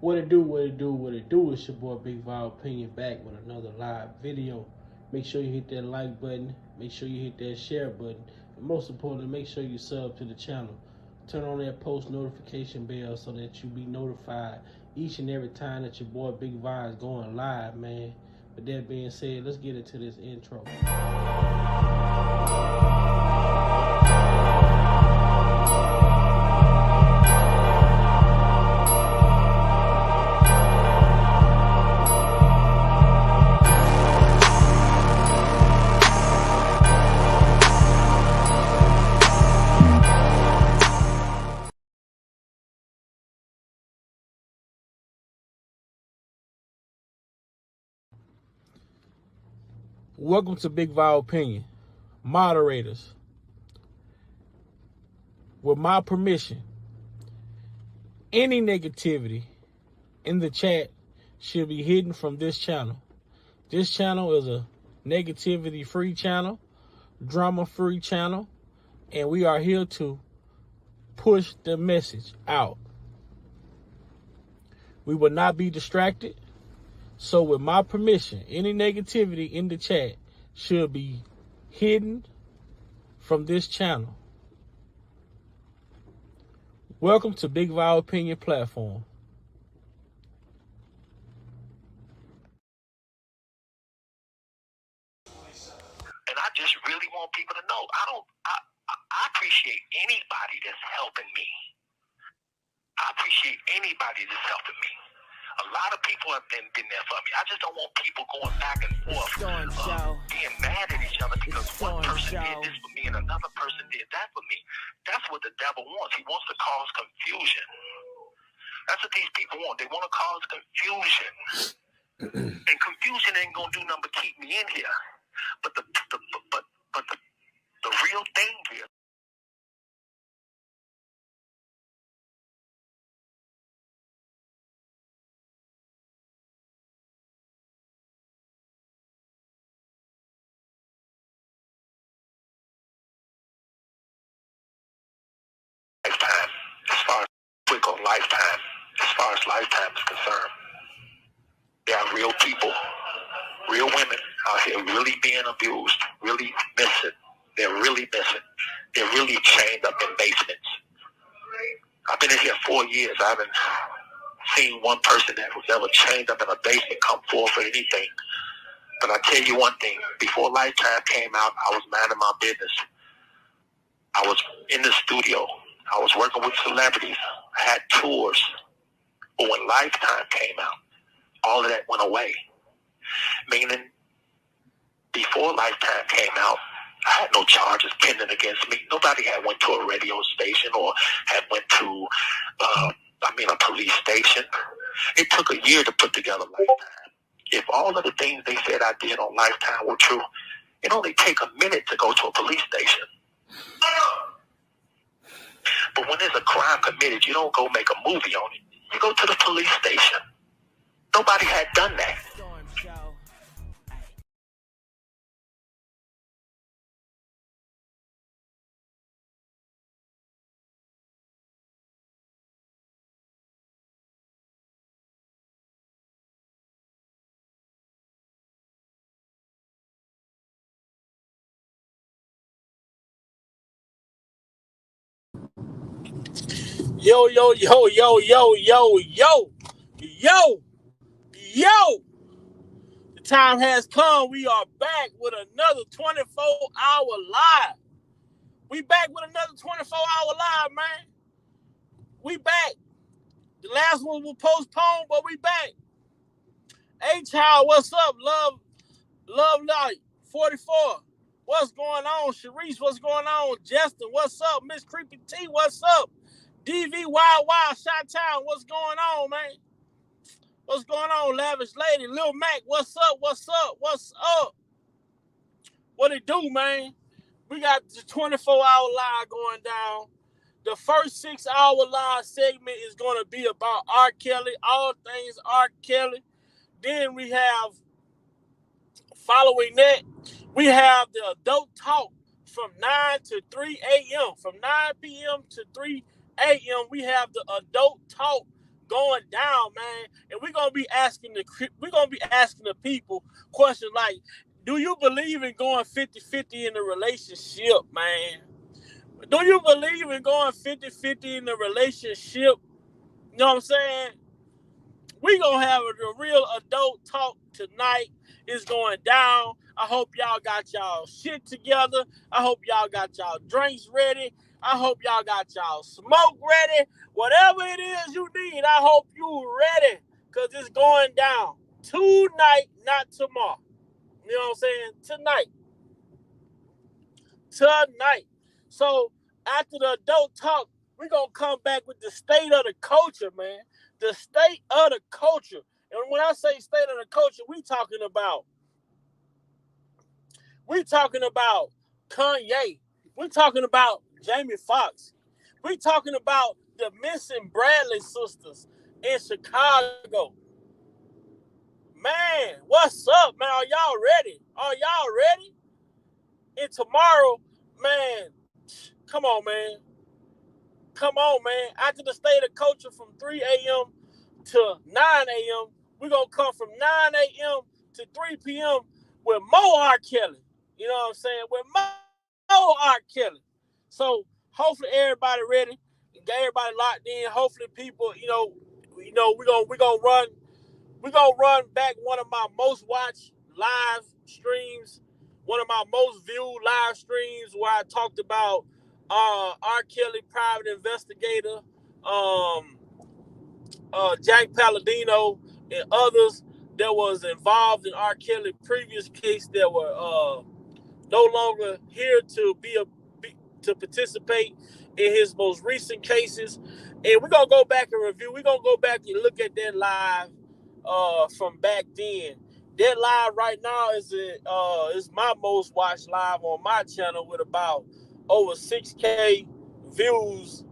What it do, what it do, what it do. It's your boy Big Val Opinion back with another live video. Make sure you hit that like button. Make sure you hit that share button. And most importantly, make sure you sub to the channel. Turn on that post notification bell so that you be notified each and every time that your boy Big Val is going live, man. With that being said, let's get into this intro. Welcome to Big Val Opinion. Moderators, with my permission, any negativity in the chat should be hidden from this channel. This channel is a negativity-free channel, drama-free channel, and we are here to push the message out. We will not be distracted. So with my permission, any negativity in the chat should be hidden from this channel. Welcome to Big Val Opinion platform. And I just really want people to know, I appreciate anybody that's helping me. I appreciate anybody that's helping me. A lot of people have been there for me. I just don't want people going back and forth, being mad at each other because one person did this for me and another person did that for me. That's what the devil wants. He wants to cause confusion. That's what these people want. They want to cause confusion. And confusion ain't gonna do nothing but keep me in here. But the real thing here. Lifetime, as far as quick on Lifetime, as far as Lifetime is concerned, there are real people, real women out here really being abused, really missing. They're really missing. They're really chained up in basements. I've been in here 4 years. I haven't seen one person that was ever chained up in a basement come forward for anything. But I tell you one thing, before Lifetime came out, I was minding my business. I was in the studio. I was working with celebrities. I had tours. But when Lifetime came out, all of that went away. Meaning, before Lifetime came out, I had no charges pending against me. Nobody had went to a radio station or had went to, a police station. It took a year to put together Lifetime. If all of the things they said I did on Lifetime were true, it only take a minute to go to a police station. But when there's a crime committed, you don't go make a movie on it. You go to the police station. Nobody had done that. Yo, yo, yo, yo, yo, yo, yo, yo, yo. The time has come. We are back with another 24-hour live. We back with another 24-hour live, man. We back. The last one was postponed, but we back. H-How, what's up? Love Light, 44. What's going on? Sharice, what's going on? Justin, what's up? Miss Creepy T, what's up? DVYY, Shot Town, what's going on, man? What's going on, Lavish Lady? Lil Mac, what's up? What's up? What's up? What it do, man? We got the 24-hour live going down. The first 6-hour live segment is going to be about R. Kelly, all things R. Kelly. Then we have, following that, we have the adult talk from 9 to 3 a.m. From 9 p.m. to 3 a.m., we have the adult talk going down, man. And we're gonna be asking the people questions like, do you believe in going 50-50 in a relationship, man? Do you believe in going 50-50 in a relationship? You know what I'm saying? We gonna have a real adult talk tonight. It's going down. I hope y'all got y'all shit together. I hope y'all got y'all drinks ready. I hope y'all got y'all smoke ready. Whatever it is you need, I hope you ready. Because it's going down tonight, not tomorrow. You know what I'm saying? Tonight. So after the adult talk, we're going to come back with the state of the culture, man. The state of the culture. And when I say state of the culture, we talking about Kanye. We're talking about Jamie Foxx. We're talking about the missing Bradley sisters in Chicago. Man, what's up, man? Are y'all ready? And tomorrow, man, come on, man. After the state of culture from 3 a.m. to 9 a.m., we're going to come from 9 a.m. to 3 p.m. with more R. Kelly. You know what I'm saying? With more R. Kelly. So hopefully everybody ready. Get everybody locked in. Hopefully people, we're gonna run back one of my most watched live streams, one of my most viewed live streams where I talked about R. Kelly, private investigator, Jack Palladino, and others that was involved in R. Kelly previous case that were no longer here to to participate in his most recent cases. And we're gonna go back and review. We're gonna go back and look at that live from back then. That live right now is my most watched live on my channel with about over 6K views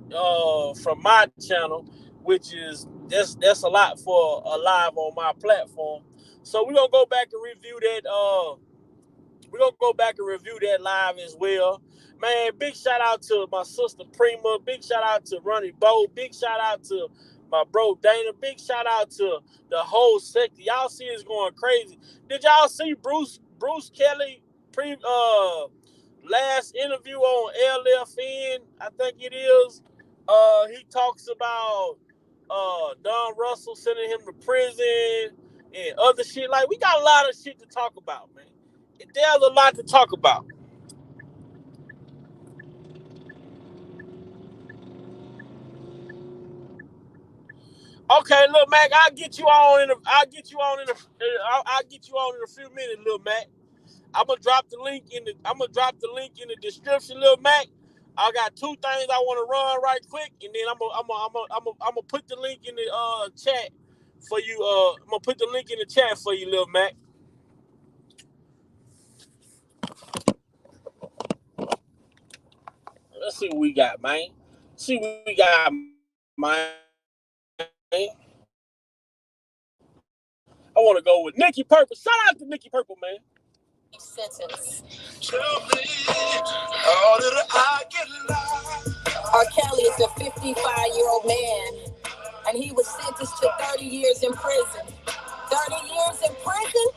from my channel, which is that's a lot for a live on my platform. So we're gonna go back and review that. We're gonna go back and review that live as well. Man, big shout out to my sister Prima. Big shout out to Ronnie Bo. Big shout out to my bro Dana. Big shout out to the whole sector. Y'all see it's going crazy. Did y'all see Bruce Kelly last interview on LFN? I think it is. He talks about Don Russell sending him to prison and other shit. Like, we got a lot of shit to talk about, man. There's a lot to talk about. Okay, Lil Mac, I'll get you on in a few minutes, Lil Mac. I'm gonna drop the link in the description, Lil Mac. I got two things I want to run right quick, and then I'm gonna put the link in the chat for you. I'm gonna put the link in the chat for you, Lil Mac. Let's see what we got, man. I want to go with Nikki Purple. Shout out to Nikki Purple, man. Sentence. R. Kelly is a 55-year-old man, and he was sentenced to 30 years in prison. 30 years in prison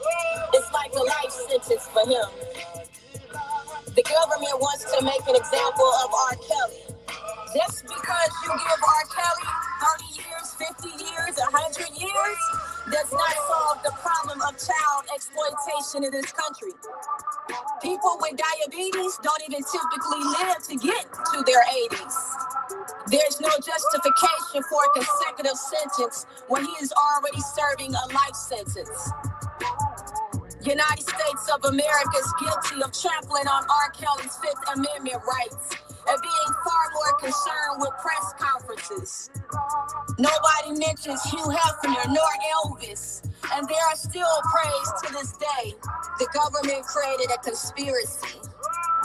is like a life sentence for him. The government wants to make an example of R. Kelly. Just because you give R. Kelly 30 years, 50 years, 100 years, does not solve the problem of child exploitation in this country. People with diabetes don't even typically live to get to their 80s. There's no justification for a consecutive sentence when he is already serving a life sentence. United States of America is guilty of trampling on R. Kelly's Fifth Amendment rights and being far more concerned with press conferences. Nobody mentions Hugh Hefner nor Elvis, and they are still praised to this day. The government created a conspiracy.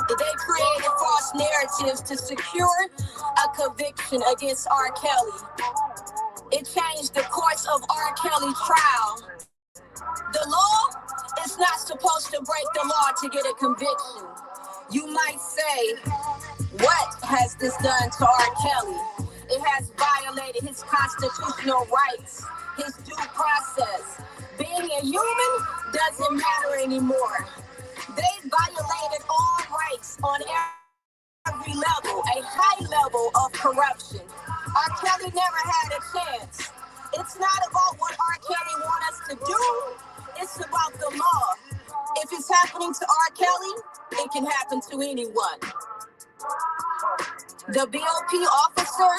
They created false narratives to secure a conviction against R. Kelly. It changed the course of R. Kelly's trial. The law is not supposed to break the law to get a conviction. You might say, what has this done to R. Kelly? It has violated his constitutional rights, his due process. Being a human doesn't matter anymore. They violated all rights on every level, a high level of corruption. R. Kelly never had a chance. It's not about what R. Kelly wants us to do. It's about the law. If it's happening to R. Kelly, it can happen to anyone. The BOP officer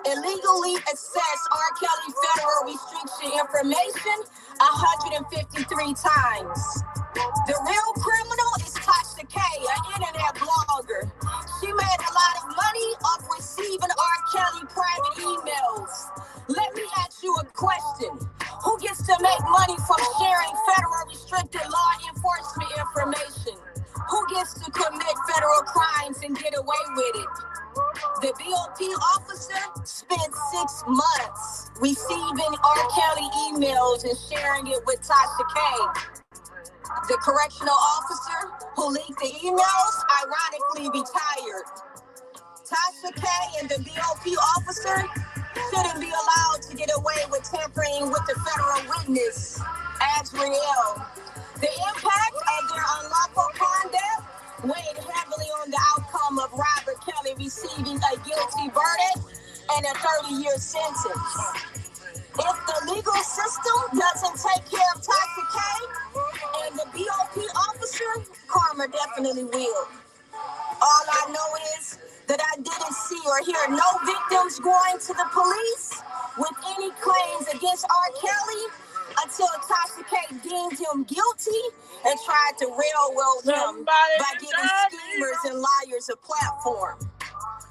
illegally assessed R. Kelly federal restriction information 153 times. The real criminal is Tasha K, an internet blogger. She made a lot of money off receiving R. Kelly private emails. Let me ask you a question. Who gets to make money from sharing federal restricted law enforcement information? Who gets to commit federal crimes and get away with it? The BOP officer spent 6 months receiving R. Kelly emails and sharing it with Tasha K. The correctional officer who leaked the emails ironically retired. Tasha K and the BOP officer shouldn't be allowed to get away with tampering with the federal witness, Azriel. The impact of their unlawful conduct weighed heavily on the outcome of Robert Kelly receiving a guilty verdict and a 30-year sentence. If the legal system doesn't take care of Tasha K and the BOP officer, karma definitely will. All I know is that I didn't see or hear no victims going to the police with any claims against R. Kelly until Tasha K deemed him guilty and tried to railroad him by giving schemers and liars a platform.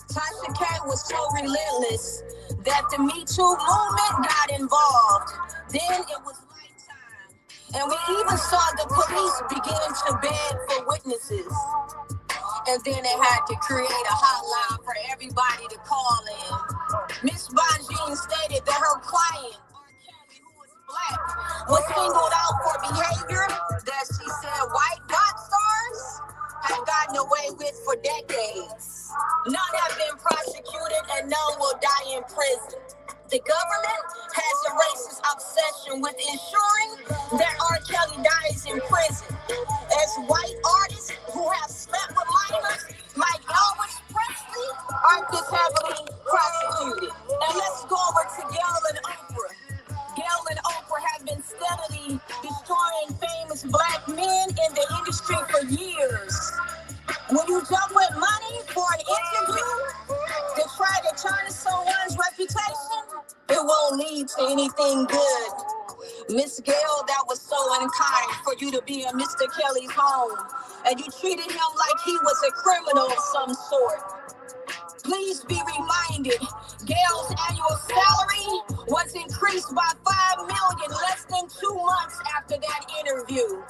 Tasha K was so relentless that the Me Too movement got involved. Then it was lifetime. And we even saw the police begin to beg for witnesses. And then they had to create a hotline for everybody to call in. Miss Bonjean stated that her client, R. Kelly, who was black, was singled out for behavior that she said white rock stars have gotten away with for decades. None have been prosecuted and none will die in prison. The government has a racist obsession with ensuring that R. Kelly dies in prison. As white artists who have slept with minors like Elvis Presley aren't this heavily prosecuted. And let's go over to Gayle and Oprah. Gayle and Oprah have been steadily destroying famous black men in the industry for years. When you jump with money for an interview to try to turn someone's reputation, it won't lead to anything good. Miss Gayle, that was so unkind for you to be in Mr. Kelly's home, and you treated him like he was a criminal of some sort. Please be reminded, Gayle's annual salary was increased by $5 million less than 2 months after that interview.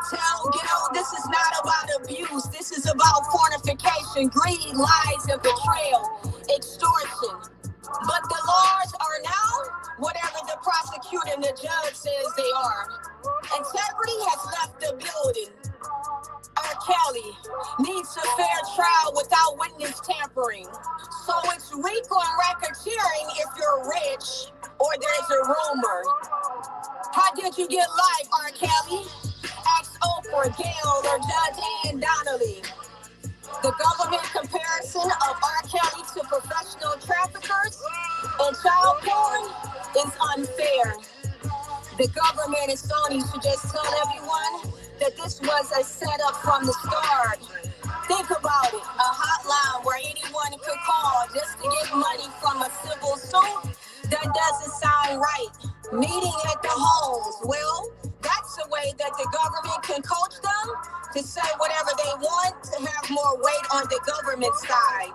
Tell Gayle this is not about abuse. This is about fornication, greed, lies, and betrayal, extortion. But the laws are now whatever the prosecutor and the judge says they are. Integrity has left the building. R. Kelly needs a fair trial without witness tampering. So it's RICO and racketeering if you're rich or there's a rumor. How did you get life, R. Kelly? Ask Oprah, Gayle, or Judge Ann Donnelly. The government comparison of R. Kelly to professional traffickers and child porn is unfair. The government and Sony should just tell everyone that this was a setup from the start. Think about it, a hotline where anyone could call just to get money from a civil suit? That doesn't sound right. Meeting at the homes, well, that's a way that the government can coach them to say whatever they want to have more weight on the government side.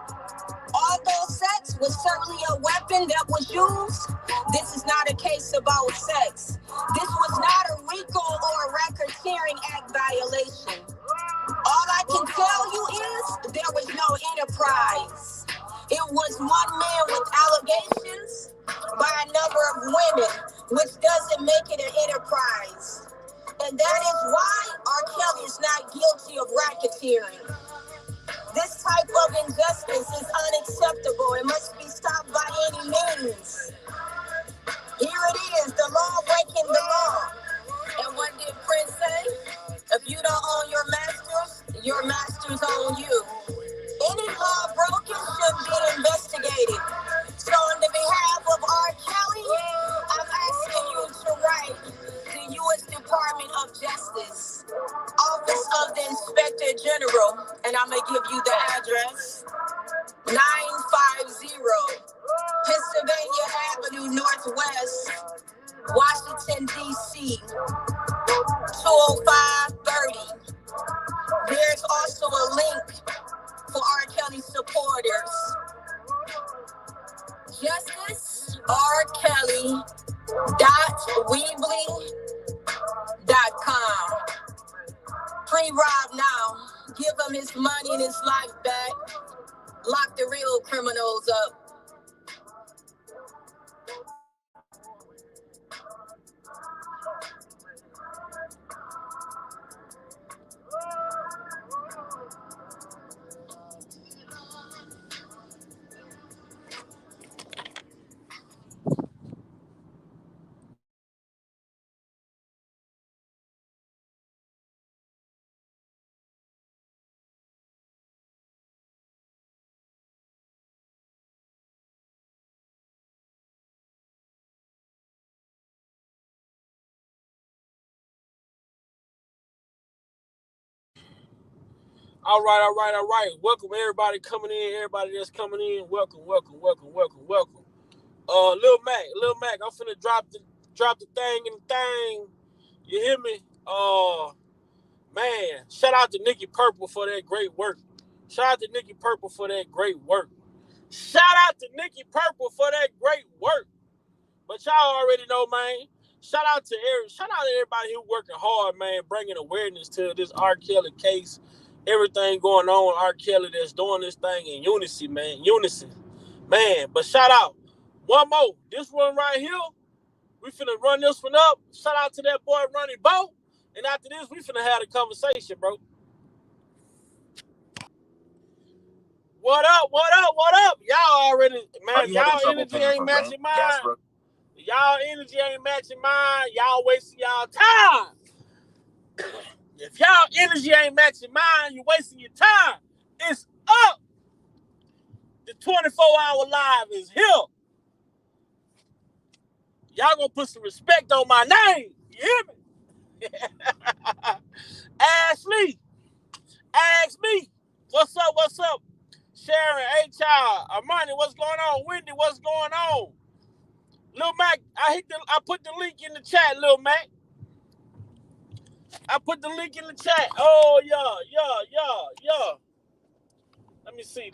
Although sex was certainly a weapon that was used, this is not a case about sex. This was not a RICO or a racketeering act violation. All I can tell you is there was no enterprise. It was one man with allegations by a number of women, which doesn't make it an enterprise. And that is why R. Kelly is not guilty of racketeering. This type of injustice is unacceptable. It must address, 950 Pennsylvania Avenue Northwest, Washington, D.C., 20530. There's also a link for R. Kelly supporters. JusticeRKelly.weebly.com. Free Rob now. Give him his money and his life back. Lock the real criminals up. All right. Welcome everybody coming in. Everybody that's coming in. Welcome. Lil Mac, I'm finna drop the thing and the thing. You hear me? Man, shout out to Nikki Purple for that great work. But y'all already know, man. Shout out to everybody who working hard, man, bringing awareness to this R. Kelly case. Everything going on with R. Kelly that's doing this thing in unison, man. But shout out. One more. This one right here, we finna run this one up. Shout out to that boy, Ronnie Bo. And after this, we finna have a conversation, bro. What up? Y'all already, man, y'all energy ain't matching mine. Y'all wasting y'all time. If y'all energy ain't matching mine, you wasting your time. It's up. The 24-hour live is here. Y'all gonna put some respect on my name. You hear me? Ashley, ask me. What's up? Sharon, H.R., Armani, what's going on? Wendy, what's going on? Lil Mac, I put the link in the chat, Lil Mac. I put the link in the chat. Oh, yeah. Let me say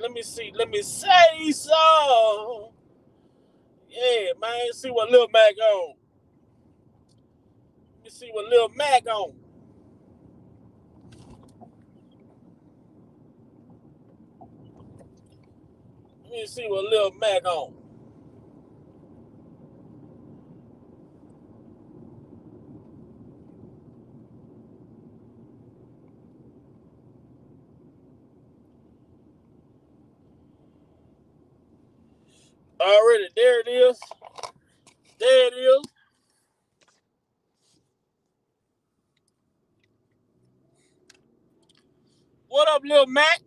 so. Yeah, man. See what Lil Mac on. Let me see what Lil Mac on. Already, there it is. What up, Lil Mac?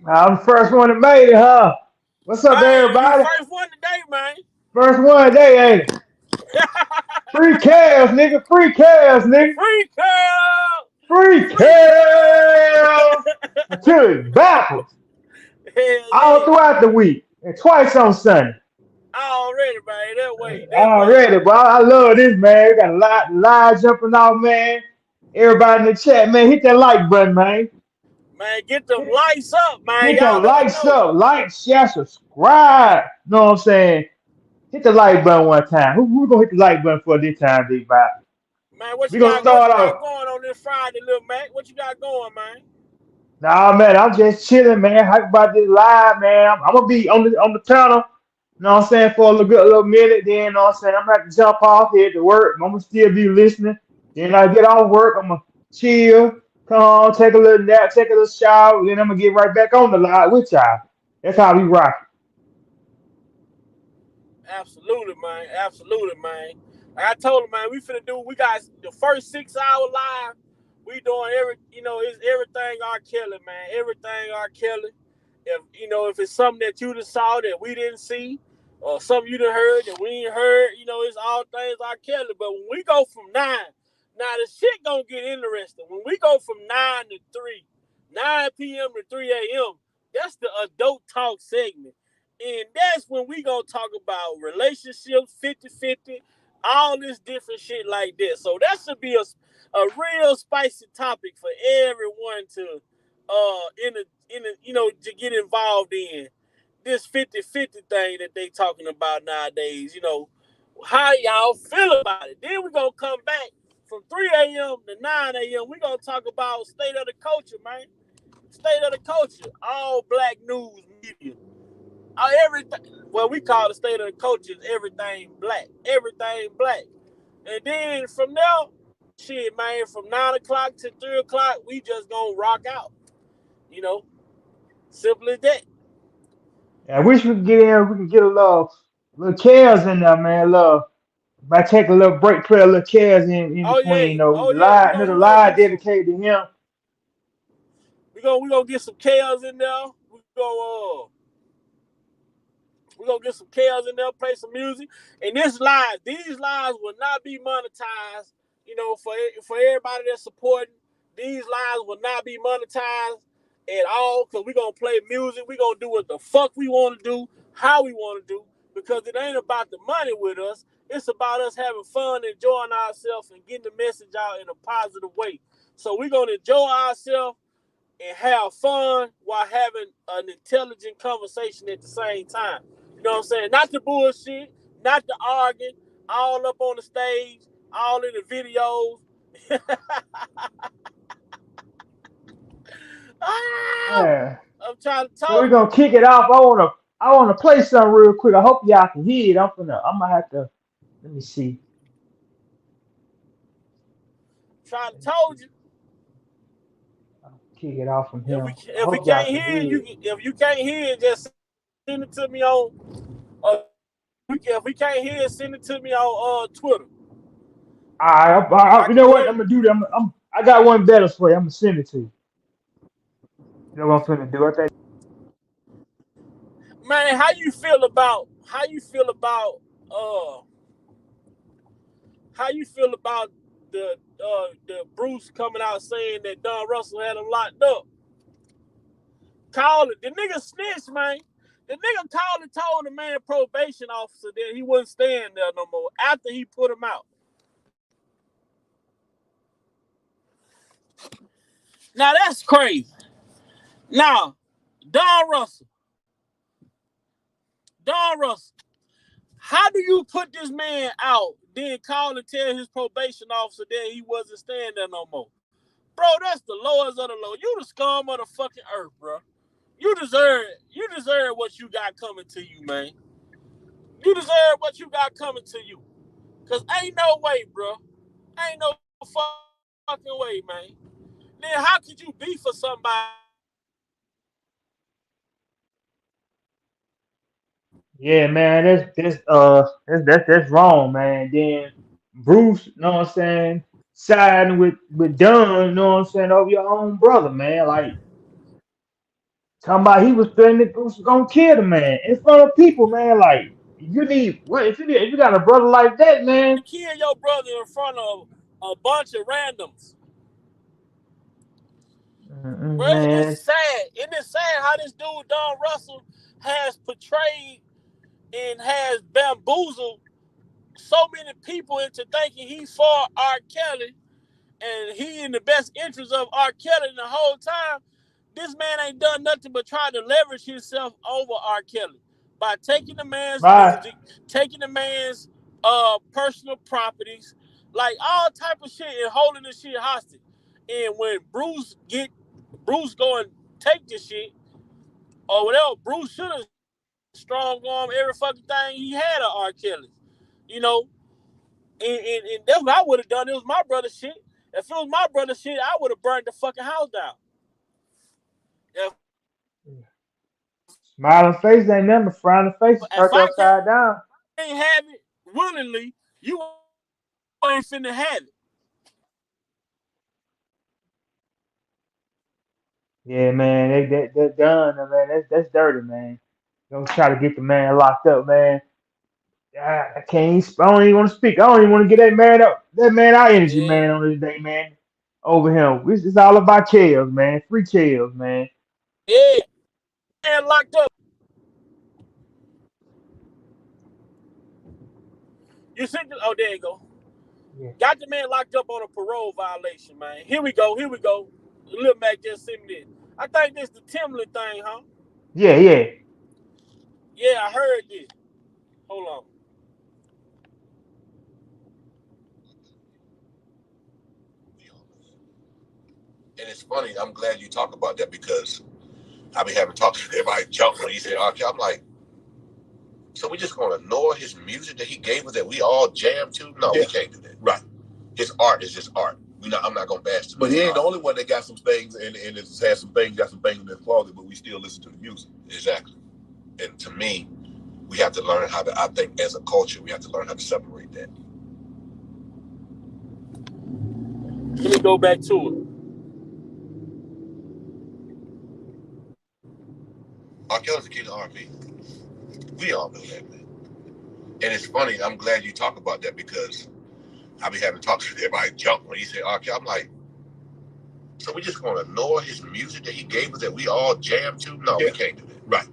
I'm the first one that made it, huh? What's up, everybody? You first one today, man. First one today, hey. Free chaos, nigga. Free chaos. Until it's backwards. All throughout the week. And twice on Sunday. Already, man. That way. Already, bro. I love this, man. We got a lot live jumping off, man. Everybody in the chat, man. Hit that like button, man. Man, get them lights up, man. Get them lights up. Like, share, subscribe. You know what I'm saying? Hit the like button one time. Who gonna hit the like button for this time, Big Bob? Man, what you got going on this Friday, Lil Mac? What you got going, man? Nah, man, I'm just chilling, man. Hype about this live, man. I'm gonna be on the tunnel, you know what I'm saying, for a little minute. Then, you know what I'm saying, I'm gonna have to jump off here to work. I'm gonna still be listening. Then I get off work, I'm gonna chill, come on, take a little nap, take a little shower, then I'm gonna get right back on the live with y'all. That's how we rock. Absolutely, man. Like I told him, man, we got the first 6 hour live. We doing it's everything R. Kelly, man. Everything R. Kelly. If it's something that you just saw that we didn't see, or something you done heard that we ain't heard, it's all things R. Kelly. But when we go from 9, now the shit gonna get interesting. When we go from 9 to 3, 9 p.m. to 3 a.m., That's the adult talk segment. And that's when we gonna talk about relationships, 50-50, all this different shit like that. So that should be a real spicy topic for everyone to to get involved in. This 50-50 thing that they talking about nowadays, how y'all feel about it. Then we're gonna come back from 3 a.m. to 9 a.m. We're gonna talk about state of the culture, man. State of the culture, all black news media. Everything, well, we call the state of the culture is everything black. Everything black. And then from there, shit, man, from 9 o'clock to 3 o'clock, we just gonna rock out. Simple as that. I wish we could get in. We can get a little chaos in there, man. Love. If I take a little break, play a little chaos in Oh between. yeah, The oh yeah. live, the We gonna live get some. dedicated to him. We gonna get some chaos in there. We're gonna get some chaos in there, play some music. And these lives will not be monetized. For everybody that's supporting, these lives will not be monetized at all. Cause we're gonna play music. We're gonna do what the fuck we wanna do, how we wanna do, because it ain't about the money with us. It's about us having fun, enjoying ourselves, and getting the message out in a positive way. So we're gonna enjoy ourselves and have fun while having an intelligent conversation at the same time. You know what I'm saying? Not the bullshit, not the arguing, all up on the stage, all in the videos. Yeah. I'm trying to So we're told you. gonna kick it off. I wanna play something real quick. I hope y'all can hear it. I'm gonna have to let me see. Trying to told you. I'll kick it off from If him. we I if we hope y'all can't can hear hear you, it. if you can't hear it, just send it to me on. If we can't hear it, send it to me on Twitter. I You can know what? play I'm it. gonna do that. I got one better for you. I'm gonna send it to you. You know what I'm finna do? I think. Man, uh the Bruce coming out saying that Don Russell had him locked up? Called it. The nigga snitched, man. The nigga called and told the man probation officer that he wasn't staying there no more after he put him out. Now that's crazy. Now, Don Russell, Don Russell, how do you put this man out, then call and tell his probation officer that he wasn't staying there no more? Bro, that's the lowest of the low. You the scum of the fucking earth, bro. You deserve what you got coming to you, man. You deserve what you got coming to you. Cause ain't no way, bro. Ain't no fucking way, man. Then how could you be for somebody? Yeah, man. That's wrong, man. Then Bruce, you know what I'm saying? Siding with Dunn, you know what I'm saying? Over your own brother, man. Like talking about he was threatening Bruce was gonna kill the man in front of people, man. Like if you got a brother like that, man. Kill your brother in front of a bunch of randoms. Bro, and it's Man, sad. And it's sad how this dude, Don Russell, has portrayed and has bamboozled so many people into thinking he's for R. Kelly and he in the best interest of R. Kelly. And the whole time, this man ain't done nothing but try to leverage himself over R. Kelly by taking the man's right. music, taking the man's personal properties, like all type of shit, and holding this shit hostage. And when Bruce go and take this shit or whatever, Bruce should have strong arm every fucking thing he had of R. Kelly. You know, and that's what I would have done. It was my brother's shit. If it was my brother's shit, I would have burned the fucking house down. If, Smiling face ain't nothing but frowning face if turned I upside down. can't have it willingly, you ain't finna have it. Yeah, man, that done, man. That's dirty, man. Don't try to get the man locked up, man. I can't. I don't even want to speak. I don't even want to get that man our energy, Yeah, man, on this day, man. Over him. It's all about chaos, man. Free chaos, man. yeah. man locked up. You see? Oh, there you go. Yeah. Got the man locked up on a parole violation, man. Here we go. Lil Mac just sent me this. I think this the Timberland thing, huh? Yeah, yeah. Yeah, I heard this. Hold on. And it's funny, I'm glad you talk about that because I be having talks with everybody jump when he said R. I'm like, so we just gonna ignore his music that he gave us that we all jam to? No, we can't do that. Right. His art is just art. I'm not gonna bash him. But he ain't the only one that got some things and has some things, got some things in his closet, but we still listen to the music. Exactly. And to me, we have to learn how to, I think as a culture, we have to learn how to separate that. Let me go back to it. R. Kelly's the king of R&B. We all know that, man. And it's funny, I'm glad you talk about that because I be having talks with everybody jump when he said R. Kelly. I'm like, so we just gonna ignore his music that he gave us that we all jam to? No, we can't do that. Right.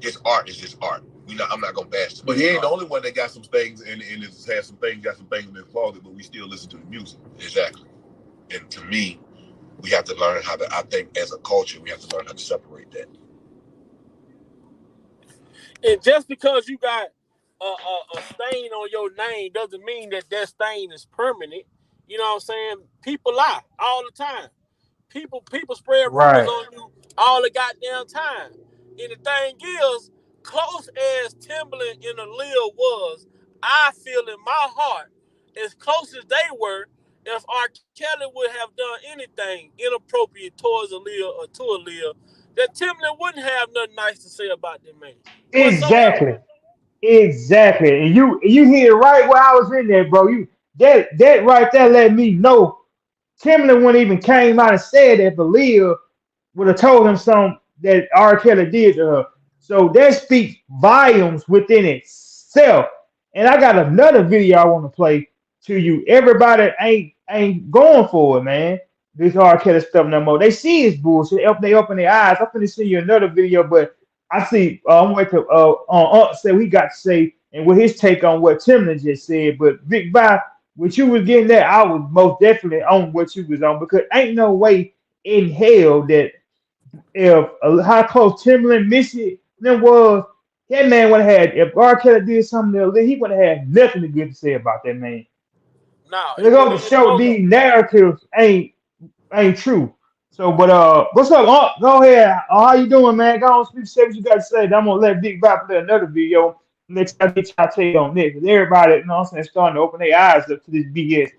His art is just art. I'm not gonna bash him. But he ain't the only one that got some things and has some things, got some things in his closet, but we still listen to the music. Exactly. And to me, we have to learn how to, I think as a culture, we have to learn how to separate that. And just because you got a stain on your name doesn't mean that stain is permanent. You know what I'm saying? People lie all the time. People spread rumors on you all the goddamn time. And the thing is, close as Timberland and Aaliyah was, I feel in my heart, as close as they were, if R. Kelly would have done anything inappropriate towards Aaliyah or to Aaliyah, that Timberland wouldn't have nothing nice to say about them man. Exactly. Exactly. And you hit it right where I was in there, bro. That right there let me know Timberland wouldn't even came out and said that Aaliyah would have told him something that R. Kelly did to her. So that speaks volumes within itself. And I got another video I want to play to you. Everybody ain't going for it, man. This R. Kelly stuff no more. They see his bullshit. They open their eyes. I'm finna see you another video, but I see I'm waiting to on say we got to say and with his take on what Timberland just said. But Big Bob, what you was getting that, I was most definitely on what you was on because ain't no way in hell that if how close Timberland missed it then was, that man would have had, if R. Kelly did something else, he would have had nothing good to say about that man. No, they're going to show these narratives ain't true. So, but what's up? Go ahead. How you doing, man? Go on, speak, say what you got to say. I'm gonna let Big Bob play another video. Let y'all get y'all take on this. Because everybody, you know what I'm saying, starting to open their eyes up to this BS.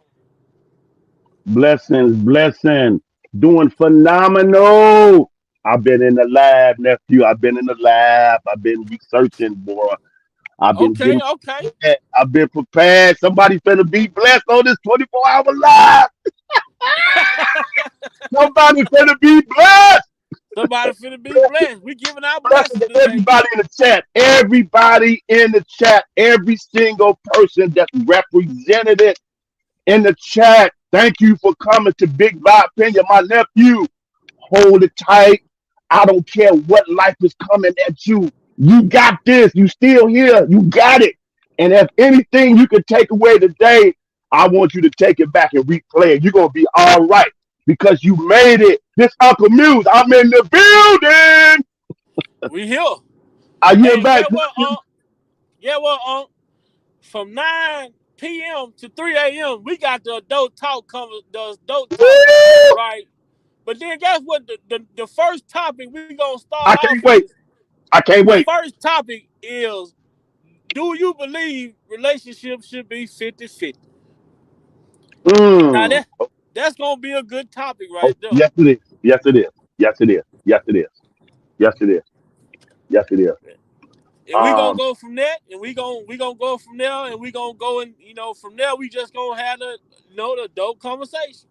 Blessings. Doing phenomenal. I've been in the lab, nephew. I've been in the lab. I've been researching, boy. I've been prepared. I've been prepared. Somebody finna be blessed on this 24-hour live. Somebody finna be blessed. Somebody finna be blessed. We giving our blessings to everybody in the chat. Everybody in the chat. Every single person that's represented in the chat. Thank you for coming to Big Bob Pena, my nephew. Hold it tight. I don't care what life is coming at you. You got this. You still here. You got it. And if anything you can take away today, I want you to take it back and replay it. You're going to be all right because you made it. This Uncle Muse, I'm in the building. We here. I hear back. From 9 p.m. to 3 a.m., we got the adult talk right? But then guess what? The first topic we going to start I can't wait. The first topic is, do you believe relationships should be 50-50? Now that's going to be a good topic right there. Yes, it is. Yes, it is. Yes, it is. Yes, it is. Yes, it is. Yes, it is. And we gonna go from that, and we gonna go from there, and we gonna go and from there we just gonna have the adult conversation.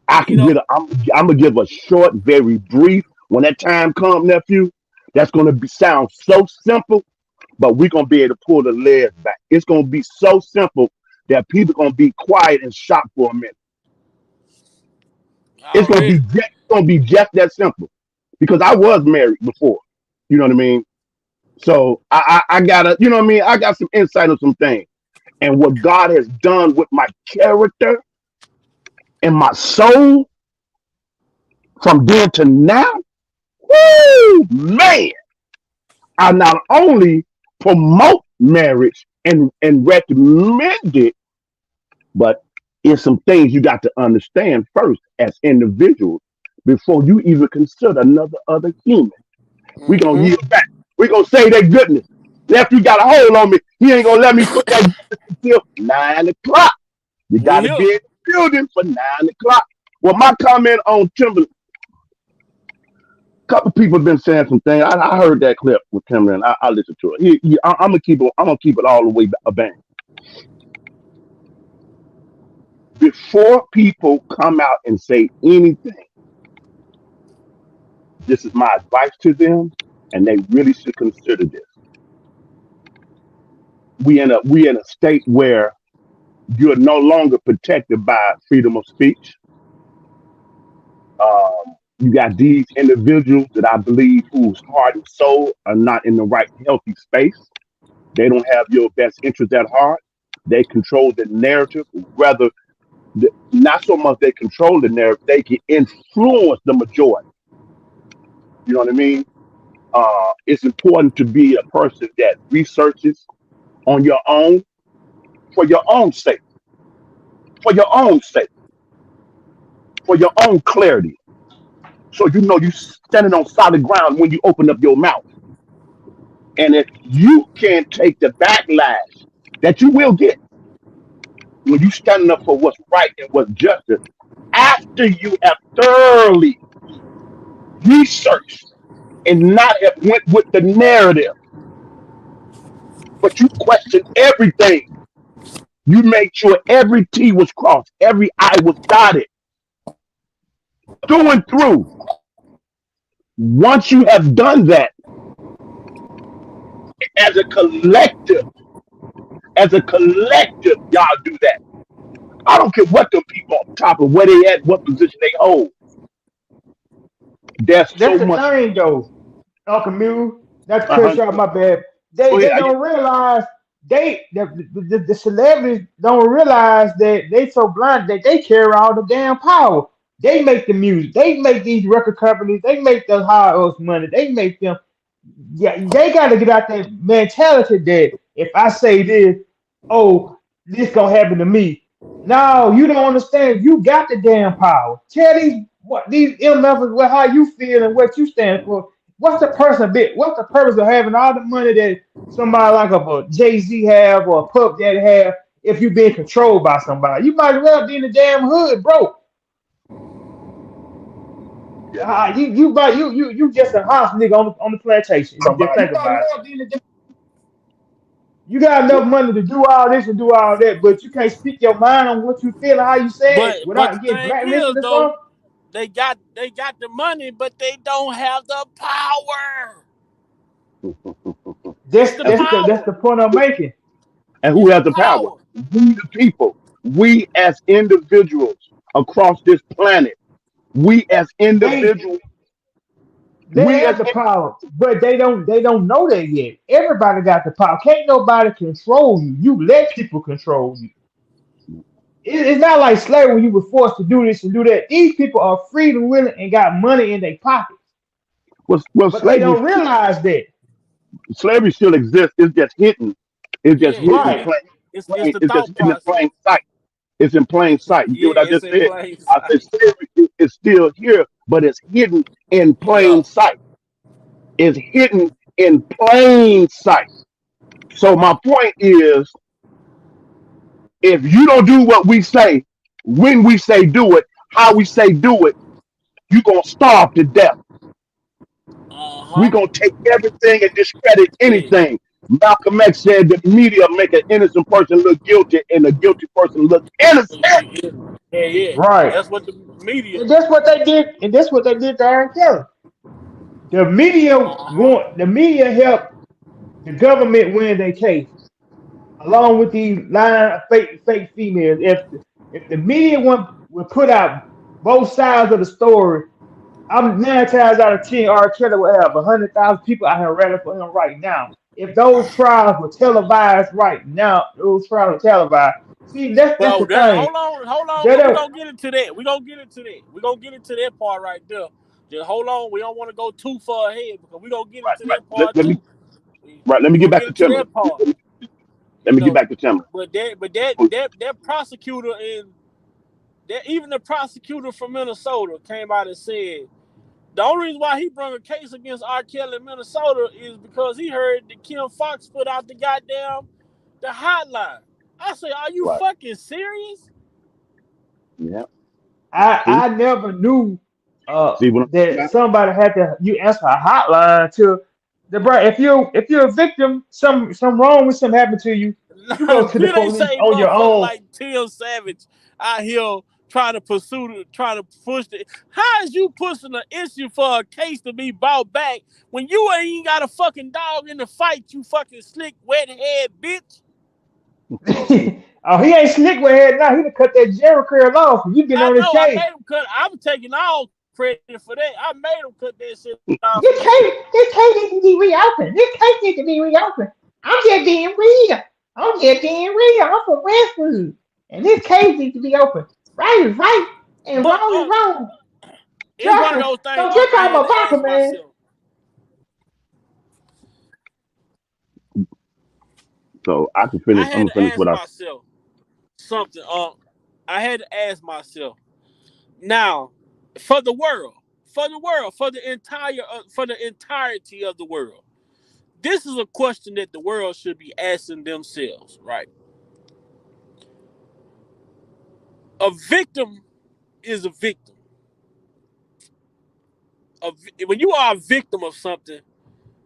I'm gonna give a short, very brief. When that time comes, nephew, that's gonna sound so simple, but we're gonna be able to pull the legs back. It's gonna be so simple that people gonna be quiet and shocked for a minute. It's gonna be just that simple. Because I was married before. You know what I mean? So I gotta, you know what I mean? I got some insight on some things. And what God has done with my character and my soul from then to now, woo, man, I not only promote marriage and recommend it, but it's some things you got to understand first as individuals before you even consider another other human. We gonna Mm-hmm. yield back. We gonna say that goodness. Nephew got a hold on me. He ain't gonna let me put that goodness until 9 o'clock. You We gotta here. be in the building for 9 o'clock. Well, my comment on Timberland, a couple people have been saying some things. I heard that clip with Timberland. I listened to it. I'm gonna keep it. I'm gonna keep it all the way a bang. Before people come out and say anything, this is my advice to them, and they really should consider this. We in a state where you're no longer protected by freedom of speech. You got these individuals that I believe whose heart and soul are not in the right healthy space. They don't have your best interest at heart. They control the narrative, rather not so much they control the narrative, they can influence the majority. You know what I mean? It's important to be a person that researches on your own for your own sake, for your own sake, for your own clarity. So you know you're standing on solid ground when you open up your mouth. And if you can't take the backlash that you will get when you standing up for what's right and what's justice, after you have thoroughly researched and not have went with the narrative, but you question everything. You made sure every T was crossed, every I was dotted, through and through. Once you have done that as a collective, y'all do that. I don't care what the people on top of where they at, what position they hold. There's so That's the much. thing though, Uncle Mew. Not to cut Uh-huh. you off, my bad. Go They ahead. don't realize the celebrities don't realize that they so blind that they carry all the damn power. They make the music. They make these record companies. They make the hire us money. They make them. Yeah, they got to get out that mentality that if I say this, oh, this gonna happen to me. No, you don't understand. You got the damn power. Tell these MFers what how you feel and what you stand for. What's the person bit? What's the purpose of having all the money that somebody like a Jay Z have or a Puff Daddy have if you being controlled by somebody? You might as well be in the damn hood, bro. Yeah. You just a house nigga on the plantation. If you just Somebody. think about it. You got enough money to do all this and do all that, but you can't speak your mind on what you feel and how you say it But the without getting thing blacklisted is or though, something. they got the money, but they don't have the power. It's the And who, That's power. the point I'm making. and who It's the has the power? power. We the people. We as individuals across this planet. We as They individuals. they We as have the power, but they don't know that yet. Everybody got the power. Can't nobody control you. You let people control you. It's not like slavery when you were forced to do this and do that. These people are free and willing and got money in their pockets, well but they slavery don't realize that. slavery still exists. It's just hidden. It's just Yeah, hidden Right. yeah. It's the it's just thought hidden in process. plain sight. It's in plain sight. You get Yeah, what I it's just in said? plain I said sight. slavery is still here, but it's hidden in Yeah. plain sight. It's hidden in plain sight. So my point is, if you don't do what we say, when we say do it, how we say do it, you're gonna starve to death. We're Uh-huh. gonna take everything and discredit Yeah. anything. Malcolm X said the media make an innocent person look guilty and a guilty person look innocent. Yeah, yeah, yeah. Right. That's what the media. And that's what they did. And that's what they did to Aaron Kelly. Uh-huh. The media helped the government win their case, along with these lying fake females. If the media would put out both sides of the story, I'm 9 times out of 10, R. Kelly will have 100,000 people out here ready for him right now. If those trials were televised right now, those trials were televised. See, that's Well, the thing. hold on. That We're don't- gonna get into that. We're gonna get into that. We're gonna get into that part right there. Just hold on. We don't want to go too far ahead because we're gonna get Right, into right. that part Let me too. let me We're get gonna back get to into Timberland. that part. Let You me get know, back to Timberland. but that prosecutor and that even the prosecutor from Minnesota came out and said the only reason why he brought a case against R. Kelly in Minnesota is because he heard that Kim Fox put out the hotline. I say, are you Right. fucking serious? Yeah. See, I never knew see what I'm talking that about? somebody had to you answer a hotline to the bro. If you're a victim, some wrong with something happened to you, you go to the Then they police say on your motherfucker own. like Tim Savage out here trying to push it. How is you pushing an issue for a case to be brought back when you ain't got a fucking dog in the fight, you fucking slick wet head bitch? Oh, he ain't slick with it now. He done cut that Jerry curl off. You getting I on his know I case. made him cut. I'm taking all credit for that. I made him cut that shit off This his head. case, this case needs to be reopened. This case needs to be reopened. I'm just being real. I'm just being real. I'm from Westwood. And this case needs to be open. Right is right and But wrong is wrong. it's one of Justin, those things. don't you I call had my to papa, ask man. myself. So I can I finish. I'm had gonna to finish ask what I. myself something. I had to ask myself. Now, for the world, for the entirety of the world, this is a question that the world should be asking themselves, right? A victim is a victim. When you are a victim of something,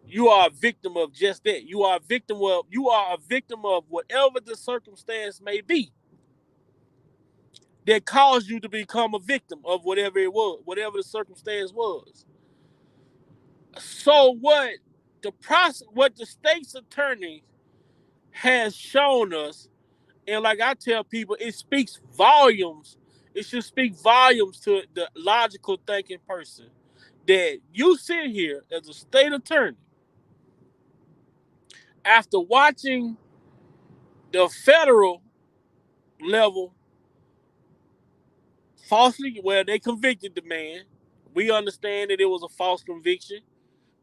you are a victim of just that. You are a victim of whatever the circumstance may be that caused you to become a victim of whatever it was, whatever the circumstance was. So what the state's attorney has shown us, and like I tell people, it speaks volumes. It should speak volumes to the logical thinking person that you sit here as a state attorney after watching the federal level falsely, well, they convicted the man. We understand that it was a false conviction,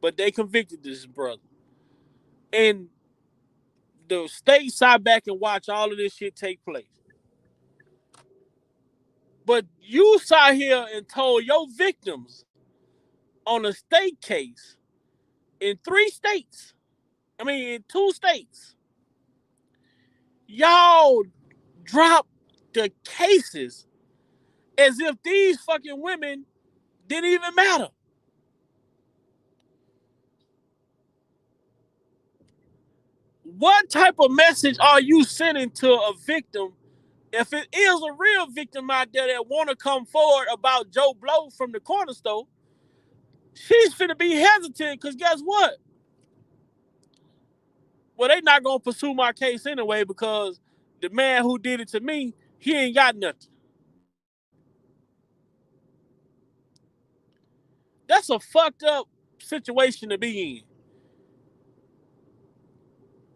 but they convicted this brother. And the state sat back and watched all of this shit take place. But you sat here and told your victims on a state case in 3 states, in 2 states, y'all dropped the cases as if these fucking women didn't even matter. What type of message are you sending to a victim if it is a real victim out there that want to come forward about Joe Blow from the corner store? She's finna be hesitant because guess what? Well, they not gonna pursue my case anyway because the man who did it to me, he ain't got nothing. That's a fucked up situation to be in.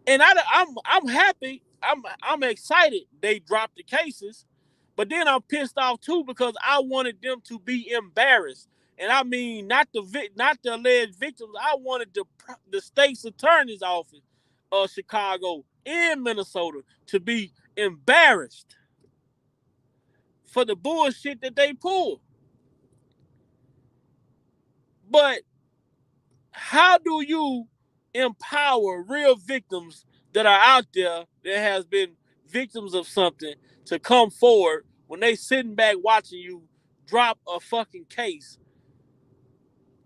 And I'm happy. I'm excited they dropped the cases, but then I'm pissed off too because I wanted them to be embarrassed. And I mean, not the alleged victims. I wanted the state's attorney's office of Chicago and Minnesota to be embarrassed for the bullshit that they pulled. But how do you empower real victims that are out there that has been victims of something to come forward when they sitting back watching you drop a fucking case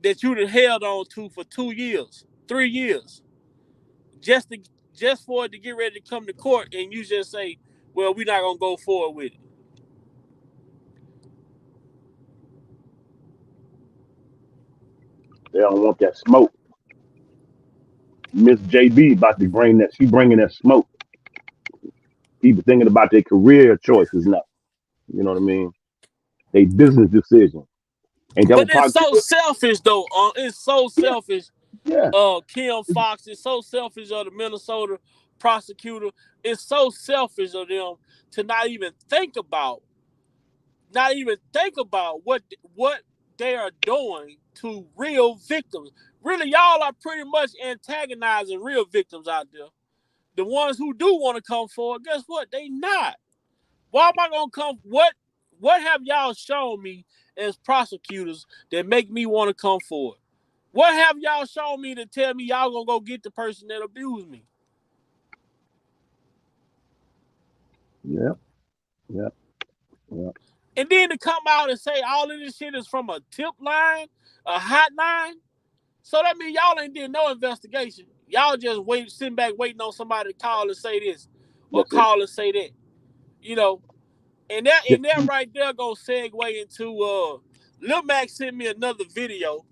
that you done held on to for 2 years, 3 years, just for it to get ready to come to court and you just say, well, we're not gonna go forward with it. They don't want that smoke. Miss JB about to bring that. She bringing that smoke. People thinking about their career choices now. You know what I mean? They business decision. Ain't that But what it's Pac so said? selfish though. It's so Yeah, selfish. yeah, Kim Fox is so selfish of the Minnesota prosecutor. It's so selfish of them to not even think about what they are doing to real victims. Really, y'all are pretty much antagonizing real victims out there. The ones who do want to come forward, guess what? They not. Why am I gonna come? What have y'all shown me as prosecutors that make me want to come forward? What have y'all shown me to tell me y'all gonna go get the person that abused me? yeah, yeah, yeah. And then to come out and say all of this shit is from a tip line, a hotline. So that means y'all ain't did no investigation. Y'all just sitting back waiting on somebody to call and say this or That's it. call and say that. You know, and Yeah. that right there gonna segue into Lil Mac sent me another video.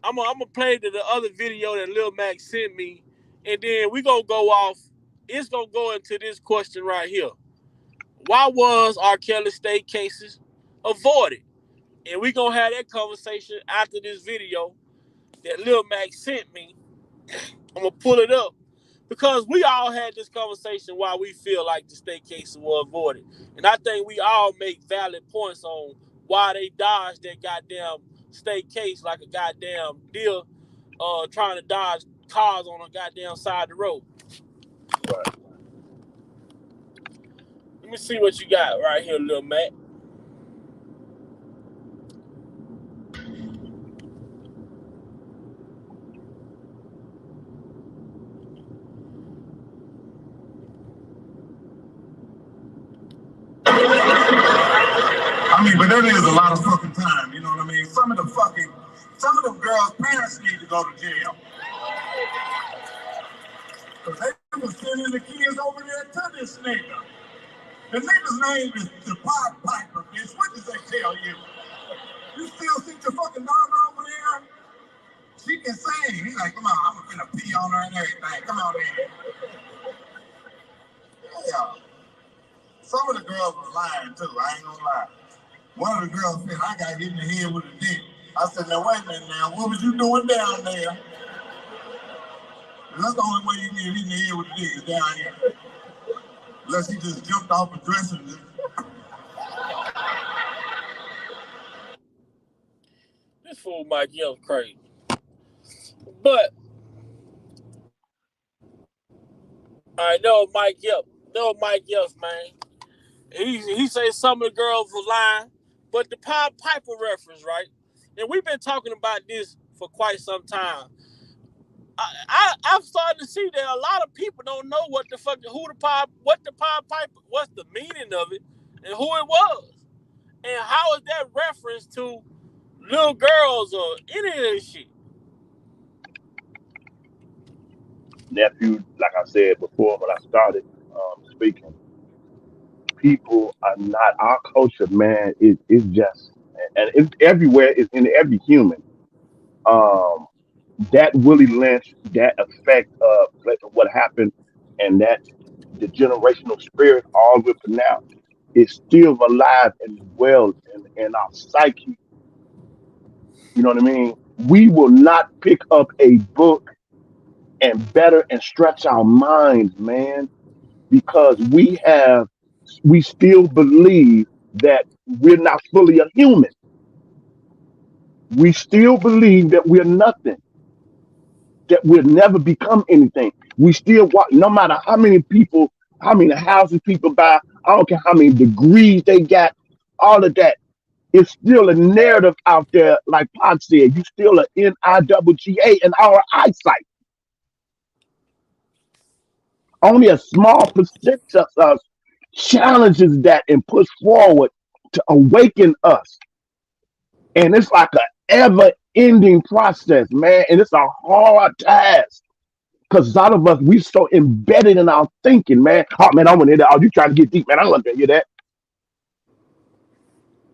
I'm gonna play the other video that Lil Mac sent me, and then we gonna go off. It's gonna go into this question right here. Why was R. Kelly state cases avoided? And we gonna have that conversation after this video that Lil Mac sent me. I'm gonna pull it up because we all had this conversation why we feel like the state cases were avoided, and I think we all make valid points on why they dodged that goddamn state case like a goddamn deer, trying to dodge cars on a goddamn side of the road. Right. Let me see what you got right here, Lil Mac. I mean, but that is a lot of fucking time, you know what I mean? Some of them girls' parents need to go to jail. Because they was sending the kids over there to this nigga. The nigga's name is the Pied Piper, bitch. What did they tell you? You still sit your fucking daughter over there? She can sing. He's like, come on, I'm gonna pee on her and everything. Come on in. Yeah. Some of the girls was lying too, I ain't gonna lie. One of the girls said, I got hit in the head with a dick. I said, now wait a minute now, what was you doing down there? That's the only way you can get hit in the head with a dick is down here. Unless he just jumped off a dresser. This fool Mike Young's crazy. But I know Mike Yelp. No Mike Yelp, man. He says some of the girls were lying, but the Pied Piper reference, right? And we've been talking about this for quite some time. I'm starting to see that a lot of people don't know what the Pied Piper, what's the meaning of it, and who it was, and how is that reference to little girls or any of this shit. Nephew, like I said before when I started speaking, people are not our culture, man. It's just, and it's everywhere. It's in every human. Um, that Willie Lynch, that effect of what happened, and that the generational spirit all the way up to now is still alive and well in our psyche. You know what I mean? We will not pick up a book and better and stretch our minds, man, because we still believe that we're not fully a human. We still believe that we're nothing, that we'll never become anything. We still want, no matter how many people, how many houses people buy, I don't care how many degrees they got, all of that. It's still a narrative out there, like Pac said, you still an NIWGA in our eyesight. Only a small percentage of us challenges that and push forward to awaken us. And it's like an ever-ending process, man. And it's a hard task. Because a lot of us, we so embedded in our thinking, man. Oh, man, I want to hear that. Oh, you trying to get deep, man. I don't want to hear that.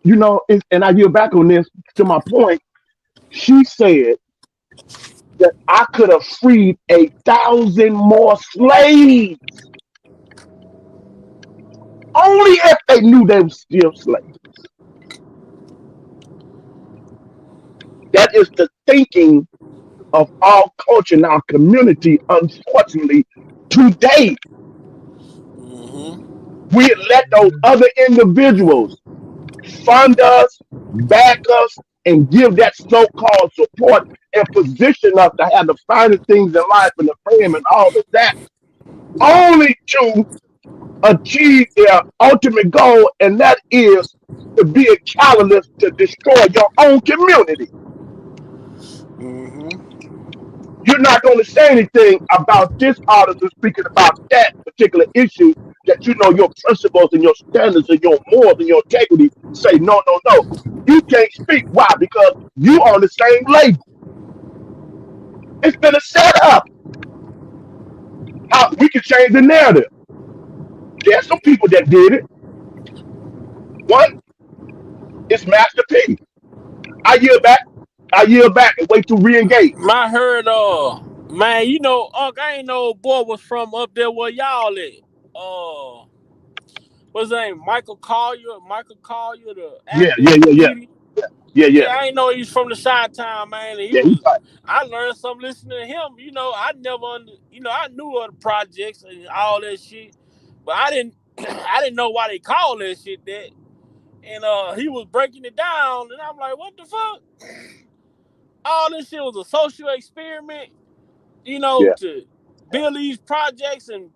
You know, and I get back on this to my point. She said that I could have freed 1,000 more slaves. Only if they knew they were still slaves. That is the thinking of our culture and our community, unfortunately, today. Mm-hmm. We let those other individuals fund us, back us, and give that so-called support and position us to have the finest things in life and the fame and all of that, only to achieve their ultimate goal, and that is to be a catalyst to destroy your own community. Mm-hmm. You're not going to say anything about this article speaking about that particular issue that you know your principles and your standards and your morals and your integrity say no, no, no. You can't speak. Why? Because you on the same label. It's been a setup. How we can change the narrative. There's some people that did it. One is Master P. I yield back. I yield back and wait to re-engage. I heard, man, you know, I ain't know boy was from up there where y'all at. What's his name? Michael Collier, the Yeah, actor, yeah, yeah, yeah, comedian. yeah, yeah, Yeah, I ain't know he's from the side town, man. And he yeah. He's was. right. I learned something listening to him. You know, I knew of the projects and all that shit, but I didn't. I didn't know why they called that shit that. And he was breaking it down, and I'm like, what the fuck? All this shit was a social experiment, you know, Yeah, to build these projects and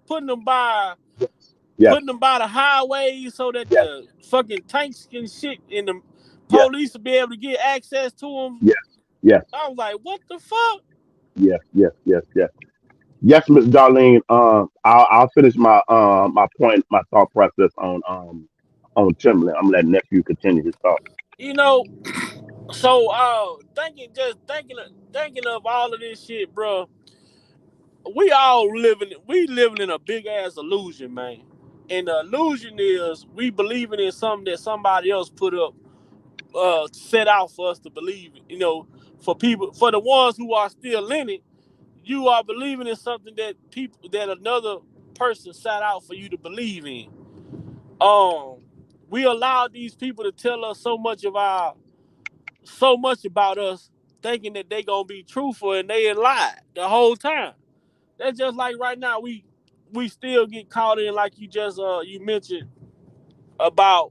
yes, putting them by the highway so that yes, the fucking tanks and shit and the yes, police will be able to get access to them. yes, yes, I was like, what the fuck? yes, yes, yes, yes. Yes, Miss Darlene. I'll finish my point, my thought process on Timberland. I'm letting nephew continue his thought. You know, so thinking of all of this shit, bro. We living in a big ass illusion, man. And the illusion is we believing in something that somebody else put up, set out for us to believe in. You know, for the ones who are still in it, you are believing in something that another person set out for you to believe in. Um, we allow these people to tell us so much about us, thinking that they gonna be truthful, and they lied the whole time. That's just like right now we still get caught in, like you mentioned about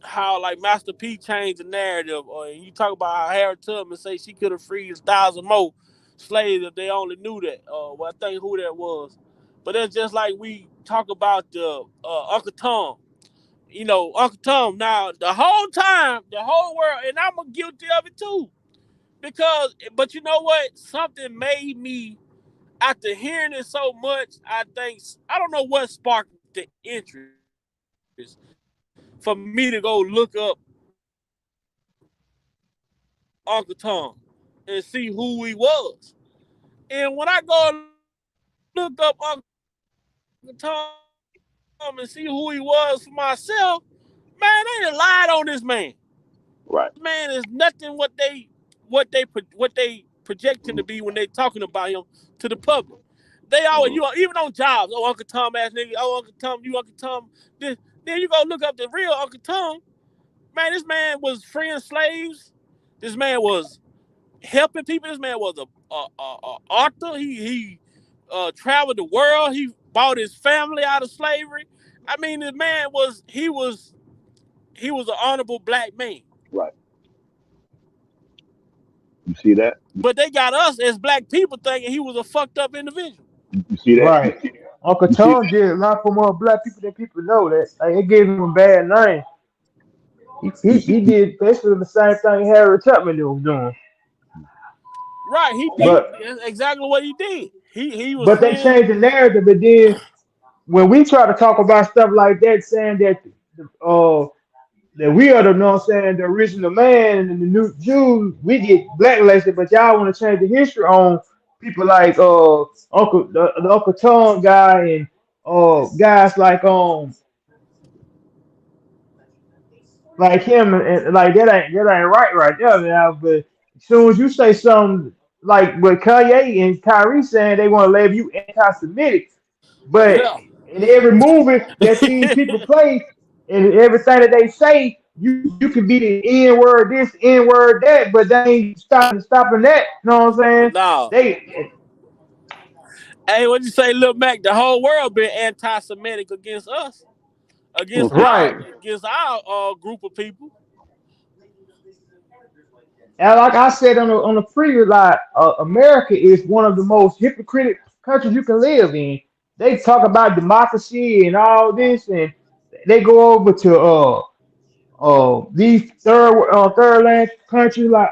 how like Master P changed the narrative, or you talk about how Harriet Tubman say she could have freed 1,000 more slaves if they only knew that. Well, I think who that was, but that's just like we talk about the Uncle Tom. You know, Uncle Tom. Now the whole time, the whole world, and I'm guilty of it too. But you know what? Something made me, after hearing it so much, I don't know what sparked the interest for me to go look up Uncle Tom and see who he was. And when I go look up Uncle Tom and see who he was for myself, man, they done lied on this man. This man is nothing Right. what they project him to be when they talking about him to the public. They always, Hmm. even on jobs, oh, Uncle Tom ass nigga, oh, Uncle Tom, you Uncle Tom. Then you go look up the real Uncle Tom. Man, this man was freeing slaves. This man was helping people. This man was a author. He traveled the world. He bought his family out of slavery. I mean, the man he was an honorable black man. Right. You see that? But they got us as black people thinking he was a fucked up individual. You see that? Right. Uncle You see Tom did a lot for more black people than people know. That like, it gave him a bad name. He, you he, see he did basically the same thing Harry Tubman was doing. Right, he did. But That's exactly what he did. He was but they freeing. changed the narrative. But then when we try to talk about stuff like that, saying that we are the, you know what I'm saying, the original man and the new Jews, we get blacklisted. But y'all want to change the history on people like the Uncle Tom guy and guys like him, and like that ain't right there now. But as soon as you say something like what Kanye and Kyrie saying, they want to label you anti-Semitic. But Yeah. in every movie that these people play and everything that they say, you can be the N word this, N word that, but they ain't stopping that. You know what I'm saying? No. They Hey, what you say, Lil Mac? The whole world been anti-Semitic against us, against Mm-hmm. our right. against our group of people. And like I said on the previous line, America is one of the most hypocritical countries you can live in. They talk about democracy and all this, and they go over to these third land countries like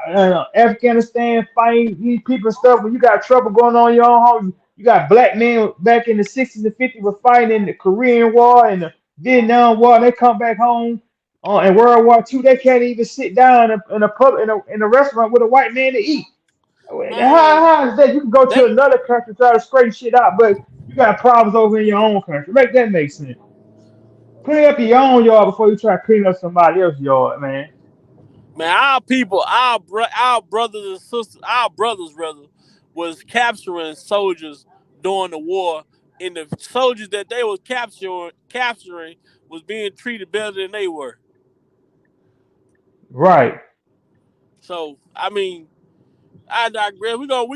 Afghanistan, fighting these people and stuff. When you got trouble going on in your own home, you got black men back in the 60s and 50s were fighting in the Korean War and the Vietnam War, and they come back home. In World War II, they can't even sit down in a restaurant with a white man to eat. Man, How is that? You can go to they another country try to straighten shit out, but you got problems over in your own country. Make that make sense. Clean up your own yard before you try to clean up somebody else's yard, man. man, our people, our brothers and sisters, our brothers rather, was capturing soldiers during the war, and the soldiers that they was capturing was being treated better than they were. Right. So I mean, I digress. We gonna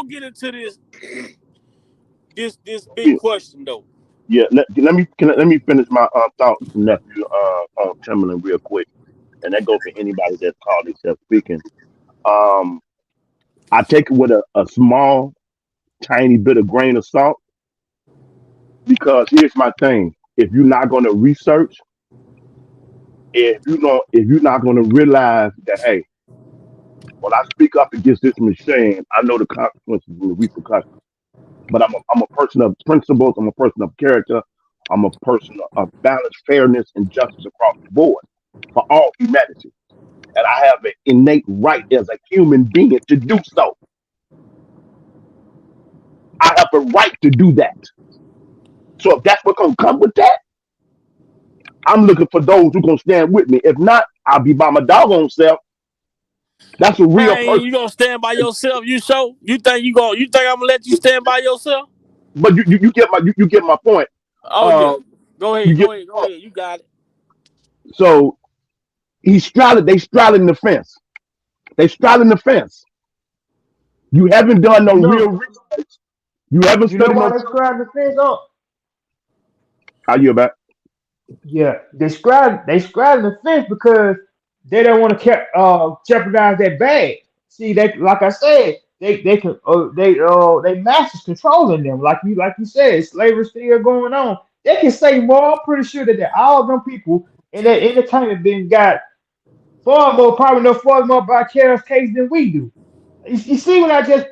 get into this big Yeah, question though. yeah. Let me finish my thought, nephew, Timberland, real quick, and that goes for anybody that's called themselves speaking. Um, I take it with a small, tiny bit of grain of salt because here's my thing: if you're not going to research, if you're not going to realize that, hey, when I speak up against this machine, I know the consequences and the repercussions. But I'm a person of principles. I'm a person of character. I'm a person of balance, fairness, and justice across the board for all humanity. And I have an innate right as a human being to do so. I have a right to do that. So if that's what's gonna come with that, I'm looking for those who gonna stand with me. If not, I'll be by my doggone self. That's a real Man, person. you gonna stand by yourself? You sure? You think I'm gonna let you stand by yourself? But you get you get my point. Oh yeah. Uh, Go you ahead, get go ahead, my go point. ahead. You got it. So they straddling the fence. They straddling the fence. You haven't done no You real know, research. You haven't you know studied why no. they scribe the fence up? How you about? Yeah, they scribe the fence because they don't want to jeopardize that bag. See, they like I said, they can they masters controlling them. Like you said, slavery still going on. They can say more. I'm pretty sure that all of them people in that entertainment been got far more, probably no far more vicarious case than we do. You see when I just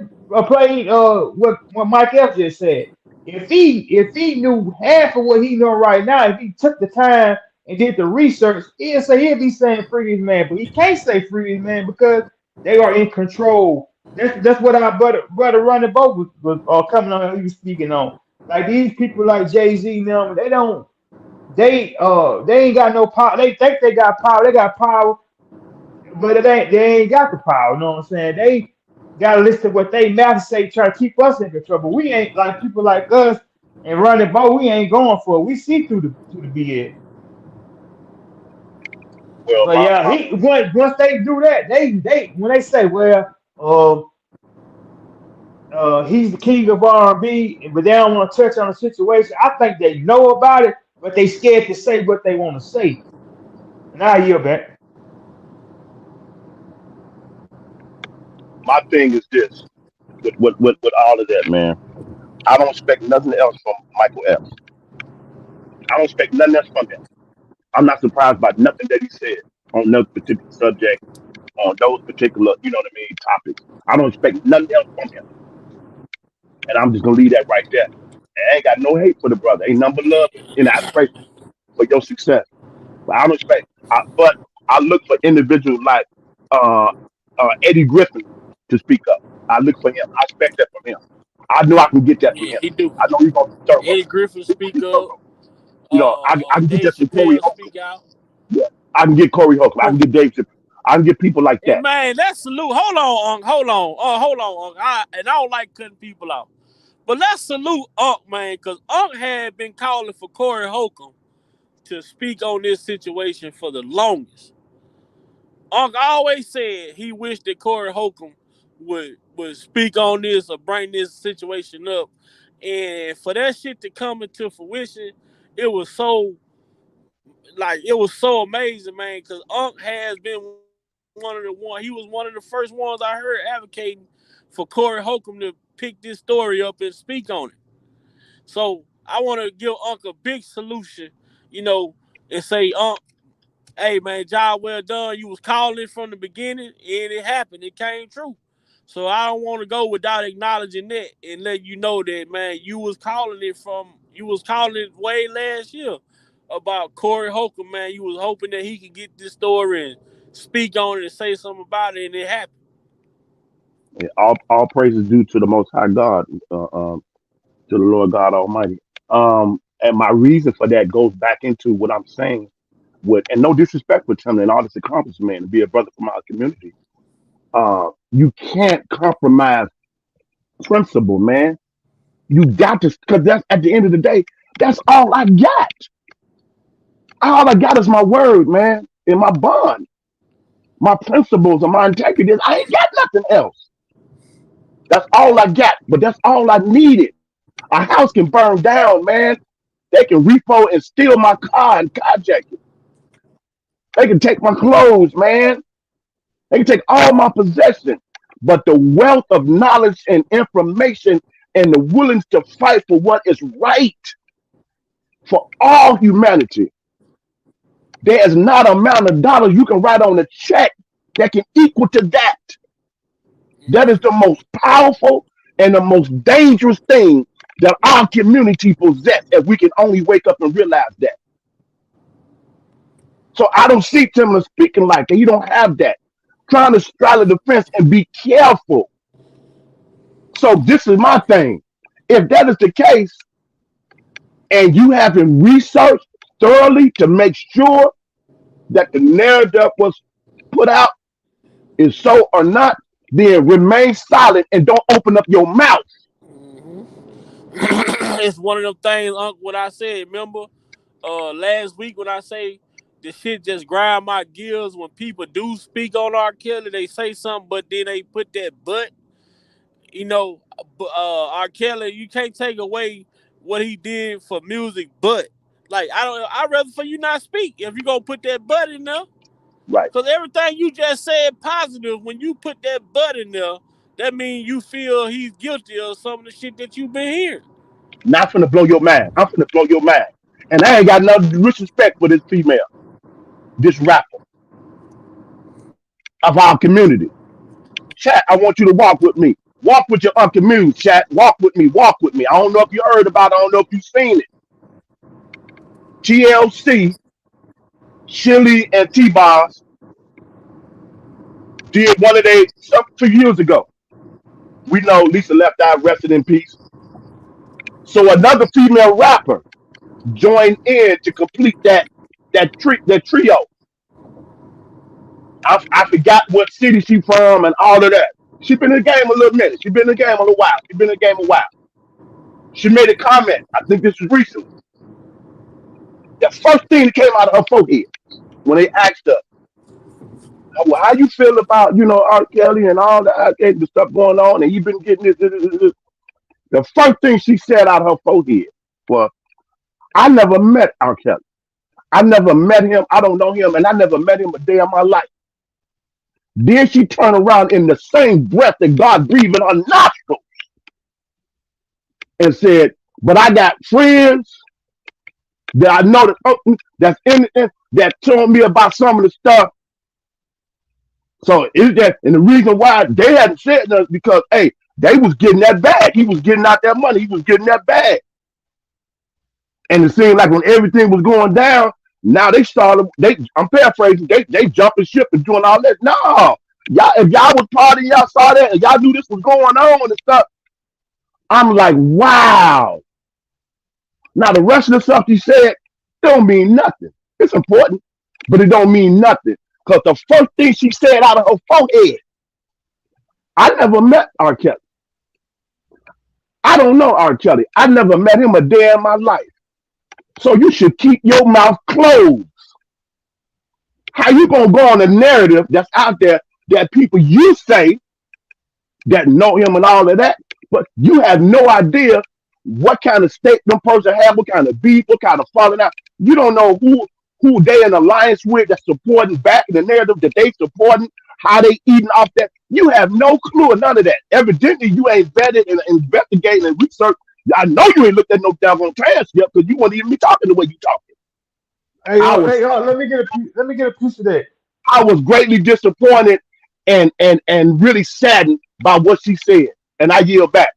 played what Mike F just said. If he knew half of what he know right now, if he took the time and did the research, he'll be saying free this man, but he can't say free this man because they are in control. That's what our brother Ronnie Boat was coming on. He was speaking on like these people like Jay Z now. They ain't got no power. They think they got power. They got power, but they ain't got the power. You know what I'm saying? They got to listen to what they mouth say, try to keep us in control. But we ain't like people like us and running boat. We ain't going for it. We see through the BS. Well, But yeah, he once they do that, they when they say, well, uh, he's the king of R&B, but they don't want to touch on the situation. I think they know about it, but they scared to say what they want to say. And I yield back. my thing is this: with all of that, man. I don't expect nothing else from Michael Epps. I don't expect nothing else from him. I'm not surprised by nothing that he said on no particular subject, on those particular, you know what I mean, topics. I don't expect nothing else from him. And I'm just gonna leave that right there. And I ain't got no hate for the brother. Ain't nothing but love and aspiration for your success. But I don't expect. But I look for individuals like uh, Eddie Griffin to speak up. I look for him. I expect that from him. I know I can get that from Yeah, him. he do. I know he's gonna be thorough. Eddie Griffin He's gonna speak be up. thorough. You know, I can get Dave that from Corey Chappelle Holcomb. speak out. Yeah, I can get Corey Holcomb. I can get Dave Chappelle. I can get people like And that. man, that's salute. Hold on, Unc. And I don't like cutting people out. But let's salute Unc, man, because Unc had been calling for Corey Holcomb to speak on this situation for the longest. Unc always said he wished that Corey Holcomb would speak on this or bring this situation up. And for that shit to come into fruition, it was so it was so amazing, man, because Unc has been he was one of the first ones I heard advocating for Corey Holcomb to pick this story up and speak on it. So I want to give Unc a big solution, and say, Unc, hey man, job well done. You was calling it from the beginning, and it happened. It came true. So I don't want to go without acknowledging that and let you know that, man, you was calling it way last year about Corey Holcomb, man. You was hoping that he could get this story and speak on it and say something about it, and it happened. Yeah, all praises due to the Most High God, to the Lord God Almighty. And my reason for that goes back into what I'm saying and no disrespect with him and all this accomplishment to be a brother from our community. You can't compromise principle, man. You got to, because that's at the end of the day, that's all I got. All I got is my word, man, and my bond, my principles, and my integrity. I ain't got nothing else. That's all I got, but that's all I needed. A house can burn down, man. They can repo and steal my car and carjack it. They can take my clothes, man. They can take all my possessions. But the wealth of knowledge and information and the willingness to fight for what is right for all humanity, there is not an amount of dollars you can write on a check that can equal to that. That is the most powerful and the most dangerous thing that our community possess if we can only wake up and realize that. So I don't see Timberland speaking like that. He don't have that. Trying to straddle the fence and be careful. So this is my thing. If that is the case, and you haven't researched thoroughly to make sure that the narrative was put out is so or not, then remain silent and don't open up your mouth. It's one of them things, Unc, what I said, remember last week when I say the shit just grind my gears when people do speak on R. Kelly, they say something, but then they put that but. R. Kelly, you can't take away what he did for music, but I'd rather for you not speak if you're gonna put that but in there. Right. Because everything you just said positive, when you put that but in there, that means you feel he's guilty of some of the shit that you've been hearing. Not finna blow your mind. I'm finna blow your mind. And I ain't got no disrespect for this female, this rapper of our community. Chat, I want you to walk with me. Walk with your Uncle Muse, chat. Walk with me. Walk with me. I don't know if you heard about it. I don't know if you've seen it. TLC, Chili, and T-Boz did one of their something 2 years ago. We know Lisa Left Eye rested in peace. So another female rapper joined in to complete that trio. I forgot what city she from and all of that. She been in the game a little minute. She been in the game a little while. She been in the game a while. She made a comment. I think this was recently. The first thing that came out of her forehead when they asked her, well, how you feel about, R. Kelly and all the stuff going on, and you've been getting this. The first thing she said out of her forehead was, I never met R. Kelly. I never met him. I don't know him, and I never met him a day in my life. Then she turned around in the same breath that God breathed in her nostrils and said, but I got friends that I know that's in that told me about some of the stuff. So is that, and the reason why they hadn't said nothing because, hey, they was getting that bag. He was getting out that money. He was getting that bag. And it seemed like when everything was going down, now I'm paraphrasing, they jumping ship and doing all that. No, y'all, if y'all was partying, y'all saw that, and y'all knew this was going on and stuff. I'm like, wow. Now the rest of the stuff he said don't mean nothing. It's important, but it don't mean nothing. Because the first thing she said out of her forehead, I never met R. Kelly. I don't know R. Kelly. I never met him a day in my life. So you should keep your mouth closed. How you gonna go on a narrative that's out there that people you say that know him and all of that, but you have no idea what kind of state them person have, what kind of beef, what kind of falling out. You don't know who they in alliance with that's supporting back in the narrative that they supporting, how they eating off that. You have no clue of none of that. Evidently, you ain't vetted and investigating and research. I know you ain't looked at no doggone transcript because you won't even be talking the way you talking. Hey, I was let me get a piece of that. I was greatly disappointed and really saddened by what she said, and I yield back.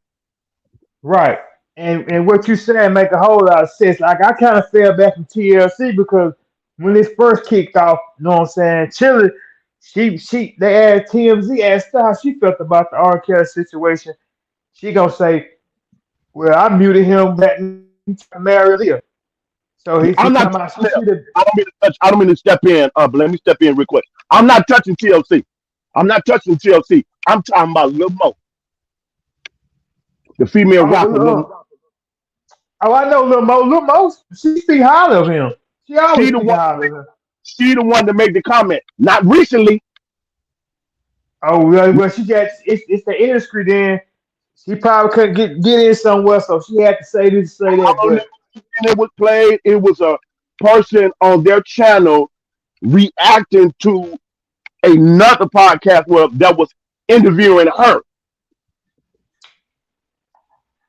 Right. And what you said make a whole lot of sense. Like I kind of fell back from TLC because when this first kicked off, you know what I'm saying? Chili, they asked TMZ asked her how she felt about the R. Kelly situation. She gonna say, well, I muted him back in Mary Leah. So he I'm not talking about touching them. she the I don't mean to touch. I don't mean to step in. But let me step in real quick. I'm not touching TLC. I'm not touching TLC. I'm talking about Lil Mo, the female oh, rapper. Lil Mo. oh I know Lil Mo. Lil Mo, she speak highly of him. She She always the speak one. highly of him. She the one to make the comment. Not recently. Oh well, she got it's the industry then. She probably couldn't get in somewhere, so she had to say this, say I that. don't know But when it was played. It was a person on their channel reacting to another podcast that was interviewing her,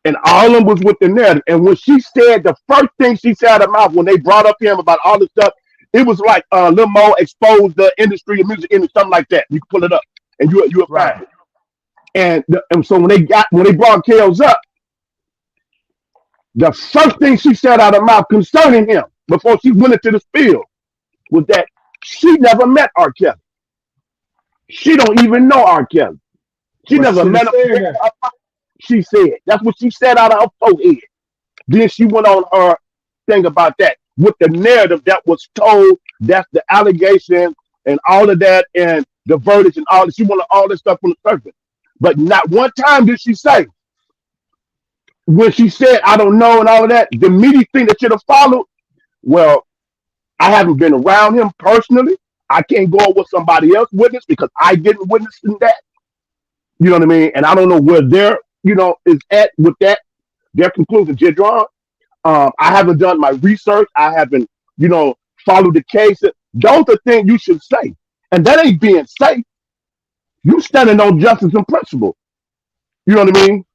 and all of them was with the narrative. And when she said the first thing she said out of her mouth when they brought up him about all this stuff, it was like Lil Mo exposed the industry, the music industry, something like that. You can pull it up, and you'll find right, it. And so when they brought Kales up, the first thing she said out of her mouth concerning him before she went into the spiel was that she never met R. Kelly. She don't even know R. Kelly. She but never she met was him. saying that. She said that's what she said out of her forehead. Then she went on her thing about that with the narrative that was told. That's the allegation and all of that, and the verdict and all. She wanted all this stuff on the surface, but not one time did she say when she said I don't know and all of that. The immediate thing that should have followed. Well, I haven't been around him personally. I can't go with somebody else witness because I didn't witness in that. You know what I mean? And I don't know where their is at with that. Their conclusions get drawn. I haven't done my research. I haven't, followed the case. Those are things you should say. And that ain't being safe. You standing on justice and principle. You know what I mean?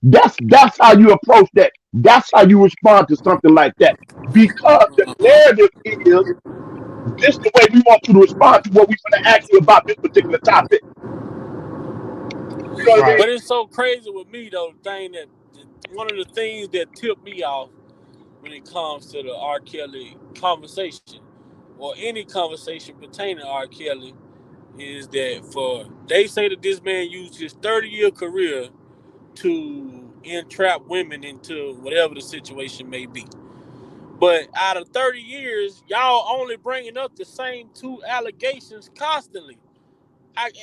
That's how you approach that. That's how you respond to something like that. Because the narrative is this the way we want you to respond to what we're going to ask you about this particular topic. You know what I Right. mean? But it's so crazy with me though. One of the things that tipped me off when it comes to the R. Kelly conversation or any conversation pertaining to R. Kelly is that they say that this man used his 30-year career to entrap women into whatever the situation may be. But out of 30 years, y'all only bringing up the same two allegations constantly. I'm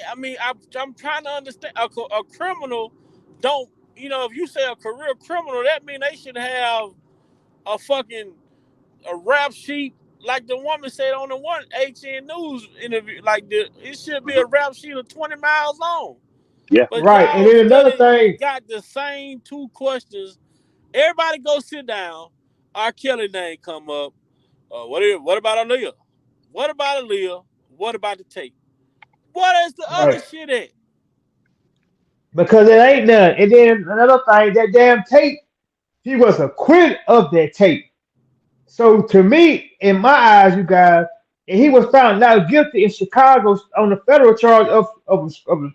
trying to understand. A criminal don't, if you say a career criminal, that means they should have a fucking a rap sheet like the woman said on the one HN News interview. It should be a rap sheet of 20 miles long. Yeah. But Right. And y'all then another study thing, got the same two questions. Everybody go sit down. R. Kelly name come up. What about Aaliyah? What about Aaliyah? What about the tape? What is the other right. shit at? Because it ain't none. And then another thing, that damn tape, he was acquitted of that tape. So to me, in my eyes, you guys, and he was found not guilty in Chicago on the federal charge of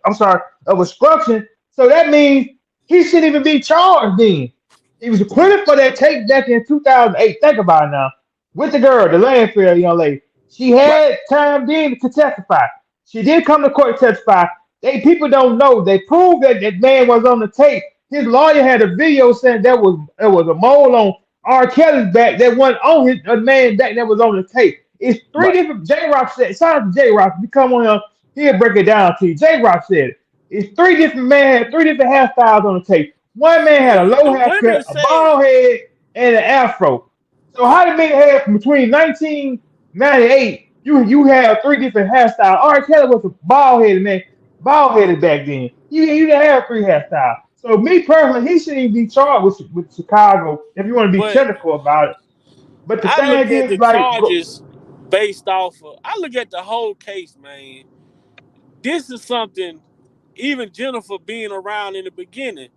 I'm sorry, of obstruction. So that means he shouldn't even be charged then. He was acquitted for that tape back in 2008. Think about it now. With the girl, the landfill young lady. She Right. had time then to testify. She did come to court to testify. People don't know. They proved that that man was on the tape. His lawyer had a video saying there was a mole on R. Kelly's back that went on his a man back that was on the tape. It's three Right. different. J Rock said, shout out to J Rock. If you come on here, he'll break it down to you. J Rock said it. It's three different men had three different hairstyles on the tape. One man had a The low women haircut, a said bald head, and an afro. So how did men have between 1998? You have three different hairstyles. R. Kelly was a bald headed man, bald headed back then. You didn't have three hairstyles. So me personally, he shouldn't even be charged with Chicago if you want to be But technical about it. But the I look thing at is, the like, charges based off of. I look at the whole case, man. This is something. Even Jennifer being around in the beginning,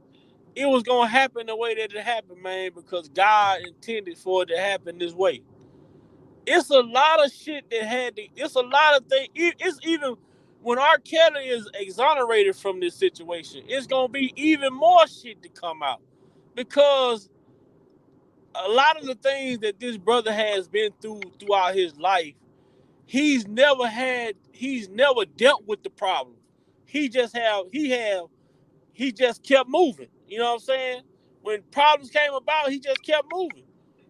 it was gonna happen the way that it happened, man, because God intended for it to happen this way. It's a lot of shit that had to. It's a lot of things. It's even when R. Kelly is exonerated from this situation, it's gonna be even more shit to come out because a lot of the things that this brother has been through throughout his life, he's never dealt with the problem. He just kept moving. You know what I'm saying? When problems came about, he just kept moving.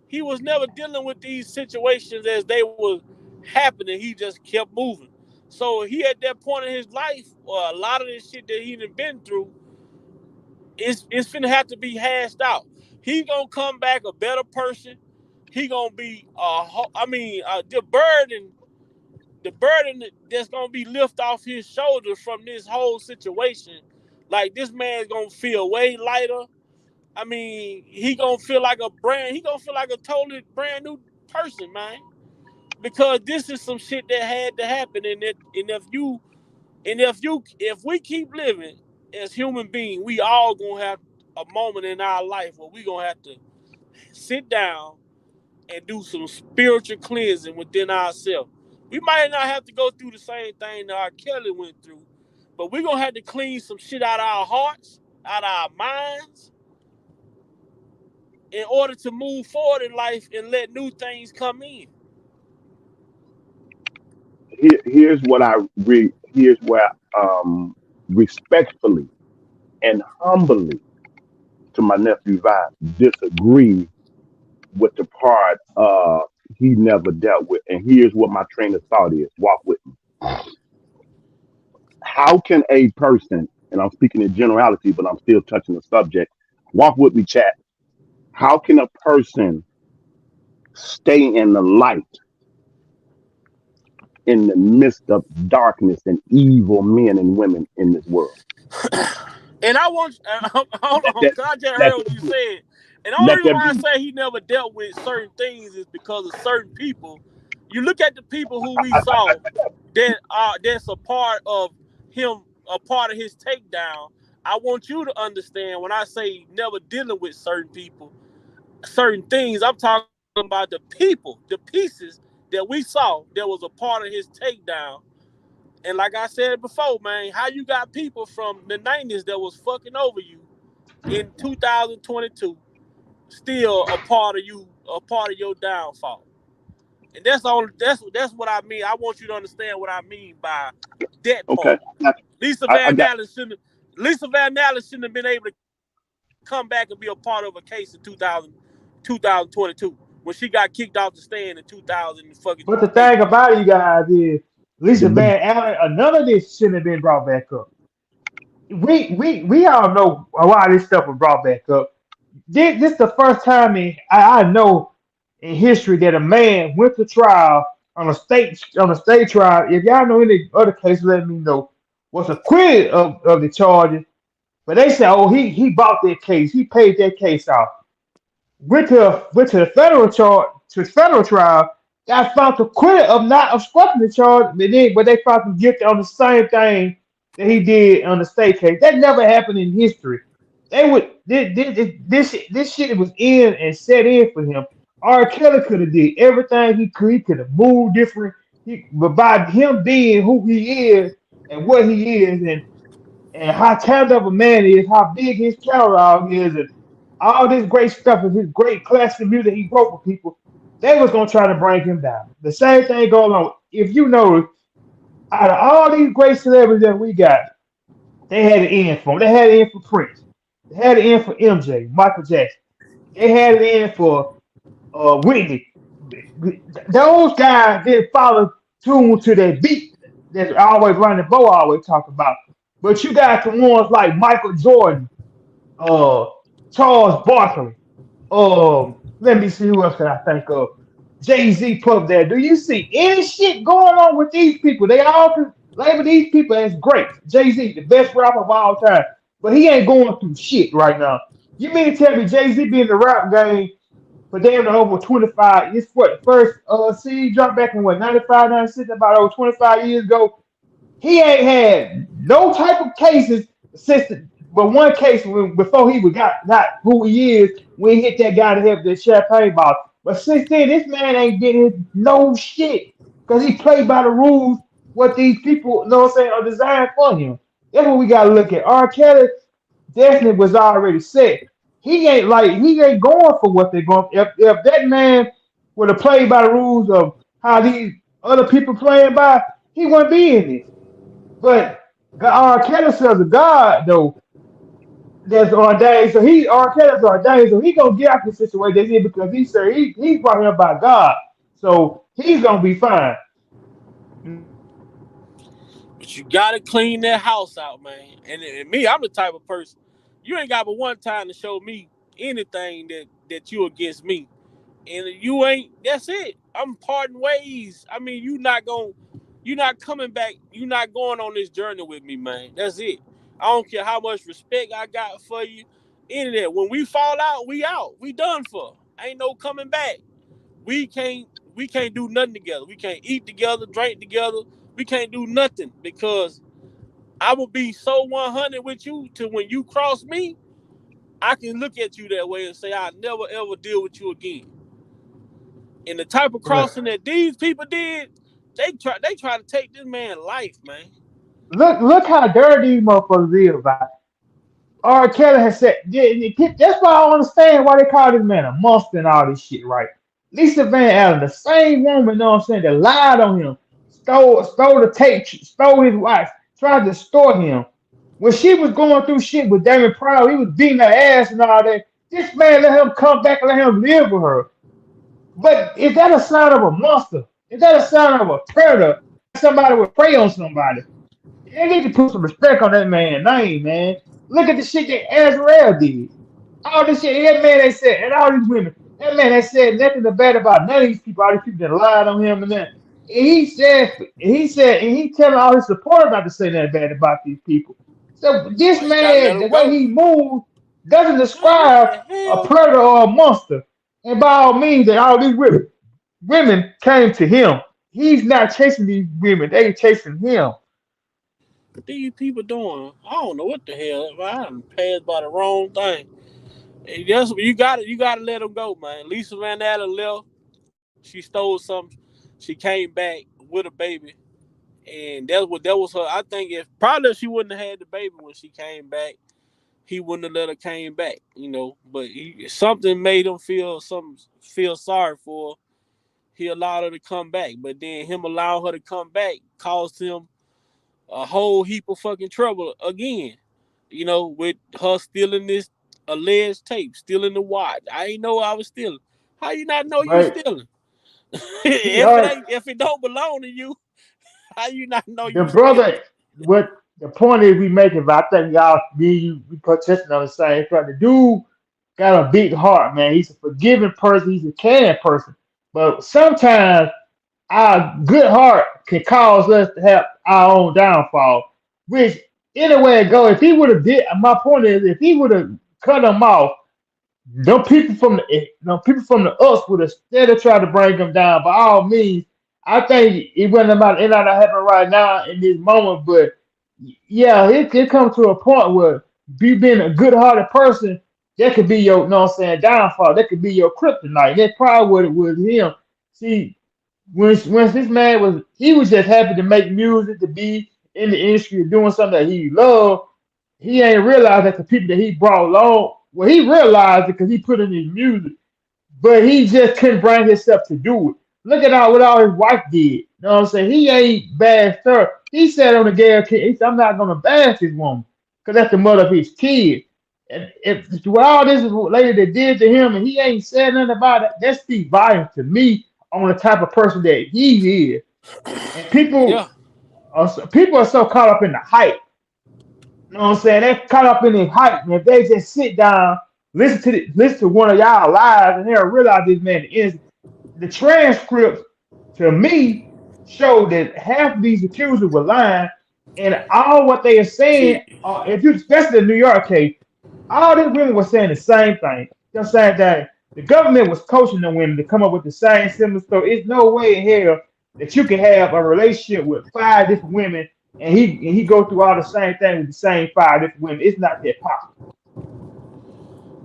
He was never dealing with these situations as they were happening. He just kept moving. So he at that point in his life, a lot of this shit that he done been through, it's finna have to be hashed out. He gonna come back a better person. He gonna be the burden that's gonna be lifted off his shoulders from this whole situation. Like this man's gonna feel way lighter. I mean, he gonna feel like a totally brand new person, man. Because this is some shit that had to happen, if we keep living as human beings, we all gonna have a moment in our life where we gonna have to sit down and do some spiritual cleansing within ourselves. We might not have to go through the same thing that R. Kelly went through, but we're gonna have to clean some shit out of our hearts, out of our minds, in order to move forward in life and let new things come in. Here's where respectfully and humbly to my nephew Vibe disagree with the part he never dealt with. And here's what my train of thought is. Walk with me. How can a person, and I'm speaking in generality, but I'm still touching the subject, walk with me, chat. How can a person stay in the light in the midst of darkness and evil men and women in this world? And I want hold Let on, that, 'cause I just let heard what you that, said. And the only let reason that why I be. say he never dealt with certain things is because of certain people. You look at the people who we saw that's a part of his takedown. I want you to understand when I say never dealing with certain people, certain things, I'm talking about the people, the pieces that we saw that was a part of his takedown. And like I said before, man, how you got people from the 90s that was fucking over you in 2022 still a part of your downfall. And that's what I mean. I want you to understand what I mean by that Okay. part. Lisa I Van got Nalen shouldn't have been able to come back and be a part of a case in 2022 when she got kicked off the stand in but the 2008. thing about it, you guys, is Lisa but Van Allen. None of this shouldn't have been brought back up. We all know why this stuff was brought back up. This is the first time I know in history that a man went to trial on a state trial. If y'all know any other cases, let me know. Was acquitted of the charges, but they said, oh, he bought that case, he paid that case off. Went to the federal trial, got found acquitted of not obstructing the charge, but they found him guilty on the same thing that he did on the state case. That never happened in history. They would this shit was in and set in for him. R. Kelly could have did everything he could. He could have moved different. But by him being who he is and what he is, and how talented of a man he is, how big his catalog is, and all this great stuff and his great classic music he wrote for people, they was gonna try to bring him down. The same thing going on. If you know, out of all these great celebrities that we got, they had an end for him. They had an end for Prince. They had an end for MJ, Michael Jackson. They had an end for Whitney. Those guys didn't follow tune to that beat that always running Bo always talk about. But you got the ones like Michael Jordan, uh, Charles Barkley, Let me see who else can I think of. Jay-Z put up there. Do you see any shit going on with these people? They all can label these people as great. Jay-Z, the best rapper of all time. But he ain't going through shit right now. You mean to tell me Jay-Z be in the rap game for damn near over 25? It's what, the first CD dropped back in what, 95, 96, about over 25 years ago. He ain't had no type of cases since, but one case before he got who he is when he hit that guy to have the champagne bottle. But since then, this man ain't getting no shit because he played by the rules what these people, you know what I'm saying, are designed for him. That's what we gotta look at. R. Kelly definitely was already set. He ain't going for what they're going. If that man would have played by the rules of how these other people playing by, he wouldn't be in this. But R. Kelly says a God though that's ordained, so he R. Kelly's ordained, so he gonna get out the situation they did because he said he's brought here by God, so he's gonna be fine. But you gotta clean that house out, man. And me, I'm the type of person. You ain't got but one time to show me anything that you against me, and you ain't. That's it. I'm parting ways. I mean, you're not coming back. You're not going on this journey with me, man. That's it. I don't care how much respect I got for you. Any of that. When we fall out, we out. We done for. Ain't no coming back. We can't we can't do nothing together. We can't eat together, drink together. We can't do nothing because I will be so 100 with you to when you cross me, I can look at you that way and say I'll never ever deal with you again. And the type of But crossing that these people did, they try to take this man's life, man. look how dirty these motherfuckers is. Like R. Kelly has said, that's why I don't understand why they call this man a monster and all this shit, right? Lisa Van Allen, the same woman, you know what I'm saying, that lied on him, stole the tape, stole his wife, tried to extort him. When she was going through shit with Damon Pryor, he was beating her ass and all that. This man let him come back and let him live with her. But is that a sign of a monster? Is that a sign of a predator? Somebody would prey on somebody. They need to put some respect on that man's name, man. Look at the shit that Azrael did. All this shit, that man they said, and all these women, that man that said nothing bad about none of these people, all these people that lied on him and that. And and he telling all his supporters not to say nothing bad about these people. So this Oh, you gotta let man, the them way go. he moves, doesn't Man, what describe the a hell? predator or a monster. And by all means, that all these women came to him. He's not chasing these women; they chasing him. What these people doing? I don't know what the hell. I'm passed by the wrong thing. And that's you gotta let them go, man. Lisa Van Allen left. She stole something. She came back with a baby, and that was her. I think if probably if she wouldn't have had the baby when she came back, he wouldn't have let her came back. But something made him feel sorry for her. He allowed her to come back, but then him allowing her to come back caused him a whole heap of fucking trouble again. With her stealing this alleged tape, stealing the watch. I ain't know I was stealing. How you not know you But stealing? he already If it don't belong to you, how you not know the you stealing? brother. What the point is we making? But I think y'all, me, and you, we protesting on the same front. The dude got a big heart, man. He's a forgiving person. He's a caring person. But sometimes our good heart can cause us to have our own downfall. Which anywhere it go, if he would have did, my point is, if he would have cut him off, no people from the no people from the us would have instead tried to bring him down. By all means, I think it wasn't about it not happening right now in this moment, but yeah, it comes to a point where you being a good hearted person, that could be your, you know what I'm saying, downfall. That could be your kryptonite. That's probably what it was him. See, when this man he was just happy to make music, to be in the industry, doing something that he loved. He ain't realized that the people that he brought along, well, he realized it because he put in his music, but he just couldn't bring himself to do it. Look at what all his wife did. You know what I'm saying? He ain't bashed her. He said on the gay kid, he said, I'm not gonna bash this woman because that's the mother of his kid. And if what all this is what lady that did to him and he ain't said nothing about it, that speaks volumes to me on the type of person that he is. And Yeah. people are so caught up in the hype. You know what I'm saying? They're caught up in the hype. And if they just sit down, listen to one of y'all lives, and they'll realize this man is the transcripts to me show that half of these accusers were lying, and all what they are saying, See, if you especially the New York case, all these women were saying the same thing. The same thing. The government was coaching the women to come up with the same similar story. It's no way in hell that you can have a relationship with five different women and he go through all the same thing with the same five different women. It's not that possible.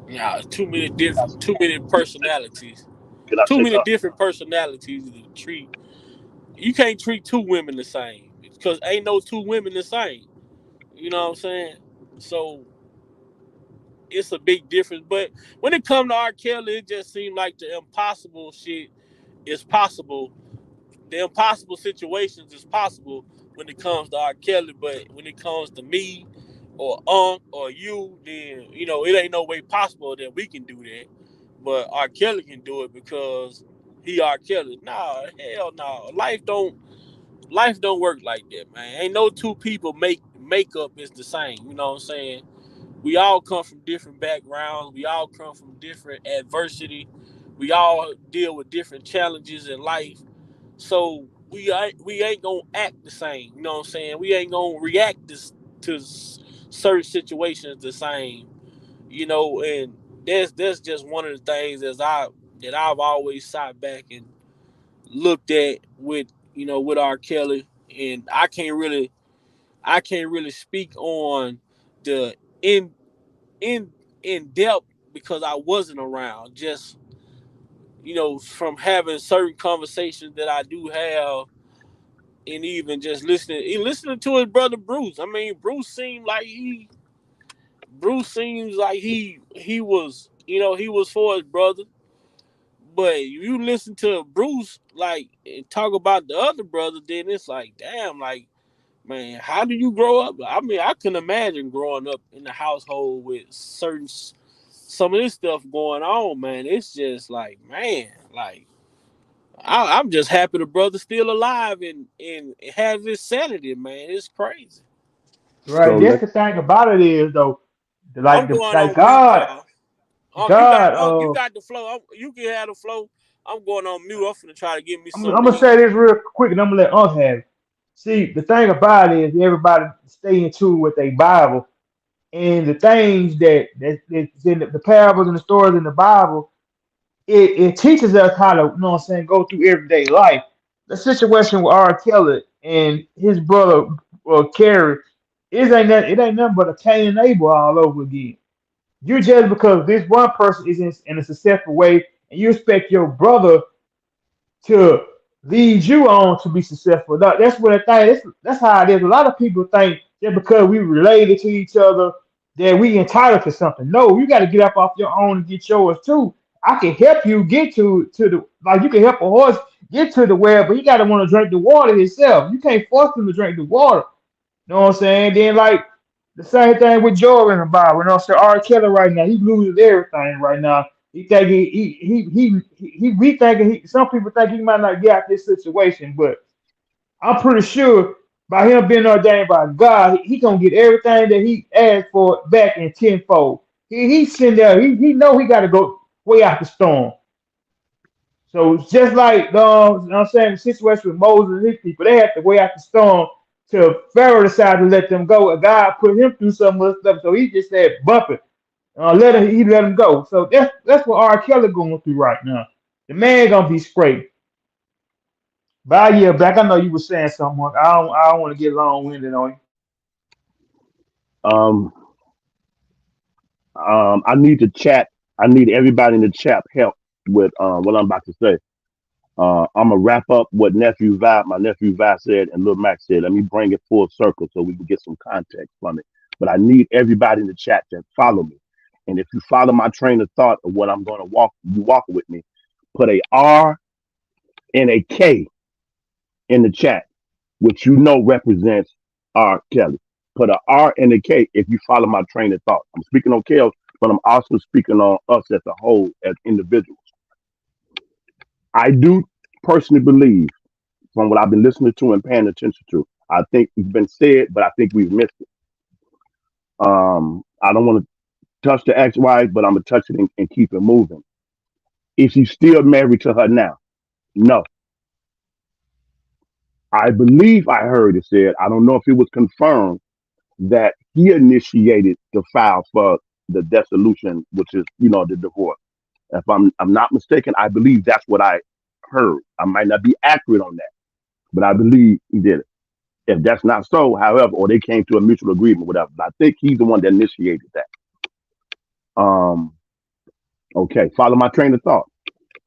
nah, too many personalities, Can I too say many something? different personalities to treat. You can't treat two women the same because ain't no two women the same. You know what I'm saying? So it's a big difference. But when it comes to R. Kelly, it just seemed like the impossible shit is possible. The impossible situations is possible when it comes to R. Kelly, but when it comes to me or or you, then it ain't no way possible that we can do that. But R. Kelly can do it because he R. Kelly. Nah, hell no. Life don't work like that, man. Ain't no two people makeup is the same. You know what I'm saying? We all come from different backgrounds. We all come from different adversity. We all deal with different challenges in life. So we ain't gonna act the same. You know what I'm saying? We ain't gonna react to certain situations the same. And that's just one of the things that I've always sat back and looked at with R. Kelly, and I can't really speak on the in in in depth because I wasn't around. Just from having certain conversations that I do have, and even just listening to his brother Bruce. I mean, Bruce seems like he was he was for his brother. But you listen to Bruce like and talk about the other brother, then it's like, damn, like, man, how do you grow up? I mean, I can imagine growing up in a household with some of this stuff going on, man. It's just like, man, like I'm just happy the brother's still alive and has his sanity, man. It's crazy. Right. So That's let the thing about it is though, I'm like the going like on mute, y'all. God, You got the flow. You can have the flow. I'm going on mute. I'm finna try to get me I'm something to gonna eat. say this real quick and I'm gonna let us have it. See, the thing about it is everybody stay in tune with their Bible and the things that's in the parables and the stories in the Bible, it teaches us how to, you know what I'm saying, go through everyday life. The situation with R. Kelly and his brother Kerry, it ain't nothing but a Cain and Abel all over again. You just because this one person is in a successful way and you expect your brother to lead you on to be successful. That's what I think. That's how it is. A lot of people think that because we related to each other that we entitled to something. No, you got to get up off your own and get yours too. I can help you get to the like you can help a horse get to the well, but he got to want to drink the water himself. You can't force him to drink the water. You know what I'm saying? Then like the same thing with Jordan and Bob. You know, so R. Kelly right now, he loses everything right now. He think we thinking some people think he might not get out this situation, but I'm pretty sure by him being ordained by God, he gonna get everything that he asked for back in tenfold. He sitting there, he know he gotta go way out the storm. So it's just like you know what I'm saying, the situation with Moses and his people, they had to wait out the storm till Pharaoh decided to let them go. And God put him through some of the stuff, so he just said, "Bump it." He let him go. So that's what R. Kelly going through right now. The man gonna be straight. But yeah, back. I know you were saying something. I don't want to get long winded on you. um I need to chat. I need everybody in the chat help with what I'm about to say. I'm gonna wrap up what my nephew Vi said, and Lil Max said. Let me bring it full circle so we can get some context from it. But I need everybody in the chat to follow me. And if you follow my train of thought of what I'm gonna you walk with me. Put a R and a K in the chat, which represents R. Kelly. Put a R and a K if you follow my train of thought. I'm speaking on Kel, but I'm also speaking on us as a whole, as individuals. I do personally believe, from what I've been listening to and paying attention to, I think it's been said, but I think we've missed it. I don't want to. touched the ex-wife, but I'm gonna touch it and keep it moving. Is he still married to her now? No. I believe I heard it said, I don't know if it was confirmed, that he initiated the file for the dissolution, which is, the divorce. If I'm not mistaken, I believe that's what I heard. I might not be accurate on that, but I believe he did it. If that's not so, however, or they came to a mutual agreement, whatever, but I think he's the one that initiated that. Okay, follow my train of thought.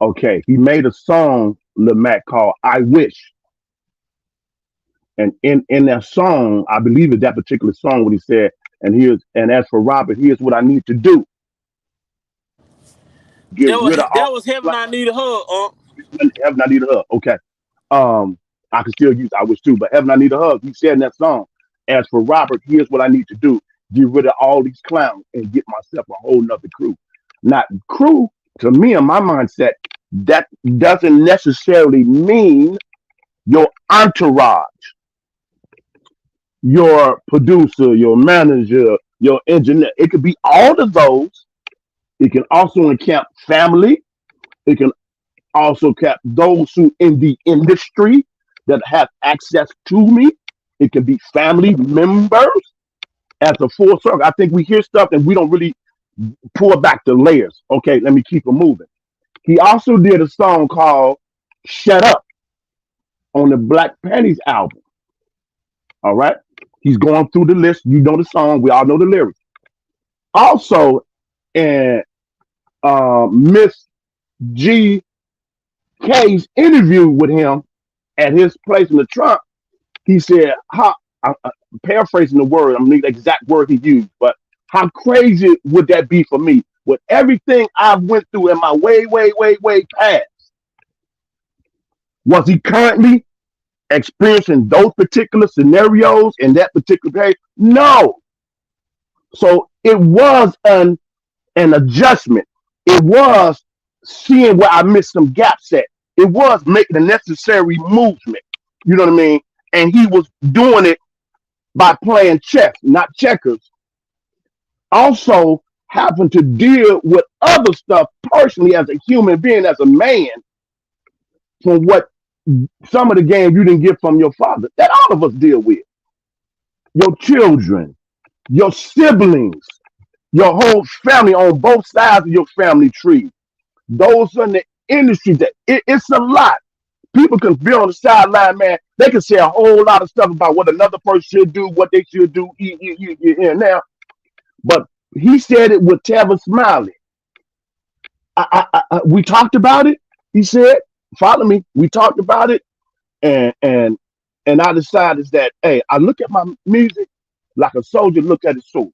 Okay, he made a song, Lamac, called "I Wish," and in that song, I believe it's that particular song, what he said, and as for Robert, here's what I need to do: get rid of That all was Heaven I Need a Hug. Heaven, I need a hug. Okay, I can still use "I Wish" too, but Heaven, I need a hug. He said in that song, as for Robert, here's what I need to do: get rid of all these clowns and get myself a whole nother crew. Not crew, to me, in my mindset, that doesn't necessarily mean your entourage, your producer, your manager, your engineer. It could be all of those. It can also encamp family. It can also cap those who in the industry that have access to me. It can be family members as a full circle. I think we hear stuff and we don't really pull back the layers. Okay, let me keep it moving. He also did a song called "Shut Up" on the Black Panties album. All right. He's going through the list. You know the song. We all know the lyrics. Also, in Miss G K's interview with him at his place in the trunk, he said, I'm paraphrasing the word, I'm the exact word he used, but how crazy would that be for me with everything I've went through in my way, way, way, way past? Was he currently experiencing those particular scenarios in that particular day? No. So it was an adjustment. It was seeing where I missed some gaps at. It was making the necessary movement. You know what I mean? And he was doing it by playing chess, not checkers. Also having to deal with other stuff personally as a human being, as a man, from what some of the games you didn't get from your father, that all of us deal with. Your children, your siblings, your whole family on both sides of your family tree. Those in the industry, that it's a lot. People can be on the sideline, man. They can say a whole lot of stuff about what another person should do, what they should do, here and now. But he said it with Tevin Smiley. We talked about it. He said, "Follow me." We talked about it, and I decided that, hey, I look at my music like a soldier look at his sword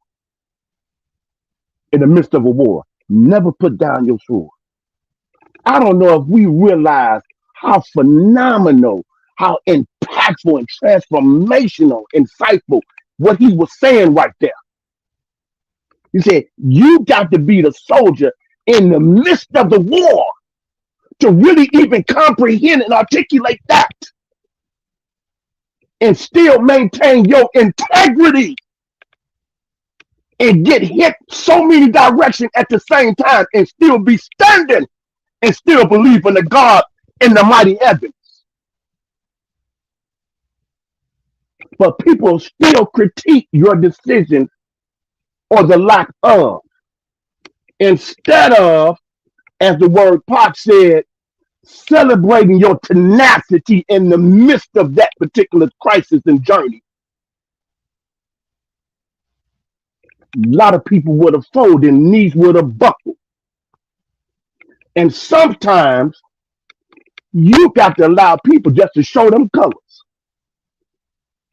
in the midst of a war. Never put down your sword. I don't know if we realize how phenomenal, how impactful and transformational, insightful what he was saying right there. He said, you got to be the soldier in the midst of the war to really even comprehend and articulate that and still maintain your integrity and get hit so many directions at the same time and still be standing and still believe in the God in the mighty heavens. But people still critique your decisions or the lack of, instead of, as the word Pac said, celebrating your tenacity in the midst of that particular crisis and journey. A lot of people would have folded and knees would have buckled. And sometimes you got to allow people just to show them colors.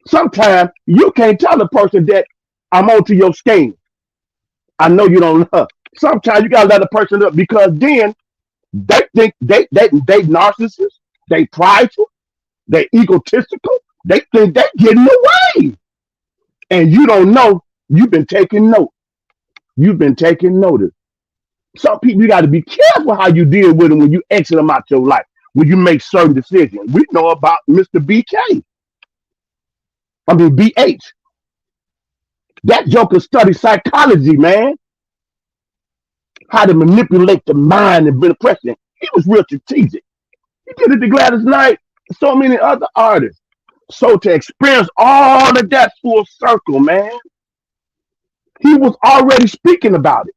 Sometimes you can't tell a person that I'm onto your scheme. I know you don't love. Sometimes you gotta let a person up, because then they think they narcissists, they prideful, they egotistical, they think they getting away. And you don't know, you've been taking note. You've been taking notice. Some people, you got to be careful how you deal with them when you exit them out your life, when you make certain decisions. We know about Mr. BK. BH. That joker studied psychology, man. how to manipulate the mind and be the president. He was real strategic. He did it to Gladys Knight, so many other artists. So to experience all of that full circle, man, he was already speaking about it.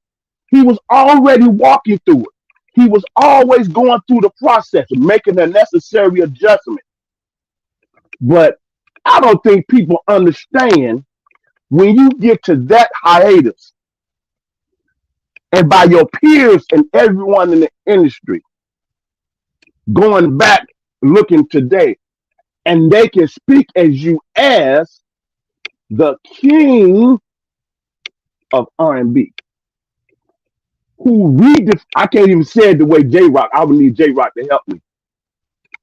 He was already walking through it. He was always going through the process of making the necessary adjustment. But I don't think people understand when you get to that hiatus, and by your peers and everyone in the industry going back looking today, and they can speak as you as the king of R&B, who I can't even say it the way J-Rock, I would need J-Rock to help me,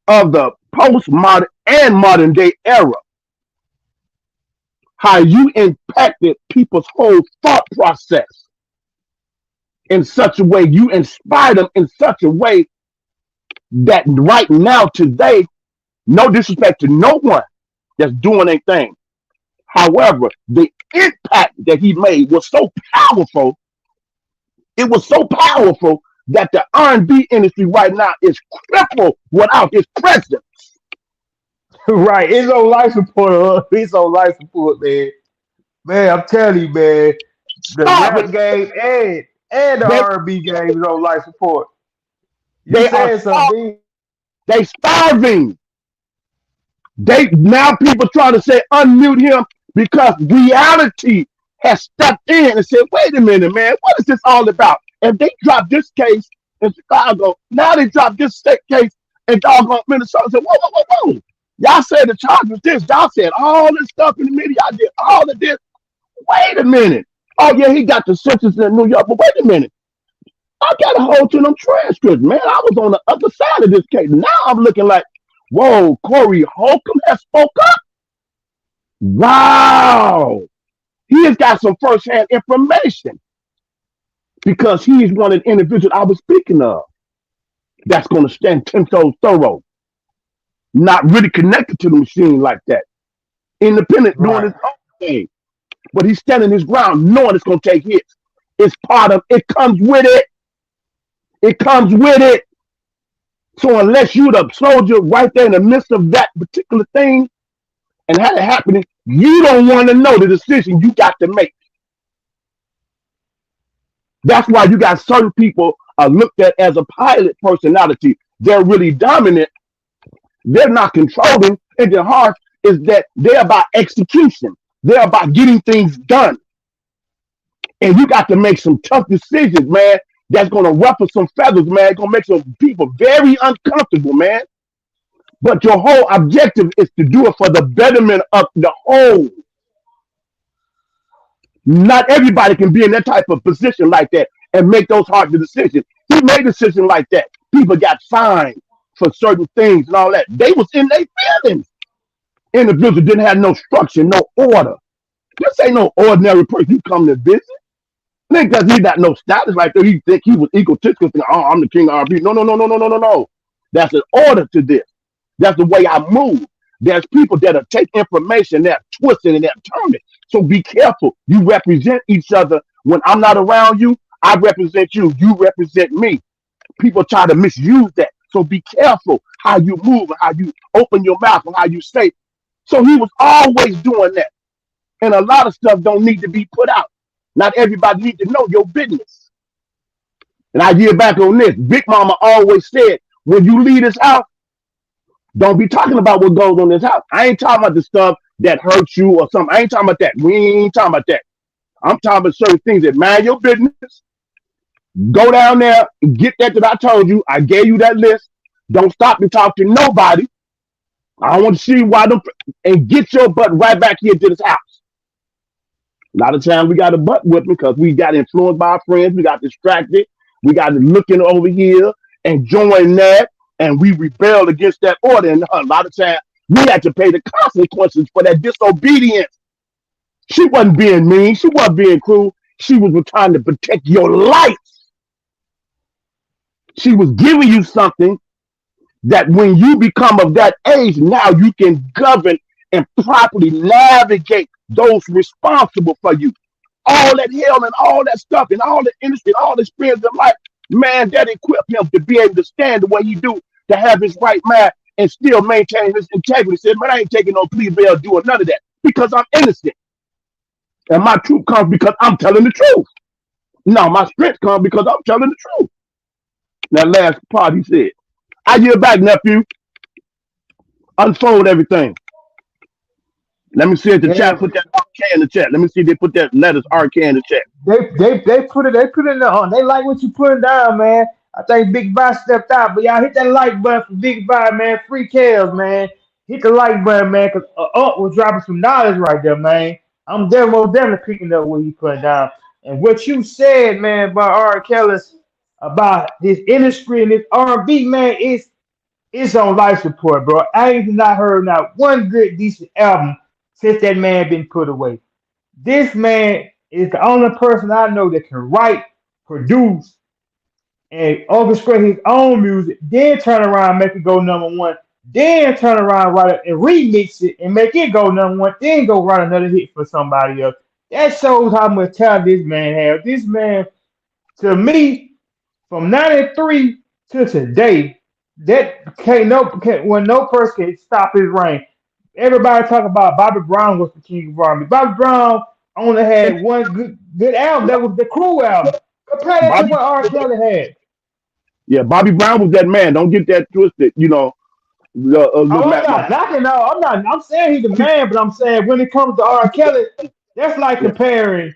of the postmodern and modern day era, how you impacted people's whole thought process in such a way, you inspired them in such a way that right now, today, no disrespect to no one that's doing anything. However, the impact that he made was so powerful. It was so powerful that the R&B industry right now is crippled without his presence. Right. It's on life support. It's on life support, man. Man, I'm telling you, man. The Stop rap it. game and the They, R&B game is on life support. You they are said something. they starving. They now people try to say unmute him because reality has stepped in and said, wait a minute, man, what is this all about? If they drop this case in Chicago, now they drop this state case in doggone Minnesota. Say, whoa. Y'all said the charge was this. Y'all said all this stuff in the media. I did all of this. Wait a minute. Oh, yeah, he got the census in New York, but wait a minute. I got a hold to them transcripts, man. I was on the other side of this case. Now I'm looking like, whoa, Corey Holcomb has spoke up? Wow. He has got some firsthand information because he is one of the individuals I was speaking of that's going to stand 10 toes thorough, not really connected to the machine like that. Independent, doing his own thing. But he's standing his ground, knowing it's going to take hits. It's part of it, comes with it. It comes with it. So unless you're the soldier right there in the midst of that particular thing and had it happening, you don't want to know the decision you got to make. That's why you got certain people are looked at as a pilot personality. They're really dominant. They're not controlling. And their heart is that they're about execution. They're about getting things done. And you got to make some tough decisions, man. That's going to ruffle some feathers, man. It's going to make some people very uncomfortable, man. But your whole objective is to do it for the betterment of the whole. Not everybody can be in that type of position like that and make those hard decisions. He made a decision like that. People got fined for certain things and all that. They was in their feelings. Individuals didn't have no structure, no order. This ain't no ordinary person you come to visit. Because he got no status like that. He think he was egotistical. Oh, I'm the king of R&B. No. That's an order to this. That's the way I move. There's people that'll take information, that twist it and that turn it. So be careful. You represent each other. When I'm not around you, I represent you. You represent me. People try to misuse that. So be careful how you move, how you open your mouth, and how you say. So he was always doing that. And a lot of stuff don't need to be put out. Not everybody needs to know your business. And I get back on this. Big Mama always said, when you leave this house, don't be talking about what goes on in this house. I ain't talking about the stuff that hurts you or something. I ain't talking about that. We ain't talking about that. I'm talking about certain things that mind your business. Go down there and get that I told you. I gave you that list. Don't stop and talk to nobody. I don't want to see why them, and get your butt right back here to this house. A lot of times we got a butt whipping because we got influenced by our friends. We got distracted. We got looking over here and join that. And we rebelled against that order. And a lot of times we had to pay the consequences for that disobedience. She wasn't being mean. She wasn't being cruel. She was trying to protect your life. She was giving you something that when you become of that age, now you can govern and properly navigate those responsible for you. all that hell and all that stuff and all the industry, all the experience in life, man, that equipped him to be able to stand the way he do, to have his right mind and still maintain his integrity. He said, man, I ain't taking no plea bail doing none of that because I'm innocent. And my truth comes because I'm telling the truth. No, my strength comes because I'm telling the truth. That last part he said. I yield back, nephew. Unfold everything. Let me see if the chat Man, put that RK in the chat. Let me see if they put that letters RK in the chat. they put it in the they like what you putting down, man. I think Big Vi stepped out, but y'all hit that like button for Big Vi, man. Free kills, man. Hit the like button, man, because Up was dropping some knowledge right there, man. I'm definitely picking up what he put down. And what you said, man, about R. Kelly about this industry and this R&B, man, it's on life support, bro. I ain't not heard not one good decent album since that man been put away. This man is the only person I know that can write, produce, and orchestrate his own music, then turn around and make it go number one, then turn around write it and remix it and make it go number one, then go write another hit for somebody else. That shows how much talent this man has. This man, to me, from '93 to today, that when no person can stop his reign. Everybody talk about Bobby Brown was the king of R&B. Bobby Brown only had one good album. That was the Crew album. Compare that to Bobby, what R. Kelly had. yeah, Bobby Brown was that man. Don't get that twisted. You know, Oh, little I'm Mac. not knocking out. I'm not. I'm saying he's the man, but I'm saying when it comes to R. Kelly, that's like Yeah. comparing.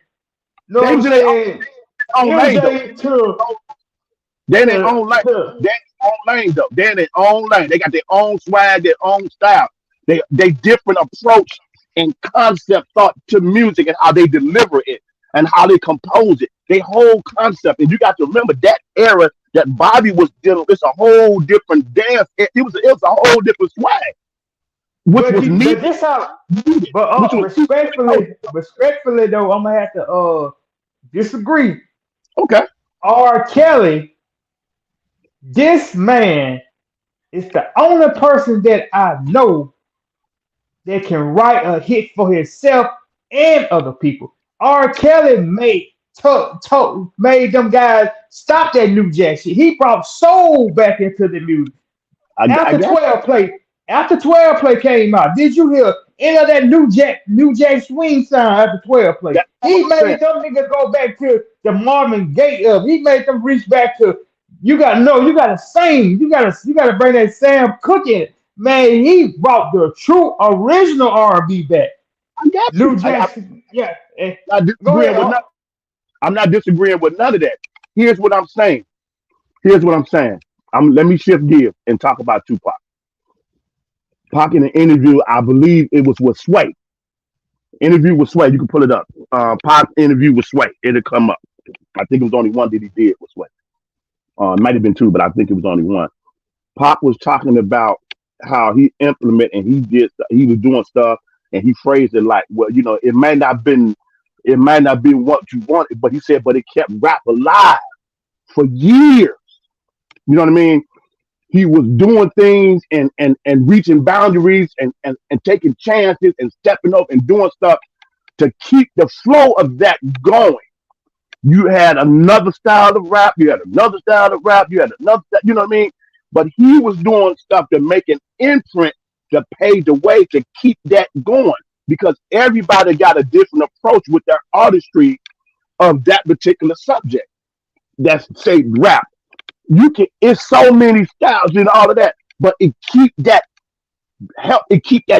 You know They what I'm was in saying? their own lane though. MJ to They in their to own lane. to. They in their own lane though. They in their own lane. They got their own swag, their own style. They different approach and concept thought to music and how they deliver it and how they compose it. They whole concept. And you got to remember that era that Bobby was dealing. It's a whole different dance. It was a whole different swag, which was But needed. this how. Needed. But Which was respectfully though, I'm gonna have to disagree. okay. R. Kelly, this man is the only person that I know that can write a hit for himself and other people. R. Kelly made them guys stop that New Jack shit. He brought soul back into the music. I After got 12 play, after 12 play came out, did you hear any of that New Jack swing sound after 12 play? that's what He I'm saying. made them niggas go back to the Marvin Gaye of. He made them reach back to you gotta sing, you gotta bring that Sam Cooke in. Man, he brought the true original R&B back. I got New you. Jack, yeah. I'm not Go disagreeing ahead. with none. I'm not disagreeing with none of that. Here's what I'm saying. Here's what I'm saying. Let me shift gears and talk about Tupac. Pac in an interview, I believe it was with Sway. Interview with Sway. You can pull it up. Pac interview with Sway. It'll come up. I think it was only one that he did with Sway. It might have been two, but I think it was only one. Pac was talking about how he implemented and he was doing stuff and he phrased it like, well, you know, it might not be what you wanted, but he said, but it kept rap alive for years. You know what I mean? He was doing things and reaching boundaries and taking chances and stepping up and doing stuff to keep the flow of that going. You had another style of rap, you had another style of rap, you had another, you know what I mean? But he was doing stuff to make an imprint to pave the way to keep that going because everybody got a different approach with their artistry of that particular subject. That's say rap. It's so many styles and all of that, but it keep that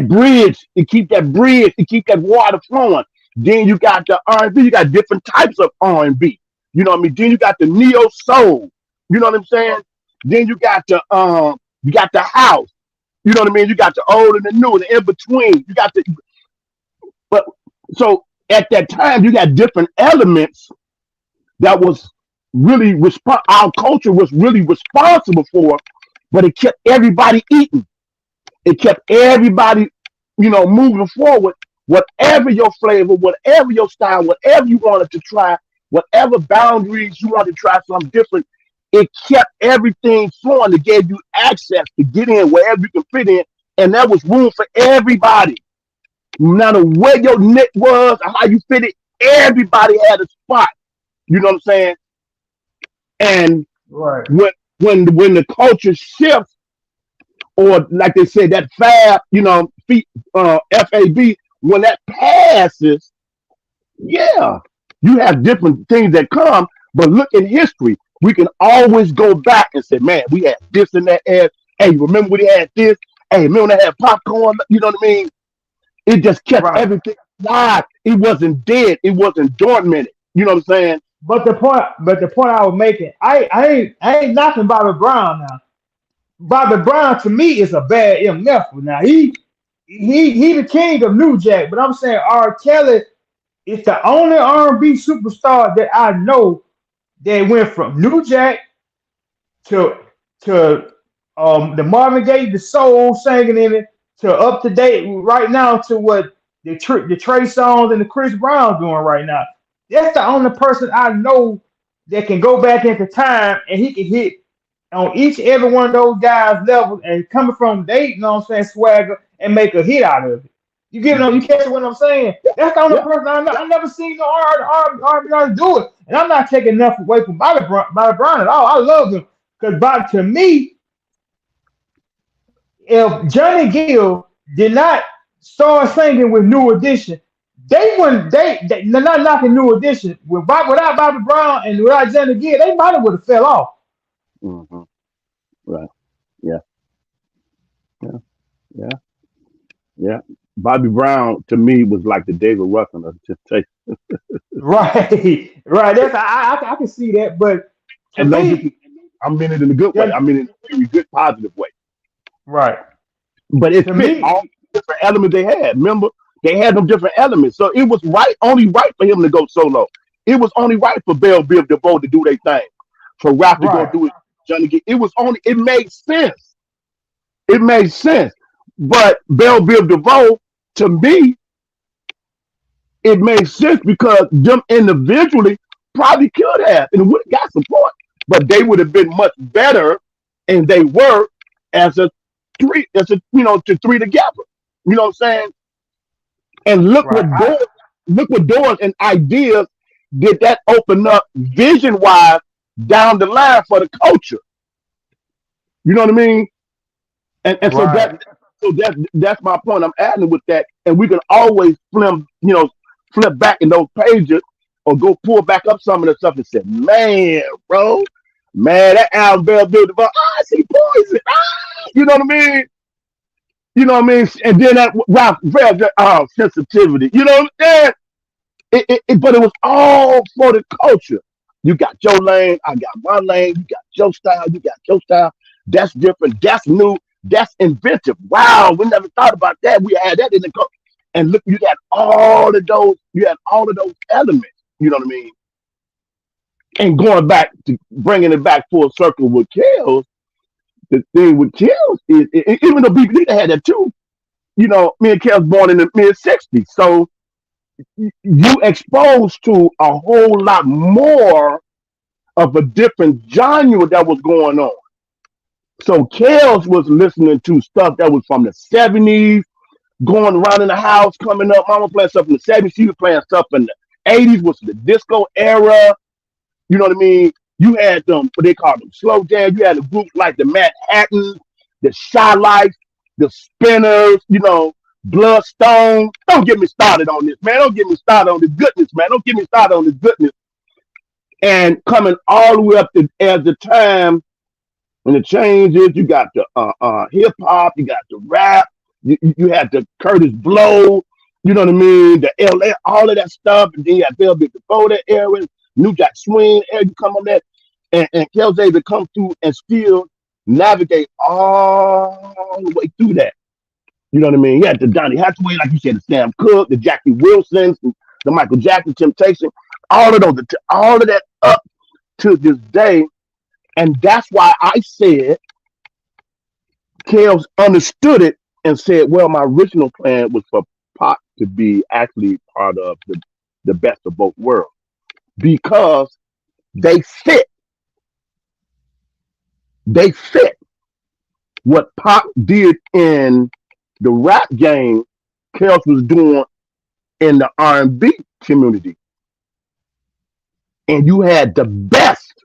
bridge, it keep that water flowing. Then you got the R&B, you got different types of R&B. You know what I mean? Then you got the neo soul. You know what I'm saying? Then you got the house. You know what I mean? You got the old and the new, and the in between. But so at that time you got different elements that was really our culture was really responsible for, but it kept everybody eating. It kept everybody, moving forward. Whatever your flavor, whatever your style, whatever you wanted to try, whatever boundaries you wanted to try something different, it kept everything flowing. It gave you access to get in wherever you can fit in, and there was room for everybody. No matter where your niche was or how you fit it, everybody had a spot. You know what I'm saying? And Right. when the culture shifts, or like they said, that fab, FAB, when that passes, yeah, you have different things that come. But look in history, we can always go back and say, man, we had this and that. And hey, remember when they had this? Hey, remember when they had popcorn? You know what I mean? It just kept Right. everything alive. It wasn't dead. It wasn't dormant. You know what I'm saying? But the point I was making, I ain't knocking Bobby Brown now. Bobby Brown to me is a bad MF. Now he the king of New Jack, but I'm saying R. Kelly is the only R&B superstar that I know that went from New Jack to the Marvin Gaye, the soul singing in it, to up to date right now to what the Trey Songz and the Chris Brown doing right now. That's the only person I know that can go back into time and he can hit on each and every one of those guys' levels and coming from they, you know what I'm saying, swagger and make a hit out of it. You get it? You catch what I'm saying? That's the only Yeah. person I know. I never seen no R&B artist do it, and I'm not taking enough away from Bobby Brown at all. I love him because Bobby, to me, if Johnny Gill did not start singing with New Edition, they wouldn't. They're not knocking New Edition without Bobby Brown and without Johnny Gill. They might have would have fell off. Hmm. Right. Yeah. Yeah. Yeah. Yeah. Bobby Brown to me was like the David Ruffin of just take. Right, right. That's I can see that, but to And don't get me, me, I mean it in a good way. yeah, I mean it in a very good, positive way. right. But it To fit all me, the different elements they had. Remember, they had them different elements, so it was only right for him to go solo. It was only right for Bell Biv DeVoe to do their thing, for Rap to go right, do it. Johnny Gill. It was only. It made sense. It made sense. But Bell Biv DeVoe, to me, it made sense because them individually probably could have and would have got support, but they would have been much better, and they were as a three, to three together. You know what I'm saying? And right. look what doors and ideas did that open up vision wise down the line for the culture. You know what I mean? And so Right. that's my point. I'm adding with that, and we can always flip back in those pages or go pull back up some of the stuff and say, man, bro, man, that album Bell Biv DeVoe, I see poison, you know what I mean? You know what I mean? And then that Ralph sensitivity, you know what I'm saying? But it was all for the culture. You got Joe Lane, I got my lane, you got Joe Style, you got Joe Style. That's different, that's new, that's inventive. Wow, we never thought about that. We had that in the culture. And look, you had all of those elements, you know what I mean? And going back to bringing it back full circle with Kills, the thing with Kills is, even though BB had that too, me and Kills born in the mid 60s. So you exposed to a whole lot more of a different genre that was going on. So Kels was listening to stuff that was from the 70s, going around in the house, coming up. Mama playing stuff in the 70s. She was playing stuff in the 80s, was the disco era. You know what I mean? You had them, what they call them, slow jam. You had the groups like the Manhattan, the Shy Lights, the Spinners, Bloodstone. Don't get me started on this, man. Don't get me started on the goodness, man. Don't get me started on the goodness. And coming all the way up to as the time when the changes, you got the hip hop, you got the rap, you had the Curtis Blow, you know what I mean, the LA, all of that stuff, and then you had Bell Big before that era, New Jack Swing, era, you come on that, and Kel's able to come through and still navigate all the way through that. You know what I mean? You had the Donny Hathaway, like you said, the Sam Cooke, the Jackie Wilsons, the Michael Jackson Temptation, all of that up to this day. And that's why I said Kels understood it and said, well, my original plan was for Pac to be actually part of the best of both worlds because they fit. They fit what Pac did in the rap game. Kels was doing in the R&B community. and you had the best.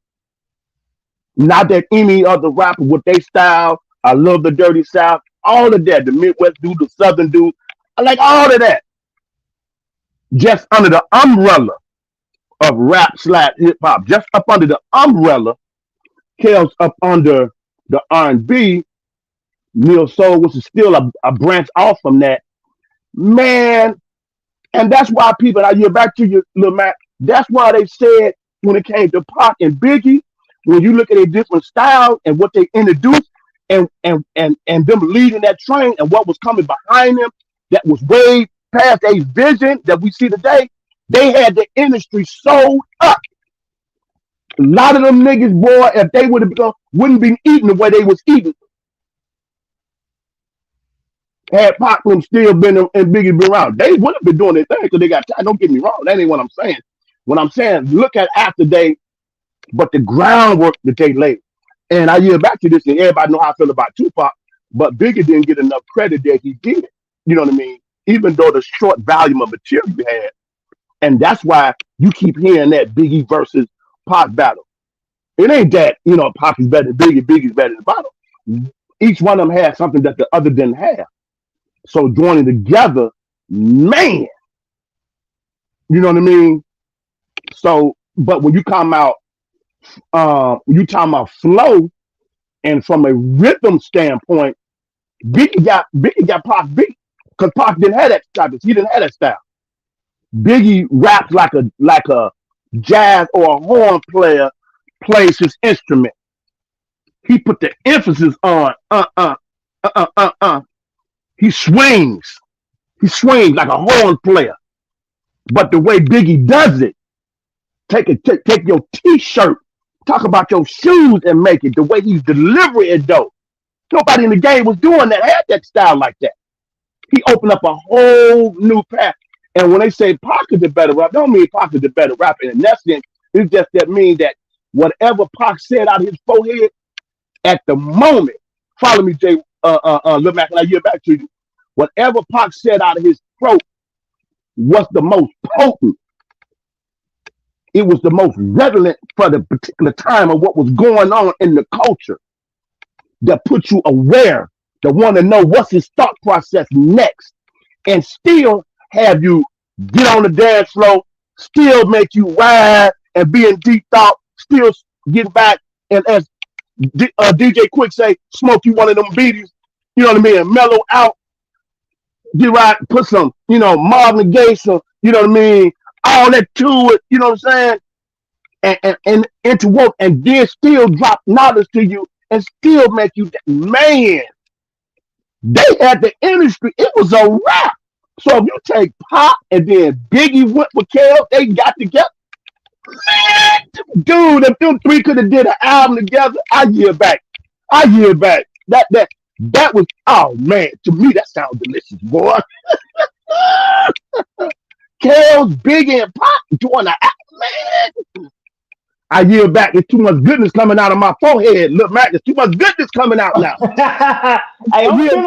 Not that any other rapper with their style. I love the Dirty South. All of that. The Midwest dude, the Southern dude. I like all of that. Just under the umbrella of rap slash hip hop. Just up under the umbrella. Kale's up under the R&B. Neo Soul, which is still a branch off from that. Man, and that's why people, I get back to you, Lil Mac, that's why they said when it came to Pac and Biggie, when you look at their different styles and what they introduced and them leading that train and what was coming behind them, that was way past a vision that we see today, they had the industry sold up. A lot of them niggas, boy, if they would have become, wouldn't been eating the way they was eating. Had Pac them still been and Biggie been around, they would have been doing their thing because they got time. Don't get me wrong, that ain't what I'm saying. What I'm saying, look at after they, but the groundwork that they laid. And I yield back to this, and everybody know how I feel about Tupac, but Biggie didn't get enough credit that he did. You know what I mean? Even though the short volume of material he had. And that's why you keep hearing that Biggie versus Pac battle. It ain't that, Pac is better than Biggie, Biggie's better than Bottle. Each one of them had something that the other didn't have. So joining together, man, you know what I mean? So, but when you come out, you talking about flow, and from a rhythm standpoint, Biggie got Pac beat because Pac didn't have that style. He didn't have that style. Biggie raps like a jazz or a horn player plays his instrument. He put the emphasis on He swings. He swings like a horn player. But the way Biggie does it, take your t-shirt, talk about your shoes and make it. The way he's delivering it, though. Nobody in the game was doing that, had that style like that. He opened up a whole new path. And when they say Pac is the better rapper, don't mean Pac is the better rapper. In that sense, it's just that mean that whatever Pac said out of his forehead at the moment, follow me, Jay, Lil Mac, and I get back to you. Whatever Pac said out of his throat was the most potent. It was the most relevant for the particular time of what was going on in the culture that put you aware, to want to know what's his thought process next, and still have you get on the dance floor, still make you ride and be in deep thought, still get back and as DJ Quick say, smoke you one of them beaties, you know what I mean, and mellow out, get right, put some, Marvin Gaye, some, you know what I mean, all that to it, you know what I'm saying, and into work, and then still drop knowledge to you and still make you, man, they had the industry, it was a wrap. So if you take Pop and then Biggie went with Kel, they got together. Man, dude, if them three could have did an album together, I year back. That was, oh man, to me that sounds delicious, boy. Kel's, Biggie, and Pop doing an album, man. I year back. There's too much goodness coming out of my forehead. Look, Mac, there's too much goodness coming out now. Hey, I'm feeling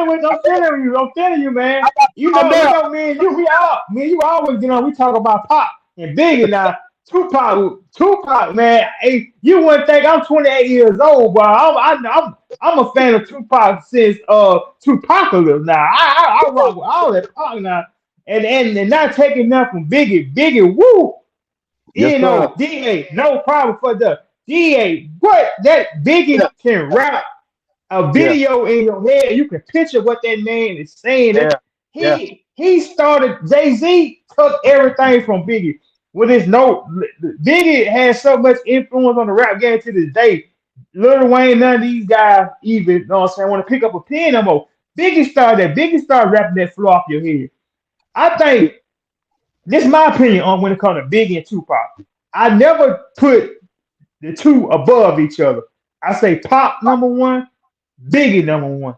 you, man. You know, man, you always, we talk about Pop and Biggie now. Tupac, man. Hey, you wouldn't think I'm 28 years old, but I'm a fan of Tupac since Tupacalypse now. I rock with all that Pac now, and not taking nothing from Biggie, woo. Yes, DA, no problem for the DA. What that Biggie can rap a video in your head, you can picture what that man is saying. He started, Jay-Z took everything from Biggie. Biggie has so much influence on the rap game to this day. Lil Wayne, none of these guys even, want to pick up a pen no more. Biggie started rapping that flow off your head. I think this is my opinion on when it comes to Biggie and Tupac. I never put the two above each other. I say Pop number one, Biggie number one.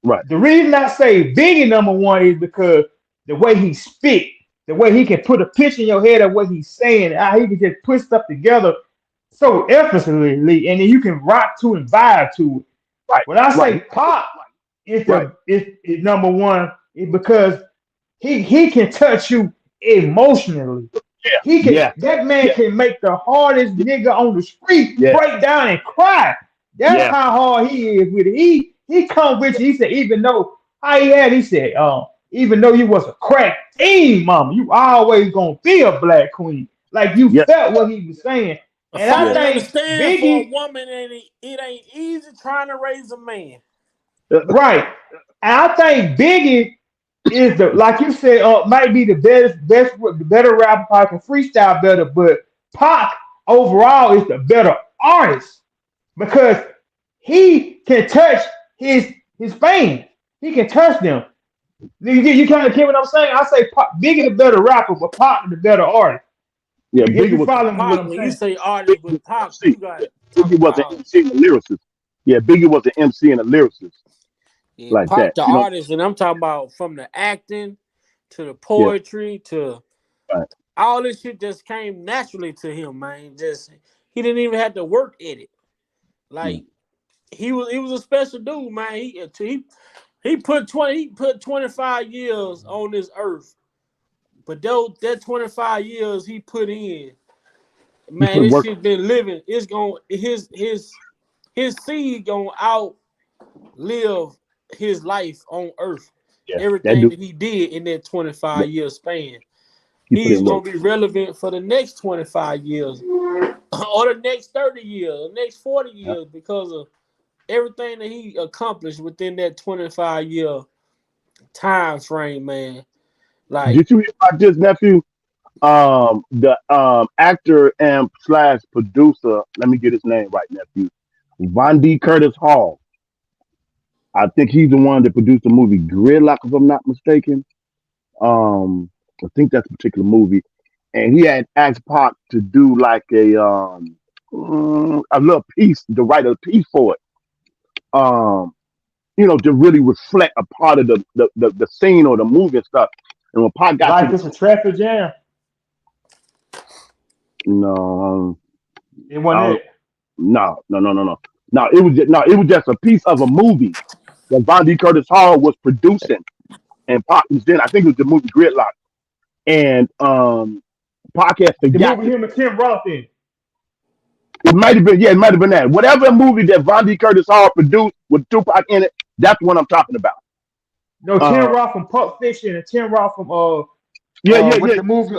Right. The reason I say Biggie number one is because the way he spit, the way he can put a picture in your head of what he's saying, how he can just put stuff together so effortlessly, and then you can rock to and vibe to it. Right. When I say Pop is number one, it's because he can touch you emotionally. He can. Yeah, That man yeah, can make the hardest yeah, nigga on the street yeah, break down and cry. That's yeah, how hard he is with it. He come with you. He said, even though how he had, he said, even though you was a crack team, mama, you always gonna be a black queen. Like you yeah, felt what he was saying. And I yeah. Finally think understand for a Biggie, woman and it ain't easy trying to raise a man. right. And I think Biggie is the like you said, might be the best, the better rapper. Probably can freestyle better, but Pac overall is the better artist because he can touch his fans. He can touch them. You kind of get what I'm saying? I say Pac, Biggie the better rapper, but Pac the better artist. Yeah, If Biggie you was follow me, what Pac, I'm when you saying? say artist Biggie was with an Pac, MC. you got Yeah, to talk Biggie was an about MC and a lyricist. Yeah, Biggie was an MC and a lyricist yeah, like Pac that. the You know. artist, and I'm talking about from the acting to the Yeah. poetry to Right. all this shit just came naturally to him, man. Just he didn't even have to work at it. Mm. Like he was a special dude, man. He put 25 years on this earth, but those that 25 years he put in, He man, put this work. shit been living. It's going his seed gonna outlive his life on earth. Yeah, that Everything dude. that he did in that Yeah, 25-year span, he put he's in work. gonna be relevant for the next 25 years, or the next 30 years, the next 40 Yeah. years, because of everything that he accomplished within that 25-year time frame, man. Like, Did you hear about this, nephew? The actor and slash producer. Let me get his name right, nephew. Von D. Curtis Hall. I think he's the one that produced the movie Gridlock, if I'm not mistaken. I think that's a particular movie, and he had asked Pac to do like a little piece, to write a piece for it. To really reflect a part of the scene or the movie and stuff. And when Pac got to Like the it's a traffic jam. no, It wasn't I it. no, it was just a piece of a movie that Von D. Curtis Hall was producing, and Pac was then. I think it was the movie Gridlock, and Pac had The forgot movie to. him and Tim Roth in. It might have been, yeah, it might have been that. Whatever movie that Von D. Curtis Hall produced with Tupac in it, that's what I'm talking about. No, Tim Uh, Roth from Pulp Fiction and Tim Roth from yeah, yeah, with yeah, the movie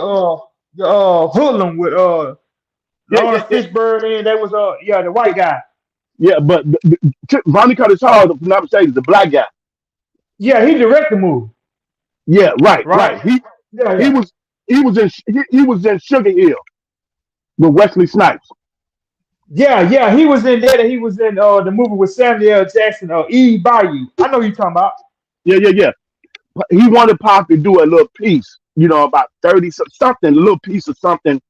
the Hoodlum with yeah, yeah, Lawrence yeah, Fishburne and that was yeah, the white guy. yeah. But Von D. Curtis Hall, if I'm not mistaken, is the black guy. Yeah, he directed the movie, Yeah, right, right? right. He Yeah, he yeah. was he was in Sugar Hill with Wesley Snipes. Yeah, he was in that and he was in the movie with Samuel L. Jackson, E Bayou. I know who you talking about. Yeah, yeah, yeah. He wanted Pop to do a little piece, about 30 something, a little piece of something,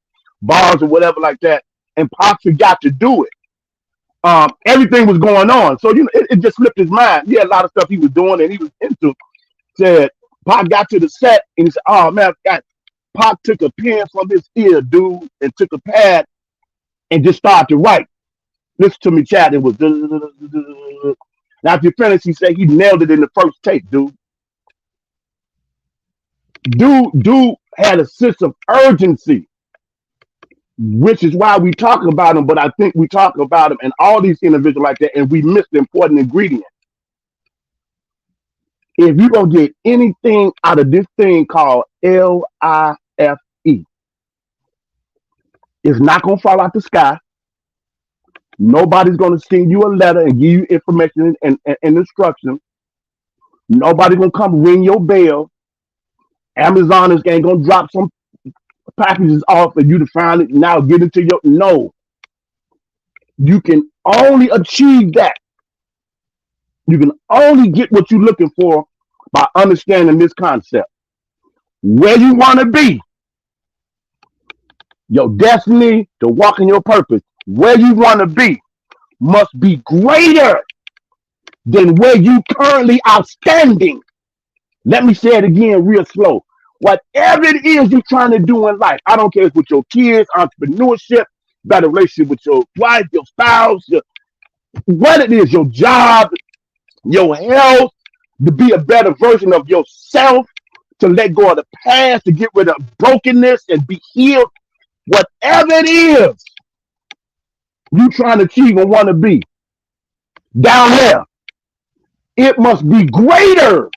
bars or whatever like that. And Pop forgot to do it. Everything was going on. So, it just slipped his mind. He had a lot of stuff he was doing and he was into. Said, Pop got to the set and he said, oh man, Pop took a pen from his ear, dude, and took a pad and just started to write. Listen to me, chat. It was. Now, after he finished, he said he nailed it in the first take, dude. Dude had a sense of urgency, which is why we talk about him. But I think we talk about him and all these individuals like that, and we miss the important ingredient. If you're gonna get anything out of this thing called LIFE, it's not gonna fall out the sky. Nobody's gonna send you a letter and give you information and instructions. Nobody's gonna come ring your bell. Amazon ain't gonna drop some packages off for you to finally now get into your no. You can only achieve that. You can only get what you're looking for by understanding this concept. Where you want to be, your destiny to walk in your purpose, where you want to be must be greater than where you currently are standing. Let me say it again real slow. Whatever it is you're trying to do in life, I don't care if it's with your kids, entrepreneurship, better relationship with your wife, your spouse, what it is, your job, your health, to be a better version of yourself, to let go of the past, to get rid of brokenness and be healed. Whatever it is you trying to achieve and want to be down there, it must be greater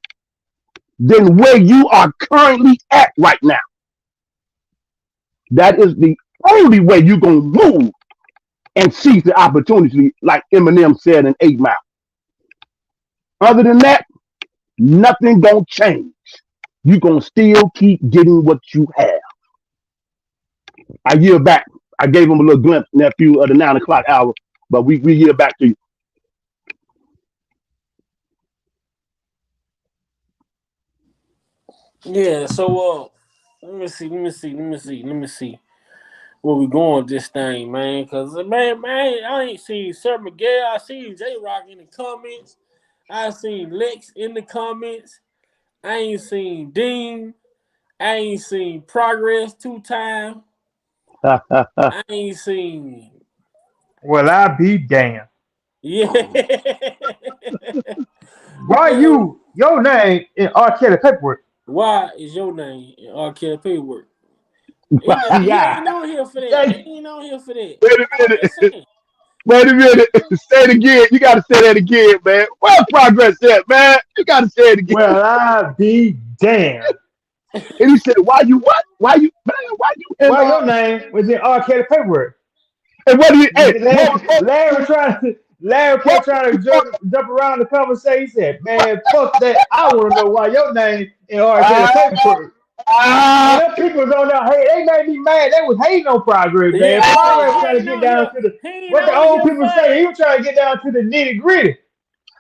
than where you are currently at right now. That is the only way you're going to move and seize the opportunity, like Eminem said in 8 Mile. Other than that, nothing going to change. You're going to still keep getting what you have. I yield back. I gave him a little glimpse, nephew, of the 9 o'clock hour, but we yield back to you. Yeah, so let me see where we going with this thing, man. Cause man, I ain't seen Sir Miguel. I seen J Rock in the comments. I seen Lex in the comments. I ain't seen Dean. I ain't seen Progress 2 Time. I ain't seen. Well, I be damned. Yeah. Why your name in R. Kelly paperwork? Why is your name in R. Kelly paperwork? He Yeah. ain't on here for that. Yeah. He ain't on here for that. Wait a I'm just minute. saying. Wait a minute. Say it again. You got to say that again, man. Where's Progress at, man? You got to say it again. Well, I be damned. And he said, why you what? Why you in Well, your name was in R. Kelly paperwork. and what do you hey Larry kept trying to jump around the conversation. He said, "Man, fuck that. I want to know why your name in R. Kelly ah, paperwork." And ah, them people was on there, hey, they made me mad. They was hating on Progress, man. Yeah, I say Progress he trying to ain't get on down here. to the He ain't what the on old here people for say. that. He was trying to get down to the nitty gritty.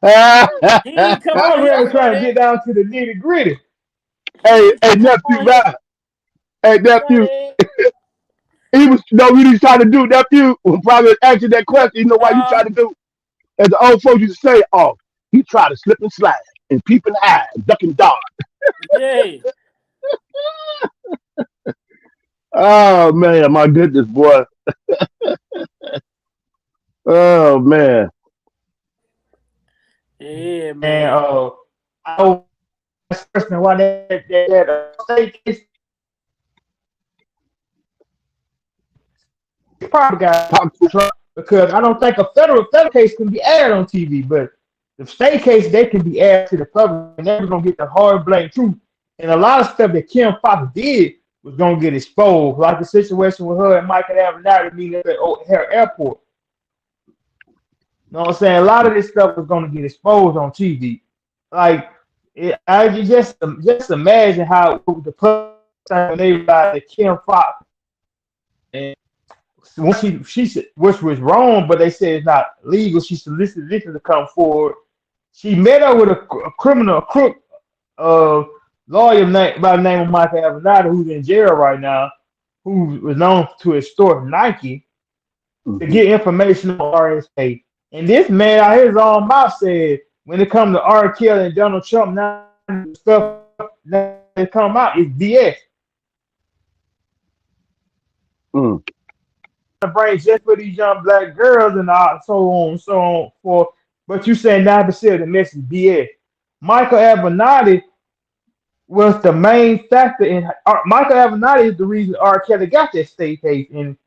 ah. He ain't come on here Progress was for trying to that. get down to the nitty gritty. He Hey, ain't hey, come nephew, on here man. Hey, for nephew. that. He was no what he's trying to do, nephew. When Progress asked you that question, you know why you trying to do? As the old folks used to say, oh, he tried to slip and slide and peep and hide, duck and dodge. Yeah. Oh man, my goodness, boy. Oh man. Yeah, And man. I was questioning why that state case probably got Talk to Trump because I don't think a federal case can be aired on TV, but the state case they can be aired to the public, and they're gonna get the hard blame truth. And a lot of stuff that Kim Fox did was gonna get exposed, like the situation with her and Michael Avenatti meeting at O'Hare Airport. You know what I'm saying? A lot of this stuff was gonna get exposed on TV. Like, I just imagine how the public when they realized that Kim Fox and once she said, which was wrong, but they said it's not legal. She solicited Victor to come forward. She met up with a crook, uh, lawyer by the name of Michael Avenatti, who's in jail right now, who was known to extort Nike to Mhm. get information on RSA. And this man out his own mouth said, when it comes to R. Kelly and Donald Trump, now stuff that come out is BS. Mm. The brain just for these young black girls and so on for. But you say 9% of the message BS. Michael Avenatti was the main factor in Michael Avenatti is the reason R. Kelly got that state case, and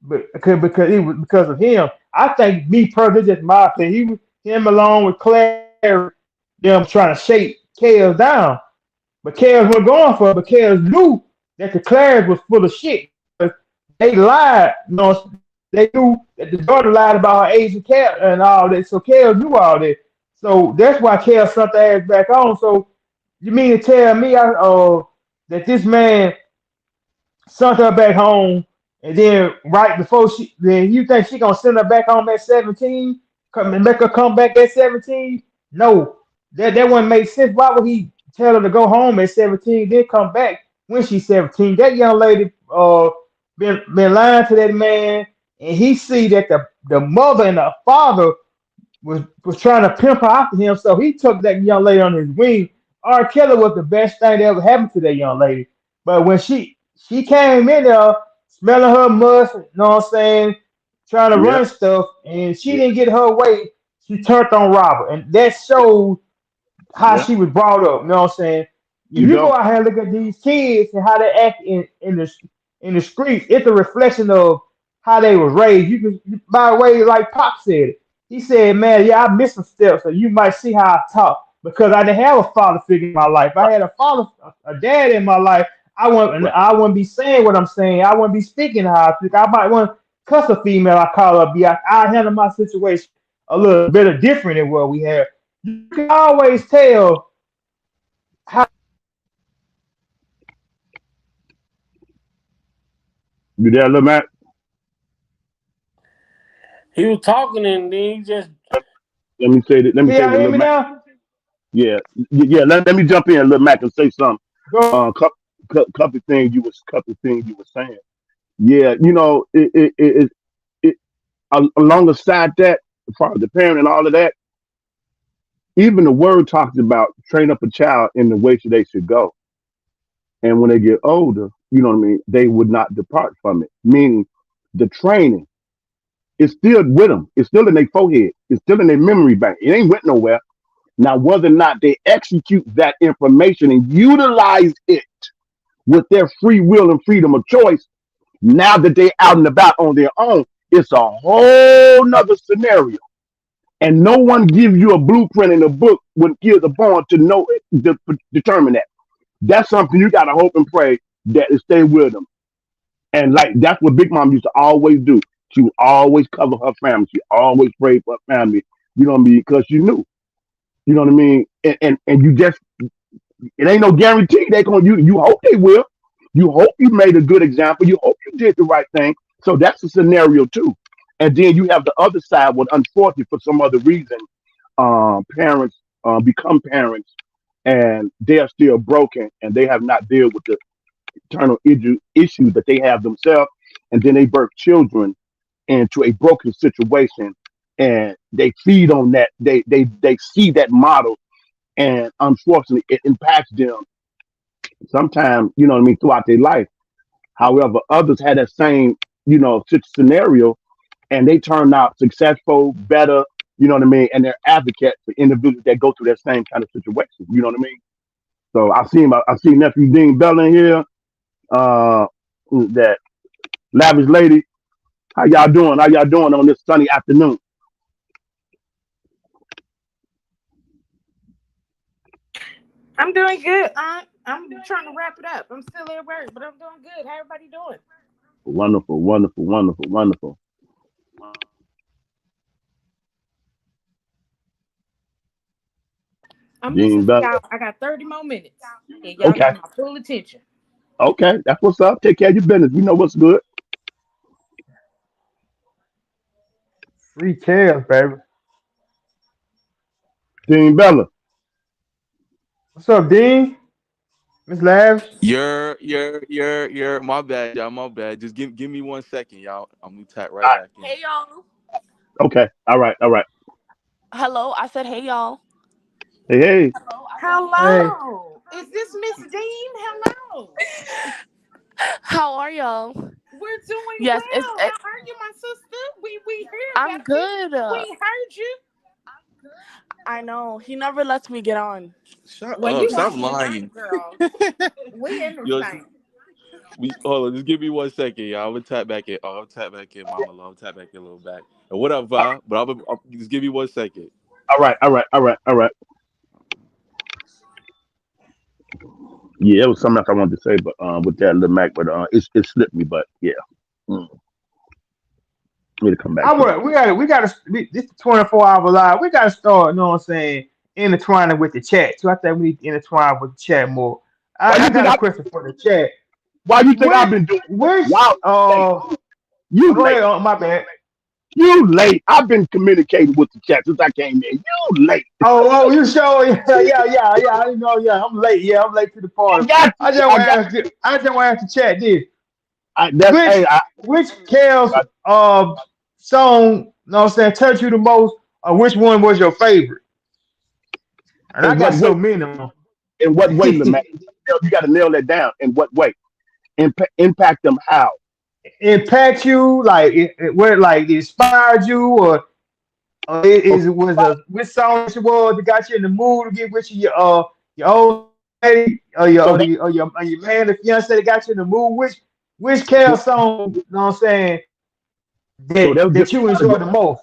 because it was because of him. I think me personally, just my opinion, he was him along with Claire, them trying to shake Kels down. But Kels wasn't going for it, but Kels knew that the Clares was full of shit. They lied, you know, they knew that the daughter lied about her age and all that. So Kels knew all that. So that's why Kels sent the ass back on. So you mean to tell me that this man sent her back home, and then right before then you think she gonna send her back home at 17, come and make her come back at 17? No, that wouldn't make sense. Why would he tell her to go home at 17, then come back when she's 17? That young lady been lying to that man, and he see that the mother and the father was trying to pimp her after him, so he took that young lady on his wing. R. Kelly was the best thing that ever happened to that young lady. But when she came in there smelling her must, you know what I'm saying, trying to Yeah. run stuff, and she Yeah. didn't get her way, she turned on Robert. And that showed how Yeah. she was brought up, you know what I'm saying? if you go out here and look at these kids and how they act in the streets, it's a reflection of how they was raised. You can, by the way, like Pop said, he said, "Man, yeah, I missed some steps, so you might see how I talk because I didn't have a father figure in my life. I had a father, a dad in my life. Right. I wouldn't be saying what I'm saying. I wouldn't be speaking how I speak. I might want to cuss a female. I call her. I handle my situation a little bit different than what we have. You can always tell how." You there, little Mac? He was talking and then he just Let me say that. Let me Can say y'all what hear little me Mac. now? Yeah, yeah. Let me jump in, little Mac, and say something. Go. Couple things you were saying. Yeah, you know, it alongside that, as far as the parent and all of that, even the word talks about train up a child in the way they should go, and when they get older, you know what I mean, they would not depart from it. Meaning, the training is still with them. It's still in their forehead. It's still in their memory bank. It ain't went nowhere. Now, whether or not they execute that information and utilize it with their free will and freedom of choice, now that they're out and about on their own, it's a whole nother scenario. And no one gives you a blueprint in a book when kids are born to know it, to determine that. That's something you got to hope and pray that it stay with them. And like that's what Big Mom used to always do. She would always cover her family. She always prayed for her family. You know what I mean? Because she knew. You know what I mean? And you just it ain't no guarantee they gonna you hope they will. You hope you made a good example. You hope you did the right thing. So that's a scenario too. And then you have the other side when unfortunately for some other reason, parents become parents and they are still broken and they have not dealt with the internal issues that they have themselves, and then they birth children into a broken situation and they feed on that. They see that model and unfortunately it impacts them sometimes, you know what I mean, throughout their life. However, others had that same, you know, scenario and they turn out successful, better, you know what I mean, and they're advocates for individuals that go through that same kind of situation. You know what I mean? So I seen nephew Dean Bell in here, that lavish lady. How y'all doing? How y'all doing on this sunny afternoon? I'm doing good. I'm trying to wrap it up. I'm still at work, but I'm doing good. How everybody doing? Wonderful, wonderful, wonderful, wonderful. I'm Dean listening to Bell. y'all. I got 30 more minutes, and y'all Okay, got my full attention. okay, that's what's up. Take care of your business. We know what's good. Free tails, baby. Dean Bella. What's up, Dean? Miss Lavish? My bad, y'all. My bad. Just give me 1 second, y'all. I'm gonna tap All right right. back in. Hey y'all. Okay. All right. All right. Hello. I said hey y'all. Hey, hey. Hey. Hello, is this Miss Dean? Hello, How are y'all? we're doing Yes, well. How are you, my sister? We heard I'm about you. good. We heard you. I know. He never lets me get on. Shut Well, up. you gonna Stop get on, lying. girl. We in this Yo, thing. hold on. Just give me 1 second, y'all. I'm gonna tap back in. Oh, I'll tap back in, Mama Love. Tap back in a little back. And what up, Vi? But I'll just give me 1 second. All right. All right. All right. All right. Yeah, it was something else I wanted to say, but with that little Mac, but it slipped me. But yeah, mm, need to come back I to it. want this 24-hour live. We gotta start, you know what I'm saying, intertwining with the chat. So I think we need to intertwine with the chat more. Why I you think got a I? question for the chat. Why you think I've Which been doing? which Wow, late. You go late. ahead, my bad. You late. I've been communicating with the chat since I came in. You late. Oh, you sure? Yeah. I didn't know. Yeah, I'm late. Yeah, I'm late to the I party. got I you. just I want to got. ask. I just want to ask the chat this. That's Which hey. which Kale's I, song, you know what I'm saying, touched you the most, or which one was your favorite? And I in got what way? so many of them. In what way, Lemac? You got to nail that down. In what way? Impact them how? Impact you, like where like it inspired you, or it Okay. was a which song it was that got you in the mood to get with your old. lady So that or your man, the fiance that got you in the mood, which Kel song, you know what I'm saying, so those that different you enjoy the categories. most?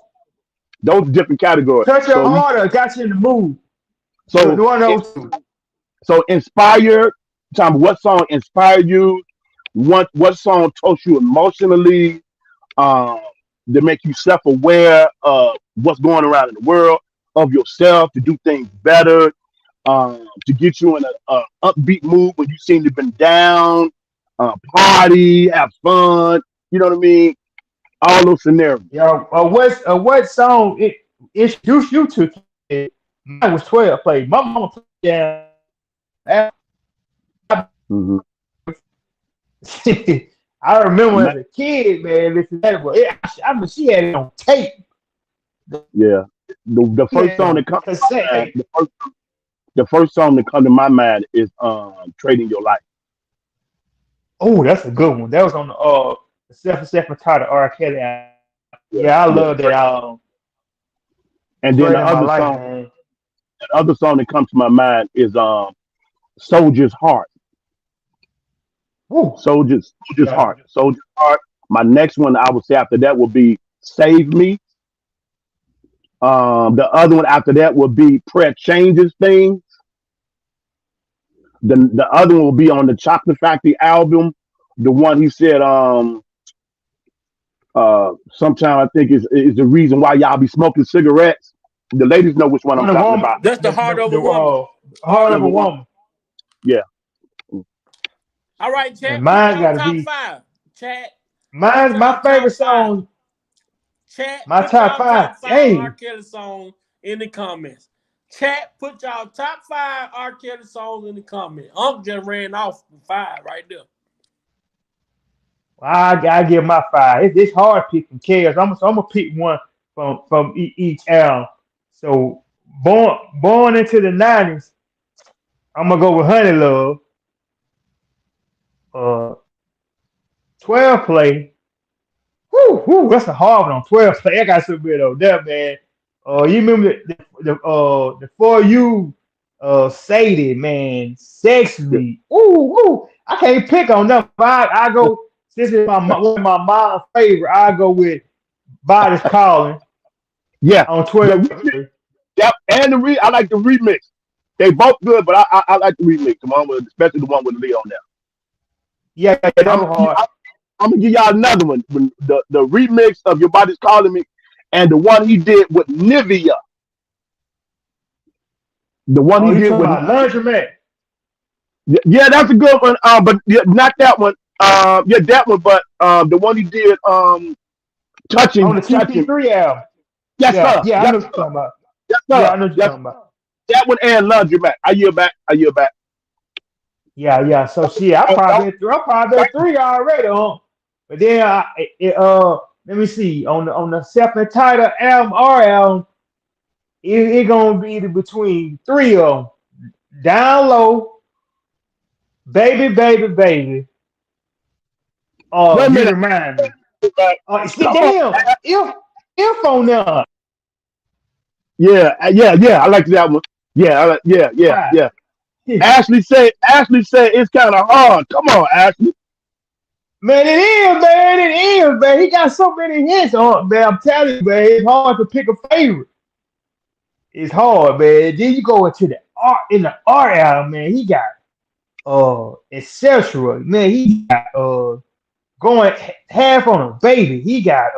Those different categories. Touch your heart or got you in the mood? So One it, of those two. so inspired. Tell me what song inspired you. What song touched you emotionally? Um, to make you self-aware of what's going around in the world, of yourself, to do things better, to get you in a upbeat mood when you seem to have been down, party, have fun. You know what I mean? All those scenarios. Yo, what song it introduced you to it? Mine was 12 play. My mama played that. Hmm. I remember as a kid, man, listening to that. But I mean, she had it on tape. Yeah. The She first had it song on that comes to cassette my mind, tape. the first song that comes to my mind is Trading Your Life. Oh, that's a good one. That was on the Self entitled R. Kelly album. Yeah, Yeah, I yeah. love that And then Trading My Life, man. the other song that comes to my mind is Soldier's Heart. Woo. Soldier's Yeah. Heart. Soldier's Heart. My next one I would say after that would be Save Me. The other one after that would be Prayer Changes Things. The other one will be on the Chocolate Factory album. The one he said, sometime I think is the reason why y'all be smoking cigarettes. The ladies know which one I'm On the talking woman, about. That's the heart of a woman. Heart of a Number one. Woman. Yeah. All right, And chat. Put mine y'all gotta top be five. Chat. mine's Put my y'all favorite top five. song. Chat. My Put top y'all five. top five R. Dang. Kelly songs in the comments. Chat. Put y'all top five R. Kelly songs in the comments. Just ran off with 5 right there. I give my five. It's hard picking chaos. I'm gonna pick one from each album. So born into the '90s, I'm gonna go with Honey Love. Uh, 12 play. Whoo, that's a hard one on 12 play. I got some bit on that, man. You remember the For You Sadie, man, sexually. Ooh, I can't pick on them. I go since it's one of my mom's favorite. I go with Body's Calling Yeah. on The 12 remix, play. yep, and I like the remix. They both good, but I like the remix. The one with, especially the one with Leo on there. Yeah, that I'm was hard. I'm gonna give y'all another one. The remix of Your Body's Calling Me, and the one he did with Nivea. The one Oh, he you did talking with about Laundromat? yeah, that's a good one. But yeah, not that one. Yeah, that one. But the one he did On the touching. TP3 album. Yes Yeah, sir. I Yes know what sir. you're talking about. Yes Yeah, sir. I know what you're Yes talking about. that one and Laundromat. I yield back. I yield back. Yeah. So shit, I'm probably at three already, huh? But then let me see on the self-entitled album, our album, it gonna be between three of them. Down Low, Baby, Wait a You minute. Remind Me. Come on. Damn, if on there. Yeah. I like that one. Yeah. Right. Yeah. Ashley said it's kind of hard. Come on, Ashley. Man, it is, man. He got so many hits on, man. I'm telling you, man, it's hard to pick a favorite. It's hard, man. Then you go into the art album, man. He got etc. Man, he got going half on a baby. He got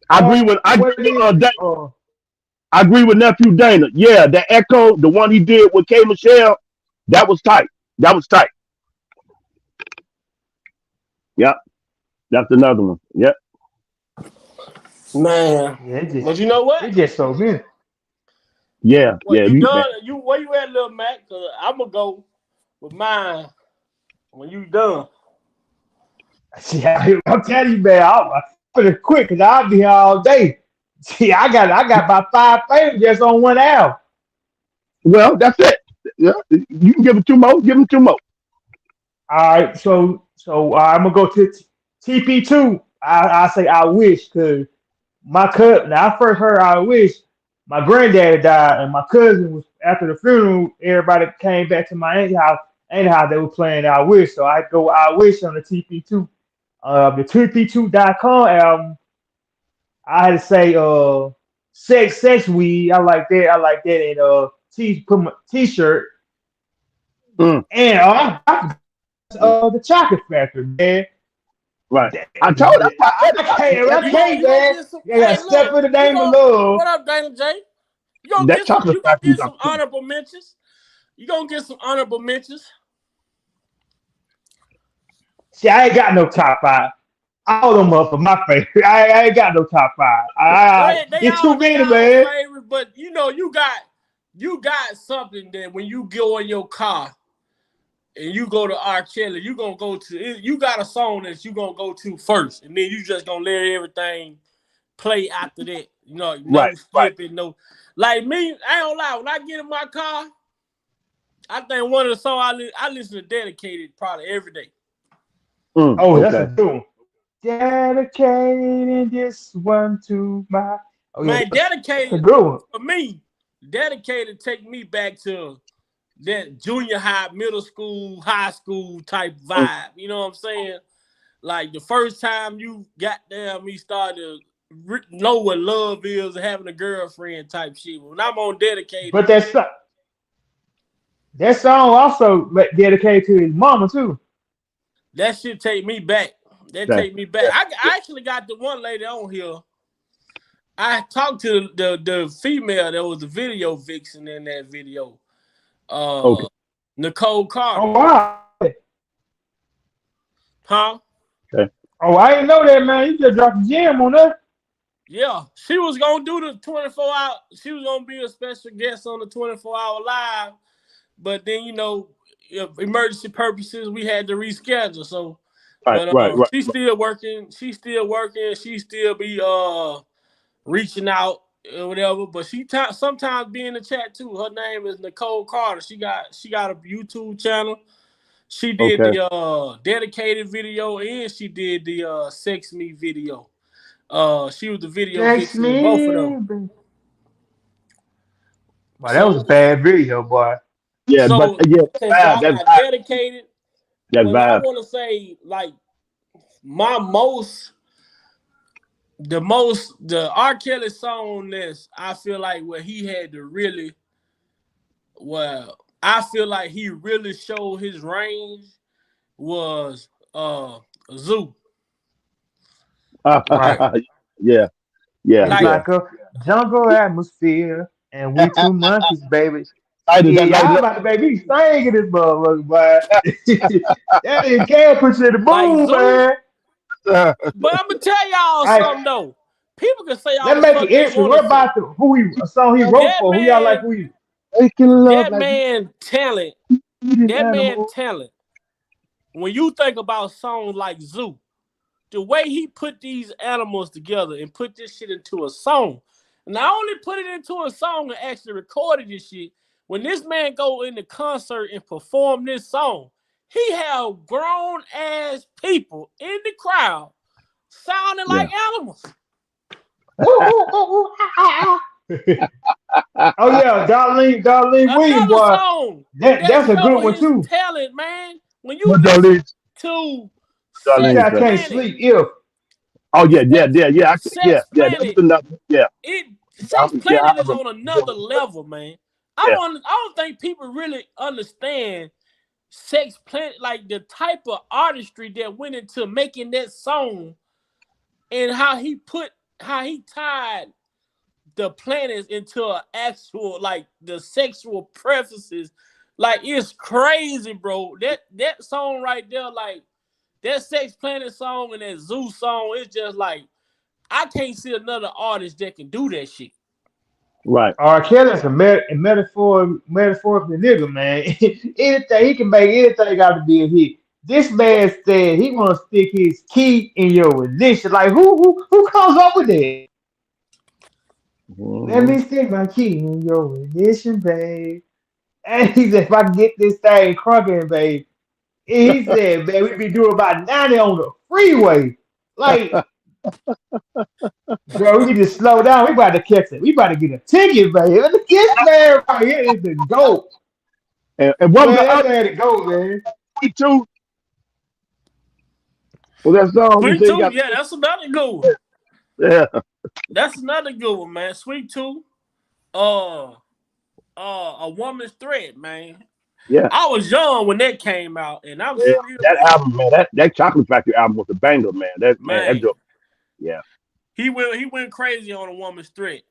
I agree with what it is? I agree with nephew Dana. Yeah, the Echo, the one he did with K Michelle, that was tight. That was tight. Yep. That's another one. Yep. Man. Yeah, But you know what? it just so many. Yeah. Well, Yeah. you done? Where you at, Lil Mac? Cause I'm gonna go with mine when you done. See, I'm telling you, man, I'm pretty quick because I'll be here all day. See, I got about 5 favorites just on one album. Well, that's it. Yeah. You can give it 2 more. Give him 2 more. All right, so I'm gonna go to TP2. I say I wish because my cousin. Now I first heard I wish. my granddaddy died, and my cousin was after the funeral. Everybody came back to my aunt's house. Aunt's house, they were playing I Wish, so I go I Wish on the TP2, the TP2.com album. I had to say, sex, weed. I like that. I like that. And put my T-shirt Mm, and the Chocolate Factory, man. right. I told you. I You can't, gonna man. get some? Yeah, Hey, step look, in the you name of gonna love. what up, Dana J? You gonna That get some? chocolate You gonna factory. get some honorable mentions? You gonna get some honorable mentions? See, I ain't got no top five. All them up for my favorite. I ain't got no top five. They It's all too many, our man. favorite, but you got something that when you go in your car and you go to R. Kelly, you got a song that you gonna go to first, and then you just gonna let everything play after that. You know, no Right. skipping, no. Like me, I don't lie. When I get in my car, I think one of the songs I listen to Dedicated probably every day. Mm, Oh, that's a okay. good one. Dedicating this one to my. Oh yeah, Man, that's a Dedicated good one. for me. Dedicated take me back to that junior high, middle school, high school type vibe. You know what I'm saying? Like the first time you got there, me started to know what love is, having a girlfriend type shit. When I'm on Dedicated, But that song also dedicated to his mama too. that shit take me back. That Okay. take me back. I actually got the one lady on here. I talked to the female that was the video vixen in that video. Okay. Nicole Carter. Oh wow. Huh? Okay. Oh, I didn't know that, man. You just dropped a gem on that. Yeah. She was gonna do the 24-hour. She was gonna be a special guest on the 24-hour live, but then emergency purposes, we had to reschedule. So, Right. but Right. she's still working. She's still working. She still be reaching out or whatever. But she sometimes be in the chat too. Her name is Nicole Carter. She got a YouTube channel. She did Okay. the Dedicated video and she did the Sex Me video. She was the video Text vixen in both of me. them. Baby. Wow, that was a bad video, boy. Yeah, So but yeah, since vibe. y'all That got vibe. Dedicated, That when I vibe. want to say like the R. Kelly song that's I feel like where he had to really I feel like he really showed his range was Zoo. Right. Yeah. Yeah. It's Like Yeah. like a jungle atmosphere, and we two monkeys, baby. I did Yeah, that y'all like about to baby singing this motherfucker, boy. That nigga can't put you in the like boom, Zoo. man. that. But I'm gonna tell y'all Hey, something though. People can say all let's the make fuck it they interesting. want What to say. about a song he wrote That for? Who y'all like? man, Making love that like man talent, eating that man animals. talent. When you think about songs like Zoo, the way he put these animals together and put this shit into a song, not only put it into a song and actually recorded this shit. When this man go in the concert and perform this song, he have grown ass people in the crowd sounding Yeah. like animals. Oh yeah, Darlene Williams, Another boy. song That's that a good show one his too. talent, man. When you What listen Darlene? to She Sex Darlene said I said. can't Planet, sleep if. Oh yeah. Sex Yeah. That was Planet, enough. Yeah. Sex Yeah. Planet I is on remember. another level, man. I Yeah. don't think people really understand Sex Planet, like the type of artistry that went into making that song and how he tied the planets into an actual, like, the sexual preferences. Like, it's crazy, bro. That song right there, like that Sex Planet song and that Zoo song, it's just like I can't see another artist that can do that shit. Right. R. Kelly's a metaphorically nigga, man. Anything he can make anything got to be a hit. This man said he want to stick his key in your ignition. Like who comes up with that? Let me Mhm. stick my key in your ignition, babe. And he said, if I can get this thing crunking, babe. And he said, man, we be doing about 90 on the freeway. Like Bro, we need to slow down. We about to catch it. We about to get a ticket, baby. Look at this man right here is the GOAT. And what was Man, the that other man the GOAT, man. Sweet Tooth? Well, that song you Sweet say you Tooth, got. yeah, that's another good one. Yeah. That's another good one, man. Sweet Tooth. A Woman's Threat, man. Yeah. I was young when that came out, and I'm Yeah, sitting here. that album, man, that Chocolate Factory album was a banger, man. That joke. Yeah. He went crazy on A Woman's Threat.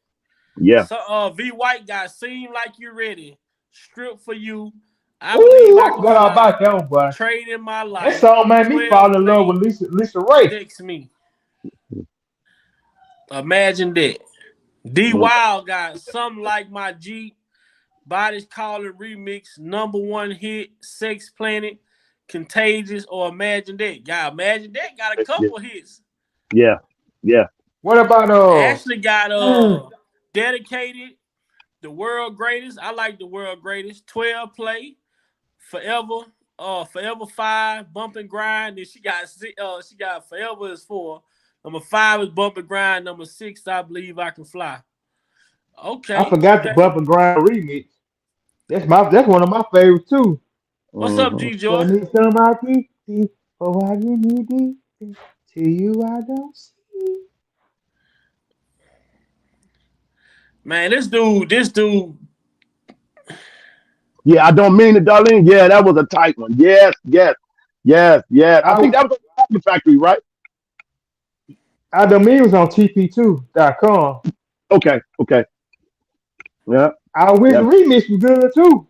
Yeah. So V White got Seem Like You Ready, Strip for You. I believe I Ooh, can got all fly. about that one, boy. Trade in My That Life. song made me 12 fall in love with Days, Lisa Ray. Text Me. Imagine that. D Wild got Something Like My Jeep, Body's Calling remix, #1 hit, Sex Planet, Contagious, or Imagine That. Yeah, Imagine That got a couple hits. Yeah. Yeah. What about Ashley got Dedicated, The World Greatest. I like The World Greatest. 12 Play, Forever, Forever 5, Bump and Grind. Then she got Forever is 4. Number 5 is Bump and Grind. Number 6, I Believe I Can Fly. Okay. I forgot the Bump and Grind remix. That's one of my favorites too. What's up, G Joy? So need some IT for why you need it. To you I don't see. Man, this dude. Yeah, I don't mean it, darling. Yeah, that was a tight one. Yes. I think that was on the Factory, right? I don't mean it was on TP2.com. Okay. Yeah. I wish the remix was good too.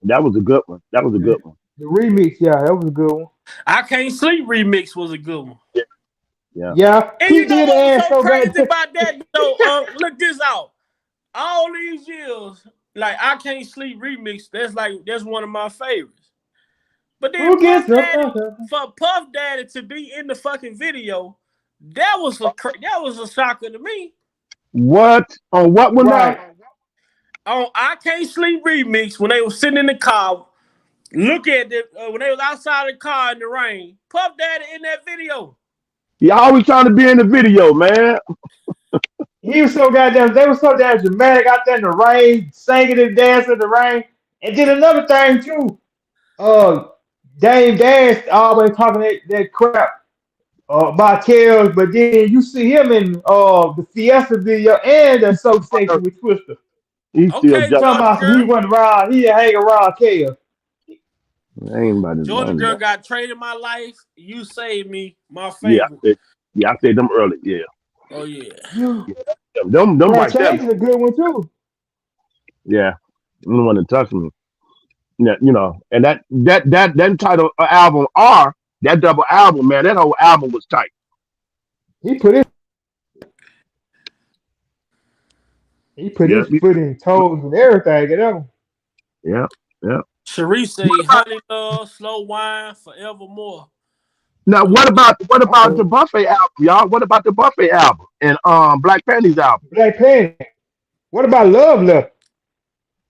That was a good one. The remix, yeah, that was a good one. I Can't Sleep remix was a good one. Yeah. And He you know did what's ass so so crazy bad. about that though? Look this out. All these years, like I Can't Sleep remix, that's one of my favorites. But then for Puff Daddy to be in the fucking video, that was a shocker to me. What? On what one? Right. On I Can't Sleep remix, when they were sitting in the car, look at it when they was outside the car in the rain. Puff Daddy in that video. He always trying to be in the video, man. He was so goddamn. They were so damn dramatic out there in the rain, singing and dancing in the rain. And then another thing too. Dame Dash always talking that crap about Kells, but then you see him in the Fiesta video and the association with Twister. He's still talking about he went around, he hang around Kells. Georgia Girl got Traded My Life. You Saved Me, my favorite. Yeah, I said them early. Yeah. Oh yeah. Them right there. Change is a good one too. Yeah, I'm the one that touched me. Yeah, you know, and that entitled album R, that double album, man, that whole album was tight. He put his foot in toes and everything, you know. Yeah. Sharice say Honey Love, Slow Wine, Forevermore. Now, what about the Buffet album, y'all? What about the Buffet album and Black Panties album? Black Panties. What about Love Letter?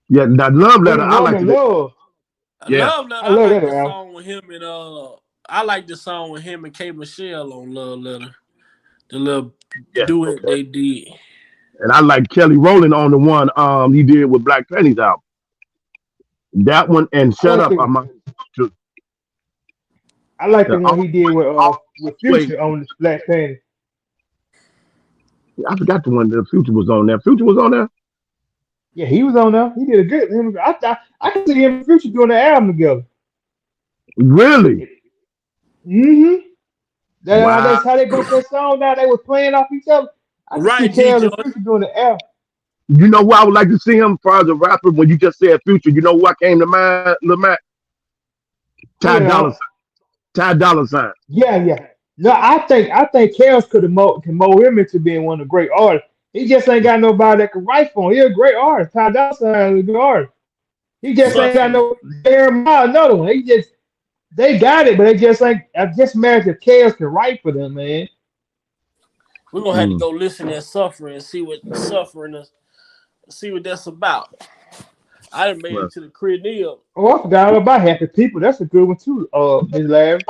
Yeah, that Love Letter. I like Love. Yeah. I like the song with him and I like the song with him and K Michelle on Love Letter. The little duet they did. And I like Kelly Rowland on the one he did with Black Panties album. That one and Shut Up. I like the one he did with Future on the Black Panties. I forgot the one that Future was on there. Future was on there? Yeah, he was on there. He did a good. I can see him and Future doing the album together. Really? Mm-hmm. That's how they got that song now. They were playing off each other. I can see Kells and Future doing the album. You know who I would like to see him as far as a rapper when you just said Future? You know what came to mind, Lil Mac? Ty Dolla $ign. Yeah. No, I think Kells can mold him into being one of the great artists. He just ain't got nobody that can write for him. He's a great artist. Ty Dolla $ign is a good artist. He just ain't got no Jeremiah, another one. They got it, but they just ain't. I just imagine if Kells can write for them, man. We're gonna have to go listen to Suffering and see what Suffering is. See what that's about. I done made it to the crib. Oh, I forgot all about Happy People. That's a good one too. Ms. Larry.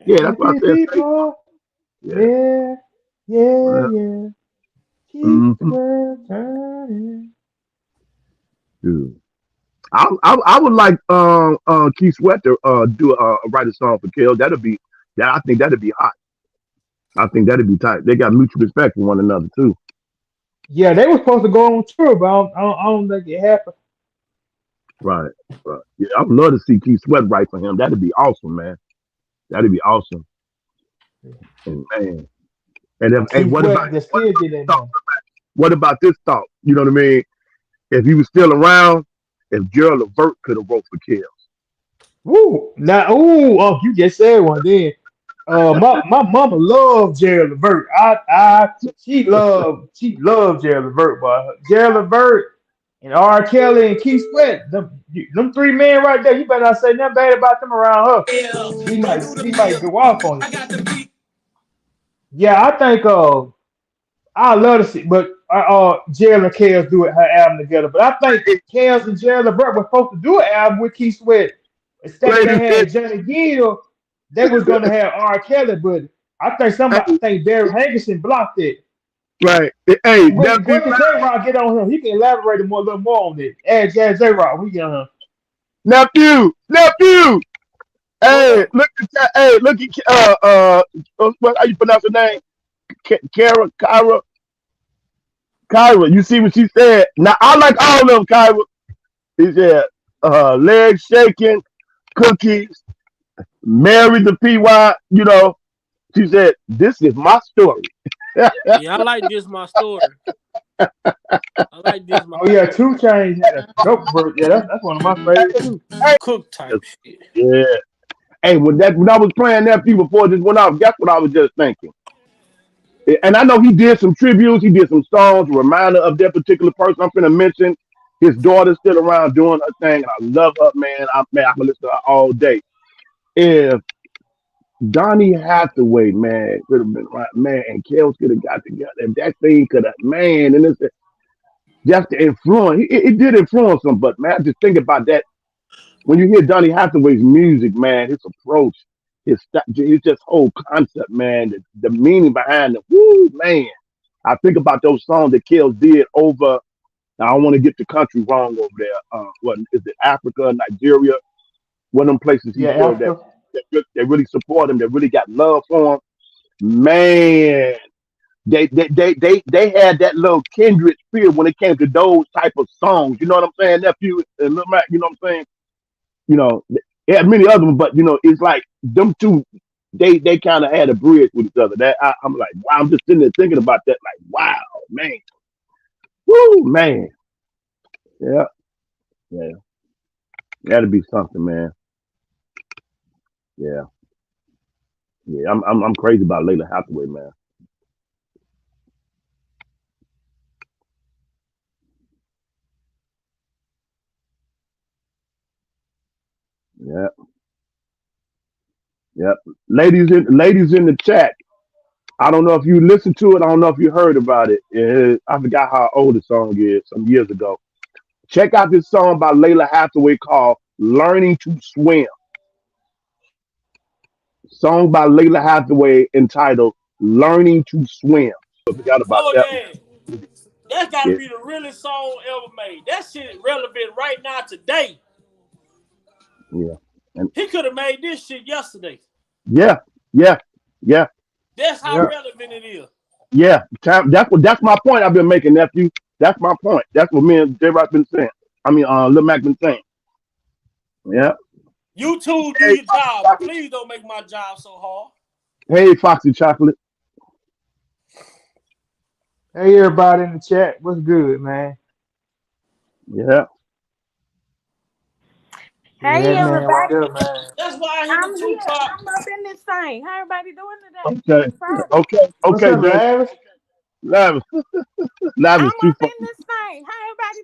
Yeah, that's what I said. People. Yeah. Yeah, Yeah. yeah. Keep the Mm-hmm. world turning. I would like Keith Sweat to do write a song for Kale. That I think that'd be hot. I think that'd be tight. They got mutual respect for one another too. Yeah, they were supposed to go on tour, but I don't think it happened. Right, right. Yeah, I would love to see Keith Sweat write for him. That'd be awesome, man. That'd be awesome. And man, and if, And hey, Keith Sweat just still get in there. what about this thought? You know what I mean? If he was still around, if Gerald Levert could have wrote for Kale. Woo! Now, oh, you just said one then. My mama loved Jerry Levert. She loved Jerry Levert, but Jerry Levert and R. Kelly and Keith Sweat, them three men right there. You better not say nothing bad about them around her. She might go off on you. Yeah, I think I love to see, but Jerry and Kels do it her album together. But I think Kels and Jerry Levert were supposed to do an album with Keith Sweat. Instead of they had Johnny Gill, they was gonna have R. Kelly, but I think Barry Hankerson blocked it. Right. Hey, When J Rock get on him, he can elaborate a little more on it. Add J Rock, we get on him. nephew. What Hey, up? look at how you pronounce her name? Kyra. You see what she said? Now I like all of them, Kyra. He said, legs shaking, cookies, married the PY. You know, she said, "This is my story." Yeah, I like this my story. I like this my Oh yeah, 2 Chainz had a dope verse. Yeah, that's one of my favorites too. cook type shit. Yeah. Hey, when I was playing nephew before this went off, guess what I was just thinking? And I know he did some tributes, he did some songs, a reminder of that particular person. I'm gonna mention his daughter's still around doing her thing, and I love her, man. I can listen to her all day. If Donnie Hathaway, man, could have been right, man, and Kels could have got together, if that thing could have, man, and it's just the influence, it did influence him, but man, just think about that. When you hear Donnie Hathaway's music, man, his approach, his just whole concept, man, the meaning behind it, woo, man. I think about those songs that Kels did over. Now, I don't want to get the country wrong over there. What is it? Africa, Nigeria, one of them places he Yeah, said that Africa. they really support him. They really got love for him. Man, they had that little kindred spirit when it came to those type of songs. You know what I'm saying? Nephew and Lil Mac, you know what I'm saying? You know, they had many other ones, but you know, it's like them two. They kind of had a bridge with each other. I'm like, wow. I'm just sitting there thinking about that. Like, wow, man, woo, man, yeah, yeah, that'd be something, man. Yeah, yeah. I'm crazy about Layla Hathaway, man. Yeah, yeah. Ladies in the chat. I don't know if you listened to it. I don't know if you heard about it. I forgot how old the song is. Some years ago. Check out this song by Layla Hathaway called "Learning to Swim." Song by Layla Hathaway entitled "Learning to Swim." I forgot about Oh that one. yeah. That's gotta Yeah, be the realest song ever made. That shit is relevant right now today. yeah, and He could have made this shit yesterday. yeah, yeah, yeah, That's how Yeah. relevant it is. yeah. That's my point. I've been making, nephew. That's my point. That's what me and J Rock been saying. I mean, Lil Mac been saying. Yeah. You two do Hey, your job, but please don't make my job so hard. hey, Foxy Chocolate. Hey everybody in the chat, what's good, man? Yeah. Yeah, Hey that man right everybody, there, man. That's why I hit the I'm two here. part. I'm up in this thing. How everybody doing today? Okay. Happy Friday. Okay. What's Okay, up, baby. Lavish? Lavish. Lavish I'm too up funny. in this thing. How everybody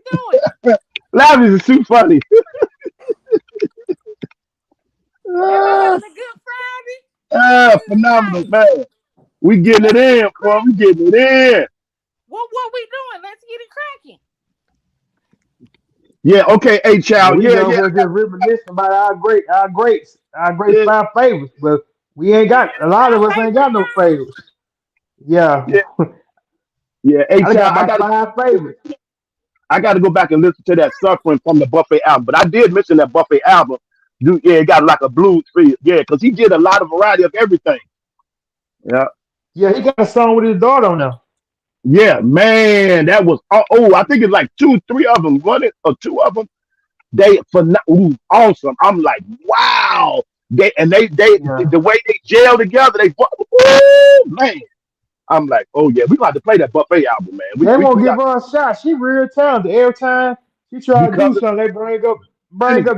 doing? Lavish is too funny. Everybody Ah, having a good Friday? Good phenomenal, Friday. man. We getting it Let's get in, it boy. We cracking. getting it in. What we doing? Let's get it cracking. Yeah. Okay. Hey, Yeah, child. we Yeah. know Yeah. we're just reminiscing about our great Yeah. five favorites, but we ain't got a lot Our of us ain't favorite got no songs. favorites. Yeah, Yeah, yeah. I H.I., got about 5 favorites. I got to go back and listen to that Suffering from the Buffet album. But I did mention that Buffet album. Dude, yeah, it got like a blues feel. Yeah, because he did a lot of variety of everything. Yeah, Yeah, he got a song with his daughter on there. yeah, man, that was I think it's like two, three of them, one or two of them. They awesome. I'm like, wow. They Yeah, the way they gel together, woo, man. I'm like, oh yeah, we got to play that Buffet album, man. they We won't give got her a shot. She real talented. Every time she try to do because something, they bring up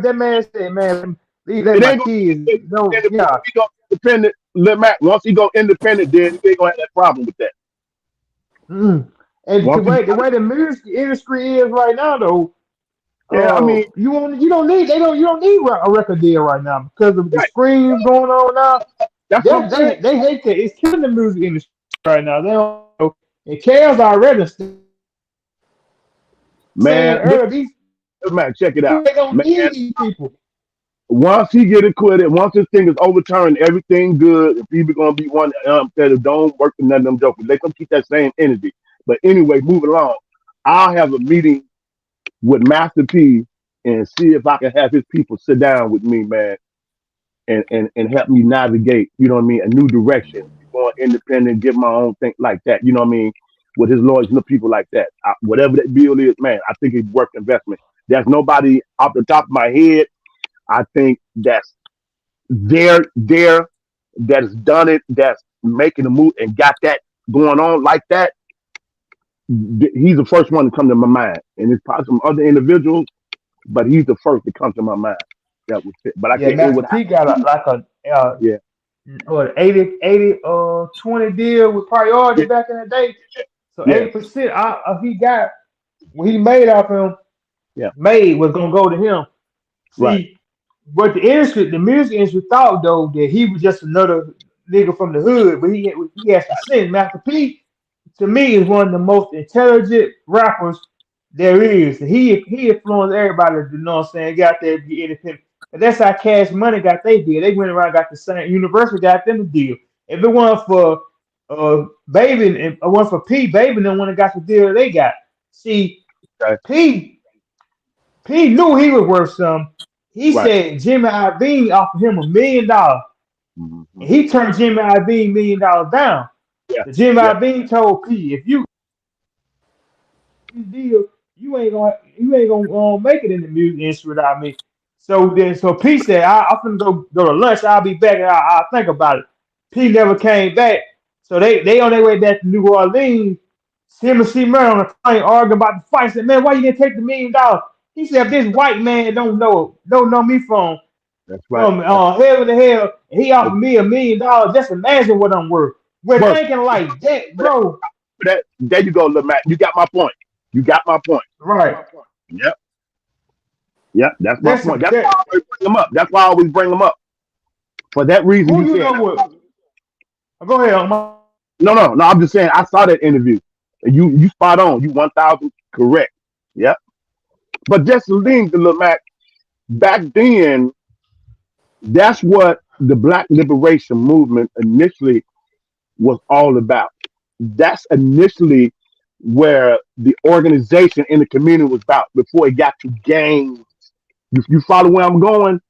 that man. Say, man, these let it my ain't gonna kids. be No, independent. yeah. He go independent. Lil Mac, once he go independent, then he ain't gonna have that problem with that. Mm. And Once he, the way the music industry is right now, though, yeah, I mean, you don't need you don't need a record deal right now because of the right. streams going on now. That's what I'm saying, They hate that. It's killing the music industry right now. They don't. And Kale's already saying man. earlier, these Lil Mac, check it out, they don't man. need these people. Once he get acquitted, once this thing is overturned, everything good. If people gonna be one that don't work for none of them jokers, let them keep that same energy. But anyway, moving along, I'll have a meeting with Master P and see if I can have his people sit down with me, man, and help me navigate. You know what I mean? A new direction, going independent, get my own thing like that. You know what I mean? With his lawyers and the people like that, whatever that bill is, man, I think it's worth investment. There's nobody off the top of my head. I think that's there that's done it, that's making a move and got that going on like that. He's the first one to come to my mind, and it's probably some other individuals, but he's the first to come to my mind. That was it. But I Yeah, can't. It Master would have P to got be. like a Yeah, what 20 deal with priority yeah, back in the day. So yeah. 80% he got what he made off him Yeah. made was gonna go to him. Right. See, what the music industry thought though that he was just another nigga from the hood, but he has to sing. Master P to me is one of the most intelligent rappers there is. He influenced everybody, you know what I'm saying, got there to be independent. And that's how Cash Money got they deal. They went around got the same Universal got them the deal. If it wasn't for Baby and it wasn't for P, Baby and them when it got the deal they got. See, Okay. P P knew he was worth some. He Right. said Jimmy Iovine offered him $1 million. Hmm. And he turned Jimmy Iovine $1 million down. Yeah. The Jimmy Yeah. Iovine told P, if you deal, you ain't gonna make it in the music industry without me. So P said, I'm gonna go to lunch. I'll be back and I'll think about it. P never came back. So they on their way back to New Orleans. Him and C Murray on the plane arguing about the fight. Said, man, why you didn't take the $1 million? He said, if this white man don't know me That's right. from That's heaven to hell, and he right. offered me $1 million, just imagine what I'm worth. We're Work. thinking like that, bro. There you go, Lil Mac. You got my point. You got my point. Right. Yep. Yep. That's my That's point. That's why that. I always bring them up. That's why I always bring them up. For that reason Who you you said. know what? Go ahead, Omar. No. I'm just saying. I saw that interview. And you spot on. You 1,000 correct. Yep. But just to link the Lil Mac, back then, that's what the Black Liberation Movement initially was all about. That's initially where the organization in the community was about before it got to gangs. You follow where I'm going?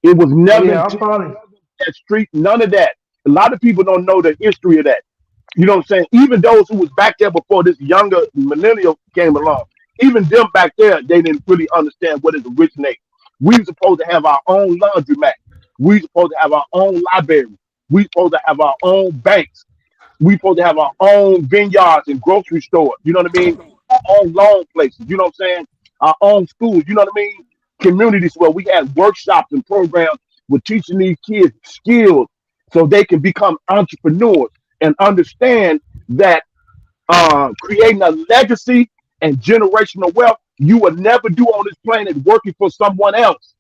It was Oh never yeah, I'm into probably that street, none of that. A lot of people don't know the history of that. You know what I'm saying? Even those who was back there before this younger millennial came along, even them back there, they didn't really understand what it originated. We were supposed to have our own laundromat. We were supposed to have our own library. We were supposed to have our own banks. We supposed to have our own vineyards and grocery stores. You know what I mean? Our own loan places. You know what I'm saying? Our own schools. You know what I mean? Communities where we had workshops and programs with teaching these kids skills so they can become entrepreneurs and understand that creating a legacy and generational wealth you will never do on this planet working for someone else.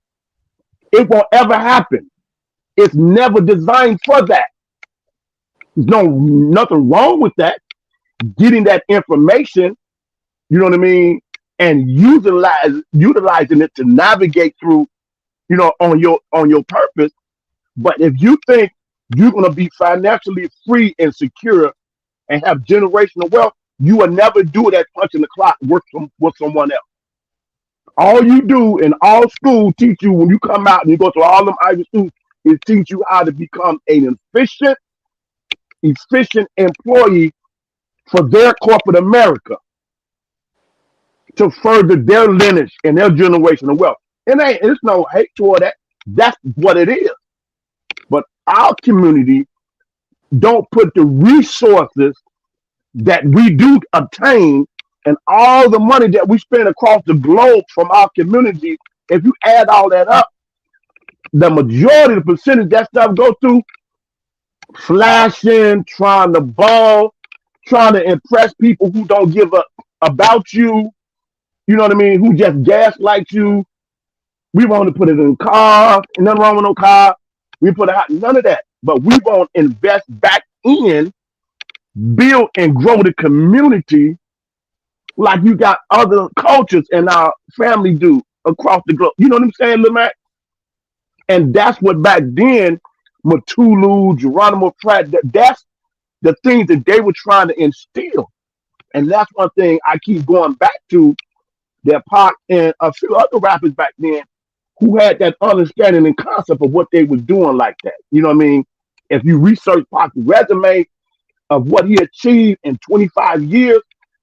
It won't ever happen. It's never designed for that. There's nothing wrong with that. Getting that information, you know what I mean, and utilizing it to navigate through, on your purpose. But if you think you're gonna be financially free and secure and have generational wealth, you will never do it at punching the clock with someone else. All you do in all school teach you when you come out and you go to all them Ivy schools is teach you how to become an efficient employee for their corporate America to further their lineage and their generational wealth. It's no hate toward that. That's what it is. But our community don't put the resources that we do obtain and all the money that we spend across the globe from our community. If you add all that up, the majority, the percentage that stuff goes through flashing, trying to ball, trying to impress people who don't give up about you. You know what I mean? Who just gaslight you. We want to put it in cars, and nothing wrong with no car. We put it out, none of that. But we won't invest back in, build and grow the community like you got other cultures in our family do across the globe. You know what I'm saying, Lil Mac? And that's what back then, Matulu, Geronimo Pratt, that's the things that they were trying to instill. And that's one thing I keep going back to, that Pac and a few other rappers back then who had that understanding and concept of what they was doing like that. You know what I mean? If you research Pac's resume of what he achieved in 25 years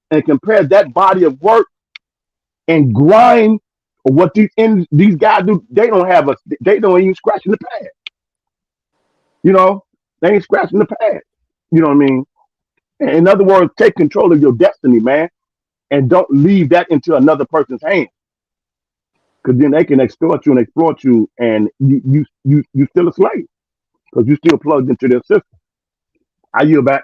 and compare that body of work and grind of what these guys do, they don't even scratch in the pad. You know, they ain't scratching the pad. You know what I mean? In other words, take control of your destiny, man, and don't leave that into another person's hands. Because then they can extort you and exploit you, and you still a slave because you still plugged into their system. I yield back.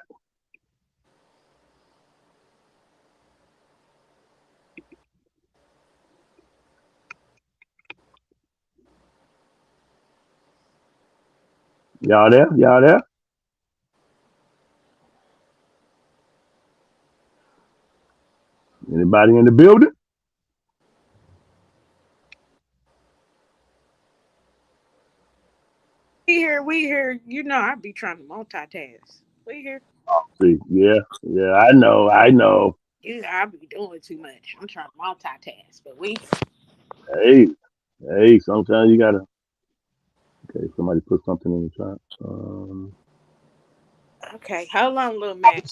Y'all there? Y'all there? Anybody in the building? We here. You know, I be trying to multitask. We here. See, yeah, I know. I be doing too much. I'm trying to multitask, but we. Hey, sometimes you gotta. Okay, somebody put something in the chat. Okay, hold on, little Mac.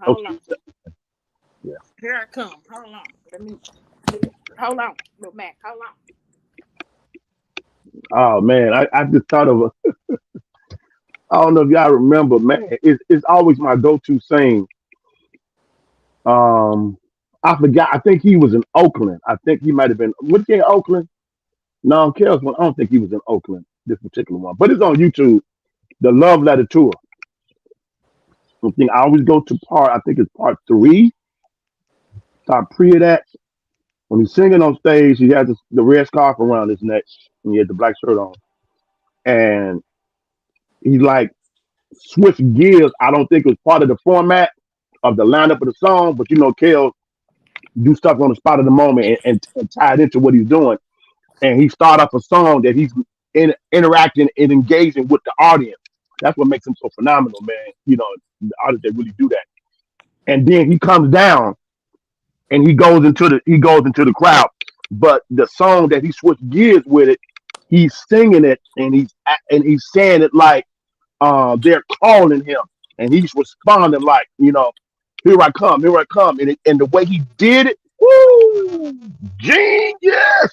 Hold on. Yeah. Here I come. Hold on. Hold on, little Mac. Hold on. Oh man, I just thought of I don't know if y'all remember, man. It's always my go-to saying. I forgot. I think he was in Oakland. I think he might have been. Was he in Oakland? No, Kels one. I don't think he was in Oakland. This particular one, but it's on YouTube. The Love Letter Tour. I always go to part. I think it's part 3. Top 3 of that. When he's singing on stage, he has the red scarf around his neck, and he had the black shirt on, and he like switch gears. I don't think it was part of the format of the lineup of the song, but you know, Kel do stuff on the spot of the moment and tie it into what he's doing. And he start up a song that he's interacting and engaging with the audience. That's what makes him so phenomenal, man. You know, the artists that really do that. And then he comes down and he goes into the crowd. But the song that he switched gears with it, he's singing it and he's saying it like they're calling him, and he's responding like, you know, here I come, and the way he did it, woo, genius.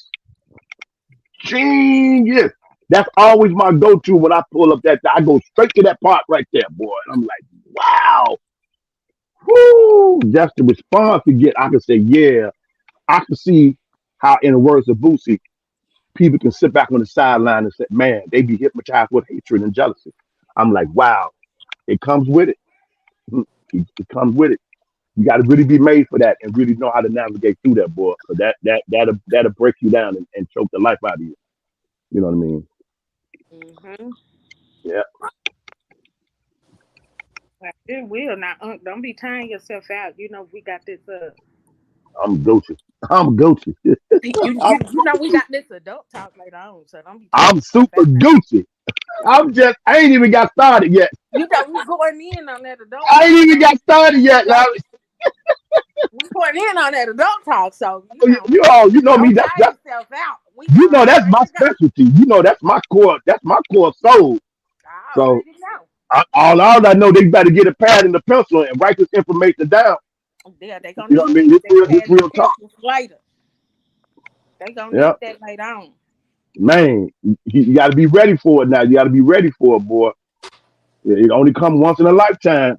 That's always my go-to when I pull up that. I go straight to that part right there, boy. And I'm like, wow, woo. That's the response you get. I can say, yeah, I can see how, in the words of Boosie, people can sit back on the sideline and say, man, they be hypnotized with hatred and jealousy. I'm like, wow, it comes with it. It comes with it. You got to really be made for that and really know how to navigate through that, boy. Because that'll break you down and choke the life out of you. You know what I mean? Mm-hmm. Yeah. It will now. Don't be tying yourself out. You know we got this. I'm Gucci. You know we got this adult talk later on, so don't be. I'm super Gucci. I ain't even got started yet. You know, we going in on that adult I talk. ain't even got started yet. Now, We going in on that adult talk. So, you know, you know me. don't tire yourself out. We You know that's ready my to go. specialty. You know that's my core. That's my core soul. I So already know. all I know, they better get a pad and a pencil and write this information down. Yeah, they gonna You know what I need mean? This that real talk. later. They gonna Yeah, need that later on. man, you got to be ready for it now. You got to be ready for it, boy. It only comes once in a lifetime.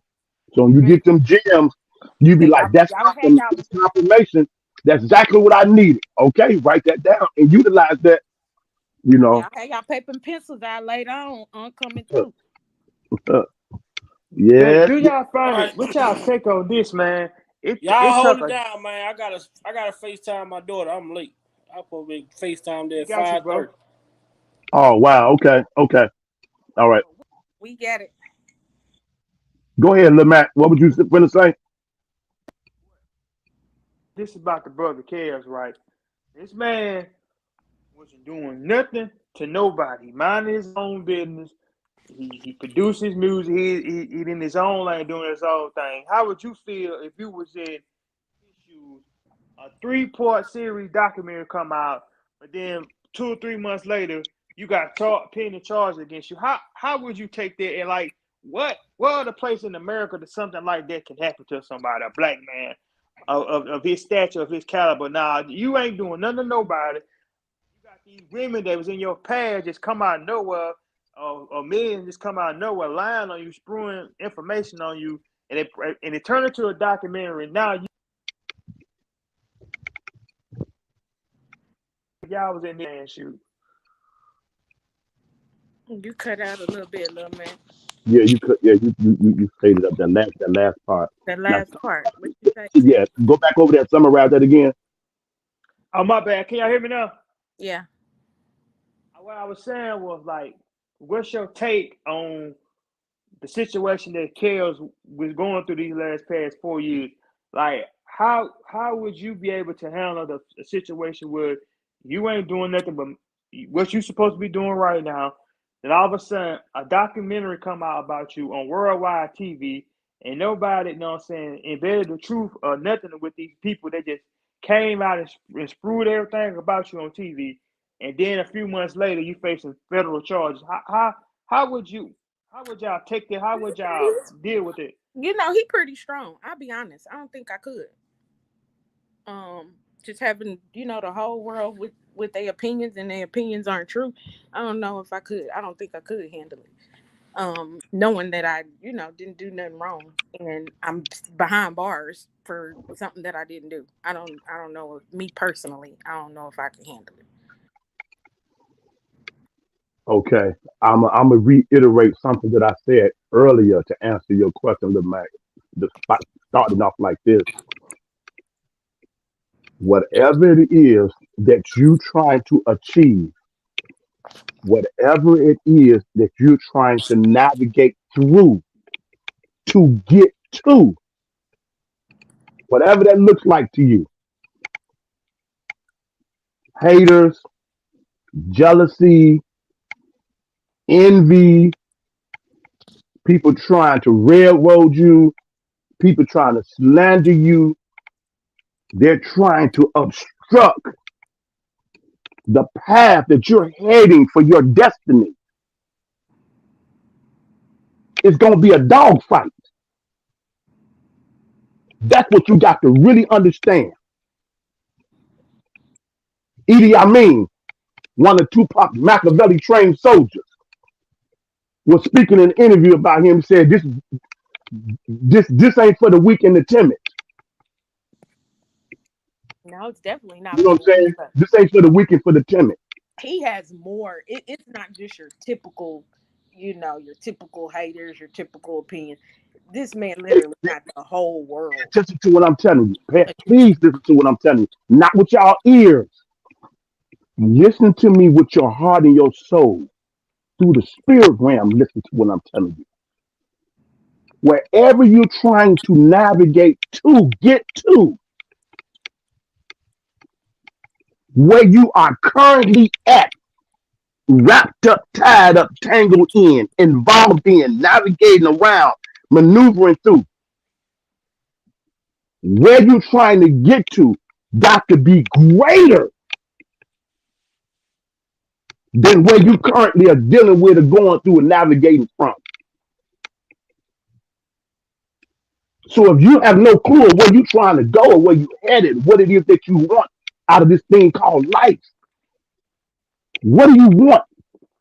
So when you Mm. get them gems, you be So like, y'all had y'all. that's confirmation. That's exactly what I needed. Okay, write that down and utilize that. You know, Y'all had y'all paper and pencils out later on coming through. Hey, yes, do yes. y'all All find right, it? What y'all take on this, man? y'all It's hold like it a down, man. I gotta FaceTime my daughter. I'm late. I supposed to be FaceTime there at got you, 5:30. bro. Oh wow. Okay, okay. All right. We got it. Go ahead, Lil Matt. What would you finna say? This is about the brother Cares, right? This man wasn't doing nothing to nobody, minding his own business. He produces music. He in his own lane doing his own thing. How would you feel if you was in his shoes? A 3-part series documentary come out, but then 2 or 3 months later, you got pending charges against you. How would you take that? And like, what other place in America that something like that can happen to somebody, a black man of his stature, of his caliber? Nah, you ain't doing nothing to nobody. You got these women that was in your past just come out of nowhere, or men just come out of nowhere, lying on you, spewing information on you, and it turned into a documentary. Now y'all was in there and shoot. You cut out a little bit, little man. Yeah, you could. Yeah, you stated up that last part. That Now, last part. What you say? yeah, go back over there, summarize that again. Oh, my bad. Can y'all hear me now? Yeah. What I was saying was like, what's your take on the situation that Kels was going through these past 4 years? Like, how would you be able to handle the situation where you ain't doing nothing but what you supposed to be doing right now? Then all of a sudden, a documentary come out about you on worldwide TV, and nobody, you know what I'm saying, embedded the truth or nothing with these people. They just came out and spewed everything about you on TV, and then a few months later, you facing federal charges. How would you? How would y'all take that? How would y'all deal with it? You know, he pretty strong. I'll be honest. I don't think I could. Just having, you know, the whole world with their opinions, and their opinions aren't true. I don't know if I could. I don't think I could handle it. Knowing that I, you know, didn't do nothing wrong, and I'm behind bars for something that I didn't do. I don't know. Me personally, I don't know if I can handle it. Okay, I'm gonna reiterate something that I said earlier to answer your question, Lil Mac. Starting off like this: whatever it is that you trying to achieve, whatever it is that you're trying to navigate through to get to, whatever that looks like to you, haters, jealousy, envy, people trying to railroad you, people trying to slander you, they're trying to obstruct the path that you're heading for your destiny. It's going to be a dogfight. That's what you got to really understand. Idi Amin, one of Tupac Machiavelli trained soldiers, was speaking in an interview about him. Said this ain't for the weak and the timid. No, it's definitely not You know for what the I'm weak. saying? This ain't for the weak and for the timid. He has more. It's not just your typical, you know, your typical haters, your typical opinion. This man literally got the whole world. Listen to what I'm telling you. Please listen to what I'm telling you. Not with y'all ears. Listen to me with your heart and your soul. Through the spirit realm, listen to what I'm telling you. Wherever you're trying to navigate to get to, where you are currently at, wrapped up, tied up, tangled in, involved in, navigating around, maneuvering through. Where you're trying to get to got to be greater than where you currently are dealing with or going through and navigating from. So if you have no clue of where you're trying to go or where you're headed, what it is that you want out of this thing called life, what do you want?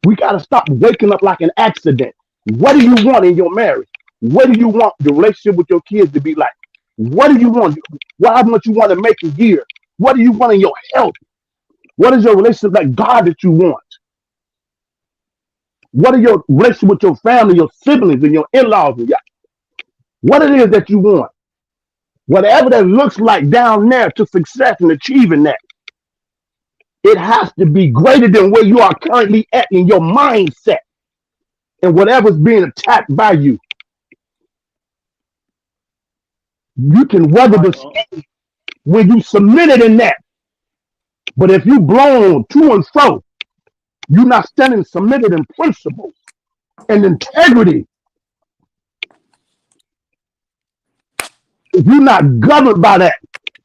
We got to stop waking up like an accident. What do you want in your marriage? What do you want the relationship with your kids to be like? What do you want? How much you want to make a year? What do you want in your health? What is your relationship like God that you want? What are your relationship with your family, your siblings, and your in-laws? What it is that you want? Whatever that looks like down there to success and achieving that, it has to be greater than where you are currently at in your mindset and whatever's being attacked by you. You can weather the storm when you submitted in that. But if you blown to and fro, you're not standing submitted in principles and integrity. If you're not governed by that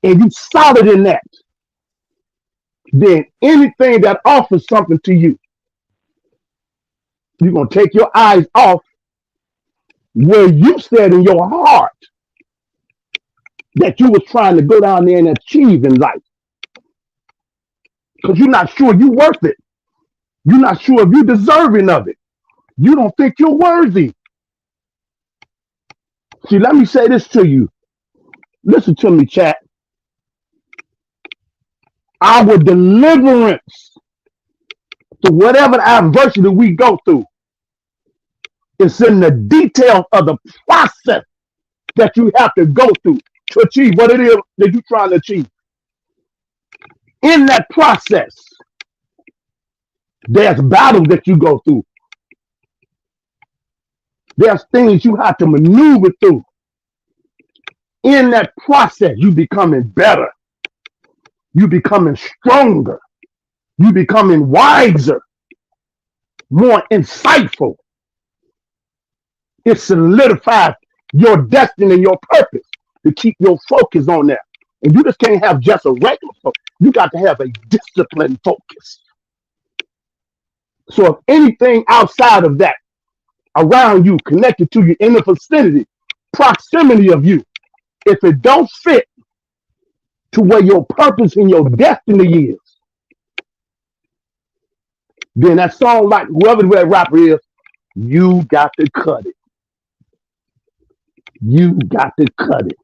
and you solid in that, then anything that offers something to you, you're going to take your eyes off where you said in your heart that you was trying to go down there and achieve in life. Because you're not sure you're worth it. You're not sure if you're deserving of it. You don't think you're worthy. See, let me say this to you. Listen to me, chat. Our deliverance to whatever adversity we go through is in the details of the process that you have to go through to achieve what it is that you're trying to achieve. In that process, there's battles that you go through. There's things you have to maneuver through. In that process, you becoming better. You becoming stronger. You becoming wiser, more insightful. It solidifies your destiny and your purpose to keep your focus on that. And you just can't have just a regular focus. You got to have a disciplined focus. So if anything outside of that, around you, connected to you, in the vicinity, proximity of you, if it don't fit to where your purpose and your destiny is, then that song, like whoever the rapper is, you got to cut it. You got to cut it.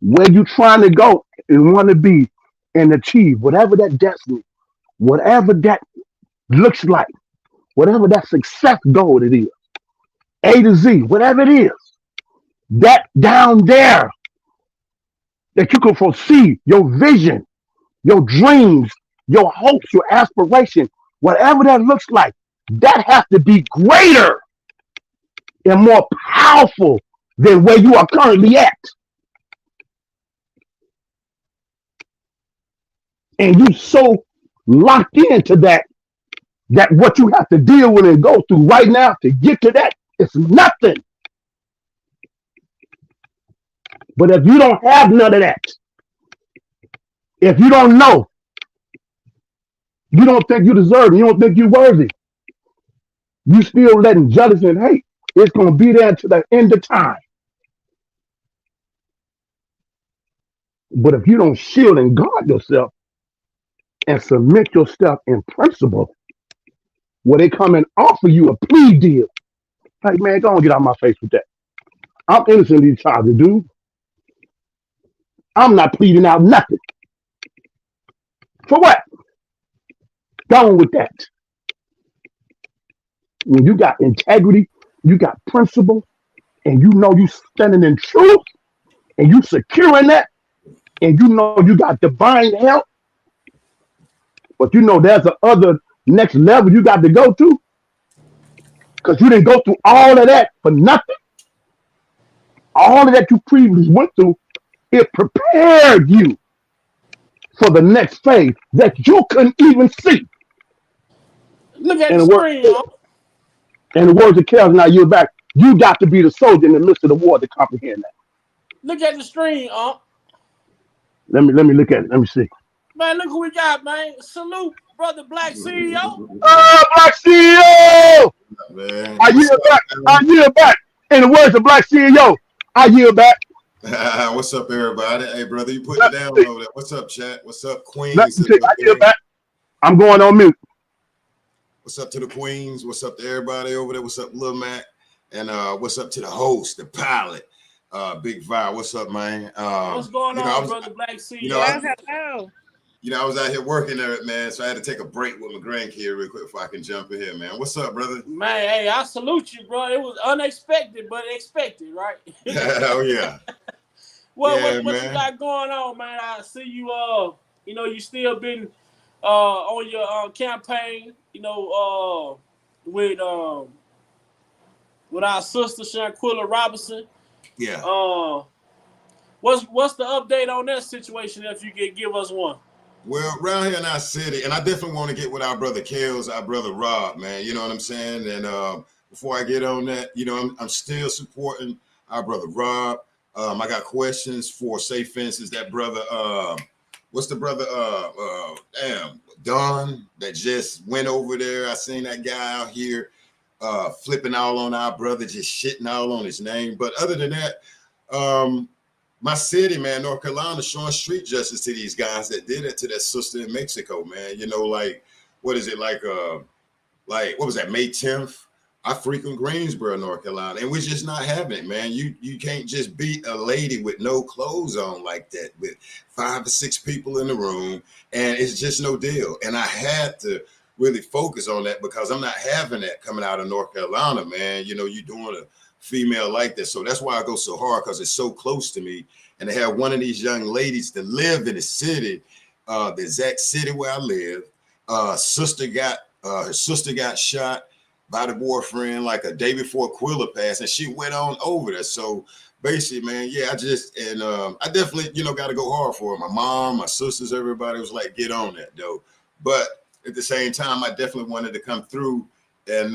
Where you trying to go and want to be and achieve, whatever that destiny, whatever that looks like, whatever that success goal it is, A to Z, whatever it is, that down there that you can foresee, your vision, your dreams, your hopes, your aspiration, whatever that looks like, that has to be greater and more powerful than where you are currently at. And you so locked into that what you have to deal with and go through right now to get to that, it's nothing. But if you don't have none of that, if you don't know, you don't think you deserve it, you don't think you're worthy, you still letting jealousy and hate, it's going to be there until the end of time. But if you don't shield and guard yourself and submit yourself in principle, where they come and offer you a plea deal, like, man, go on, get out of my face with that. I'm innocent of these charges, dude. I'm not pleading out nothing. For what? Go on with that. When you got integrity, you got principle, and you know you standing in truth, and you securing that, and you know you got divine help, but you know there's a other next level you got to go to, because you didn't go through all of that for nothing. All of that you previously went through, it prepared you for the next phase that you couldn't even see. Look at And the the word, screen, y'all. and the words of Kelvin, now you're back. You got to be the soldier in the midst of the war to comprehend that. Look at the screen, Let me look at it. Let me see. Man, look who we got, man. Salute, brother Black CEO. Oh, Black CEO! Man, I what's yield up, back. I man? yield back. In the words of Black CEO, I yield back. What's up, everybody? Hey, brother, you putting Let it me down see. over there. What's up, chat? What's up, Let Queens me in see. the I yield building? back. I'm going on mute. What's up to the Queens? What's up to everybody over there? What's up, Lil Mac? And what's up to the host, the pilot, Big Vi? What's up, man? What's going You know, I on, was, brother Black you know, I, CEO? Hello. I was out here working there, man. So I had to take a break with my grandkid real quick before I can jump in here, man. What's up, brother? Man, hey, I salute you, bro. It was unexpected, but expected, right? Oh yeah, Well, yeah, what you man. got going on, man? I see you. You still been on your campaign. With our sister Shanquilla Robinson. Yeah. What's the update on that situation? If you could give us one. Well, around here in our city, and I definitely want to get with our brother Kels, our brother Rob, man. You know what I'm saying? And before I get on that, I'm still supporting our brother Rob. I got questions for Safe Fences. That brother, what's the brother? Don that just went over there. I seen that guy out here flipping all on our brother, just shitting all on his name. But other than that, my city, man, North Carolina, showing street justice to these guys that did it to that sister in Mexico, man. What is it like what was that, May 10th? I frequent Greensboro, North Carolina, and we're just not having it, man. You can't just beat a lady with no clothes on like that, with 5 or 6 people in the room, and it's just no deal. And I had to really focus on that because I'm not having that coming out of North Carolina, man. You doing a female like this. So that's why I go so hard, because it's so close to me. And to have one of these young ladies that live in the city, the exact city where I live, her sister got shot by the boyfriend like a day before Quilla passed, and she went on over there. So basically, man, yeah, I definitely, got to go hard for her. My mom, my sisters, everybody was like, get on that though. But at the same time, I definitely wanted to come through and,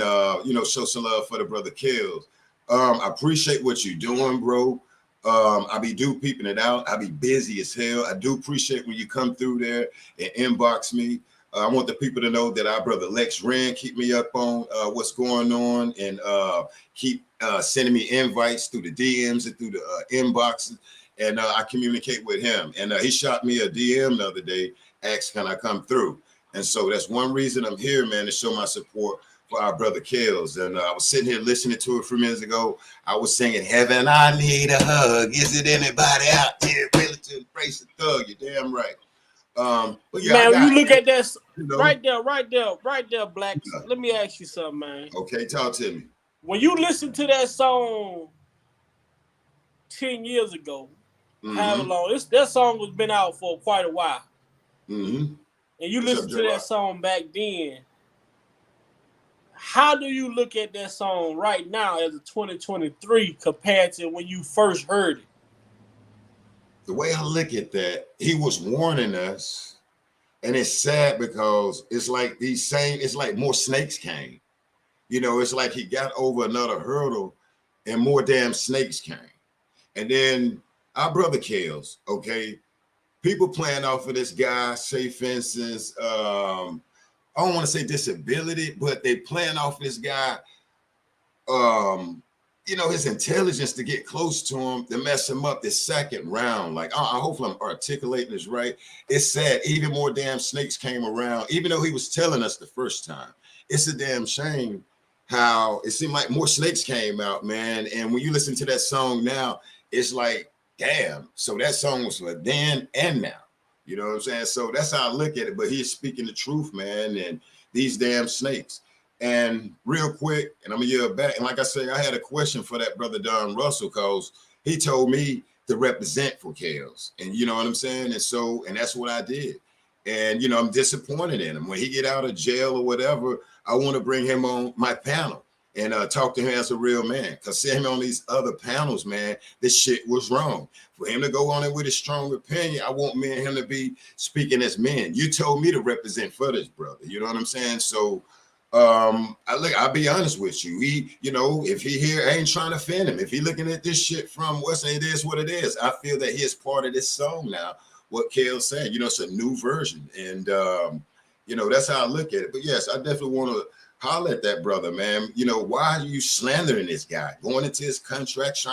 show some love for the brother Kills. I appreciate what you're doing, bro. I be peeping it out. I be busy as hell. I do appreciate when you come through there and inbox me. I want the people to know that our brother Lex Rand keep me up on what's going on, and keep sending me invites through the DMs and through the inboxes, and I communicate with him. And he shot me a DM the other day, asked can I come through. And so that's one reason I'm here, man, to show my support for our brother Kells. And I was sitting here listening to it a few minutes ago. I was singing, Heaven, I Need a Hug. Is it anybody out there willing to embrace a thug? You're damn right. But yeah, man, when you look at that right there, Black. Yeah. Let me ask you something, man. Okay, talk to me. When you listen to that song 10 years ago, however long, that song was been out for quite a while. Mm-hmm. And you listen to that song back then. How do you look at that song right now as a 2023 compared to when you first heard it? The way I look at that, he was warning us, and it's sad because it's like it's like more snakes came. It's like he got over another hurdle and more damn snakes came. And then our brother Kells, okay, people playing off of this guy, Safe Fences, I don't want to say disability, but they playing off this guy, his intelligence to get close to him, to mess him up this second round. Like, hopefully I'm articulating this right. It's sad. Even more damn snakes came around, even though he was telling us the first time. It's a damn shame how it seemed like more snakes came out, man. And when you listen to that song now, it's like, damn. So that song was for then and now. You know what I'm saying? So that's how I look at it. But he's speaking the truth, man. And these damn snakes. And real quick, and I'm a year back. And like I say, I had a question for that brother Don Russell, because he told me to represent for Kells. And you know what I'm saying? And that's what I did. And, I'm disappointed in him. When he get out of jail or whatever, I want to bring him on my panel and talk to him as a real man. Because seeing him on these other panels, man, this shit was wrong. For him to go on it with a strong opinion, I want me and him to be speaking as men. You told me to represent for this brother. You know what I'm saying? So I'll be honest with you. If he here, I ain't trying to offend him. If he looking at this shit from what's it is what it is, I feel that he is part of this song now. What Kale's saying, it's a new version, and that's how I look at it. But yes, I definitely want to holler at that brother, man. Why are you slandering this guy, going into his contract,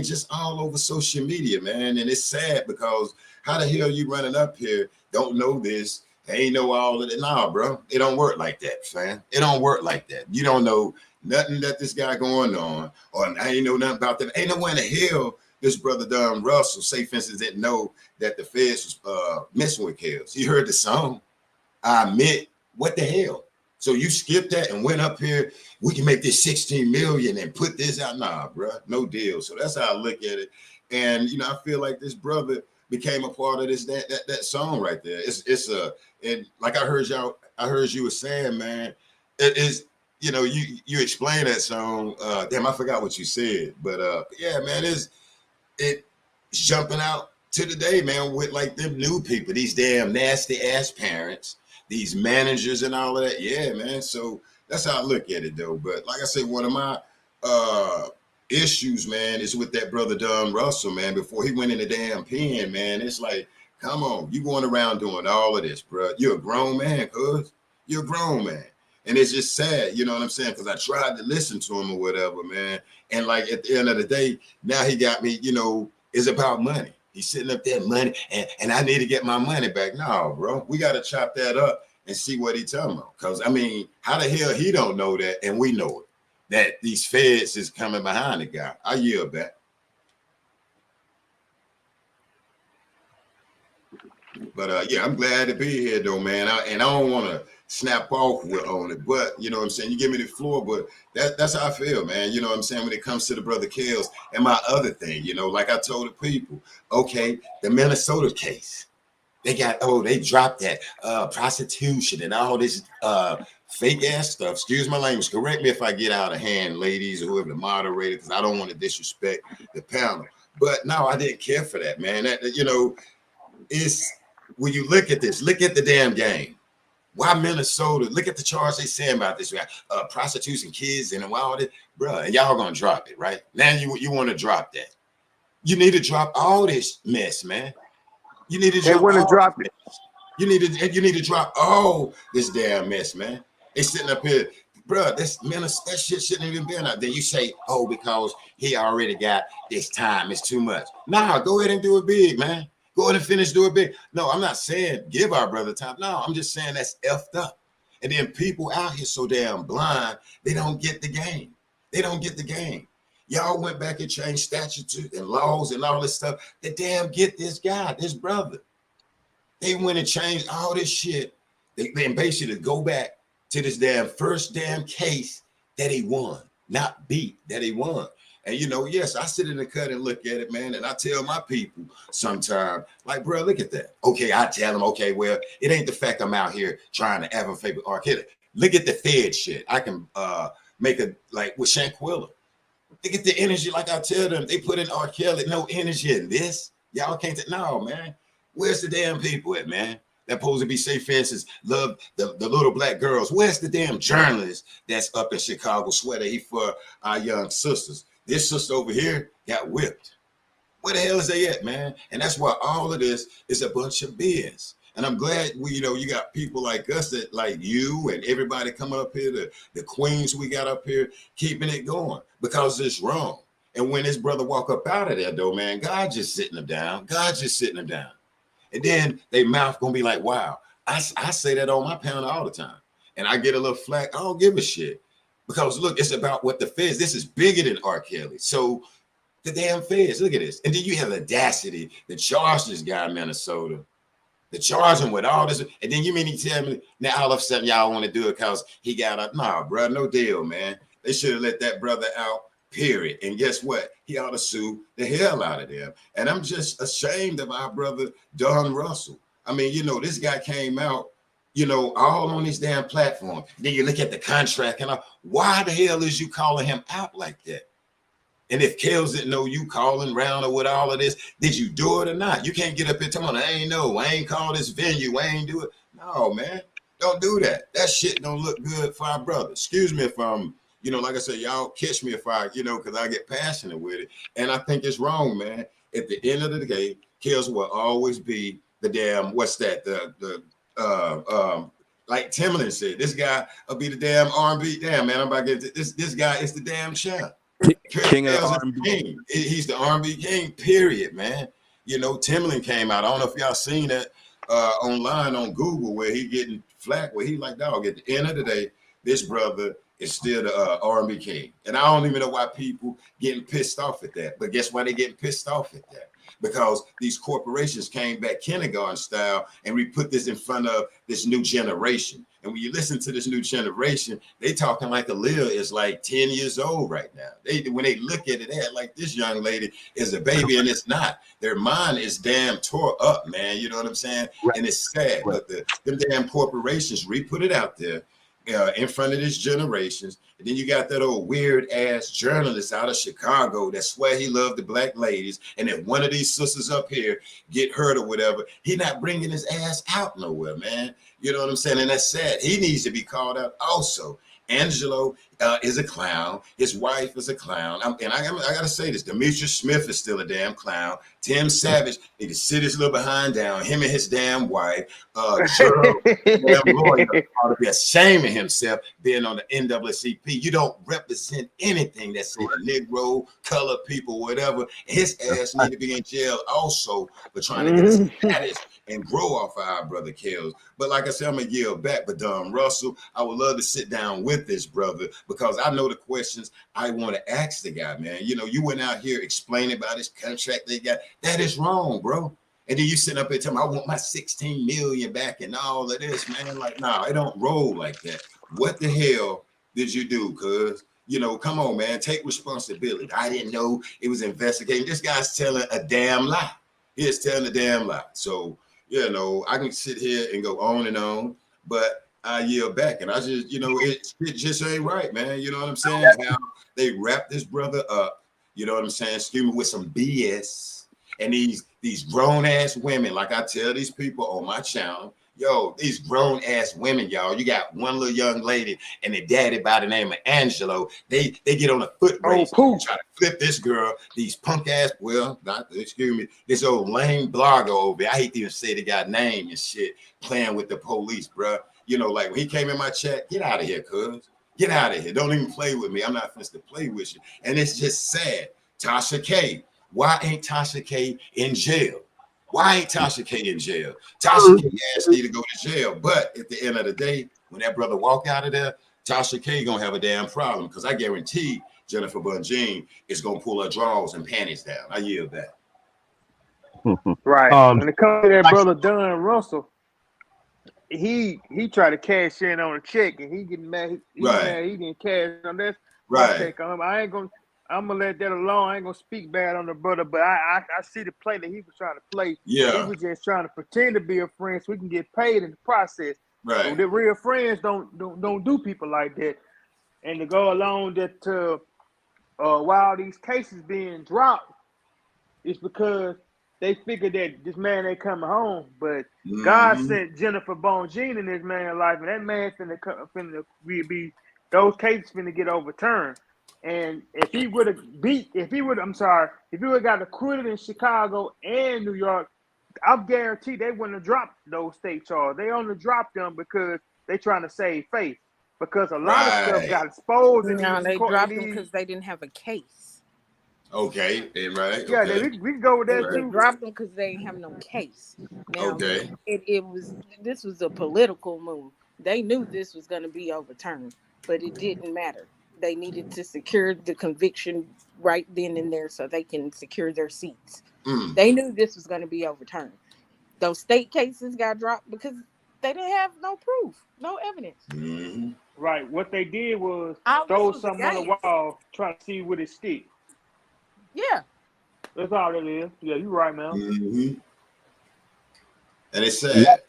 just all over social media, man? And it's sad because how the hell you running up here, don't know this, ain't know all of it. Nah, bro, it don't work like that, fam. It don't work like that. You don't know nothing that this guy going on, or I ain't know nothing about that. Ain't no way in the hell this brother Don Russell, say for instance, didn't know that the feds was messing with Kales. He heard the song. I admit, what the hell? So you skipped that and went up here. We can make this 16 million and put this out. Nah, bro, no deal. So that's how I look at it. And I feel like this brother became a part of this that song right there. And like I heard you were saying, man, it is. You explain that song. Damn, I forgot what you said, but yeah, man, it's jumping out to the day, man, with like them new people, these damn nasty ass parents, these managers and all of that. Yeah, man. So that's how I look at it though. But like I said, one of my issues, man, is with that brother Don Russell, man. Before he went in the damn pen, man, it's like, come on, you going around doing all of this, bro. You're a grown man, cuz. You're a grown man. And it's just sad, you know what I'm saying? Because I tried to listen to him or whatever, man. And like at the end of the day, now he got me, it's about money. He's sitting up there, money, and I need to get my money back. No, bro, we got to chop that up and see what he's talking about. Because, how the hell he don't know that, and we know it, that these feds is coming behind the guy. I yield back. But, yeah, I'm glad to be here, though, man. I don't want to snap off on it, but you know what I'm saying, you give me the floor, but that's how I feel, man. You know what I'm saying, when it comes to the brother Kales. And my other thing, like I told the people, okay, the Minnesota case, they dropped that prostitution and all this fake ass stuff. Excuse my language, correct me if I get out of hand, ladies, or whoever the moderator, because I don't want to disrespect the panel. But no, I didn't care for that, man. It's when you look at this, look at the damn game. Why Minnesota? Look at the charge they saying about this, prostitutes and kids and all this, bro. And y'all gonna drop it, right? Now you want to drop that. You need to drop all this mess, man. You need to drop it. You need to drop all this damn mess, man. They sitting up here, bro. That shit shouldn't even been out there. You say, oh, because he already got this time, it's too much. Nah, go ahead and do it big, man. Go ahead and finish, do it big. No, I'm not saying give our brother time. No, I'm just saying that's effed up. And then people out here so damn blind, they don't get the game. They don't get the game. Y'all went back and changed statutes and laws and all this stuff. They damn get this guy, this brother. They went and changed all this shit. They basically go back to this damn first damn case that he won, not beat, that he won. And yes, I sit in the cut and look at it, man. And I tell my people sometimes, like, bro, look at that. Okay, I tell them, okay, well, it ain't the fact I'm out here trying to advocate with R. Kelly. Look at the Fed shit. I can make a, like with Shanquilla. Look at the energy, like I tell them, they put in R. Kelly, no energy in this. Y'all can't, no, man. Where's the damn people at, man? That supposed to be safe fences, love the little black girls. Where's the damn journalist that's up in Chicago sweater he for our young sisters? This sister over here got whipped. Where the hell is they at, man? And that's why all of this is a bunch of BS. And I'm glad you got people like us, that like you and everybody coming up here, the queens we got up here, keeping it going, because it's wrong. And when this brother walk up out of there, though, man, God just sitting them down. God just sitting them down. And then they mouth gonna be like, wow. I say that on my panel all the time. And I get a little flack. I don't give a shit. Because look, it's about what the feds, this is bigger than R. Kelly. So the damn feds, look at this. And then you have audacity to charge this guy in Minnesota, to charge him with all this. And then you mean he tell me now all of a sudden y'all want to do it because he got a, nah, bro, no deal, man. They should have let that brother out, period. And guess what? He ought to sue the hell out of them. And I'm just ashamed of our brother, Don Russell. I mean, this guy came out, all on this damn platform. Then you look at the contract and why the hell is you calling him out like that? And if Kels didn't know you calling around or with all of this, did you do it or not? You can't get up here telling me, I ain't call this venue, I ain't do it. No, man, don't do that. That shit don't look good for our brother. Excuse me if I'm, like I said, y'all catch me if I, because I get passionate with it. And I think it's wrong, man. At the end of the day, Kels will always be the damn, what's that? Like Timbaland said, this guy will be the damn R&B. Damn, man, I'm about to get this guy is the damn champ. King of the R&B. He's the R&B king, period, man. Timbaland came out. I don't know if y'all seen that online on Google where he getting flack, where he like, dog, at the end of the day, this brother is still the R&B king. And I don't even know why people getting pissed off at that. But guess why they getting pissed off at that? Because these corporations came back kindergarten style and we put this in front of this new generation. And when you listen to this new generation, they talking like Aaliyah is like 10 years old right now. When they look at it, they act like this young lady is a baby, and it's not. Their mind is damn tore up, man. You know what I'm saying? Right. And it's sad, but them damn corporations re-put it out there in front of these generations. And then you got that old weird ass journalist out of Chicago that swear he loved the black ladies. And if one of these sisters up here get hurt or whatever, he not bringing his ass out nowhere, man. You know what I'm saying? And that's sad. He needs to be called out also. Angelo is a clown. His wife is a clown. I got to say this. Demetrius Smith is still a damn clown. Tim Savage need to sit his little behind down. Him and his damn wife. Gerald, damn lawyer, ought to be ashamed of himself being on the NAACP. You don't represent anything that say the Negro, colored people, whatever. His ass need to be in jail also for trying to get a status and grow off of our brother Kels. But like I said, I'm going to yield back. But Russell, I would love to sit down with this brother because I know the questions I want to ask the guy, man. You went out here explaining about his contract they got. That is wrong, bro. And then you sit up and tell me, I want my 16 million back and all of this, man. Like, nah, it don't roll like that. What the hell did you do, cuz? Come on, man. Take responsibility. I didn't know it was investigating. This guy's telling a damn lie. He is telling a damn lie. So, I can sit here and go on and on, but I yield back. And I just, it just ain't right, man. You know what I'm saying? How they wrap this brother up, you know what I'm saying? Excuse me, with some BS. And these grown-ass women, like I tell these people on my channel, these grown-ass women, y'all, you got one little young lady and a daddy by the name of Angelo. They get on a foot race and try to flip this girl, these punk-ass, this old lame blogger over there. I hate to even say the guy's name and shit, playing with the police, bro. Like when he came in my chat, get out of here, cuz. Get out of here. Don't even play with me. I'm not finished to play with you. And it's just sad. Tasha K. Why ain't Tasha K in jail? Why ain't Tasha K in jail? Tasha K asked me to go to jail. But at the end of the day, when that brother walk out of there, Tasha K gonna have a damn problem because I guarantee Jennifer Bunjean is gonna pull her drawers and panties down. I yield that. Right. When it comes to that brother Don Russell, he tried to cash in on a check and he getting mad. He didn't cash on that. Right. I'm gonna let that alone. I ain't gonna speak bad on the brother, but I see the play that he was trying to play. Yeah. He was just trying to pretend to be a friend so we can get paid in the process. Right. So the real friends don't do people like that. And to go along that while these cases being dropped, it's because they figured that this man ain't coming home. But God sent Jennifer Bunjean in this man's life, and that man finna be those cases finna get overturned. And if he would have got acquitted in Chicago and New York, I'm guaranteed they wouldn't have dropped those state charges. They only dropped them because they trying to save face. Because a lot of stuff got exposed. No, they dropped them because they didn't have a case. Okay, right. Yeah, we can go with that too. They dropped them because they didn't have no case. Now, okay. This was a political move. They knew this was going to be overturned, but it didn't matter. They needed to secure the conviction right then and there so they can secure their seats. They knew this was going to be overturned. Those state cases got dropped because they didn't have no proof, no evidence. Right. What they did was throw something on the wall, try to see would it stick. Yeah. That's all it is. Yeah, you're right, man. And it's sad.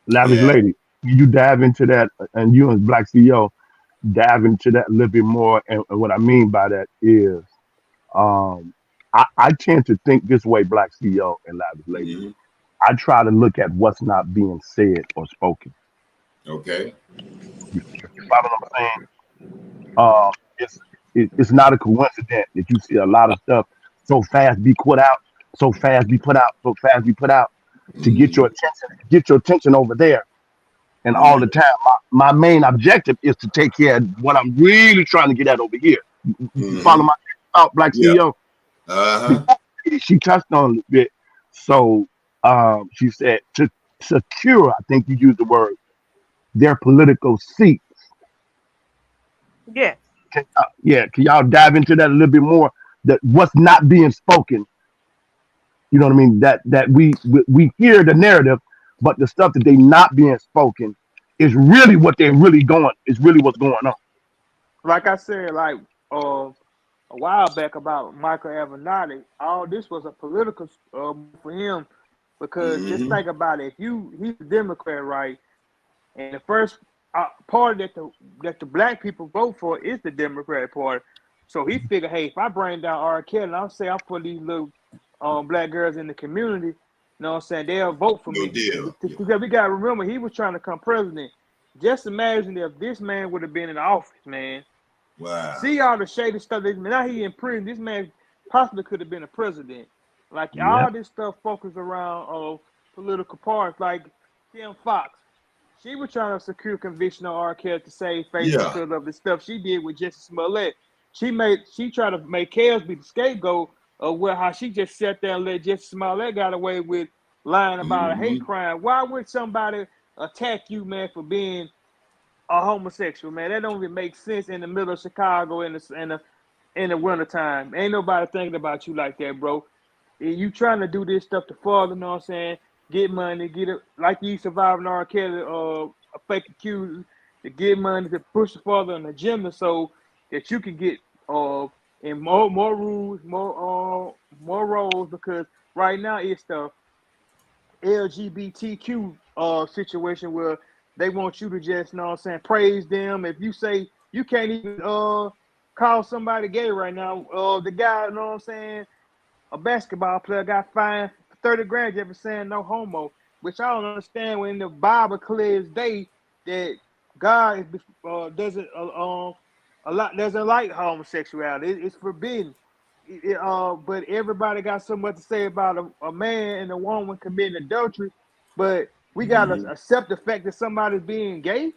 Lavish Yeah. Lady, you dive into that, and you and Black CEO dive into that a little bit more. And what I mean by that is, um, I tend to think this way, Black CEO and Lavish Lady. Hmm. I try to look at what's not being said or spoken. Okay. You follow what I'm saying? It's it's not a coincidence that you see a lot of stuff so fast be put out, so fast be put out, so fast be put out to Hmm. get your attention over there. And all the Right. time, my main objective is to take care of what I'm really trying to get at over here. You follow Hmm. my thought, Black Yeah. CEO? Uh-huh. She touched on it a bit. So she said to secure, I think you used the word, their political seat. Yeah. Yeah, can y'all dive into that a little bit more? That what's not being spoken, you know what I mean? That we hear the narrative, but the stuff that they not being spoken is really what they're really going. Is really what's going on. Like I said, like uh, a while back about Michael Avenatti, all this was a political for him because just Hmm. think about it. If he's a Democrat, right, and the first party that the black people vote for is the Democratic Party. So he figured, hey, if I bring down R. Kelly, and I'll say I put these little black girls in the community, you know what I'm saying, they'll vote for No me. deal. Because we gotta remember he was trying to become president. Just imagine if this man would have been in office, man. Wow. See all the shady stuff. Now he in prison. This man possibly could have been a president. Like Yeah, all this stuff focused around political parties. Like Kim Fox, she was trying to secure conviction on R. Kelly to save face Yeah. because of the stuff she did with Jesse Smollett. She tried to make Kells be the scapegoat of how she just sat there and let Jesse Smollett got away with lying about a hate Hmm. crime. Why would somebody attack you, man, for being a homosexual, man? That don't even make sense in the middle of Chicago in the wintertime. Ain't nobody thinking about you like that, bro. And you trying to do this stuff to father, you know what I'm saying? Get money, get it like you surviving R. Kelly, a fake accused to get money to push the father on the agenda so that you can get in more rules, more roles because right now it's the LGBTQ situation where they want you to just, you know what I'm saying, praise them. If you say you can't even call somebody gay right now, the guy, you know what I'm saying, a basketball player got fined 30 grand just for saying no homo, which I don't understand when the Bible clear as day that God doesn't doesn't like homosexuality. It's forbidden. But everybody got so much to say about a man and a woman committing adultery, but we gotta Hmm. accept the fact that somebody's being gay.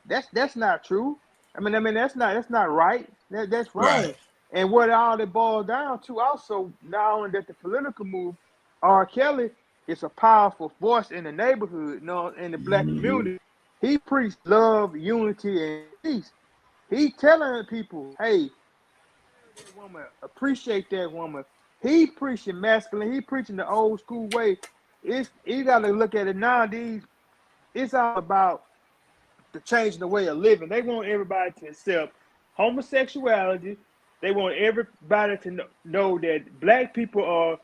That's not true. I mean that's not right. That's Right. wrong. And what all it boils down to also, not only that the political move, R. Kelly is a powerful force in the neighborhood, you know, in the black Hmm. community. He preached love, unity, and peace. He telling people, hey, that woman, appreciate that woman. He preaching masculine. He preaching the old school way. It's you got to look at it nowadays. It's all about the changing the way of living. They want everybody to accept homosexuality. They want everybody to know that black people are.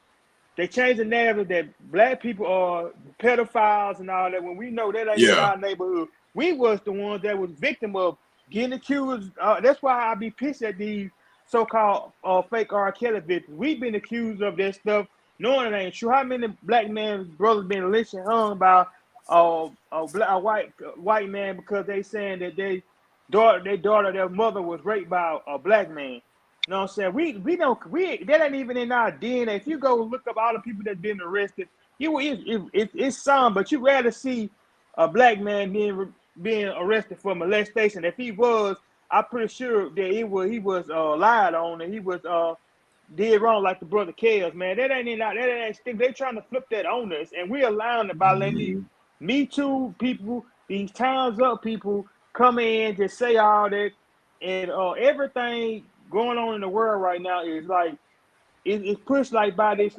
They change the narrative that black people are pedophiles and all that. When we know that ain't even Yeah. our neighborhood, we was the ones that was victim of getting accused. That's why I be pissed at these so-called fake R. Kelly victims. We've been accused of that stuff, knowing it ain't true. How many black men brothers been lynched and hung by a white man because they saying that their mother was raped by a black man? You know what I'm saying? We don't that ain't even in our DNA. If you go look up all the people that's been arrested, it's some, but you rather see a black man being arrested for molestation. If he was, I'm pretty sure that he was lied on and he was did wrong like the brother Kels, man. That ain't stick. They trying to flip that on us, and we allowing it by letting these Hmm. Me Too people, these times up people come in to say all that, and everything going on in the world right now is like it's pushed like by this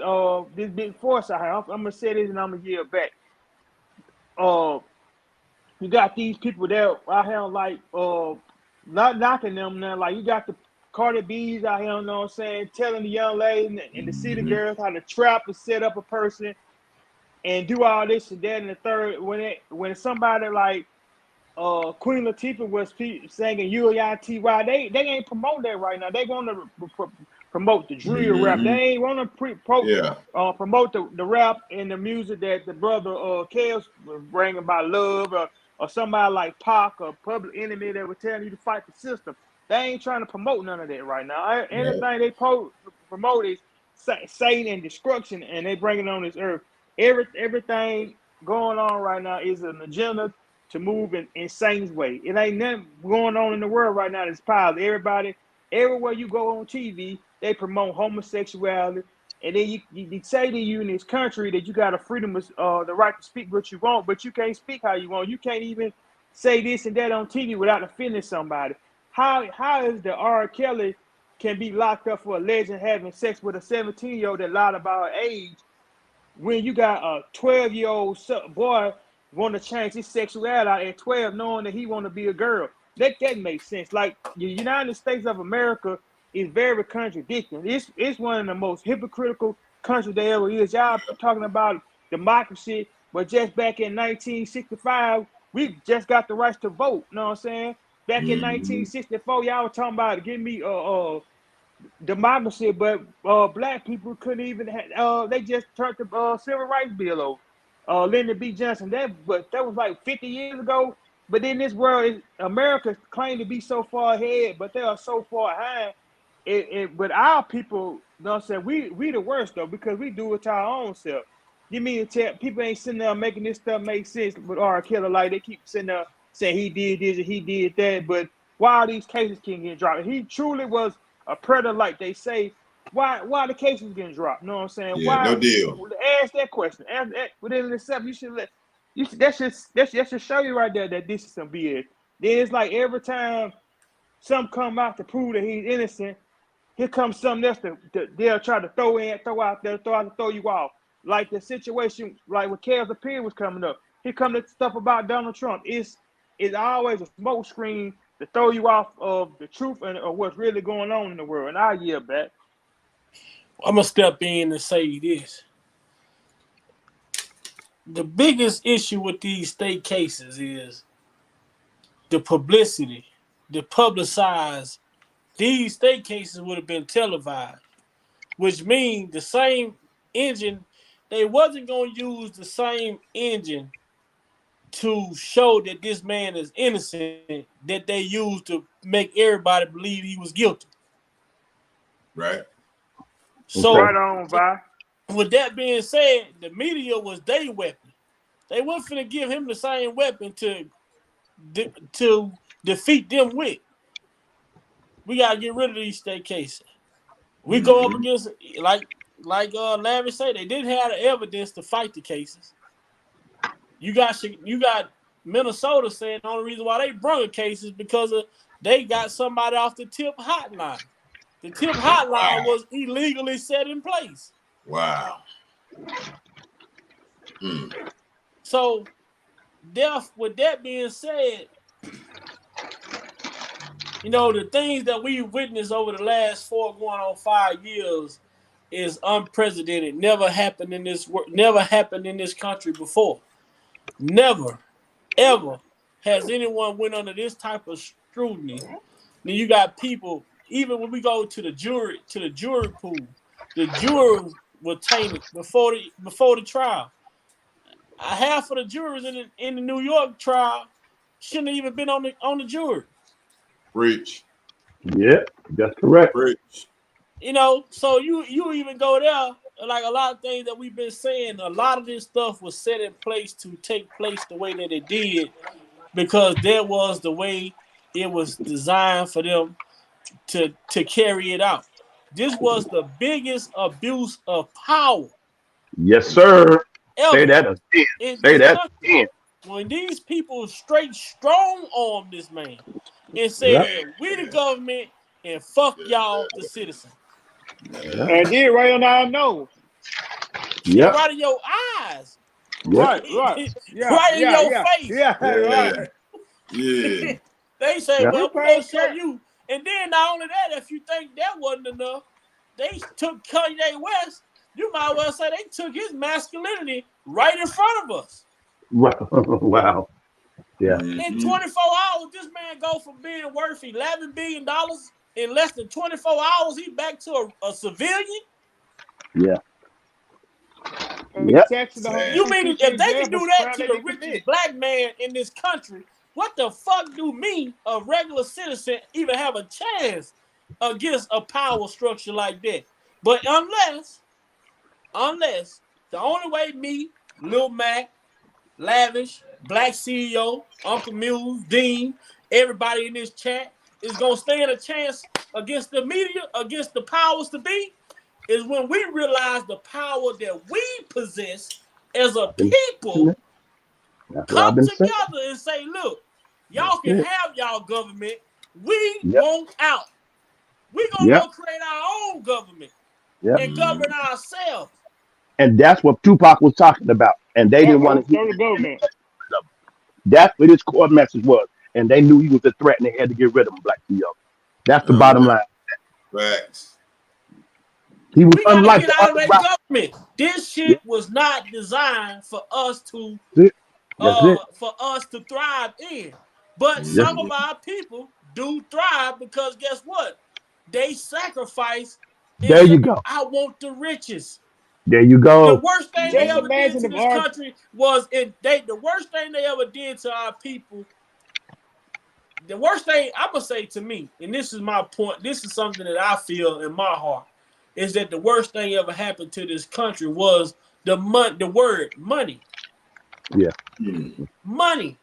big force out here. I'm gonna say this and I'm gonna give back. Uh, you got these people that out here like not knocking them now. Like you got the Cardi B's out here, you know what I'm saying, telling the young ladies and the city Hmm. girls how to trap and set up a person. and do all this and that and the third. When somebody like Queen Latifah was singing UITY, they ain't promote that right now. They want to promote the drill rap. They ain't want to promote the rap and the music that the brother Kels was bringing about love, or somebody like Pac or Public Enemy that was telling you to fight the system. They ain't trying to promote none of that right now. Anything they promote is Satan and destruction, and they bring it on this earth. Everything going on right now is an agenda to move in Satan's way. It ain't nothing going on in the world right now that's positive. Everybody, everywhere you go on TV, they promote homosexuality, and then you say to you in this country that you got a freedom of the right to speak what you want, but you can't speak how you want. You can't even say this and that on TV without offending somebody. How is the R. Kelly can be locked up for allegedly having sex with a 17-year-old that lied about her age, when you got a 12-year-old boy want to change his sexuality at 12, knowing that he want to be a girl? That makes sense. Like, the United States of America is very contradicting. It's one of the most hypocritical countries there ever is. Y'all talking about democracy, but just back in 1965, we just got the rights to vote. You know what I'm saying? Back in 1964, y'all were talking about give me democracy, but black people couldn't even they just turned the civil rights bill over. Lyndon B. Johnson, that was like 50 years ago. But in this world, America claimed to be so far ahead, but they are so far behind. But our people, you know what I'm saying, we the worst though, because we do it to our own self. You mean to tell people ain't sitting there making this stuff make sense with R. Kelly, like they keep sitting there saying he did this and he did that, but why these cases can't get dropped? If he truly was a predator, like they say, why the cases getting dropped? You know what I'm saying? Yeah, no deal. Ask that question. Ask that within itself. You should that should show you right there that this is some BS. Then it's like every time some come out to prove that he's innocent, here comes something else they'll try to throw out there to throw you off. Like the situation, like with Kel's appeal was coming up. Here come the stuff about Donald Trump. It's always a smoke screen to throw you off of the truth and of what's really going on in the world. And I yield back. I'm gonna step in and say this. The biggest issue with these state cases is the publicity, the publicized. These state cases would have been televised, which means the same engine, they wasn't going to use the same engine to show that this man is innocent that they used to make everybody believe he was guilty. Right. So, right on, Vi. With that being said, the media was their weapon. They weren't finna give him the same weapon to defeat them with. We gotta get rid of these state cases. We go up against, like Larry said, they didn't have the evidence to fight the cases. You got Minnesota saying the only reason why they brought the cases because they got somebody off the tip hotline. The tip hotline was illegally set in place. Wow. So, with that being said, you know, the things that we've witnessed over the last 4 going on 5 years is unprecedented. Never happened in this country before. Never, ever has anyone went under this type of scrutiny. Then you got people, even when we go to the jury pool, the jurors were tainted before the trial. Half of the jurors in the New York trial shouldn't have even been on the jury. Preach. Yeah, that's correct. Preach. You know, so you even go there, like a lot of things that we've been saying, a lot of this stuff was set in place to take place the way that it did because that was the way it was designed for them to carry it out. This was the biggest abuse of power. Yes, sir. Ever. Say that again. Say that again. When these people straight strong-armed this man and said, Yep. we the government and fuck y'all, the citizen. Yep. And then right on our nose. Yep. Right in your eyes. Right. Yeah, right in your face. Yeah, right. Yeah. They say, Yeah. well, we're going to show you. And then not only that, if you think that wasn't enough, they took Kanye West You might well say they took his masculinity right in front of us. Wow. Yeah. In 24 hours, this man go from being worth $11 billion in less than 24 hours. He back to a civilian. Yeah. And Yep. taxing the whole You mean if they can do that to the crime richest black man in this country, what the fuck do me, a regular citizen, even have a chance against a power structure like that? But unless the only way me, Lil Mac, Lavish, Black CEO, Uncle Muse, Dean, everybody in this chat is gonna stand a chance against the media, against the powers to be, is when we realize the power that we possess as a people, come together and say, look, y'all can have y'all government. We want out. We're gonna go create our own government and govern ourselves. And that's what Tupac was talking about. And they didn't want to hear the government. That's what his core message was. And they knew he was a threat and they had to get rid of him, Black CEO. That's the bottom line. Right. He was We gotta unlike get out of that government. This shit was not designed for us to for us to thrive in. But some of our people do thrive because guess what? They sacrifice. There you go. I want the riches. There you go. The worst thing they ever did to this country was the worst thing they ever did to our people. The worst thing I'm gonna say to me, and this is my point, this is something that I feel in my heart, is that the worst thing ever happened to this country was the word money. Yeah. Money.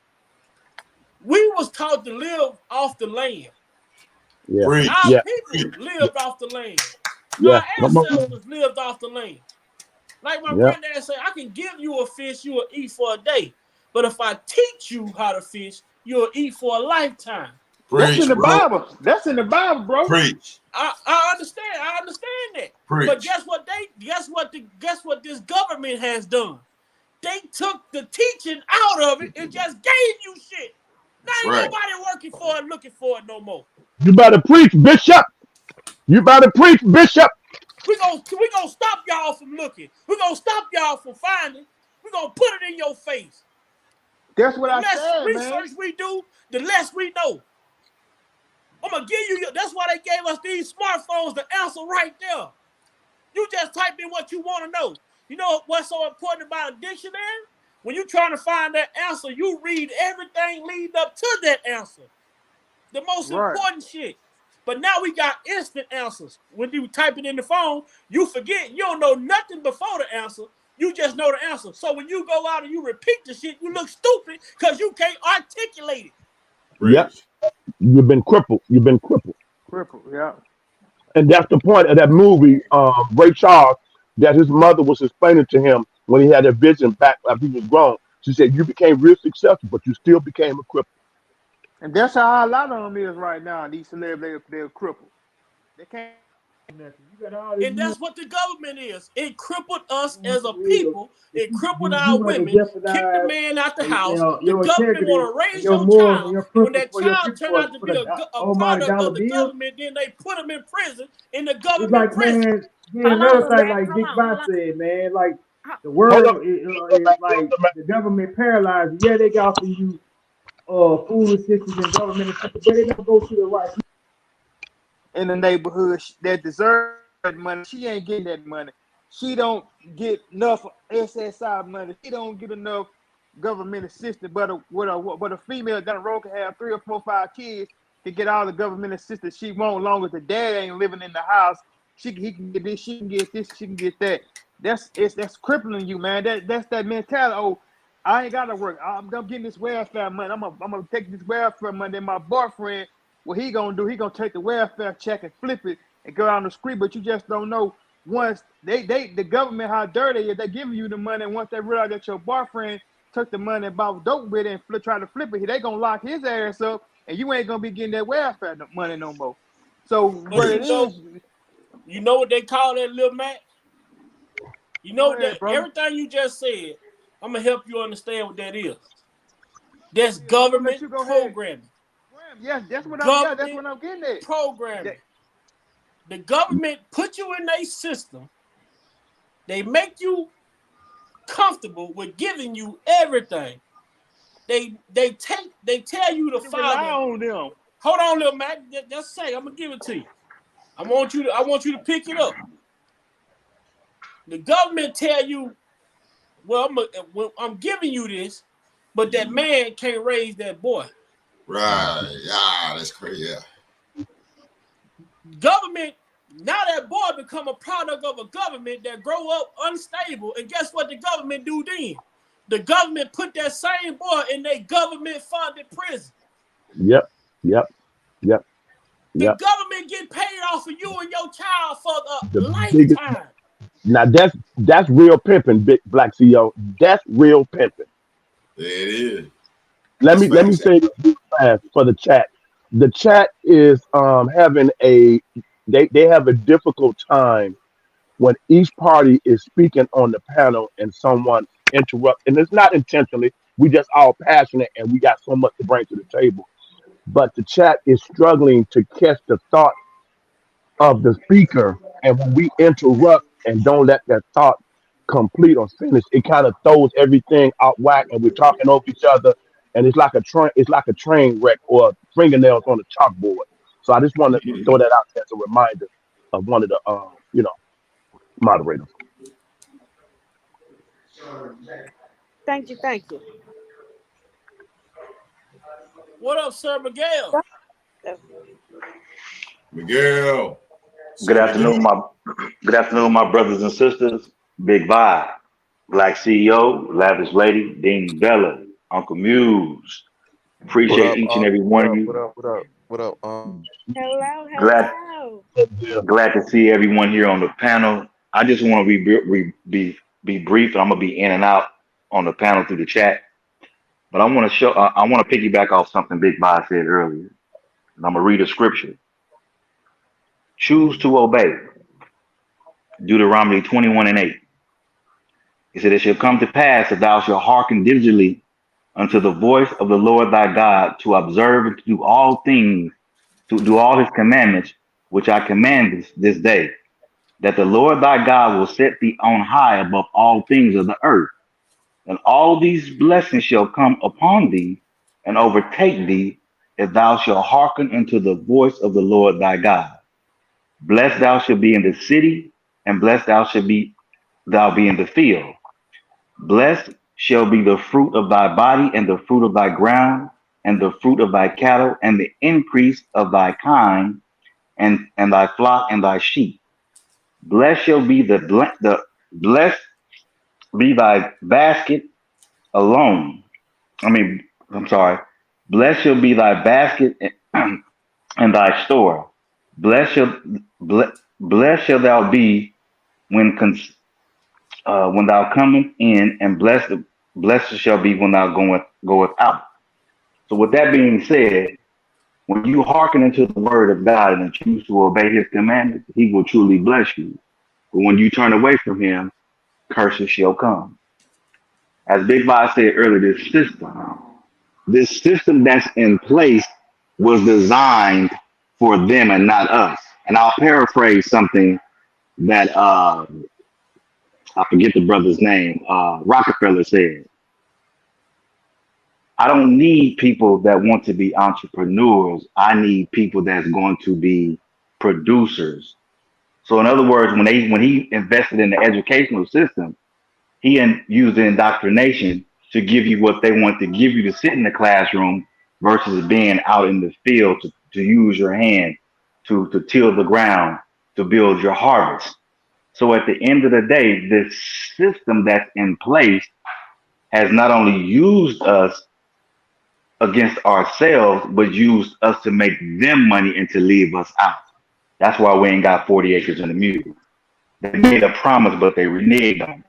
We was taught to live off the land. Yeah. Our people lived off the land. Our ancestors lived off the land. Like my granddad said, I can give you a fish, you will eat for a day. But if I teach you how to fish, you'll eat for a lifetime. That's in the Bible. That's in the Bible, bro. Preach. I understand. I understand that. Preach. But guess what this government has done? They took the teaching out of it and just gave you shit. Now ain't nobody working for it, looking for it no more. You better preach, Bishop. You better preach, Bishop. We gonna stop y'all from looking. We're gonna stop y'all from finding. We're gonna put it in your face. That's what the I less said, research man. we do, the less we know. I'm gonna give you. That's why they gave us these smartphones. The answer right there. You just type in what you want to know. You know what's so important about a dictionary? When you're trying to find that answer, you read everything leading up to that answer. The most important shit. But now we got instant answers. When you type it in the phone, you forget. You don't know nothing before the answer. You just know the answer. So when you go out and you repeat the shit, you look stupid because you can't articulate it. Yep. You've been crippled. Crippled, yeah. And that's the point of that movie, Ray Charles, that his mother was explaining to him when he had a vision back after he was grown. She said, you became real successful, but you still became a cripple. And that's how a lot of them is right now. These celebrities, they're crippled. They can't. And that's what the government is. It crippled us as a people. It crippled our women. Kicked the man out the house. The government want to raise your child. When that child turned out to be a product of the government, then they put him in prison in the government prison. Then another thing, like Big Boss said, man, like the world is like the government paralyzed. Yeah, they got for you food assistance and government assistance, but they don't go to the right in the neighborhood that deserve that money. She ain't getting that money. She don't get enough SSI money. She don't get enough government assistance. But a female down the road can have 3 or 4 or 5 kids to get all the government assistance she want, long as the dad ain't living in the house. He can get this, she can get this, she can get that. That's crippling you, man. That's that mentality. Oh, I ain't gotta work. I'm getting this welfare money. I'm gonna take this welfare money. Then my boyfriend, what he gonna do? He gonna take the welfare check and flip it and go out on the street. But you just don't know. Once the government, how dirty it is, they giving you the money. And once they realize that your boyfriend took the money and bought dope with it and try to flip it, they gonna lock his ass up, and you ain't gonna be getting that welfare money no more. So what it is, you know what they call that, Lil Mac? You know that everything you just said. I'm gonna help you understand what that is. That's government programming. Yes, that's what I'm getting at. Programming. The government put you in a system They make you comfortable with giving you everything. They tell you to Rely follow. on them. Hold on, little Mac. Just say, I'm gonna give it to you. I want you to pick it up. The government tell you, well, I'm giving you this, but that man can't raise that boy. Right. Yeah, that's crazy. Yeah. Government, now that boy become a product of a government that grow up unstable. And guess what the government do then? The government put that same boy in their government-funded prison. Yep. The government get paid off of you and your child for The a biggest. lifetime. Now that's real pimping, big black CEO. That's real pimping. It is. Let That's me facts. say this real fast for the chat. The chat is having they have a difficult time when each party is speaking on the panel and someone interrupts, and it's not intentionally. We just all passionate and we got so much to bring to the table. But the chat is struggling to catch the thought of the speaker, and when we interrupt and don't let that thought complete or finish, it kind of throws everything out whack, and we're talking over each other, and it's like a train. It's like a train wreck or fingernails on a chalkboard. So I just want to throw that out there as a reminder of one of the moderators. Thank you. What up, Sir Miguel? Miguel. Good So we doing? afternoon, my brothers and sisters. Big Vibe, Black CEO, Lavish Lady, Dean Bella, Uncle Muse. What Appreciate up? each and every one of What you. up? What up? Hello. Glad glad to see everyone here on the panel. I just want to be brief, and I'm gonna be in and out on the panel through the chat. But I want to piggyback off something Big Vibe said earlier, and I'm gonna read a scripture. Choose to obey. Deuteronomy 21:8. He said, "It shall come to pass that thou shalt hearken diligently unto the voice of the Lord thy God, to observe and to do all things, to do all his commandments, which I command this day, that the Lord thy God will set thee on high above all things of the earth. And all these blessings shall come upon thee and overtake thee, if thou shalt hearken unto the voice of the Lord thy God. Blessed thou shalt be in the city, and blessed thou be in the field. Blessed shall be the fruit of thy body, and the fruit of thy ground, and the fruit of thy cattle, and the increase of thy kind, and thy flock and thy sheep. Blessed shall be blessed be thy basket alone. I'm sorry. Blessed shall be thy basket and thy store. Blessed shall thou be when thou comest in, and blessed shall be when thou goeth out. So with that being said, when you hearken into the word of God and choose to obey his commandments, he will truly bless you. But when you turn away from him, curses shall come. As Big Boss said earlier, this system that's in place was designed for them and not us. And I'll paraphrase something that I forget the brother's name, Rockefeller said. I don't need people that want to be entrepreneurs. I need people that's going to be producers. So in other words, when he invested in the educational system, he used the indoctrination to give you what they want to give you to sit in the classroom versus being out in the field to use your hand, to till the ground, to build your harvest. So at the end of the day, this system that's in place has not only used us against ourselves, but used us to make them money and to leave us out. That's why we ain't got 40 acres in the mule. They made a promise, but they reneged on it.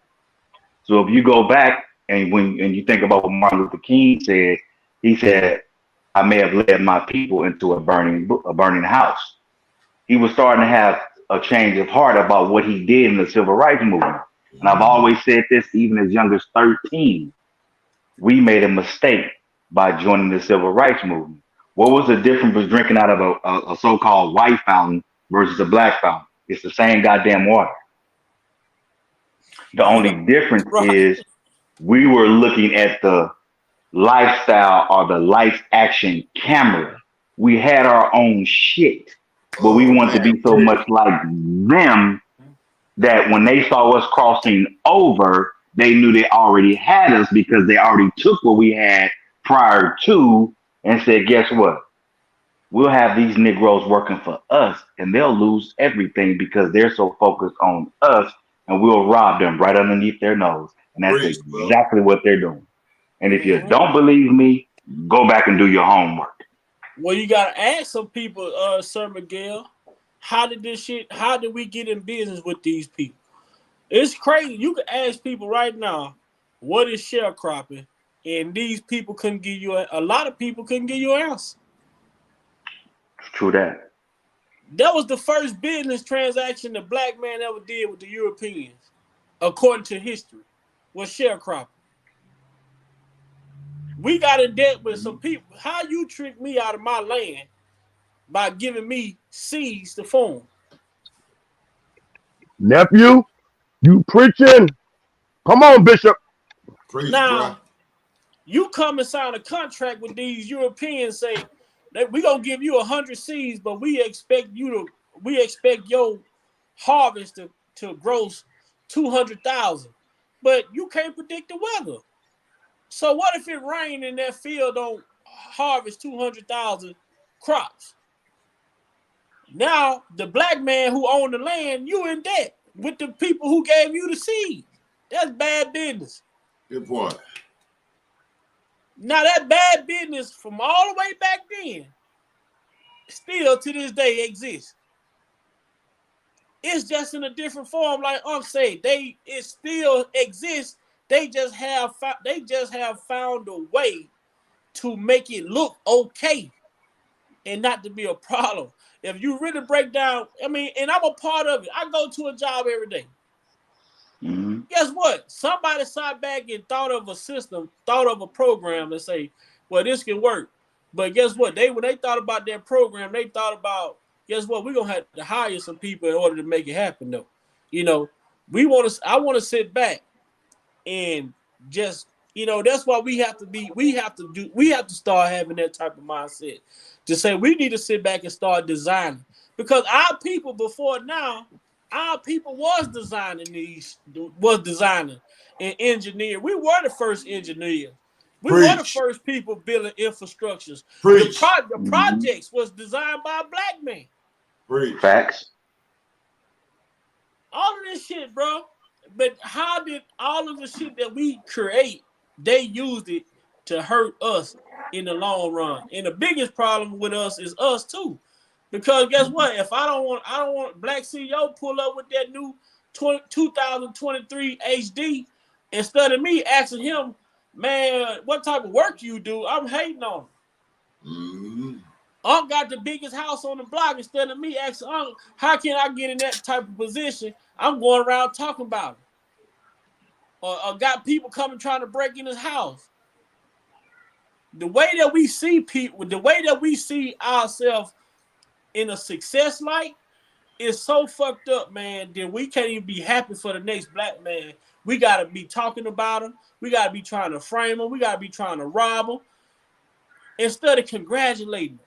So if you go back and you think about what Martin Luther King said, he said, "I may have led my people into a burning house." He was starting to have a change of heart about what he did in the civil rights movement. And I've always said this, even as young as 13, we made a mistake by joining the civil rights movement. What was the difference between drinking out of a so-called white fountain versus a black fountain? It's the same goddamn water. The only difference Right. is we were looking at the lifestyle or the life action camera. We had our own shit, but we Oh wanted to man, be so preach, much like them that when they saw us crossing over, they knew they already had us because they already took what we had prior to and said, guess what? We'll have these Negroes working for us and they'll lose everything because they're so focused on us and we'll rob them right underneath their nose. And that's preach, bro. exactly what they're doing. And if you Mhm. don't believe me, go back and do your homework. Well, you gotta ask some people, Sir Miguel, how did we get in business with these people? It's crazy. You can ask people right now, what is sharecropping? And these people couldn't give you a lot of people couldn't give you an answer. It's true that. That was the first business transaction the black man ever did with the Europeans, according to history, was sharecropping. We got in debt with some people. How you trick me out of my land by giving me seeds to farm? Nephew, you preaching? Come on, Bishop. Preach, bro. Now, you come and sign a contract with these Europeans, say that we gonna give you 100 seeds, but we expect your harvest to gross 200,000. But you can't predict the weather. So what if it rained and that field don't harvest 200,000 crops? Now the black man who owned the land, you in debt with the people who gave you the seed. That's bad business. Good point. Now that bad business from all the way back then, still to this day exists. It's just in a different form, like Unc said. It still exists. They just have found a way to make it look okay and not to be a problem. If you really break down, I mean, and I'm a part of it. I go to a job every day. Mm-hmm. Guess what? Somebody sat back and thought of a system, thought of a program and say, well, this can work. But guess what? When they thought about their program, they thought about, guess what? We're gonna have to hire some people in order to make it happen, though. You know, I want to sit back and just, that's why we have to start having that type of mindset to say we need to sit back and start designing, because our people before now, our people was designing and engineering. We were the first engineers. We were the first people building infrastructures. Preach. The projects was designed by a black man. Preach. Facts. All of this shit, bro. But how did all of the shit that we create, they used it to hurt us in the long run? And the biggest problem with us is us too. Because guess what? If I don't want Black CEO pull up with that new 2023 HD instead of me asking him, man, what type of work you do? I'm hating on him. Mm-hmm. Unc got the biggest house on the block. Instead of me asking Unc, how can I get in that type of position? I'm going around talking about it. Or got people coming trying to break in his house. The way that we see people, the way that we see ourselves in a success light is so fucked up, man, that we can't even be happy for the next black man. We got to be talking about him. We got to be trying to frame him. We got to be trying to rob him instead of congratulating him.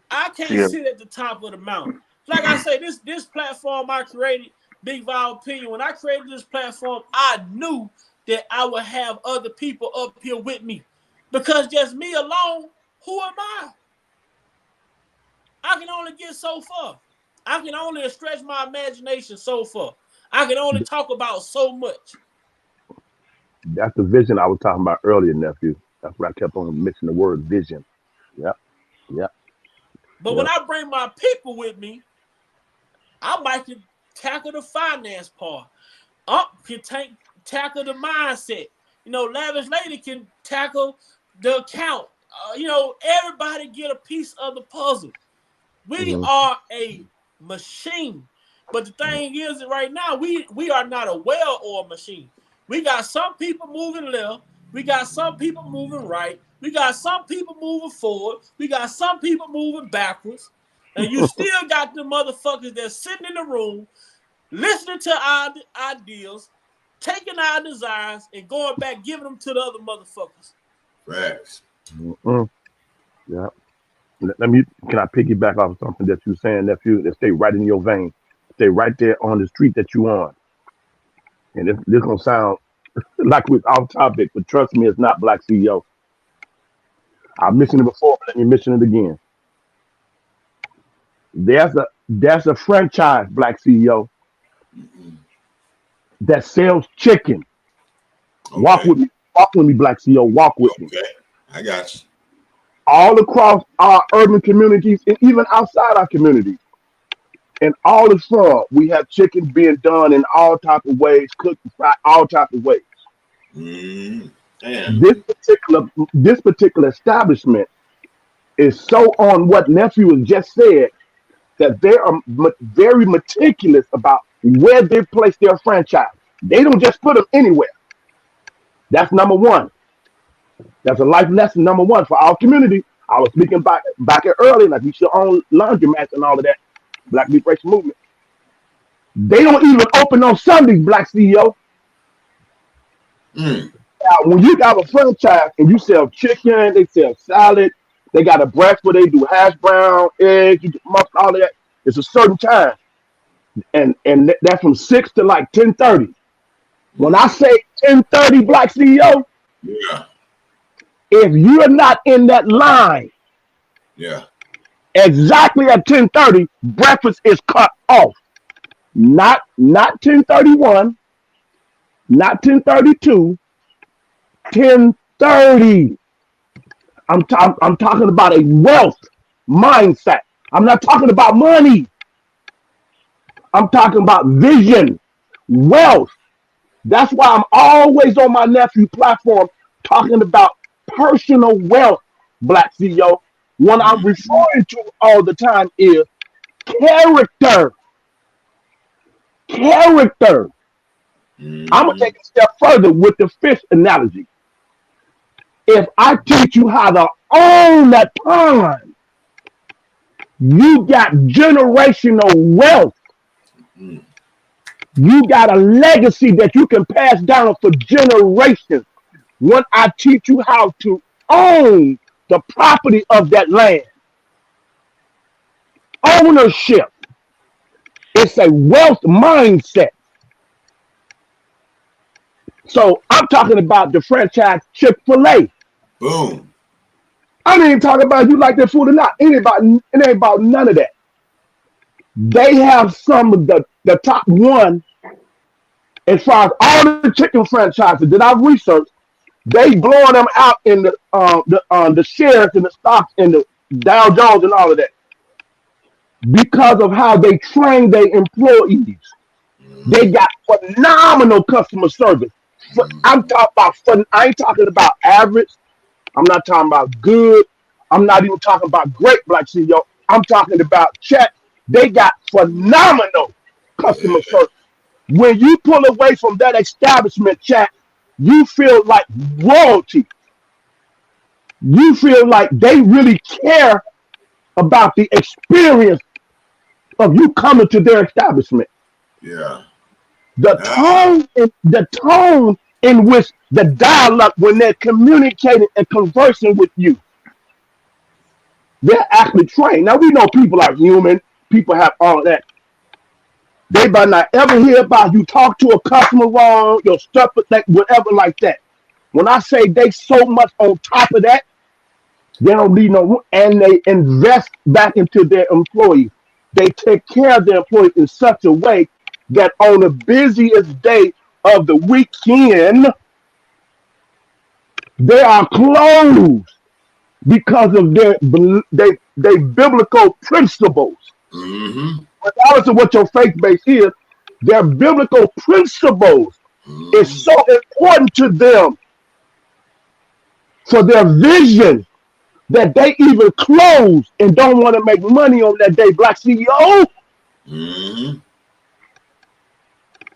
I can't sit at the top of the mountain. Like I say, this platform I created, Big Vibe Opinion, when I created this platform, I knew that I would have other people up here with me. Because just me alone, who am I? I can only get so far. I can only stretch my imagination so far. I can only talk about so much. That's the vision I was talking about earlier, nephew. That's what I kept on missing the word vision. Yep. But when I bring my people with me, I might can tackle the finance part. Can tackle the mindset. Lavish Lady can tackle the account. Everybody get a piece of the puzzle. We are a machine. But the thing is that right now, we are not a well-oiled machine. We got some people moving left. We got some people moving right. We got some people moving forward. We got some people moving backwards. And you still got the motherfuckers that's sitting in the room listening to our ideals, taking our desires, and going back, giving them to the other motherfuckers. Facts. Mm-mm. Yeah. Can I piggyback off something that you're saying, nephew, that stay right in your vein? Stay right there on the street that you on. And this gonna sound like we're off topic, but trust me, it's not, Black CEO. I've mentioned it before, but let me mention it again. There's a franchise, Black CEO, that sells chicken. Okay. Walk with me, Black CEO. Walk with me. Okay. I got you. All across our urban communities and even outside our communities. And all the farm, we have chicken being done in all type of ways, cooked, fried, all type of ways. Damn. This particular establishment is so on what nephew has just said that they are very meticulous about where they place their franchise. They don't just put them anywhere. That's number one. That's a life lesson number one for our community. I was speaking back earlier, like we should own laundromats and all of that. Black Liberation Movement. They don't even open on Sundays, Black CEO. Now, when you got a franchise and you sell chicken, they sell salad, they got a breakfast where they do hash brown, eggs, all of that. It's a certain time. And that's from 6 to like 10:30. When I say 10:30, Black CEO, Yeah. if you're not in that line, Yeah. exactly at 10:30, breakfast is cut off. Not 10:31, not 10:32, 10:30. I'm talking about a wealth mindset. I'm not talking about money. I'm talking about vision, wealth. That's why I'm always on my nephew platform talking about personal wealth, Black CEO. What I'm referring to all the time is character. Character. I'm going to take a step further with the fish analogy. If I teach you how to own that pond, you got generational wealth. You got a legacy that you can pass down for generations. When I teach you how to own the property of that land. Ownership. It's a wealth mindset. So I'm talking about the franchise Chick-fil-A. Boom. I ain't even talking about you like their food or not. It ain't about none of that. They have some of the top one as far as all the chicken franchises that I've researched. They blowing them out in the shares and the stocks and the Dow Jones and all of that because of how they train their employees. They got phenomenal customer service. I'm talking about. I ain't talking about average. I'm not talking about good. I'm not even talking about great, Black CEO. I'm talking about check. They got phenomenal customer service. When you pull away from that establishment, chat, you feel like royalty. You feel like they really care about the experience of you coming to their establishment. Yeah. The tone in which the dialogue when they're communicating and conversing with you, they're actually trained. Now we know people are human. People have all of that. They might not ever hear about you talk to a customer wrong, your stuff, like whatever like that. When I say they so much on top of that, they don't need no room, and they invest back into their employees. They take care of their employees in such a way that on the busiest day of the weekend, they are closed because of their biblical principles. Regardless of what your faith base is, their biblical principles is so important to them for their vision that they even close and don't want to make money on that day, Black CEO.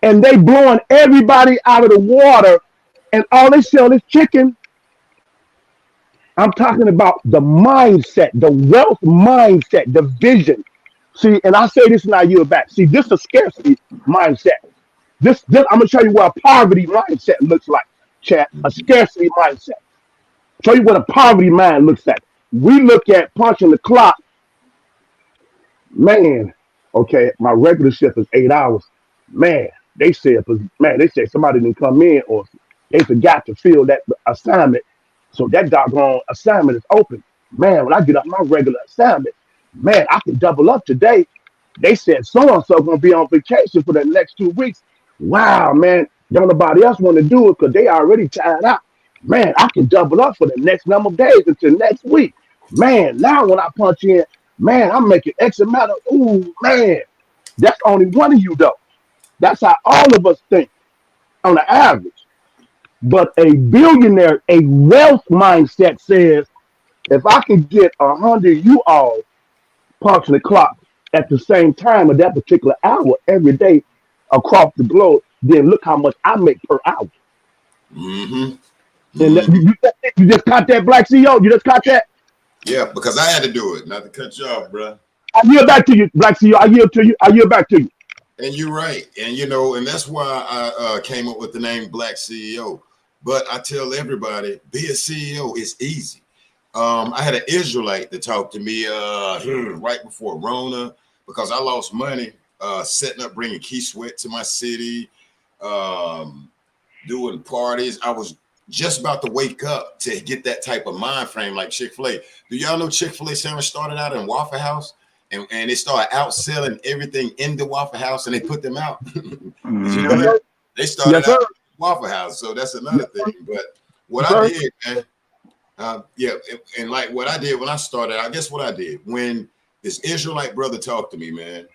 And they blowing everybody out of the water, and all they sell is chicken. I'm talking about the mindset, the wealth mindset, the vision. See, and I say this now, you're back. See, this is a scarcity mindset. This I'm gonna show you what a poverty mindset looks like, chat. A scarcity mindset. Show you what a poverty mind looks at. We look at punching the clock, man. Okay, my regular shift is 8 hours. Man, they said somebody didn't come in or they forgot to fill that assignment. So that doggone assignment is open. Man, when I get up my regular assignment, man, I can double up today. They said so and so gonna be on vacation for the next 2 weeks. Wow, man, don't nobody else want to do it because they already tired out. Man, I can double up for the next number of days until next week. Man, now when I punch in, man, I'm making X amount of. Ooh, man, that's only one of you though. That's how all of us think on the average. But a billionaire, a wealth mindset says, if I can get 100 you all punching the clock at the same time at that particular hour every day across the globe, then look how much I make per hour. Mm-hmm. And you just caught that, Black CEO? You just caught that? Yeah, because I had to do it. Not to cut you off, bro. I yield back to you, Black CEO. I yield to you. I yield back to you. And you're right. And, you know, and that's why I came up with the name Black CEO. But I tell everybody, be a CEO is easy. I had an Israelite that talked to me right before Rona because I lost money setting up, bringing Key Sweat to my city, doing parties. I was just about to wake up to get that type of mind frame like Chick-fil-A. Do y'all know Chick-fil-A sandwich started out in Waffle House? And they started outselling everything in the Waffle House and they put them out. You know that? They started out in Waffle House. So that's another thing. But what I did, man, and like what I did when I started, I guess what I did when this Israelite brother talked to me, man,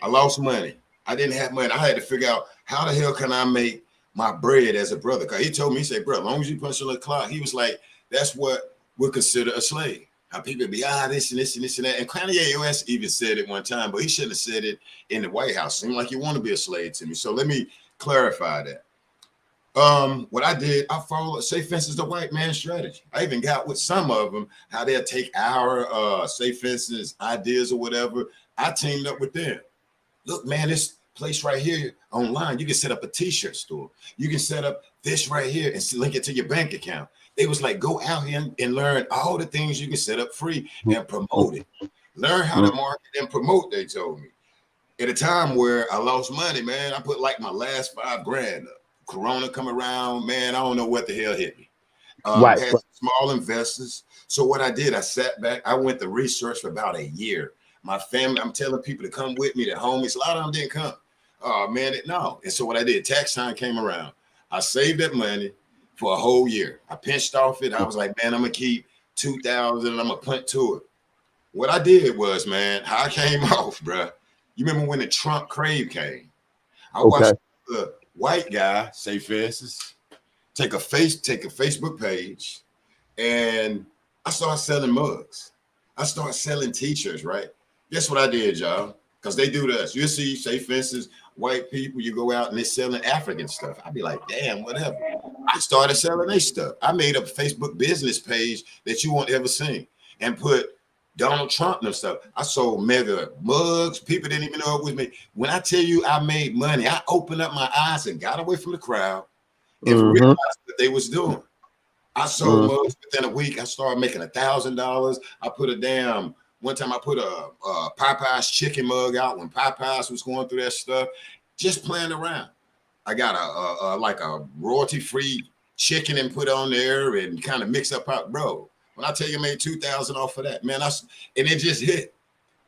I lost money. I didn't have money. I had to figure out how the hell can I make my bread as a brother? Because he told me, he said, bro, as long as you punch on the clock, he was like, that's what we'll consider a slave. How people be, this and this and this and that. And Kanye West even said it one time, but he shouldn't have said it in the White House. Seemed like you want to be a slave to me. So let me clarify that. What I did, I followed Safe Fences, the white man strategy. I even got with some of them, how they'll take our Safe Fences ideas or whatever. I teamed up with them. Look, man, this place right here online, you can set up a t-shirt store. You can set up this right here and link it to your bank account. They was like, go out here and learn all the things you can set up free and promote it. Learn how to market and promote, they told me. At a time where I lost money, man, I put like my last $5,000 up. Corona come around, man, I don't know what the hell hit me. Had small investors. So what I did, I sat back. I went to research for about a year. My family, I'm telling people to come with me, the homies. A lot of them didn't come. No. And so what I did, tax time came around. I saved that money for a whole year. I pinched off it. I was like, man, I'm going to keep $2,000 and I'm going to punt to it. What I did was, man, how I came off, bro. You remember when the Trump crave came? I watched the white guy, Safe Fences, take a Facebook page, and I started selling mugs. I started selling t-shirts, right? Guess what I did, y'all? Because they do this. You see Safe Fences, white people, you go out and they're selling African stuff. I'd be like, damn, whatever. I started selling their stuff. I made a Facebook business page that you won't ever see and put Donald Trump and stuff. I sold mega mugs. People didn't even know it was me. When I tell you I made money, I opened up my eyes and got away from the crowd and realized what they was doing. I sold mugs within a week. I started making $1,000. I put one time I put a Popeyes chicken mug out when Popeyes was going through that stuff, just playing around. I got a royalty-free chicken and put on there and kind of mix up, bro. When I tell you I made $2,000 off of that, man, and it just hit.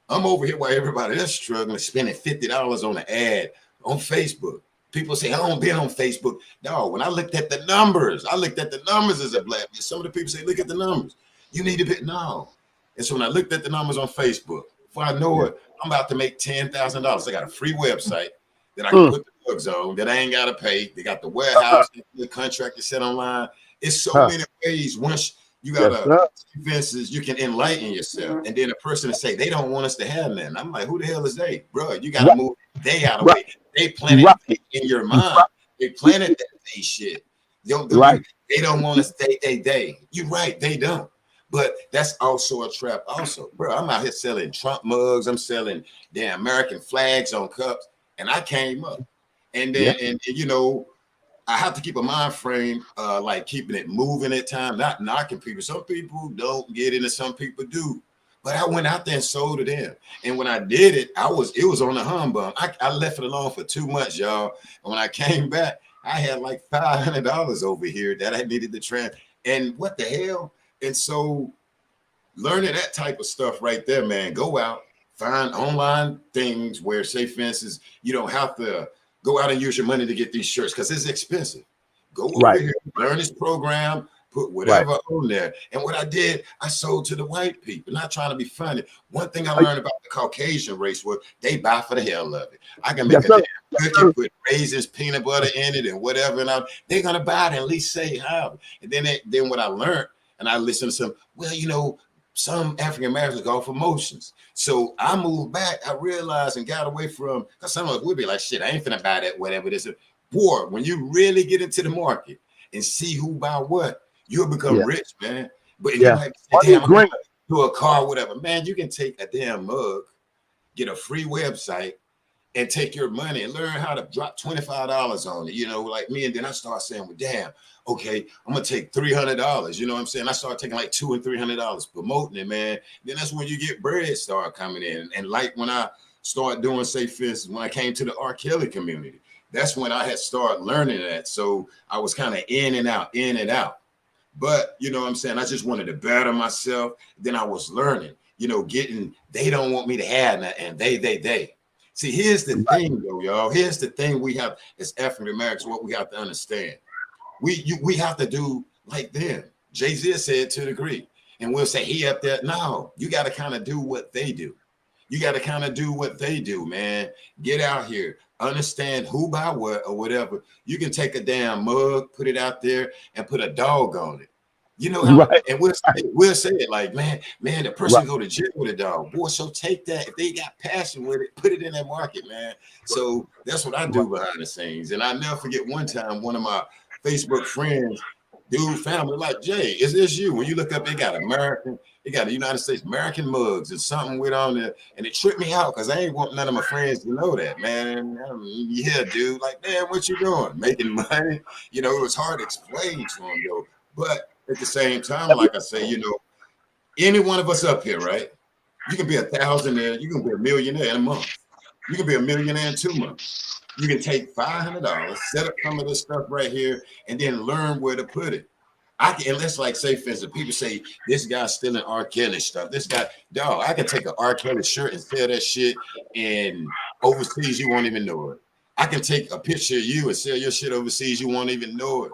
I'm over here while everybody else struggling, spending $50 on an ad on Facebook. People say, I don't be on Facebook. No, when I looked at the numbers, as a black man. Some of the people say, look at the numbers. You need to be, no. And so when I looked at the numbers on Facebook, before I know it, I'm about to make $10,000. I got a free website that I can put the bugs on that I ain't got to pay. They got the warehouse, the contract is set online. It's so many ways. Once you got Fences, you can enlighten yourself. And then a person to say, they don't want us to have nothing. I'm like, who the hell is they? Bro, you got to move they out of the way. They planted in your mind. They planted that they shit. They don't want us, they. You're right, they don't. But that's also a trap also. Bro, I'm out here selling Trump mugs. I'm selling damn American flags on cups. And I came up. And then, and you know, I have to keep a mind frame, like keeping it moving at times, not knocking people. Some people don't get it and some people do. But I went out there and sold it in. And when I did it, it was on the humbug. I left it alone for 2 months, y'all. And when I came back, I had like $500 over here that I needed to transfer. And what the hell? And so learning that type of stuff right there, man, go out, find online things where, say, for instance, you don't have to go out and use your money to get these shirts because it's expensive. Go over here, learn this program, put whatever on there. And what I did, I sold to the white people, not trying to be funny. One thing I learned about the Caucasian race was they buy for the hell of it. I can make a damn cookie, put raisins, peanut butter in it, and whatever, and they're gonna buy it and at least say how. And then what I learned, and I listened to some, well, you know, some African Americans go for motions. So I moved back. I realized and got away from, because some of us would be like, shit, I ain't finna buy that, whatever it is. Boy, when you really get into the market and see who buy what, you'll become rich, man. But you might say, damn, I'm gonna do a car, whatever. Man, you can take a damn mug, get a free website, and take your money and learn how to drop $25 on it, you know, like me. And then I start saying, well, damn, okay, I'm gonna take $300. You know what I'm saying? I started taking like $200 and $300, promoting it, man. Then that's when you get bread start coming in. And like when I started doing, say, for instance, when I came to the R. Kelly community, that's when I had started learning that. So I was kind of in and out. But you know what I'm saying? I just wanted to better myself. Then I was learning, you know, they don't want me to have that, and they. See, here's the thing, though, y'all. Here's the thing we have as African Americans, what we have to understand. We have to do like them. Jay-Z said to the degree. And we'll say he up there. No, you got to kind of do what they do. You got to kind of do what they do, man. Get out here. Understand who buy what or whatever. You can take a damn mug, put it out there, and put a dog on it. You know how, and we'll say it like, man, the person go to jail with a dog. Boy, so take that. If they got passion with it, put it in that market, man. So that's what I do behind the scenes. And I never forget one time, one of my Facebook friends, dude, family, like, Jay, is this you? When you look up, they got the United States American mugs and something with on there. And it tripped me out because I ain't want none of my friends to know that, man. Yeah, dude, like, damn, what you doing? Making money? You know, it was hard to explain to them, though. But at the same time, like I say, you know, any one of us up here, right? You can be a thousandaire, you can be a millionaire in a month. You can be a millionaire in 2 months. You can take $500, set up some of this stuff right here, and then learn where to put it. And let's like say, for instance, people say this guy's stealing R. Kelly stuff. This guy, dog, I can take an R. Kelly shirt and sell that shit, and overseas you won't even know it. I can take a picture of you and sell your shit overseas, you won't even know it.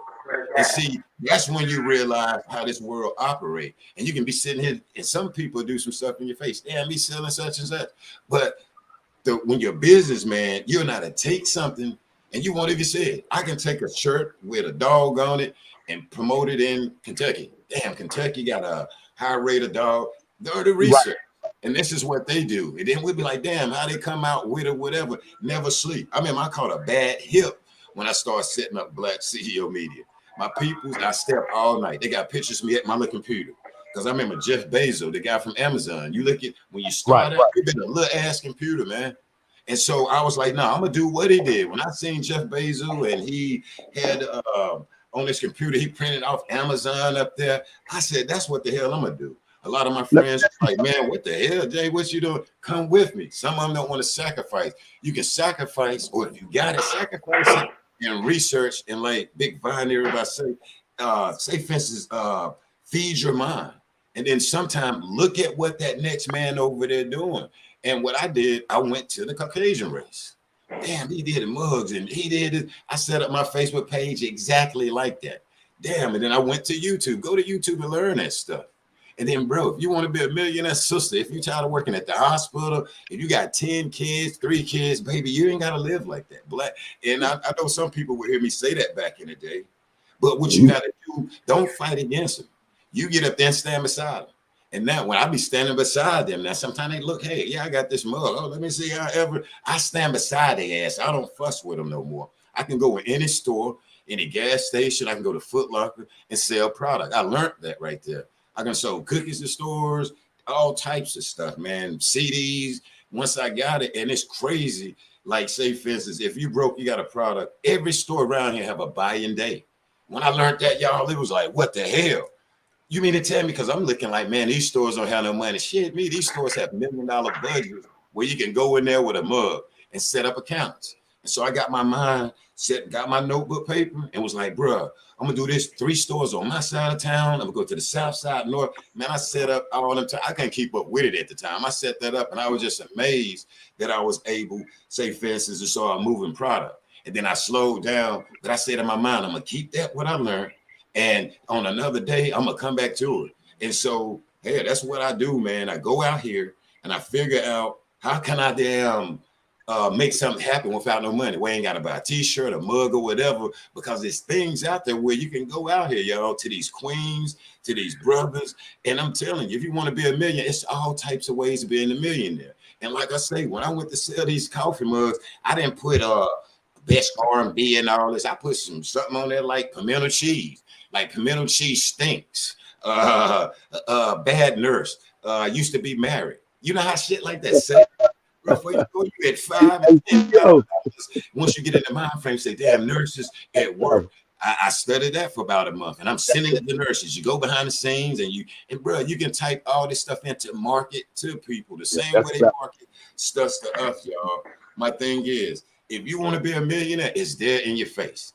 And see, that's when you realize how this world operates. And you can be sitting here, and some people do some stuff in your face. Damn, me selling such and such. But when you're a businessman, you're not to take something and you won't even say it. I can take a shirt with a dog on it and promote it in Kentucky. Damn, Kentucky got a high rate of dog. They're the research. And this is what they do. And then we'll be like, damn, how they come out with it, whatever. Never sleep. I mean, I caught a bad hip when I started setting up Black CEO Media. My peoples, I stay up all night. They got pictures of me at my little computer. Because I remember Jeff Bezos, the guy from Amazon. You look at, when you start out, it's been a little ass computer, man. And so I was like, no, I'm going to do what he did. When I seen Jeff Bezos and he had on his computer, he printed off Amazon up there. I said, that's what the hell I'm going to do. A lot of my friends are like, man, what the hell, Jay, what you doing? Come with me. Some of them don't want to sacrifice. You can sacrifice, or if you got to sacrifice it, and research, and like Big Vine, everybody say for instance, feed your mind. And then sometimes look at what that next man over there doing. And what I did, I went to the Caucasian race. Damn, he did the mugs and he did it. I set up my Facebook page exactly like that. Damn, and then I went to YouTube. Go to YouTube and learn that stuff. And then, bro, if you want to be a millionaire, sister, if you're tired of working at the hospital, if you got 10 kids, 3 kids, baby, you ain't got to live like that. Black. And I know some people would hear me say that back in the day. But what you got to do, don't fight against them. You get up there and stand beside them. And now when I be standing beside them, now sometimes they look, hey, yeah, I got this mug. Oh, let me see I stand beside their ass. I don't fuss with them no more. I can go in any store, any gas station. I can go to Foot Locker and sell product. I learned that right there. I can sell cookies in stores, all types of stuff, man. CDs. Once I got it, and it's crazy. Like, say, for instance, if you broke, you got a product. Every store around here have a buy-in day. When I learned that, y'all, it was like, what the hell? You mean to tell me? Because I'm looking like, man, these stores don't have no money. Shit, me, these stores have $1 million budgets where you can go in there with a mug and set up accounts. And so I got my mind set, got my notebook paper, and was like, bruh, I'm gonna do this 3 stores on my side of town. I'm gonna go to the south side, north. Man, I set up all them. I couldn't keep up with it at the time. I set that up, and I was just amazed that I was able, say, for instance, to start moving product. And then I slowed down, but I said in my mind, I'm gonna keep that what I learned, and on another day, I'm gonna come back to it. And so, hey, that's what I do, man. I go out here and I figure out how can I make something happen without no money. We ain't got to buy a t-shirt, a mug, or whatever, because there's things out there where you can go out here, y'all, to these queens, to these brothers. And I'm telling you, if you want to be a millionaire, it's all types of ways of being a millionaire. And like I say, when I went to sell these coffee mugs, I didn't put best R&B and all this. I put something on there like pimento cheese. Like pimento cheese stinks. Bad nurse. Used to be married. You know how shit like that sells? Before you go, you at $5 and $10. Once you get in the mind frame, say, damn, nurses at work. I studied that for about a month, and I'm sending it to nurses. You go behind the scenes, and bro, you can type all this stuff into market to people the same way they market stuff to us, y'all. My thing is, if you want to be a millionaire, it's there in your face.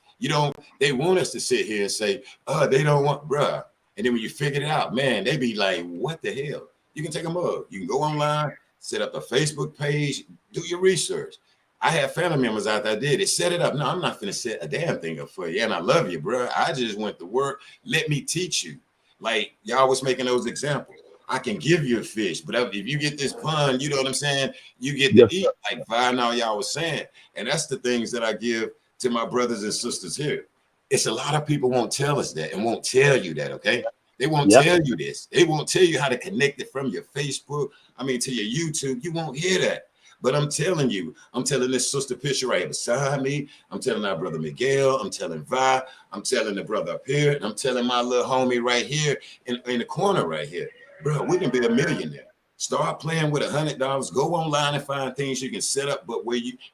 They want us to sit here and say, oh, they don't want, bruh. And then when you figure it out, man, they be like, what the hell? You can take a mug. You can go online, set up a Facebook page, do your research. I have family members out there did it. Set it up. No, I'm not going to set a damn thing up for you. And I love you, bro. I just went to work. Let me teach you. Like y'all was making those examples. I can give you a fish, but if you get this pun, you know what I'm saying? You get to eat, like now y'all was saying. And that's the things that I give to my brothers and sisters here. It's a lot of people won't tell us that and won't tell you that, okay? They won't tell you this. They won't tell you how to connect it from your Facebook, to your YouTube. You won't hear that. But I'm telling you, I'm telling this sister picture right beside me. I'm telling our brother Miguel. I'm telling Vi. I'm telling the brother up here. And I'm telling my little homie right here in the corner right here. Bro, we can be a millionaire. Start playing with $100. Go online and find things you can set up, but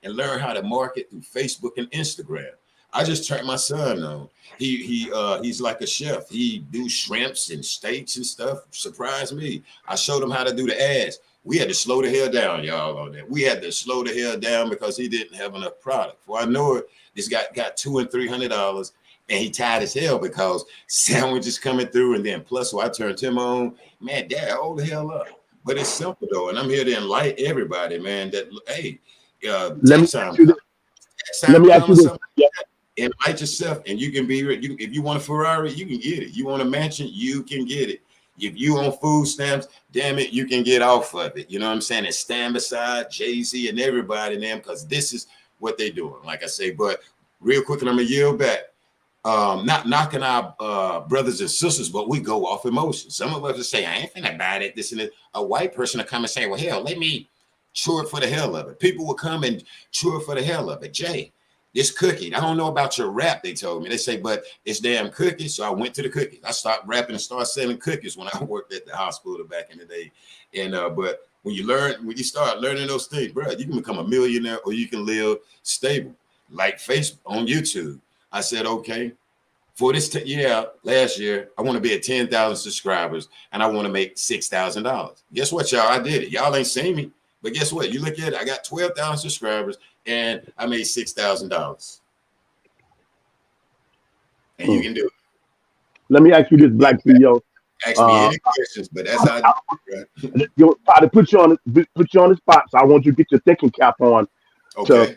and learn how to market through Facebook and Instagram. I just turned my son on. He's like a chef. He do shrimps and steaks and stuff. Surprised me. I showed him how to do the ads. We had to slow the hell down, y'all, on that. We had to slow the hell down because he didn't have enough product. Before I know it, this guy got $200 and $300, and he tired as hell because sandwiches coming through, and then plus, so I turned him on. Man, Dad, hold the hell up. But it's simple though, and I'm here to enlighten everybody, man. That let me ask you this. Invite yourself, and you can be. If you want a Ferrari, you can get it. You want a mansion, you can get it. If you on food stamps, damn it, you can get off of it. You know what I'm saying? And stand beside Jay-Z and everybody in them, because this is what they're doing. Like I say, but real quick, and I'm gonna yield back. Not knocking our brothers and sisters, but we go off emotion. Some of us will say, I ain't finna buy it, this and that. A white person will come and say, well, hell, let me chew it for the hell of it. People will come and chew it for the hell of it. Jay, this cookie, I don't know about your rap, they told me. They say, but it's damn cookies. So I went to the cookies. I stopped rapping and started selling cookies when I worked at the hospital back in the day. And but when you start learning those things, bro, you can become a millionaire or you can live stable. Like Facebook on YouTube. I said, okay, for this last year, I want to be at 10,000 subscribers and I want to make $6,000. Guess what, y'all? I did it. Y'all ain't seen me, but guess what? You look at it, I got 12,000 subscribers and I made $6,000. And you can do it. Let me ask you this, Black CEO. Ask me any questions, but that's how I do it. You'll try to put you on the spot, so I want you to get your thinking cap on to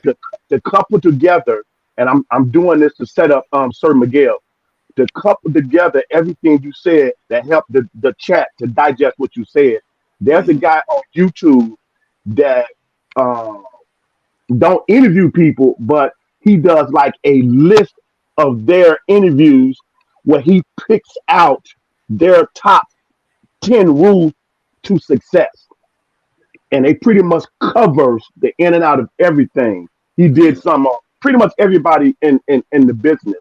couple together. And I'm doing this to set up Sir Miguel, to couple together everything you said that helped the chat to digest what you said. There's a guy on YouTube that don't interview people, but he does like a list of their interviews where he picks out their top 10 rules to success. And they pretty much covers the in and out of everything. He did some pretty much everybody in the business.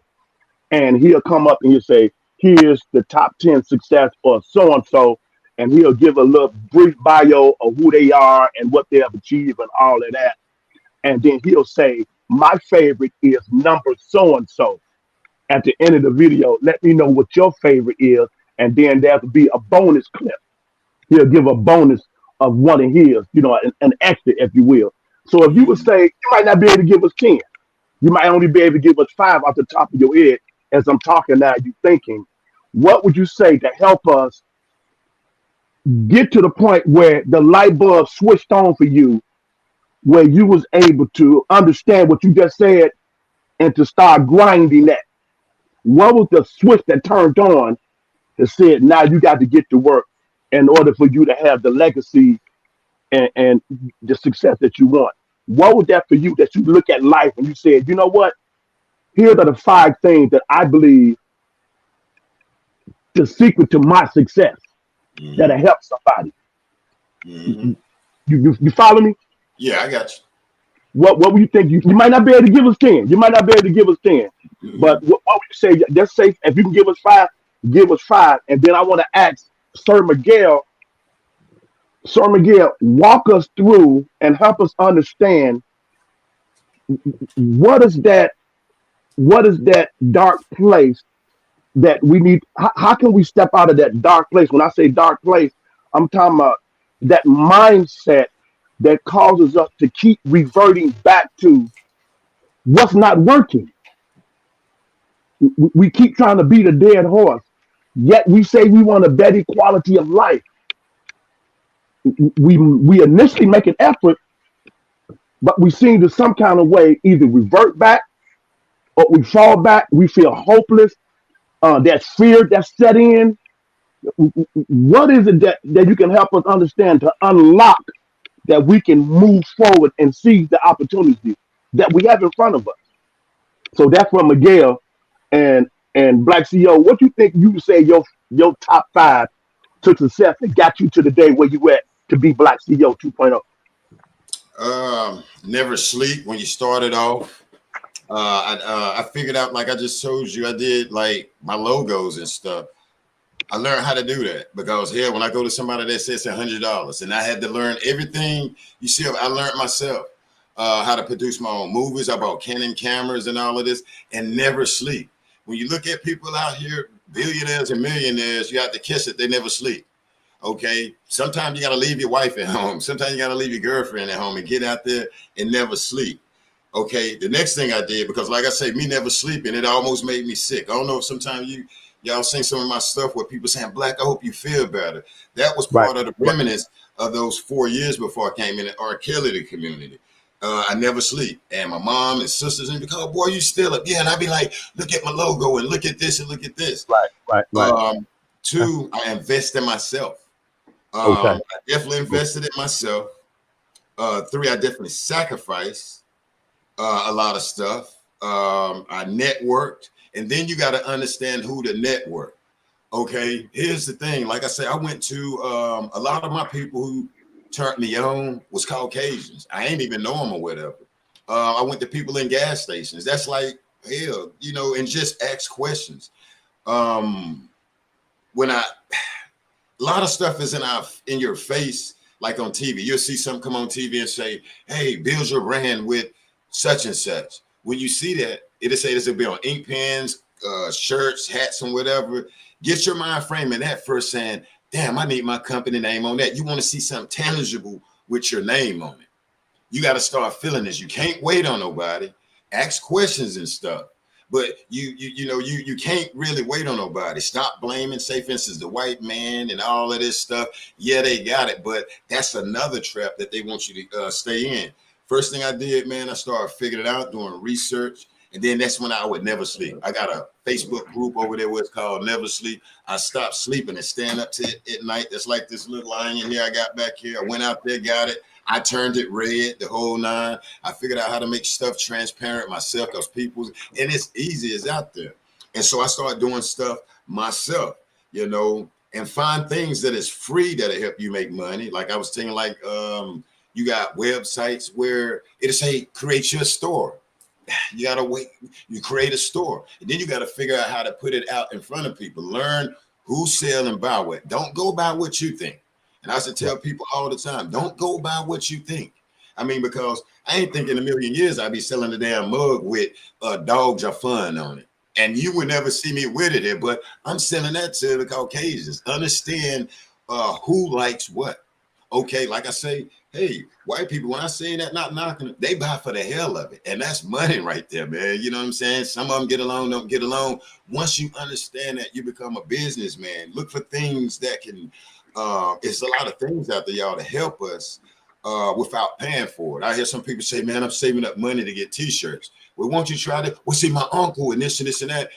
And he'll come up and he'll say, here's the top 10 success for so and so, and he'll give a little brief bio of who they are and what they have achieved and all of that. And then he'll say, my favorite is number so and so. At the end of the video, let me know what your favorite is, and then there'll be a bonus clip. He'll give a bonus of one of his, an extra, if you will. So if you would say, you might not be able to give us 10. You might only be able to give us 5 off the top of your head. As I'm talking now, you thinking, what would you say to help us get to the point where the light bulb switched on for you, where you was able to understand what you just said and to start grinding that? What was the switch that turned on that said, now you got to get to work in order for you to have the legacy and the success that you want? What was that for you, that you look at life and you said, you know what? Here are the 5 things that I believe the secret to my success that'll help somebody. You follow me? Yeah, I got you. What would you think? You might not be able to give us 10. You might not be able to give us 10. But what would you say? Let's say if you can give us 5, give us 5. And then I want to ask Sir Miguel, walk us through and help us understand what is that dark place that we need. How can we step out of that dark place? When I say dark place, I'm talking about that mindset that causes us to keep reverting back to what's not working. We keep trying to beat a dead horse, yet we say we want a better quality of life. We initially make an effort, but we seem to some kind of way either revert back or we fall back. We feel hopeless. That fear that's set in. What is it that you can help us understand to unlock that we can move forward and seize the opportunity that we have in front of us? So that's from Miguel and Black CEO. What you think you say your top 5 to success that got you to the day where you at to be Black CEO 2.0? Never sleep when you started off. I figured out, like I just told you, I did like my logos and stuff. I learned how to do that because here, when I go to somebody that says $100, and I had to learn everything. You see, I learned myself how to produce my own movies. I bought Canon cameras and all of this, and never sleep. When you look at people out here, billionaires and millionaires, you have to kiss it. They never sleep. Okay. Sometimes you got to leave your wife at home. Sometimes you got to leave your girlfriend at home and get out there and never sleep. Okay. The next thing I did, because like I say, me never sleeping, it almost made me sick. I don't know if sometimes y'all seen some of my stuff where people saying, Black, I hope you feel better. That was part of the remnants of those 4 years before I came in the R. Kelly community. I never sleep. And my mom and sisters and because, boy, you still up. Yeah. And I'd be like, look at my logo and look at this and look at this. Right. 2, I invest in myself. I definitely invested in myself. 3, I definitely sacrificed a lot of stuff. I networked. And then you got to understand who to network. Okay. Here's the thing. Like I said, I went to a lot of my people who turned me on was Caucasians. I ain't even know them or whatever. I went to people in gas stations. That's like, hell, and just ask questions. When a lot of stuff is in your face, like on TV, you'll see something come on TV and say, hey, build your brand with such and such. When you see that, it'll say this will be on ink pens, shirts, hats, and whatever. Get your mind frame in that first saying, damn, I need my company name on that. You want to see something tangible with your name on it. You got to start feeling this. You can't wait on nobody. Ask questions and stuff. But you can't really wait on nobody. Stop blaming, say, for instance, the white man and all of this stuff. Yeah, they got it, but that's another trap that they want you to stay in. First thing I did, man, I started figuring it out, doing research. And then that's when I would never sleep. I got a Facebook group over there where it's called Never Sleep. I stopped sleeping and stand up to it at night. That's like this little line in here I got back here. I went out there, got it. I turned it red, the whole 9. I figured out how to make stuff transparent myself because and it's easy, it's out there. And so I started doing stuff myself, and find things that is free that'll help you make money. Like I was thinking, like you got websites where it'll say, create your store. You gotta wait. You create a store, and then you gotta figure out how to put it out in front of people. Learn who's selling by what. Don't go by what you think. And I used to tell people all the time, don't go by what you think. I mean, because I ain't thinking a million years I'd be selling a damn mug with dogs are fun on it. And you would never see me with it, but I'm selling that to the Caucasians. Understand who likes what. Okay, like I say, hey, white people, when I say that, not knocking, they buy for the hell of it. And that's money right there, man. You know what I'm saying? Some of them get along, don't get along. Once you understand that, you become a businessman. Look for things that can, it's a lot of things out there, y'all, to help us without paying for it. I hear some people say, man, I'm saving up money to get t-shirts. Well, won't you try to, well, see, my uncle and this and this and that.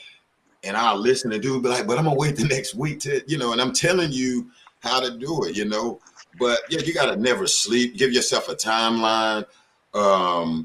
And I'll listen and do, be like, but I'm gonna wait the next week to, you know, and I'm telling you how to do it, you know. But yeah, you gotta never sleep. Give yourself a timeline.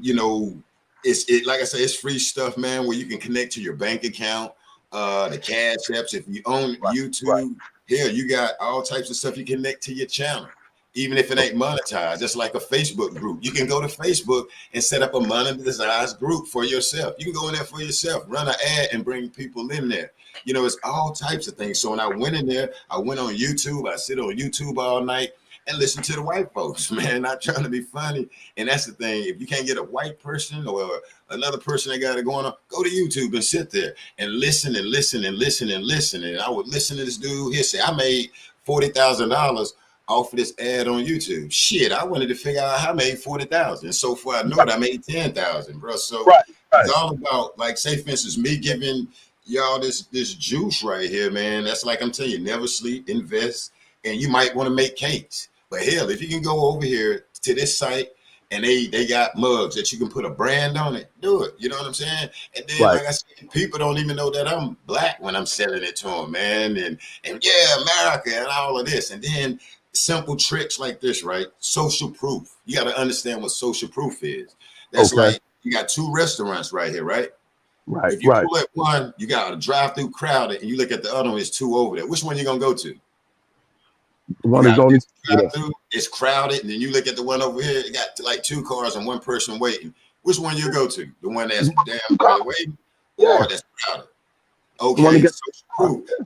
You know, it's like I say, it's free stuff, man, where you can connect to your bank account, the cash apps. If you own YouTube, here you got all types of stuff you connect to your channel. Even if it ain't monetized, just like a Facebook group. You can go to Facebook and set up a monetized group for yourself. You can go in there for yourself, run an ad and bring people in there. You know, it's all types of things. So when I went in there, I went on YouTube. I sit on YouTube all night and listen to the white folks, man, not trying to be funny. And that's the thing. If you can't get a white person or another person that got it going on, go to YouTube and sit there and listen and listen and listen and listen. And I would listen to this dude here say, I made $40,000 off of this ad on YouTube. Shit, I wanted to figure out how I made 40,000. So far, I know that I made 10,000, bro. So it's all about, like, say, for instance, me giving y'all this juice right here, man. That's like I'm telling you, never sleep, invest, and you might want to make cakes. But hell, if you can go over here to this site and they got mugs that you can put a brand on it, do it. You know what I'm saying? And then, like I said, people don't even know that I'm black when I'm selling it to them, man. And yeah, America and all of this. And then simple tricks like this, right? Social proof. You got to understand what social proof is. That's like, you got two restaurants right here, right? If you pull at one, you got a drive-through crowded, and you look at the other one, it's two over there. Which one you gonna go to? One is only it's crowded, and then you look at the one over here, it got like two cars and one person waiting. Which one you go to? The one that's damn crowded waiting, or that's crowded? Okay,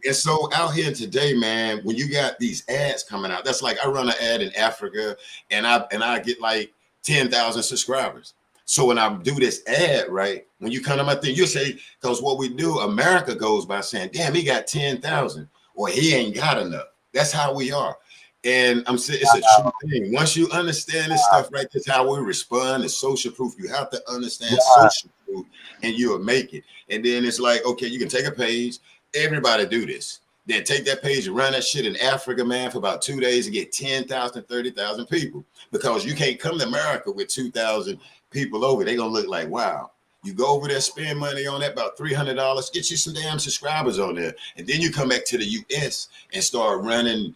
and so out here today, man, when you got these ads coming out, that's like I run an ad in Africa, and I get like 10,000 subscribers. So when I do this ad, right, when you come to my thing, you say, because what we do, America goes by saying, damn, he got 10,000, or he ain't got enough. That's how we are. And I'm saying it's a true thing. Once you understand this stuff, right, that's how we respond. It's social proof. You have to understand social proof, and you'll make it. And then it's like, okay, you can take a page. Everybody do this. Then take that page and run that shit in Africa, man, for about 2 days and get 10,000, 30,000 people. Because you can't come to America with 2,000 people over. They're going to look like, wow. You go over there, spend money on that, about $300, get you some damn subscribers on there. And then you come back to the U.S. and start running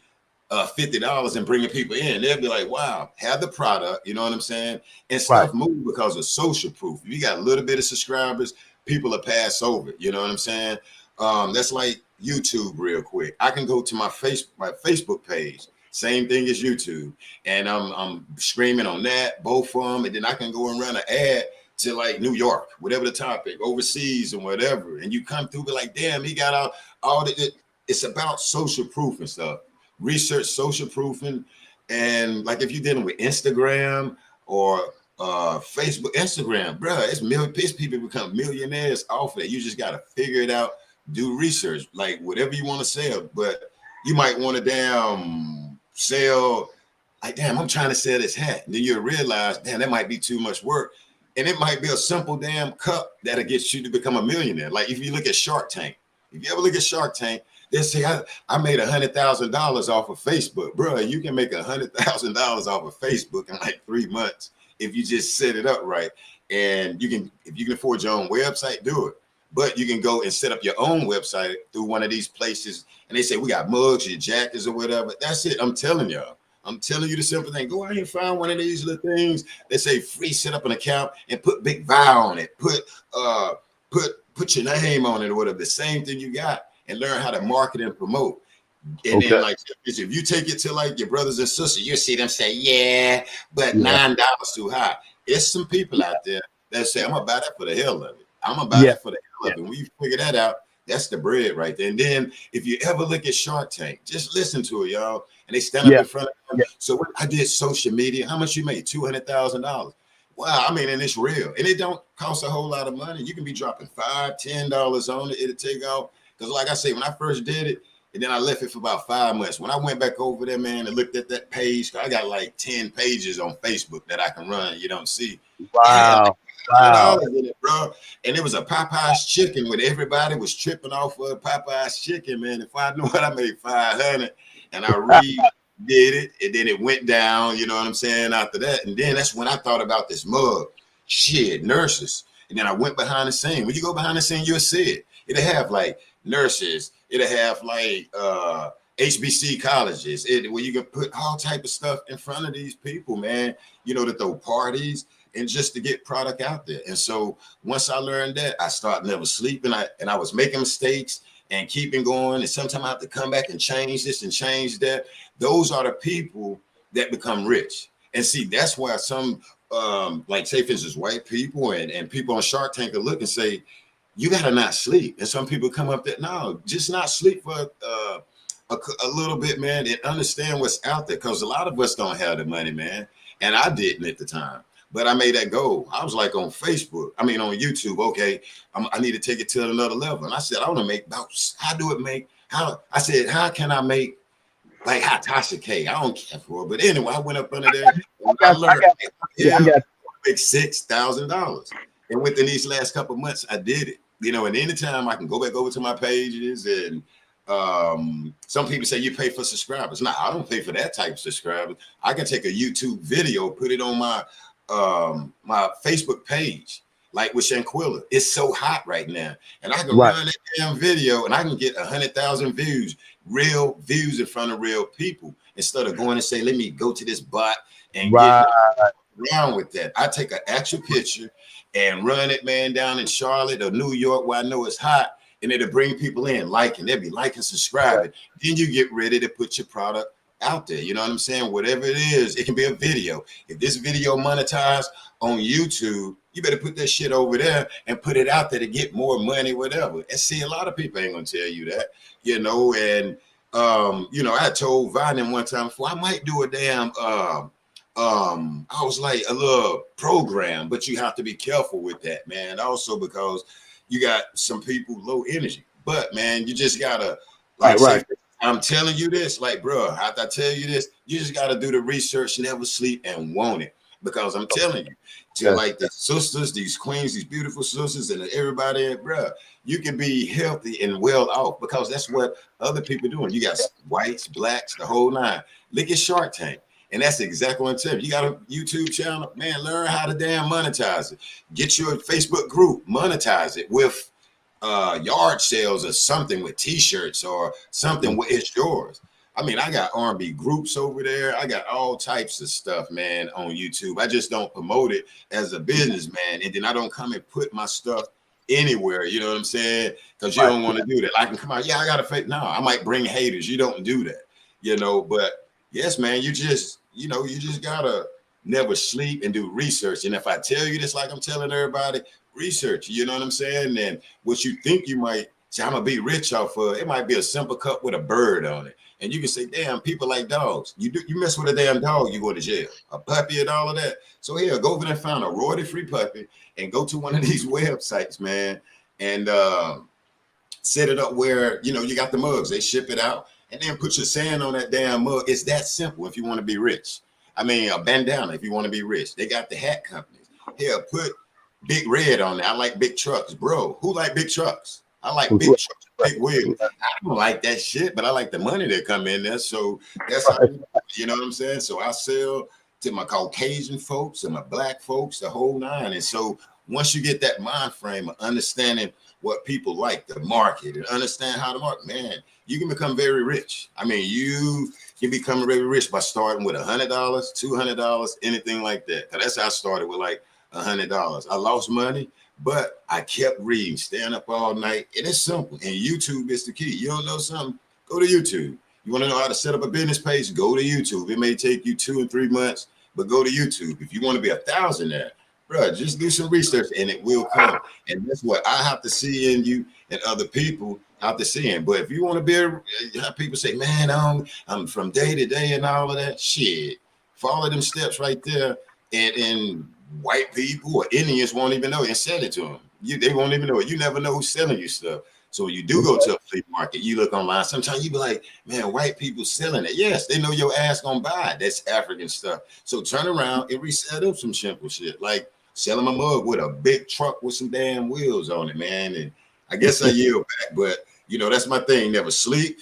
$50 and bringing people in. They'll be like, wow, have the product, you know what I'm saying? And stuff move because of social proof. If you got a little bit of subscribers, people will pass over, you know what I'm saying? That's like YouTube real quick. I can go to my Facebook page, same thing as YouTube, and I'm screaming on that, both of them, and then I can go and run an ad to like New York, whatever the topic, overseas and whatever, and you come through, be like, damn, he got all the. It's about social proof and stuff. Research social proofing, and like if you're dealing with Instagram or Facebook, Instagram, bro, it's people become millionaires off of it. You just gotta figure it out, do research, like whatever you want to sell. But you might want to damn sell, like damn, I'm trying to sell this hat. And then you'll realize, damn, that might be too much work. And it might be a simple damn cup that'll get you to become a millionaire. Like if you look at Shark Tank, if you ever look at Shark Tank, they say I made $100,000 off of Facebook, bro. You can make $100,000 off of Facebook in like 3 months if you just set it up right. And you can, if you can afford your own website, do it. But you can go and set up your own website through one of these places, and they say we got mugs, your jackets, or whatever. That's it. I'm telling y'all. I'm telling you the simple thing. Go out here and find one of these little things that say free, set up an account and put Big Vi on it. Put your name on it or whatever. The same thing you got, and learn how to market and promote. And then like if you take it to like your brothers and sisters, you see them say, yeah, but $9 too high. There's some people out there that say, I'm gonna buy that for the hell of it. I'm gonna buy Yeah. that for the hell of it. When you figure that out, that's the bread right there. And then if you ever look at Shark Tank, just listen to it, y'all. And they stand up Yeah. in front of them. Yeah. So when I did social media, how much you made? $200,000. Wow, I mean, and it's real. And it don't cost a whole lot of money. You can be dropping $5, $10 on it, it'll take off. Because like I say, when I first did it, and then I left it for about 5 months. When I went back over there, man, and looked at that page, I got like 10 pages on Facebook that I can run. You don't see. Wow. $100 in it, bro. And it was a Popeye's chicken when everybody was tripping off of Popeye's chicken, man. If I knew what I made 500 and I redid it, and then it went down, you know what I'm saying, after that. And then that's when I thought about this mug. Shit, nurses. And then I went behind the scene. When you go behind the scene, you'll see it. It'll have like nurses. It'll have like HBC colleges, where you can put all type of stuff in front of these people, man, you know, to throw parties and just to get product out there. And so once I learned that, I started never sleeping. I was making mistakes and keeping going. And sometimes I have to come back and change this and change that. Those are the people that become rich. And see, that's why some, like say for instance, white people and people on Shark Tank will look and say, you gotta not sleep. And some people come up there, no, just not sleep for a little bit, man, and understand what's out there. Because a lot of us don't have the money, man. And I didn't at the time. But I made that goal. I was like on Facebook, on YouTube. Okay, I need to take it to another level. And I said, I want to make about, how can I make like hot Tasha cake? I don't care for it. But anyway, I went up under there. I learned make $6,000. And within these last couple of months, I did it. You know, and anytime I can go back over to my pages, and some people say you pay for subscribers. No, I don't pay for that type of subscribers. I can take a YouTube video, put it on my my Facebook page, like with Shanquilla. It's so hot right now, and I can run that damn video, and I can get 100,000 views, real views in front of real people, instead of going and say, let me go to this bot and get around with that. I take an actual picture and run it, man, down in Charlotte or New York where I know it's hot, and it'll bring people in, liking. They'll be liking, subscribing. Then you get ready to put your product out there. You know what I'm saying? Whatever it is, it can be a video. If this video monetized on YouTube, you better put that shit over there and put it out there to get more money, whatever. And see, a lot of people ain't gonna tell you that, you know. And you know, I told Vine one time before, I might do a damn I was like a little program, but you have to be careful with that, man. Also because you got some people low energy, but man, you just gotta like say, I'm telling you this, like, bro, after I tell you this, you just got to do the research, never sleep, and want it. Because I'm telling you, to like the sisters, these queens, these beautiful sisters, and everybody, bro, you can be healthy and well off, because that's what other people doing. You got whites, blacks, the whole nine. Look at Shark Tank. And that's exactly what I'm telling you. You got a YouTube channel, man, learn how to damn monetize it. Get your Facebook group, monetize it with yard sales or something, with t-shirts or something where it's yours. I mean, I got R&B groups over there. I got all types of stuff, man, on YouTube. I just don't promote it as a businessman, and then I don't come and put my stuff anywhere, you know what I'm saying? Because you don't want to do that. I can come out, yeah, I got a fake. No, I might bring haters. You don't do that, you know. But yes, man, you just, you know, you just gotta never sleep and do research. And if I tell you this, like I'm telling everybody, research, you know what I'm saying? And what you think you might say, I'm gonna be rich off of, it might be a simple cup with a bird on it. And you can say, damn, people like dogs. You mess with a damn dog, you go to jail. A puppy and all of that. So here, go over there and find a royalty-free puppy and go to one of these websites, man, and set it up where, you know, you got the mugs, they ship it out, and then put your saying on that damn mug. It's that simple if you want to be rich. I mean, a bandana if you want to be rich. They got the hat companies. Here, put Big Red on there. I like big trucks. Bro, who like big trucks? I like big trucks, big wheels. I don't like that shit, but I like the money that come in there. So that's how, you know what I'm saying? So I sell to my Caucasian folks and my black folks, the whole nine. And so once you get that mind frame of understanding what people like, the market, and understand how to market, man, you can become very rich. I mean, you can become very rich by starting with $100, $200, anything like that. That's how I started, with like $100. I lost money, but I kept reading, staying up all night. And it's simple. And YouTube is the key. You don't know something? Go to YouTube. You want to know how to set up a business page? Go to YouTube. It may take you 2 or 3 months, but go to YouTube. If you want to be a thousandaire, bro, just do some research and it will come. And that's what I have to see in you and other people have to see in. But if you want to be have people say, man, I'm from day to day and all of that shit, follow them steps right there. And white people or Indians won't even know and sell it to them. They won't even know it. You never know who's selling you stuff. So when you do go to a flea market, you look online. Sometimes you be like, man, white people selling it. Yes, they know your ass gonna buy it. That's African stuff. So turn around and reset up some simple shit. Like sell them a mug with a big truck with some damn wheels on it, man. And I guess I yield back, but you know, that's my thing. Never sleep,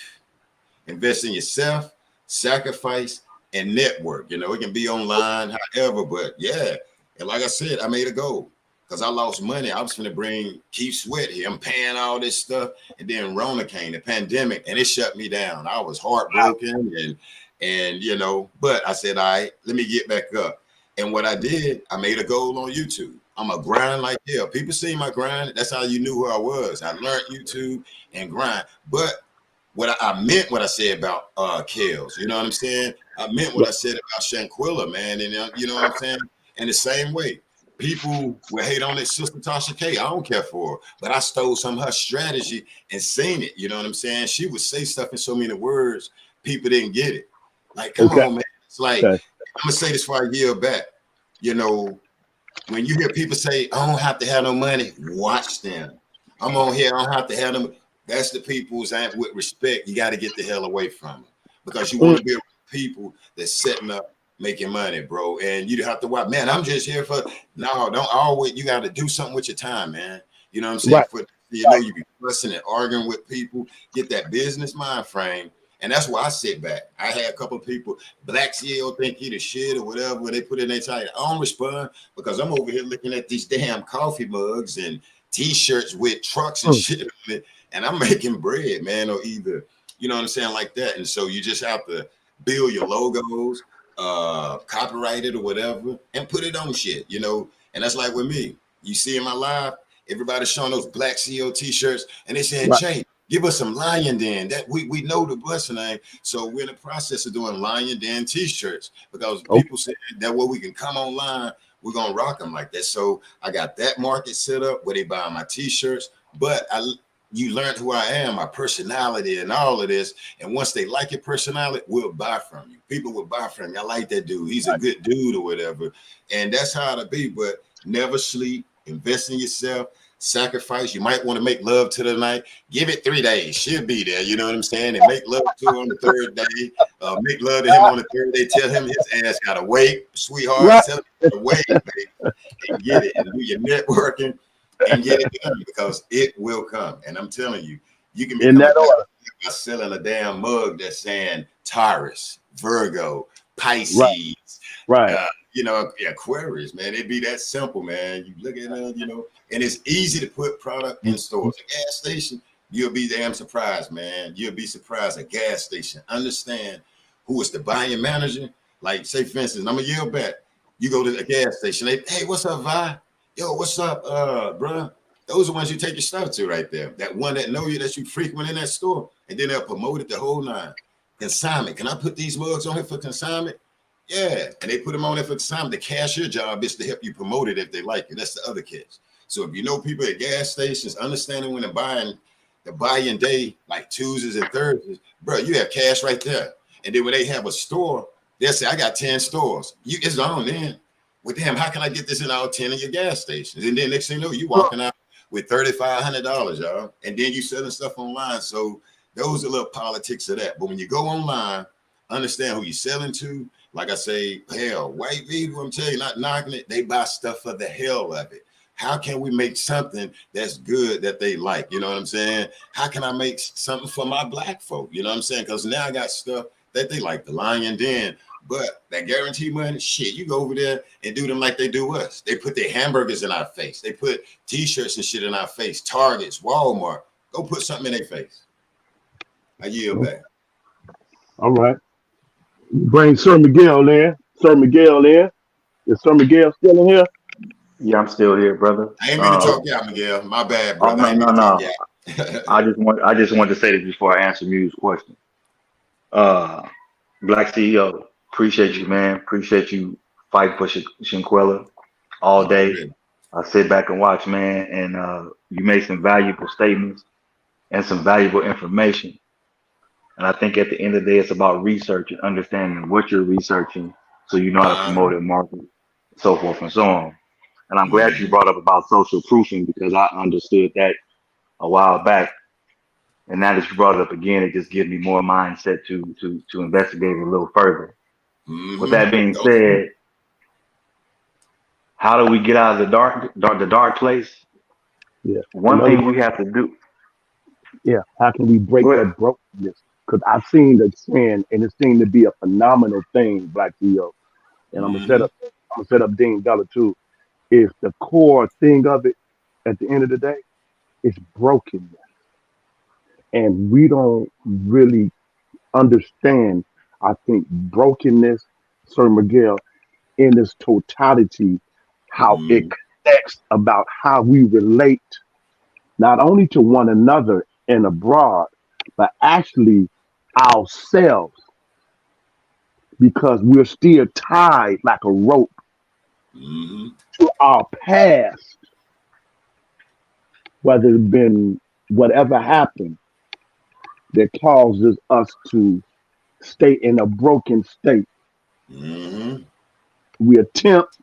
invest in yourself, sacrifice, and network. You know, it can be online, however, but yeah. And like I said, I made a goal. Because I lost money. I was going to bring Keith Sweat here. I'm paying all this stuff. And then Rona came, the pandemic, and it shut me down. I was heartbroken and you know, but I said, all right, let me get back up. And what I did, I made a goal on YouTube. I'm a grind like hell. People see my grind. That's how you knew who I was. I learned YouTube and grind. But what I meant what I said about Kels, you know what I'm saying? I meant what I said about Shanquilla, man. And you know what I'm saying? And the same way. People will hate on it, Sister Tasha K. I don't care for her, but I stole some of her strategy and seen it. You know what I'm saying? She would say stuff in so many words, people didn't get it. Like, come on, man. It's like, I'm gonna say this for a year back. You know, when you hear people say, I don't have to have no money, watch them. I'm on here, I don't have to have them. That's the people who's with respect. You got to get the hell away from them because you want to be around people that's setting up, making money, bro. And you have to watch, man, I'm just here for, no, don't always, you got to do something with your time, man. You know what I'm saying? Right. For, you know, you be fussing and arguing with people, get that business mind frame. And that's why I sit back. I had a couple of people, Black CEO think he the shit or whatever, when they put in their title. I don't respond because I'm over here looking at these damn coffee mugs and t-shirts with trucks and shit on it. And I'm making bread, man, or either, you know what I'm saying, like that. And so you just have to build your logos, copyright it or whatever, and put it on shit, you know. And that's like with me. You see in my live, everybody's showing those Black CEO t-shirts, and they saying, Right. Jay, give us some Lion Den. That we know the blessing name. So we're in the process of doing Lion Den t-shirts because people say that way we can come online, we're gonna rock them like that. So I got that market set up where they buy my t-shirts, but you learned who I am, my personality and all of this. And once they like your personality, we'll buy from you. People will buy from you. I like that dude. He's a good dude or whatever. And that's how it'll be. But never sleep, invest in yourself, sacrifice. You might want to make love to the night. Give it 3 days. She'll be there. You know what I'm saying? And make love to her on the third day. Make love to him on the third day. Tell him his ass got to wait, sweetheart. Right. Tell him to wait, baby, and get it. And do your networking. And get it done because it will come. And I'm telling you, you can become by selling a damn mug that's saying Taurus, Virgo, Pisces, Right. You know, Aquarius, man. It'd be that simple, man. You look at it, you know, and it's easy to put product in stores. A gas station, you'll be damn surprised, man. You'll be surprised. A gas station. Understand who is the buying manager. Like, say, for instance, I'm a year back. You go to the gas station, they, hey, what's up, Vi? Yo, what's up, bro? Those are ones you take your stuff to right there. That one that know you, that you frequent in that store. And then they'll promote it the whole nine. Consignment. Can I put these mugs on here for consignment? Yeah. And they put them on there for consignment. The cashier job is to help you promote it if they like it. That's the other catch. So if you know people at gas stations, understanding when they're buying the buy-in day, like Tuesdays and Thursdays, bro, you have cash right there. And then when they have a store, they'll say, I got 10 stores. It's on then. Well, damn, how can I get this in all 10 of your gas stations? And then next thing you know, you walking out with $3,500, y'all. And then you selling stuff online. So those are little politics of that. But when you go online, understand who you're selling to. Like I say, hell, white people, I'm telling you, not knocking it, they buy stuff for the hell of it. How can we make something that's good that they like? You know what I'm saying? How can I make something for my Black folk? You know what I'm saying? Because now I got stuff that they like, the Lion Den. But that guarantee money, shit, you go over there and do them like they do us. They put their hamburgers in our face. They put t-shirts and shit in our face. Targets, Walmart. Go put something in their face. I yield back. All right. Bring Sir Miguel in. Sir Miguel in. Is Sir Miguel still in here? Yeah, I'm still here, brother. I ain't mean to talk y'all, Miguel. My bad, brother. Oh, no. I just want to say this before I answer Mew's question. Black CEO, appreciate you, man. Appreciate you fighting for Shanquilla. all day. Already. I sit back and watch, man, and you made some valuable statements and some valuable information. And I think at the end of the day, it's about research and understanding what you're researching so you know how to promote it, market, so forth and so on. And I'm glad you Mhm. brought up about social proofing because I understood that a while back. And now that you brought it up again, it just gives me more mindset to investigate it a little further. With that being Don't. said, how do we get out of the dark place? Yeah. In One other thing we words, have to do. yeah, how can we break Go ahead. that brokenness? Because I've seen the trend and it seemed to be a phenomenal thing, Black CEO. And Mhm. I'm gonna set up Dean Dollar too. Is the core thing of it at the end of the day, it's brokenness. And we don't really understand, I think, brokenness, Sir Miguel, in its totality, how it Mhm. connects about how we relate not only to one another and abroad, but actually ourselves, because we're still tied like a rope Mhm. to our past, whether it's been whatever happened that causes us to stay in a broken state. Mhm. We attempt,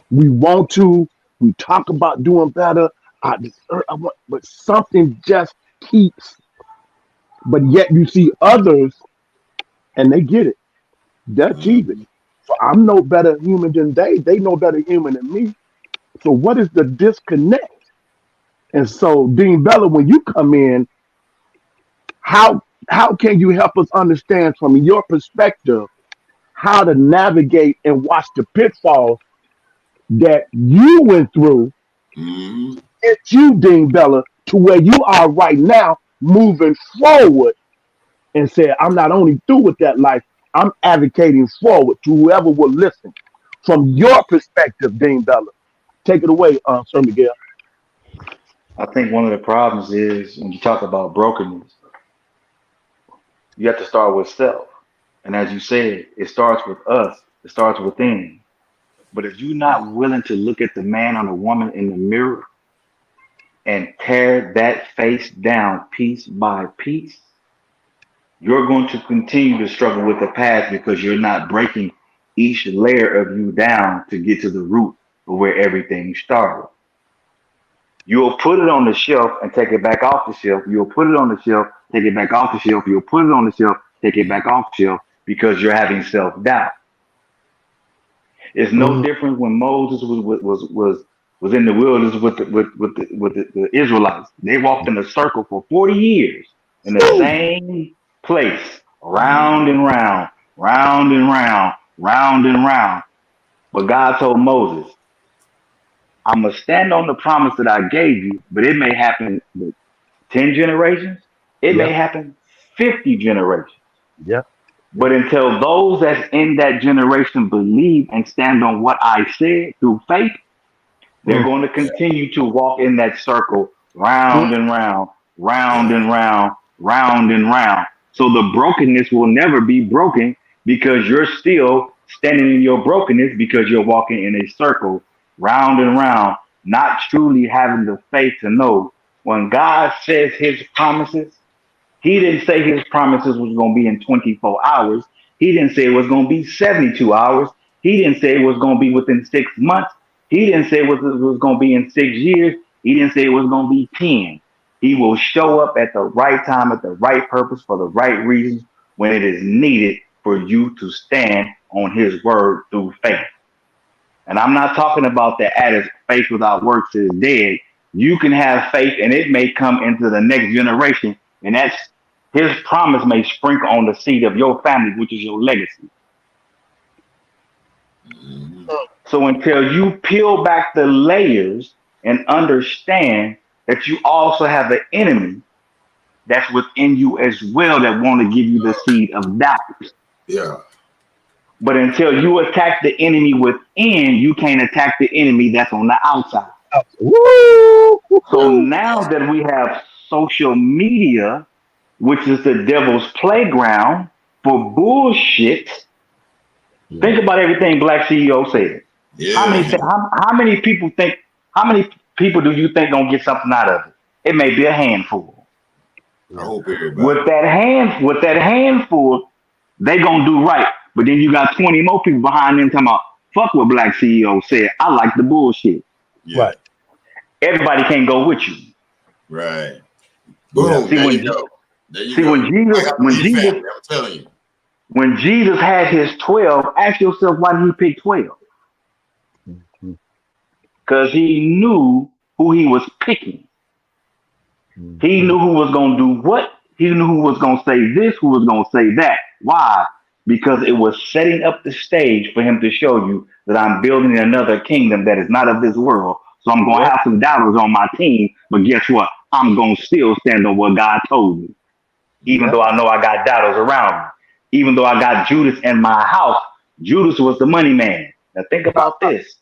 we want to, we talk about doing better. I deserve, I want, but something just keeps. But yet you see others and they get it. They achieve it. Mhm. So I'm no better human than they. They no better human than me. So what is the disconnect? And so Dean Bella, when you come in, how how can you help us understand from your perspective how to navigate and watch the pitfalls that you went through, Mhm. get you, Dean Bella, to where you are right now, moving forward and say, I'm not only through with that life, I'm advocating forward to whoever will listen. From your perspective, Dean Bella, take it away, Sir Miguel. I think one of the problems is when you talk about brokenness, you have to start with self. And as you said, it starts with us. It starts within. But if you're not willing to look at the man or the woman in the mirror and tear that face down piece by piece, you're going to continue to struggle with the past because you're not breaking each layer of you down to get to the root of where everything started. You'll put it on the shelf and take it back off the shelf. You'll put it on the shelf, take it back off the shelf. You'll put it on the shelf, take it back off the shelf because you're having self doubt. It's no Mhm. different when Moses was in the wilderness with the Israelites. They walked in a circle for 40 years in the Woo! same place, round Mhm. and round, round and round, round and round. But God told Moses, I'm gonna stand on the promise that I gave you, but it may happen with 10 generations, it Yeah, may happen 50 generations. yeah, yeah. But until those that's in that generation believe and stand on what I said through faith, they're Mm, going to continue to walk in that circle mm, round and round, round Yeah. and round, round and round. So the brokenness will never be broken because you're still standing in your brokenness because you're walking in a circle round and round, not truly having the faith to know when God says his promises, he didn't say his promises was going to be in 24 hours. He didn't say it was going to be 72 hours. He didn't say it was going to be within 6 months. He didn't say it was going to be in 6 years. He didn't say it was going to be 10. He will show up at the right time, at the right purpose, for the right reasons when it is needed for you to stand on his word through faith. And I'm not talking about the added faith without works is dead. You can have faith and it may come into the next generation. And that's his promise may sprinkle on the seed of your family, which is your legacy. Mhm. mm. So until you peel back the layers and understand that you also have an enemy that's within you as well that want to give you the seed of doubt. Yeah. But until you attack the enemy within, you can't attack the enemy that's on the outside. Woo! So Woo-hoo. now that we have social media, which is the devil's playground for bullshit, Yeah. think about everything Black CEO said. Yeah. How many people think? How many people do you think gonna get something out of it? It may be a handful. I hope everybody. With that handful, they gonna do right. But then you got 20 more people behind them talking about fuck what Black CEO said. I like the bullshit. Yeah. Right. Everybody can't go with you. Right. Boom. See, There when you go. There you see go. when Jesus Like when your Jesus family, I'm telling you. when Jesus had his 12, ask yourself why did he pick 12? Because he knew who he was picking. He knew who was going to do what. He knew who was going to say this, who was going to say that. Why? Because it was setting up the stage for him to show you that I'm building another kingdom that is not of this world. So I'm going to have some doubters on my team. But guess what? I'm going to still stand on what God told me. Even though I know I got doubters around me. Even though I got Judas in my house. Judas was the money man. Now think about this.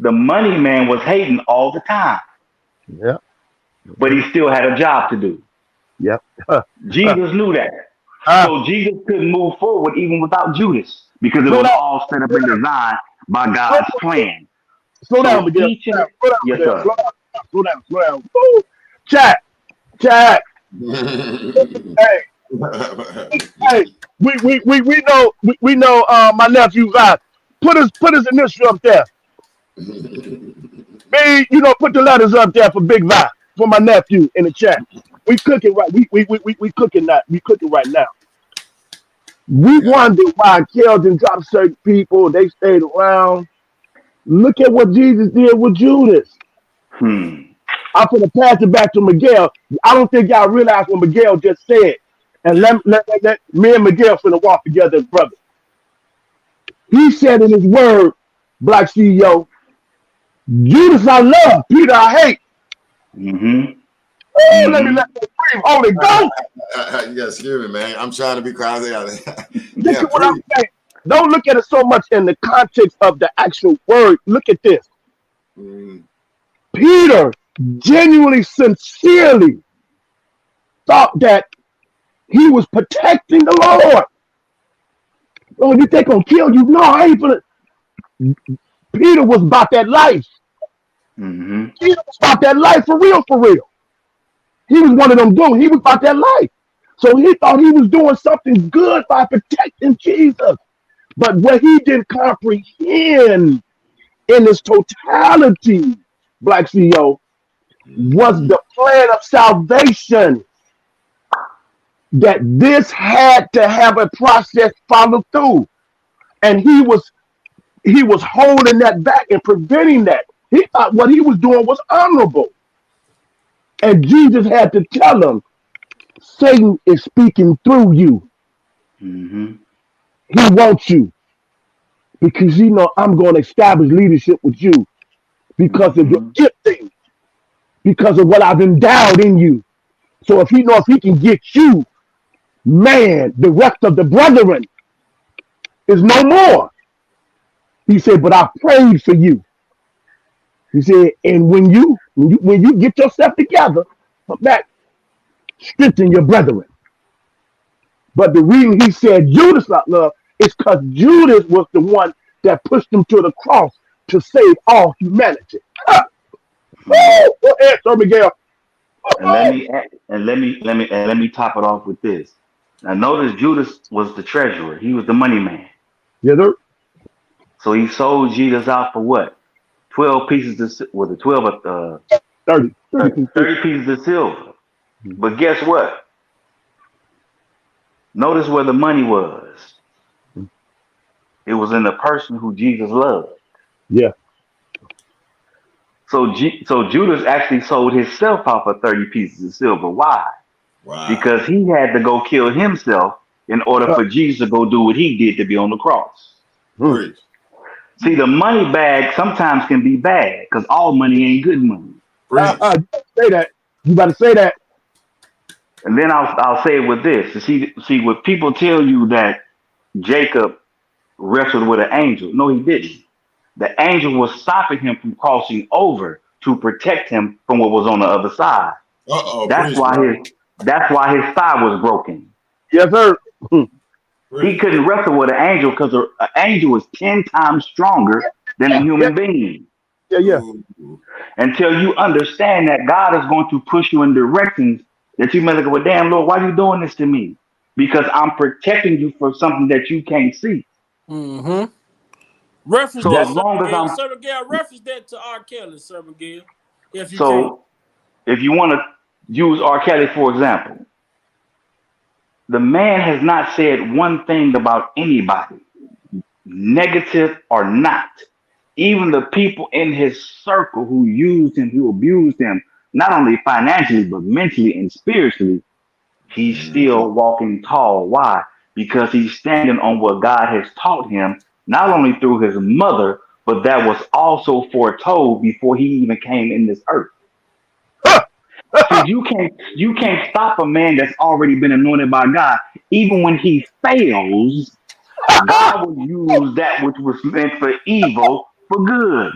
The money man was hating all the time. Yeah. But he still had a job to do. Yep. Jesus knew that. So Jesus couldn't move forward even without Judas because it was all set up and designed by God's plan. Slow down, Miguel. Yes, sir. Slow down. Woo. Chat. Hey, we know my nephew Vibe. Put his initial up there. Me, put the letters up there for Big Vibe, for my nephew in the chat. We cooking right. We cooking that. We cooking right now. We wonder why Keldon dropped certain people. They stayed around. Look at what Jesus did with Judas. I'm going to pass it back to Miguel. I don't think y'all realize what Miguel just said. And let me and Miguel finna walk together as brothers. He said in his word, Black CEO, Judas I love, Peter I hate. Let me let that breathe. Holy Ghost. Yes, hear me, man. I'm trying to be quiet. Listen what I'm saying. Don't look at it so much in the context of the actual word. Look at this. Peter genuinely, sincerely thought that he was protecting the Lord. Oh, you think I'm gonna kill you? No, I ain't gonna. Peter was about that life. Peter was about that life for real, for real. He was one of them dudes. He was about that life. So he thought he was doing something good by protecting Jesus. But what he didn't comprehend in its totality, Black CEO, was the plan of salvation. That this had to have a process followed through. And he was holding that back and preventing that. He thought what he was doing was honorable. And Jesus had to tell him, Satan is speaking through you. He wants you. Because I'm going to establish leadership with you. Because of your gifting. Because of what I've endowed in you. So if he can get you, man, the rest of the brethren is no more. He said, but I prayed for you. He said, and when you get yourself together, come back, strengthen your brethren. But the reason he said Judas not love is because Judas was the one that pushed him to the cross to save all humanity. Go ahead, Sir Miguel. And let me top it off with this. Now notice Judas was the treasurer. He was the money man. Yes, sir. So he sold Jesus out for what? 12 pieces of, was it 12 of 30 pieces of silver. But guess what? Notice where the money was. It was in the person who Jesus loved. Yeah. So Judas actually sold himself out for 30 pieces of silver. Why? Wow. Because he had to go kill himself in order for Jesus to go do what he did to be on the cross. Great. See, the money bag sometimes can be bad because all money ain't good money. Say that. You better say that. And then I'll say it with this. See, when people tell you that Jacob wrestled with an angel, no, he didn't. The angel was stopping him from crossing over to protect him from what was on the other side. That's why his thigh was broken. Yes, sir. He couldn't wrestle with an angel because an angel is 10 times stronger than a human being. Yeah. Until you understand that God is going to push you in directions that you may look, well, damn, Lord, why are you doing this to me? Because I'm protecting you for something that you can't see. Mm-hmm. Reference So that, as long as I'm, Sir Miguel, reference that to R. Kelly, Sir Miguel, if you can. so if you want to use R. Kelly, for example, the man has not said one thing about anybody, negative or not. Even the people in his circle who used him, who abused him, not only financially, but mentally and spiritually, he's still walking tall. Why? Because he's standing on what God has taught him, not only through his mother, but that was also foretold before he even came in this earth. See, you can't stop a man that's already been anointed by God. Even when he fails, God will use that which was meant for evil for good.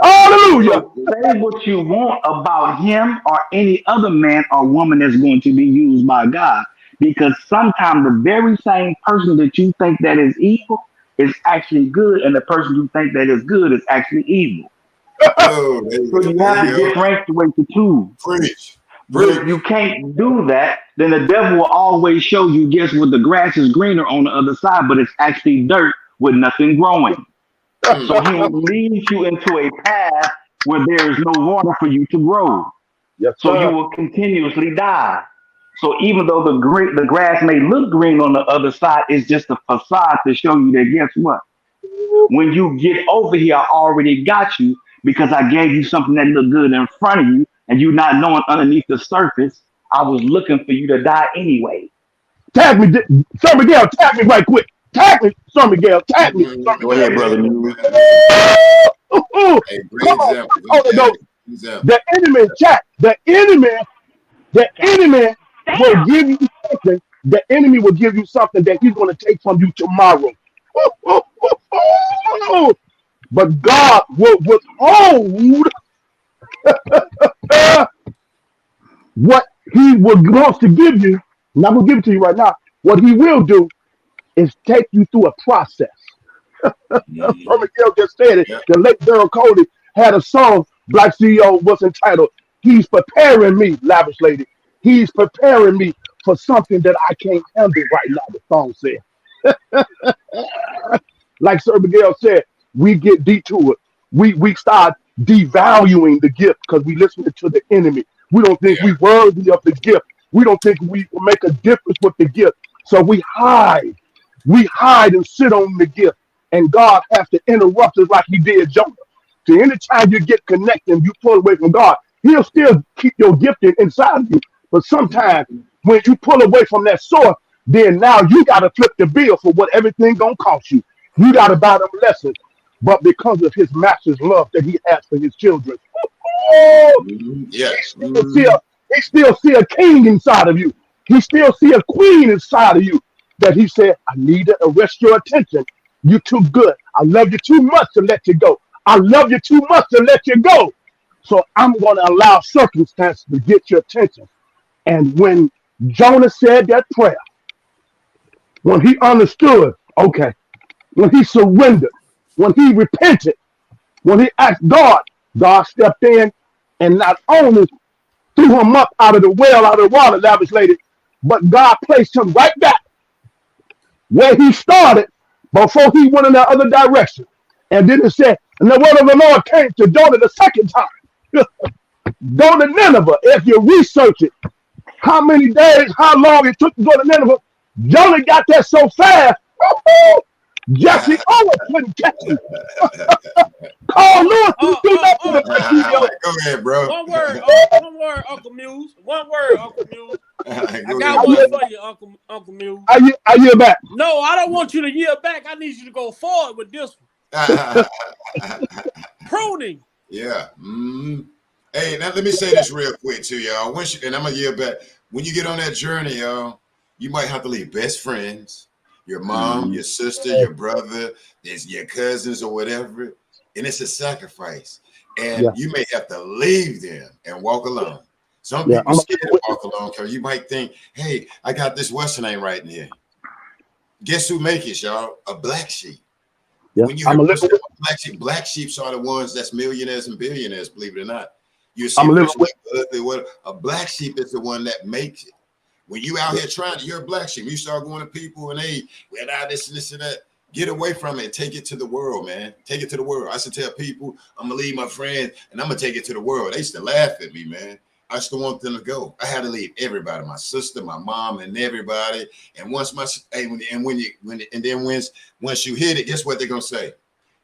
Hallelujah. So say what you want about him or any other man or woman that's going to be used by God. Because sometimes the very same person that you think that is evil is actually good, and the person you think that is good is actually evil. Oh, So you have to differentiate the two. Preach. But if you can't do that, then the devil will always show you, guess what, the grass is greener on the other side, but it's actually dirt with nothing growing. So he will lead you into a path where there is no water for you to grow. Yes, so sir. you will continuously die. So even though the grass may look green on the other side, it's just a facade to show you that, guess what? When you get over here, I already got you because I gave you something that looked good in front of you, and you not knowing underneath the surface, I was looking for you to die anyway. Tag me, Sir Miguel, tag me right quick. Tag me, Sir Miguel, tag me. Go ahead, brother. Hey, great Come on, example. Holy Ghost. The enemy, chat, the enemy will give you something. The enemy will give you something that he's going to take from you tomorrow. But God will withhold what he wants to give you. And I'm going to give it to you right now. What he will do is take you through a process. Miguel just said it. The late Daryl Cody had a song, Black CEO, was entitled, He's Preparing Me, Lavish Lady. He's preparing me for something that I can't handle right now, the song said. Like Sir Miguel said, we get detoured. We start devaluing the gift because we listen to the enemy. We don't think we're worthy of the gift. We don't think we will make a difference with the gift. So we hide. We hide and sit on the gift. And God has to interrupt us like he did Jonah. So anytime you get connected and you pull away from God, he'll still keep your gifting inside of you. But sometimes when you pull away from that source, then now you got to flip the bill for what everything going to cost you. You got to buy them lessons. But because of his master's love that he has for his children, he still see a king inside of you. He still see a queen inside of you that he said, I need to arrest your attention. You're too good. I love you too much to let you go. I love you too much to let you go. So I'm going to allow circumstances to get your attention. And when Jonah said that prayer, when he understood, okay, when he surrendered, when he repented, when he asked God, God stepped in and not only threw him up out of the well, out of the water, lavish lady, but God placed him right back where he started before he went in the other direction. And then it said, and the word of the Lord came to Jonah the second time. Go to Nineveh. If you research it, how many days, how long it took to go to Nineveh, Jonah got there so fast, Jesse Owens couldn't catch him. Carl Lewis, you do nothing to catch you. Go ahead, bro. One word, Uncle Muse. One word, Uncle Muse. I got one for you, Uncle Muse. I yield back. No, I don't want you to yield back. I need you to go forward with this one. Pruning. Yeah. Hey, now let me say this real quick to y'all. And I'm gonna yield back. When you get on that journey, y'all, you might have to leave best friends, your mom, your sister, your brother, your cousins, or whatever. And it's a sacrifice. And you may have to leave them and walk alone. Some people scared to walk alone because you might think, hey, I got this what's name right in here. Guess who make it, y'all? A black sheep. Yeah, When you I'm hear a little. black sheep are the ones that's millionaires and billionaires, believe it or not. You see I'm a a little. person like a black sheep is the one that makes it. When you out here trying to, you're a black sheep. You start going to people and they, well, this and that. Get away from it and take it to the world, man. Take it to the world. I used to tell people, I'm gonna leave my friends and I'm gonna take it to the world. They used to laugh at me, man. I used to want them to go. I had to leave everybody, my sister, my mom, and everybody. And once once you hit it, guess what they're gonna say?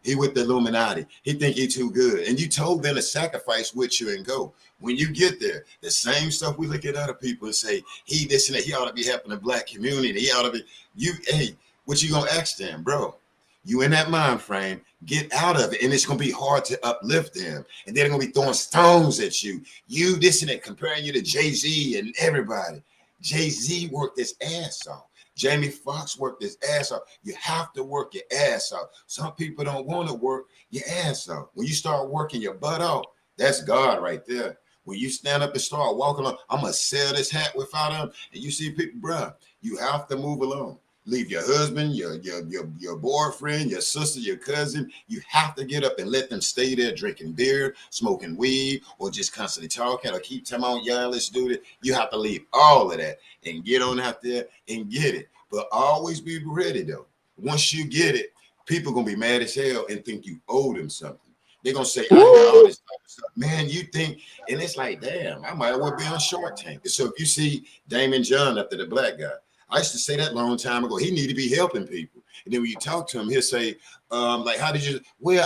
He with the Illuminati. He think he too good. And you told them to sacrifice with you and go. When you get there, the same stuff we look at other people and say, he this and that, he ought to be helping the black community. He ought to be, what you gonna ask them, bro? You in that mind frame, get out of it. And it's gonna be hard to uplift them. And they're gonna be throwing stones at you. You this and that, comparing you to Jay-Z and everybody. Jay-Z worked his ass off. Jamie Foxx worked his ass off. You have to work your ass off. Some people don't want to work your ass off. When you start working your butt off, that's God right there. When you stand up and start walking on, I'm gonna sell this hat without him. And you see people, bruh, you have to move along. Leave your husband, your boyfriend, your sister, your cousin. You have to get up and let them stay there drinking beer, smoking weed, or just constantly talking or keep telling on, yeah, let's do it. You have to leave all of that and get on out there and get it. But always be ready though. Once you get it, people gonna be mad as hell and think you owe them something. They're gonna say, I hear all this stuff. Man, you think, and it's like, damn, I might as well be on Shark Tank. So if you see Damon John after the black guy, I used to say that a long time ago. He need to be helping people. And then when you talk to him, he'll say, like, how did you, well,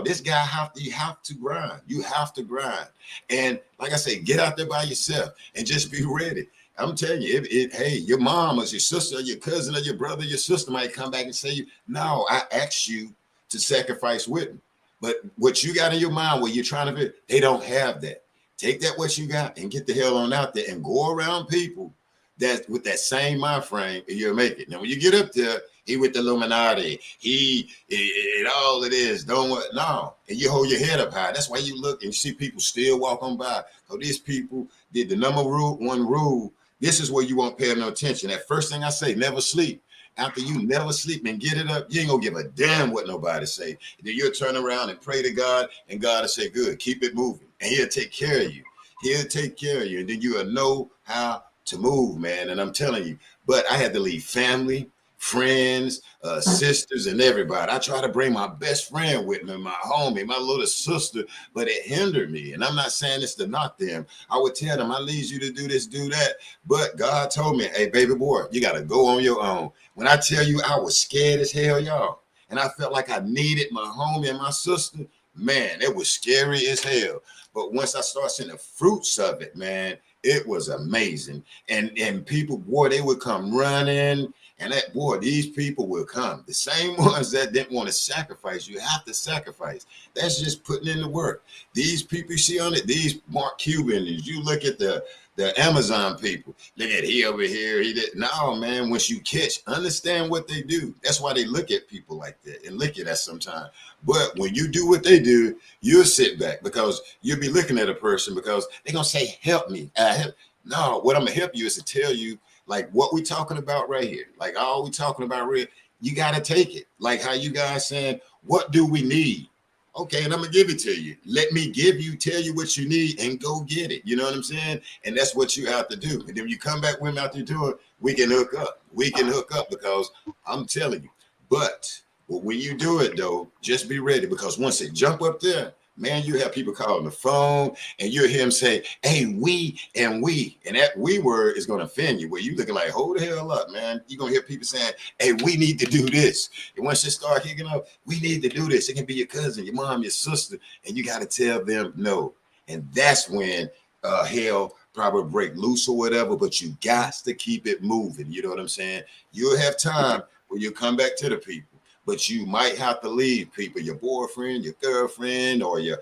this guy you have to grind. You have to grind. And like I say, get out there by yourself and just be ready. I'm telling you, hey, your mom or your sister or your cousin or your brother, your sister might come back and say, no, I asked you to sacrifice with me. But what you got in your mind where you're trying to be, they don't have that. Take that what you got and get the hell on out there and go around people that with that same mind frame, and you'll make it. Now, when you get up there, he with the Illuminati, all it is, no, and you hold your head up high. That's why you look and you see people still walk on by. So these people did the number one rule. This is where you won't pay no attention. That first thing I say, never sleep. After you never sleep and get it up, you ain't gonna give a damn what nobody say. And then you'll turn around and pray to God, and God will say, good, keep it moving. And he'll take care of you. He'll take care of you. And then you'll know how to move, man. And I'm telling you, but I had to leave family, friends, sisters, and everybody. I try to bring my best friend with me, my homie, my little sister, but it hindered me. And I'm not saying this to knock them. I would tell them, I need you to do this, do that. But God told me, hey, baby boy, you got to go on your own. When I tell you I was scared as hell, y'all, and I felt like I needed my homie and my sister, man, it was scary as hell. But once I started seeing the fruits of it, man, it was amazing. And people, boy, they would come running. And that, boy, these people will come. The same ones that didn't want to sacrifice, you have to sacrifice. That's just putting in the work. These people you see on it, these Mark Cubans, you look at the Amazon people, look at he over here, he did. No, man, once you catch, understand what they do. That's why they look at people like that and look at us sometimes. But when you do what they do, you'll sit back because you'll be looking at a person because they're going to say, help me. No, what I'm going to help you is to tell you, like what we talking about right here, like all we talking about right, you got to take it. Like how you guys saying, what do we need? Okay, and I'm gonna give it to you. Let me tell you what you need and go get it. You know what I'm saying? And that's what you have to do. And then when you come back with me after you do it, we can hook up. We can hook up because I'm telling you. But when you do it though, just be ready because once it jump up there, man, you have people calling the phone and you'll hear him say, hey, we, and that we word is going to offend you. Where you looking like, hold the hell up, man. You're going to hear people saying, hey, we need to do this. And once you start kicking up, we need to do this. It can be your cousin, your mom, your sister, and you got to tell them no. And that's when hell probably break loose or whatever, but you got to keep it moving. You know what I'm saying? You'll have time when you come back to the people. But you might have to leave people, your boyfriend, your girlfriend, or your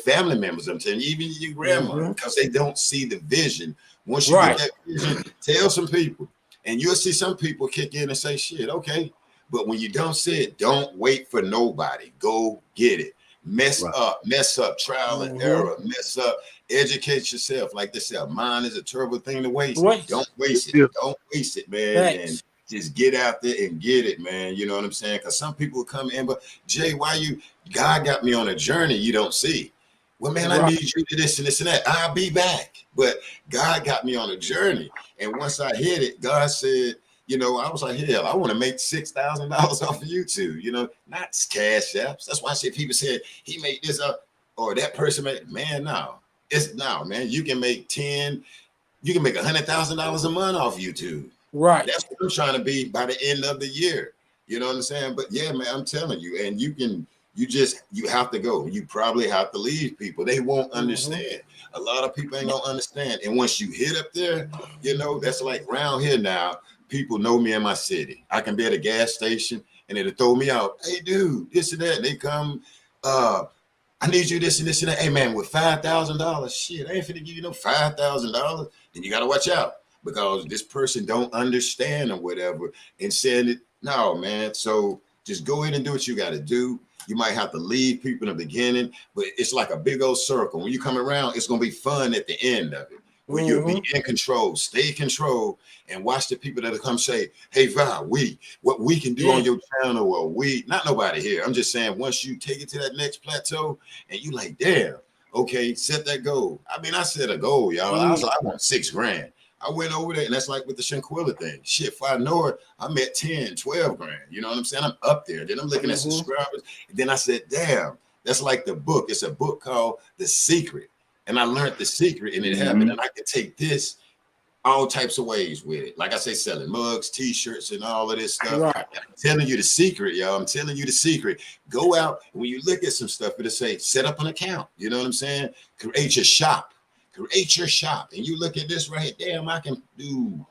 family members. I'm telling you, even your grandma, because they don't see the vision. Once you get that vision, tell some people. And you'll see some people kick in and say, shit, okay. But when you don't see it, don't wait for nobody. Go get it. Mess up, trial and error, mess up, educate yourself. Like they say, mind is a terrible thing to waste. Don't waste it. Don't waste it, man. And just get out there and get it, man. You know what I'm saying? Because some people come in, but Jay, God got me on a journey you don't see. Well, man, I need you to this and this and that. I'll be back. But God got me on a journey. And once I hit it, God said, you know, I was like, hell, I want to make $6,000 off of YouTube, you know, not cash apps. That's why I said people said he made this up or that person made, man, no. It's now, man, you can make $100,000 a month off YouTube. Right. That's what I'm trying to be by the end of the year. You know what I'm saying? But yeah, man, I'm telling you, and you have to go. You probably have to leave people. They won't understand. A lot of people ain't gonna understand. And once you hit up there, you know, that's like around here now, people know me in my city. I can be at a gas station and it'll throw me out. Hey, dude, this and that. And they come, I need you this and this and that. Hey, man, with $5,000, shit, I ain't finna give you no $5,000. Then you got to watch out because this person don't understand or whatever and saying it. No, man. So just go ahead and do what you got to do. You might have to leave people in the beginning, but it's like a big old circle. When you come around, it's going to be fun at the end of it. Where you'll be in control, stay in control, and watch the people that'll come say, hey, Val, what we can do on your channel, or not nobody here. I'm just saying, once you take it to that next plateau and you like, damn, okay, set that goal. I mean, I set a goal, y'all. I was like, I want $6,000. I went over there, and that's like with the Shanquilla thing. Shit, if I know it, I'm at 10, 12 grand. You know what I'm saying? I'm up there. Then I'm looking at subscribers. And then I said, damn, that's like the book. It's a book called The Secret. And I learned the secret, and it happened. And I could take this all types of ways with it. Like I say, selling mugs, t-shirts, and all of this stuff. Right. I'm telling you the secret, y'all. I'm telling you the secret. Go out, and when you look at some stuff, it'll say, set up an account. You know what I'm saying? Create your shop. Create your shop. And you look at this right here. Damn, I can do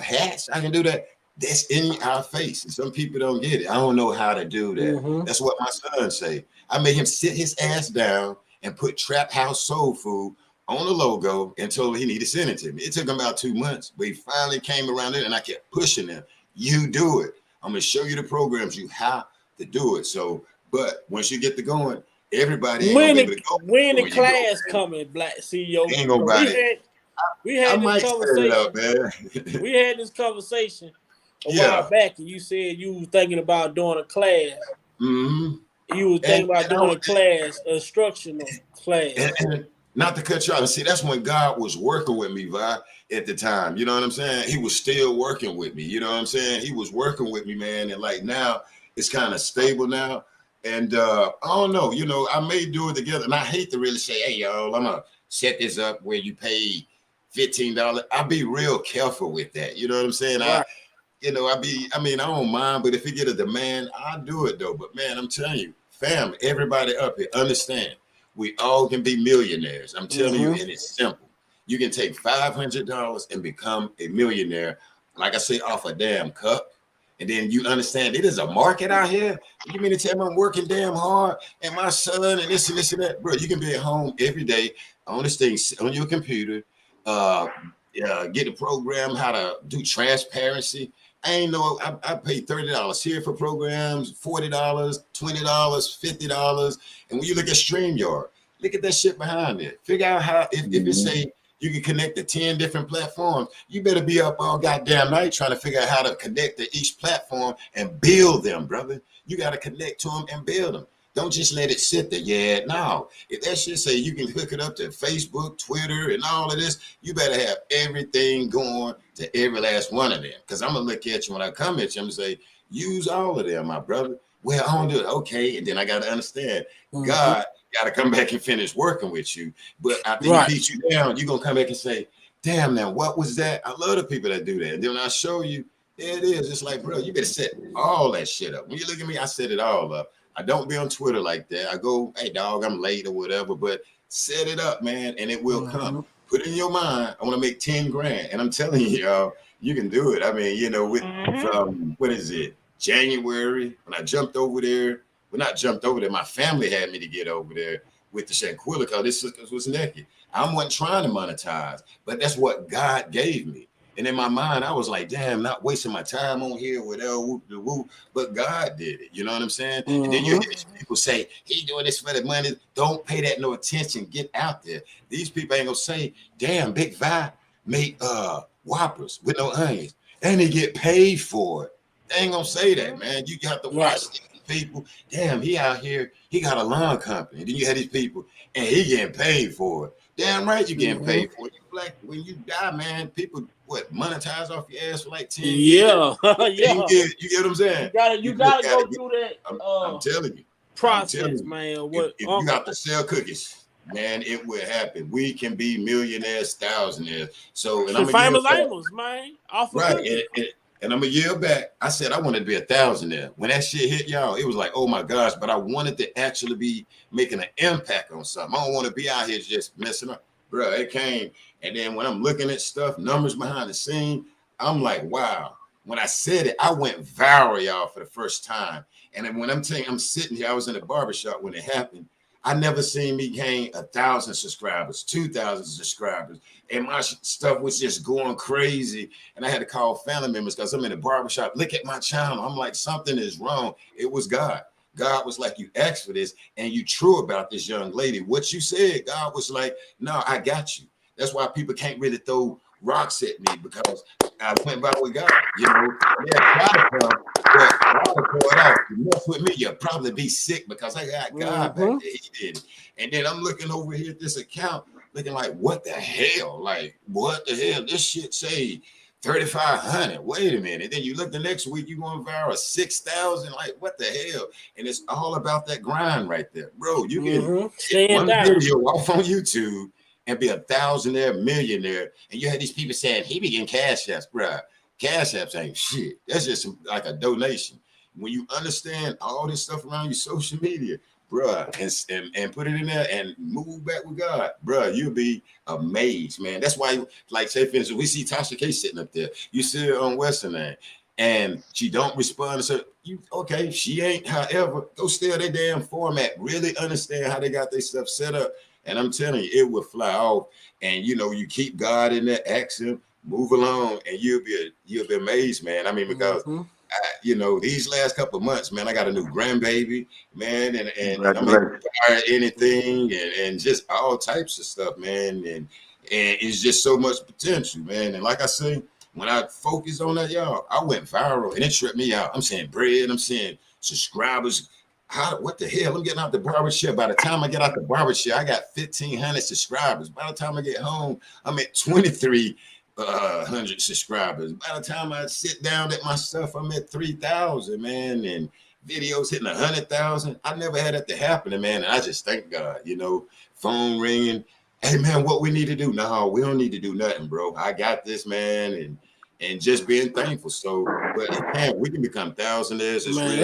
hats. I can do that. That's in our face. And some people don't get it. I don't know how to do that. That's what my son say. I made him sit his ass down and put Trap House Soul Food on the logo and told him he needed to send it to me. It took him about 2 months, but he finally came around it, and I kept pushing him. You do it. I'm going to show you the programs. You have to do it. So, but once you get to going, everybody ain't going to be able to go. When the class coming, Black CEO? Ain't gonna buy it. We had I this conversation. Up, man. We had this conversation a while back, and you said you were thinking about doing a class. You were thinking about doing a class, a instructional class. And not to cut you off. See, that's when God was working with me, Vi, at the time. You know what I'm saying? He was still working with me. You know what I'm saying? He was working with me, man. And like now, it's kind of stable now. And I don't know, you know, I may do it together. And I hate to really say, hey, y'all, I'm going to set this up where you pay $15. I'll be real careful with that. You know what I'm saying? Right. I don't mind, but if you get a demand, I'll do it though. But man, I'm telling you, fam, everybody up here, understand, we all can be millionaires. I'm telling you, and it's simple. You can take $500 and become a millionaire, like I say, off a damn cup. And then you understand it is a market out here. You mean to tell me I'm working damn hard and my son and this and this and that? Bro, you can be at home every day on this thing, on your computer, get the program, how to do transparency. I ain't know, I paid $30 here for programs, $40, $20, $50. And when you look at StreamYard, look at that shit behind it. Figure out how, if it say you can connect to 10 different platforms, you better be up all goddamn night trying to figure out how to connect to each platform and build them, brother. You got to connect to them and build them. Don't just let it sit there. Yeah, no. If that shit say you can hook it up to Facebook, Twitter, and all of this, you better have everything going to every last one of them. Because I'm going to look at you when I come at you, I'm going to say, use all of them, my brother. Well, I don't do it. Okay. And then I got to understand, God got to come back and finish working with you. But after he beats you down, you're going to come back and say, damn, now, what was that? I love the people that do that. And then when I show you, there it is. It's like, bro, you better set all that shit up. When you look at me, I set it all up. I don't be on Twitter like that. I go, hey, dog, I'm late or whatever, but set it up, man, and it will come. Put it in your mind, I want to make 10 grand. And I'm telling you, y'all, you can do it. I mean, you know, from, what is it, January, when I jumped over there, my family had me to get over there with the Shanquilla because this sister was naked. I wasn't trying to monetize, but that's what God gave me. And in my mind, I was like, damn, not wasting my time on here with whoop. But God did it. You know what I'm saying? And then you hear people say, he doing this for the money. Don't pay that no attention. Get out there. These people ain't gonna say, damn, Big Vi made Whoppers with no onions. and they get paid for it. They ain't gonna say that, man. You got to Right. watch these people. Damn, he out here, he got a lawn company. Then you had these people, and he getting paid for it. Damn right, you getting paid for it. You black, when you die, man, people monetize off your ass for like 10 years. Yeah, yeah. You get what I'm saying? You gotta go through that I'm telling you. process, man. If you got to sell cookies, man, it will happen. We can be millionaires, thousandaires. So, and I'm famous Amos, man. Off of right. And I'm a year back. I said I wanted to be a thousandaire. When that shit hit y'all, it was like, oh my gosh, but I wanted to actually be making an impact on something. I don't want to be out here just messing up. Bro, it came. And then when I'm looking at stuff, numbers behind the scene, I'm like, wow. When I said it, I went viral, y'all, for the first time. And then when I'm sitting here, I was in a barbershop when it happened. I never seen me gain 1,000 subscribers, 2,000 subscribers. And my stuff was just going crazy. And I had to call family members because I'm in a barbershop. Look at my channel. I'm like, something is wrong. It was God. God was like, you asked for this and you true about this young lady. What you said, God was like, no, I got you. That's why people can't really throw rocks at me, because I went by with God. You know, yeah, God come, but God pour it out. You mess with me, you'll probably be sick because I got God back there. He did it. And then I'm looking over here at this account, looking like, what the hell? Like, what the hell? This shit say 3,500. Wait a minute. Then you look the next week, you going viral 6,000. Like, what the hell? And it's all about that grind right there, bro. You can one video off on YouTube and be a thousandaire, millionaire, and you had these people saying he be getting cash apps, bro. Cash apps ain't shit. That's just like a donation. When you understand all this stuff around your social media, bro, and put it in there and move back with God, bro, you'll be amazed, man. That's why, like, say for instance, we see Tasha K sitting up there. You see her on Western Land, and she don't respond to say, you okay, she ain't. However, go steal their damn format. Really understand how they got their stuff set up. And I'm telling you, it will fly off. And you know, you keep God in there, ask him, move along, and you'll be amazed, man. I mean, because you know, these last couple of months, man, I got a new grandbaby, man, and I'm able to buy anything and just all types of stuff, man. And it's just so much potential, man. And like I say, when I focus on that, y'all, I went viral and it tripped me out. I'm saying bread, I'm saying subscribers. What the hell? I'm getting out the barbershop. By the time I get out the barbershop, I got 1,500 subscribers. By the time I get home, I'm at 2,300 subscribers. By the time I sit down at my stuff, I'm at 3,000, man. And videos hitting 100,000. I never had that to happen, man. And I just thank God, you know, phone ringing. Hey, man, what we need to do? No, we don't need to do nothing, bro. I got this, man. And just being thankful. So, but man, we can become thousandaires. Man,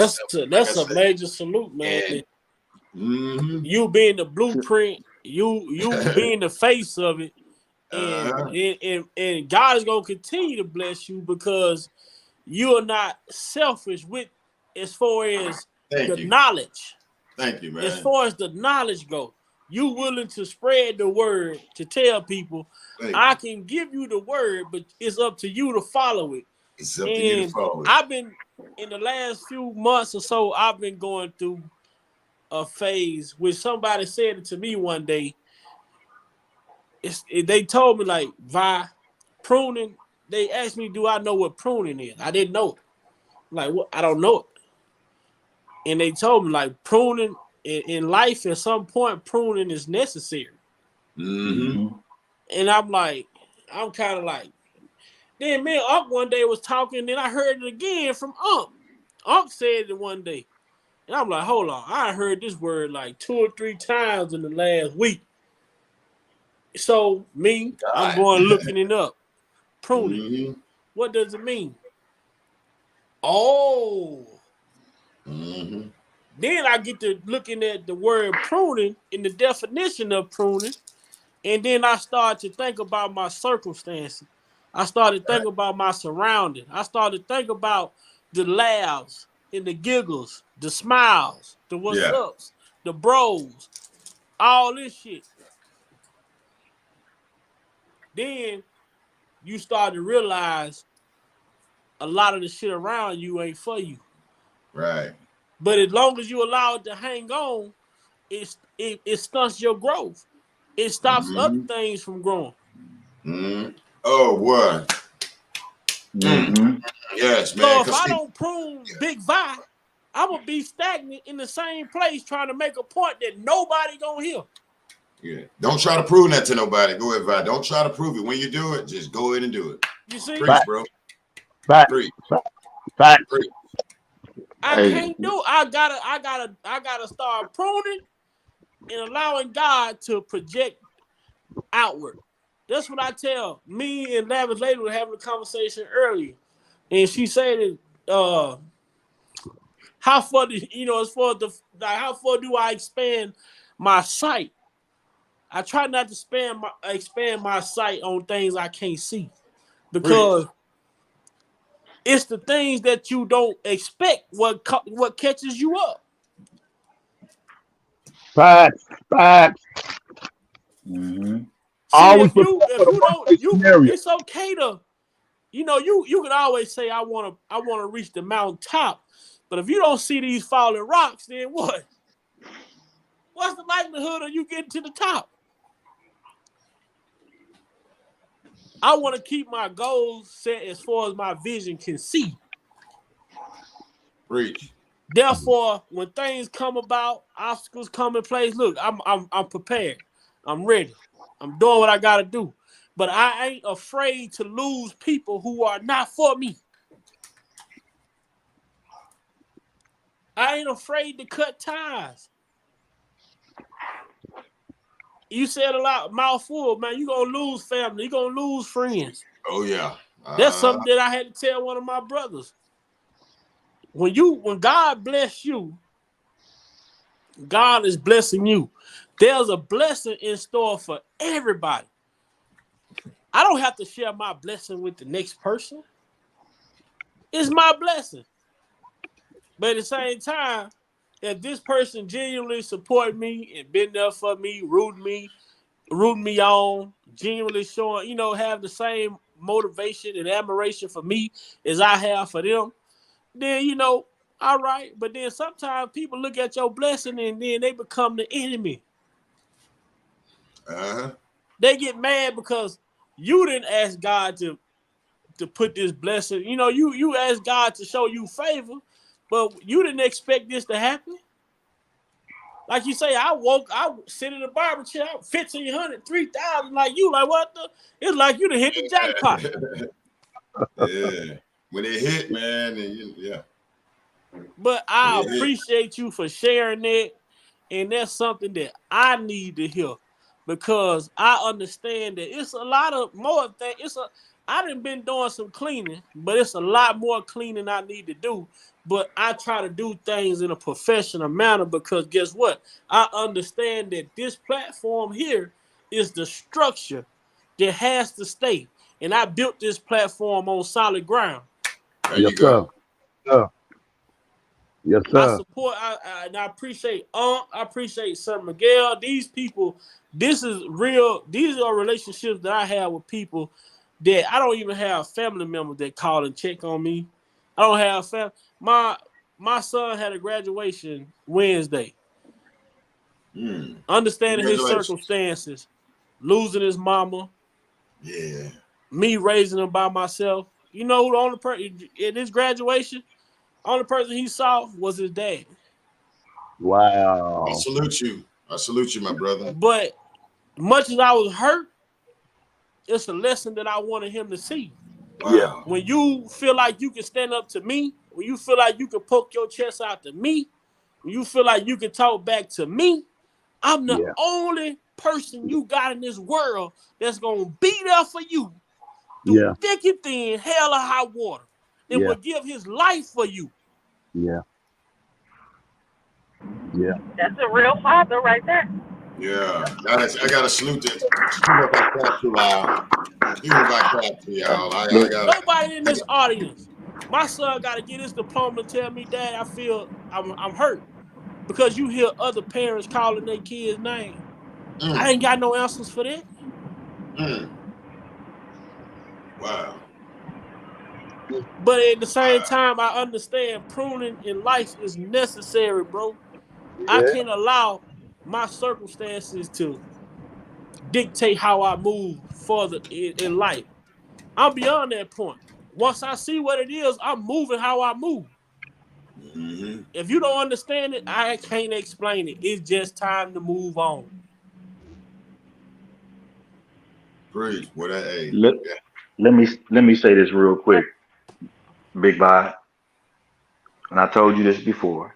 that's a major salute, man. You being the blueprint, you being the face of it, and God is gonna continue to bless you because you are not selfish with as far as knowledge. Thank you, man. As far as the knowledge goes, you willing to spread the word to tell people. I can give you the word, but it's up to you to follow it. It's up to you to follow it. I've been, in the last few months or so, I've been going through a phase where somebody said it to me one day. They told me, like, Vi, pruning, they asked me, do I know what pruning is? I didn't know it. Like, what? I don't know it. And they told me, like, pruning in life, at some point, pruning is necessary. And I'm kind of like, then me and Unc one day was talking, then I heard it again from Unc. Unc said it one day. And I'm like, hold on, I heard this word like 2 or 3 times in the last week. So I'm going looking it up. Pruning. What does it mean? Oh. Then I get to looking at the word pruning in the definition of pruning. And then I started to think about my circumstances. I started thinking about my surroundings. I started thinking about the laughs and the giggles, the smiles, the what's ups, the bros, all this shit. Then you start to realize a lot of the shit around you ain't for you. Right. But as long as you allow it to hang on, it stunts your growth. It stops other things from growing. Oh, what? Mm-hmm. Yes, man. So if 'Cause I see, don't prune Big Vi, I'm gonna be stagnant in the same place trying to make a point that nobody gonna hear. yeah, don't try to prove that to nobody. Go ahead, Vi. Don't try to prove it. When you do it, just go ahead and do it. You see, Preach, Fact, bro. fact, Preach. fact. Preach. I Hey, can't do. I gotta start pruning and allowing God to project outward. That's what I tell. Me and Lavish Lady were having a conversation earlier, and she said, "How far do as far as how far do I expand my sight? I try not to expand my sight on things I can't see, because it's the things that you don't expect what catches you up. Facts, facts. mm-hmm. See, Always if you prepare for the worst don't, case scenario. it's okay to, you can always say I want to reach the mountaintop, but if you don't see these falling rocks, then what? What's the likelihood of you getting to the top? I want to keep my goals set as far as my vision can see. Preach. Therefore, when things come about, obstacles come in place. Look, I'm prepared. I'm ready. I'm doing what I gotta do. But I ain't afraid to lose people who are not for me. I ain't afraid to cut ties. You said a lot, mouthful, man. You're gonna lose family, you're gonna lose friends. Oh yeah. That's something that I had to tell one of my brothers. When God bless you, God is blessing you. There's a blessing in store for everybody. I don't have to share my blessing with the next person. It's my blessing. But at the same time, if this person genuinely support me and been there for me, rooting me on, genuinely showing, have the same motivation and admiration for me as I have for them, then, all right. But then sometimes people look at your blessing and then they become the enemy. They get mad because you didn't ask God to put this blessing. You asked God to show you favor, but you didn't expect this to happen. Like you say, I sit in the barber chair, 1,500, 3,000, like you, like what the? It's like you done hit the jackpot. Yeah. When it hit, man, yeah. But I appreciate you for sharing that, and that's something that I need to hear, because I understand that it's a lot of more things. I done been doing some cleaning, but it's a lot more cleaning I need to do. But I try to do things in a professional manner, because guess what? I understand that this platform here is the structure that has to stay. And I built this platform on solid ground. There you go. Sir. Yes, sir. I support, and I appreciate I appreciate Sir Miguel. These people, this is real. These are relationships that I have with people that I don't even have family members that call and check on me. I don't have family. My son had a graduation Wednesday. Understanding his circumstances, losing his mama. Yeah. Me raising him by myself. You know who the only person in his graduation, only person he saw was his dad. Wow. I salute you, my brother. But much as I was hurt, it's a lesson that I wanted him to see. Wow. Yeah. When you feel like you can stand up to me, when you feel like you can poke your chest out to me, when you feel like you can talk back to me, I'm the only person you got in this world that's going to be there for you through thick and thin, hell or high water, and will give his life for you. Yeah. That's a real father right there. Yeah. I got to salute it. Even if I clap too loud. Even if I clap too loud. Nobody in this audience. My son got to get his diploma and tell me, Dad, I feel I'm hurt. Because you hear other parents calling their kids' name. I ain't got no answers for that. Wow. But at the same time, I understand pruning in life is necessary, bro. I can't allow my circumstances to dictate how I move further in life. I'm beyond that point. Once I see what it is, I'm moving how I move. Mm-hmm. If you don't understand it, I can't explain it. It's just time to move on. Preach. What I ate. Let me say this real quick, Big Boy. And I told you this before.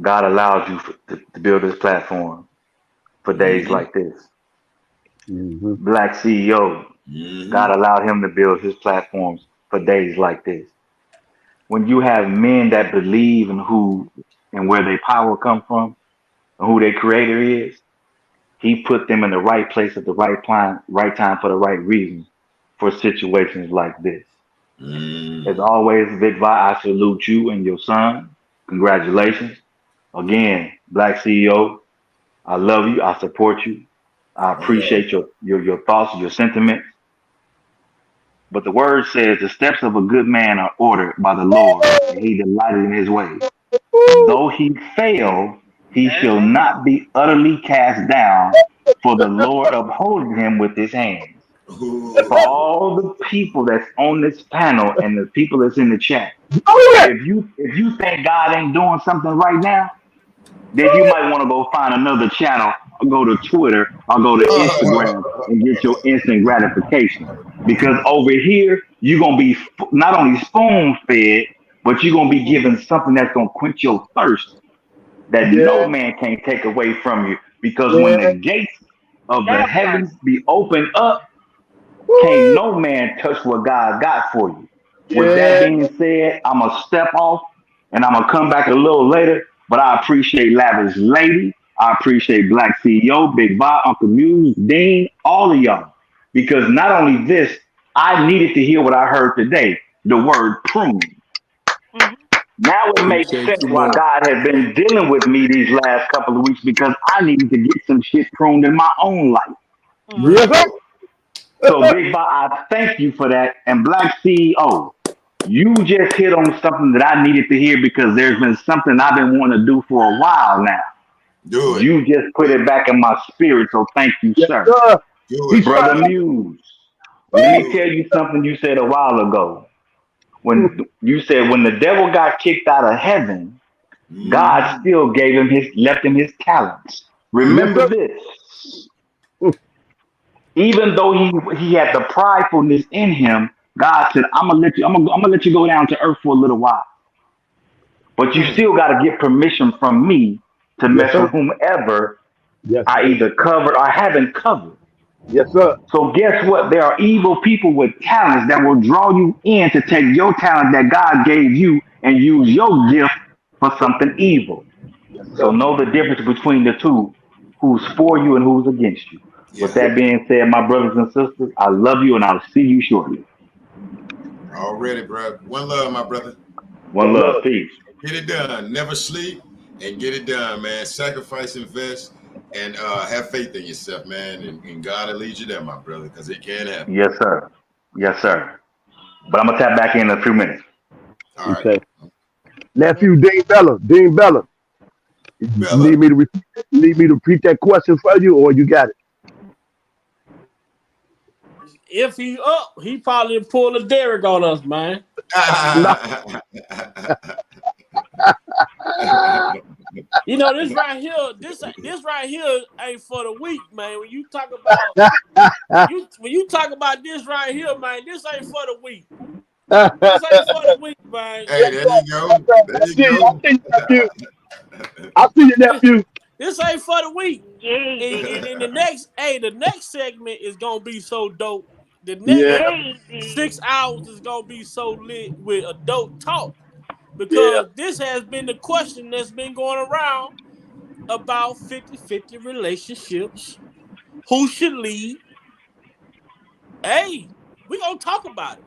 God allowed you to build this platform for days like this. Black CEO, God allowed him to build his platforms for days like this. When you have men that believe in who and where their power come from and who their creator is, he put them in the right place at the right time for the right reasons for situations like this. As always, Big Vi, I salute you and your son. Congratulations. Again, Black CEO, I love you. I support you. I appreciate your thoughts, your sentiments. But the word says the steps of a good man are ordered by the Lord, and he delighted in his way. Though he fail, he shall not be utterly cast down, for the Lord upholding him with his hands. For all the people that's on this panel and the people that's in the chat, if you think God ain't doing something right now, then you might want to go find another channel or go to Twitter or go to Instagram and get your instant gratification. Because over here, you're going to be not only spoon fed, but you're going to be given something that's going to quench your thirst that no man can take away from you. Because when the gates of the heavens be opened up, can't no man touch what God got for you. With that being said, I'm going to step off and I'm going to come back a little later. But I appreciate Lavish Lady. I appreciate Black CEO, Big Bob, Uncle Muse, Dean, all of y'all. Because not only this, I needed to hear what I heard today, the word prune. Now it makes sense why God has been dealing with me these last couple of weeks, because I needed to get some shit pruned in my own life. So Big Bob, I thank you for that. And Black CEO, you just hit on something that I needed to hear, because there's been something I've been wanting to do for a while now. Do it. You just put it back in my spirit, so thank you, sir. Do it. Brother Muse, let me tell you something you said a while ago. When you said when the devil got kicked out of heaven, God still left him his talents. Remember this. Even though he had the pridefulness in him, God said, I'm gonna let you go down to earth for a little while. But you still gotta get permission from me to mess with whomever I either covered or haven't covered. Yes, sir. So guess what? There are evil people with talents that will draw you in to take your talent that God gave you and use your gift for something evil. So know the difference between the two, who's for you and who's against you. With that being said, my brothers and sisters, I love you and I'll see you shortly. Already, bro. One love, my brother. One love. Peace. Get it done. Never sleep and get it done, man. Sacrifice, invest, and have faith in yourself, man. And God will lead you there, my brother, because it can happen. Yes, sir. Yes, sir. But I'm going to tap back in a few minutes. All right. Okay. Nephew Dean Bella. You need me to repeat that question for you, or you got it? If he up, he probably pull a Derrick on us, man. You know, this right here ain't for the weak, man. When you talk about this right here, man, this ain't for the weak. This ain't for the weak, man. Hey, there you go. I see you, nephew. This ain't for the weak. And the next segment is gonna be so dope. The next 6 hours is gonna be so lit with adult talk, because this has been the question that's been going around about 50-50 relationships. Who should lead? Hey, we gonna talk about it.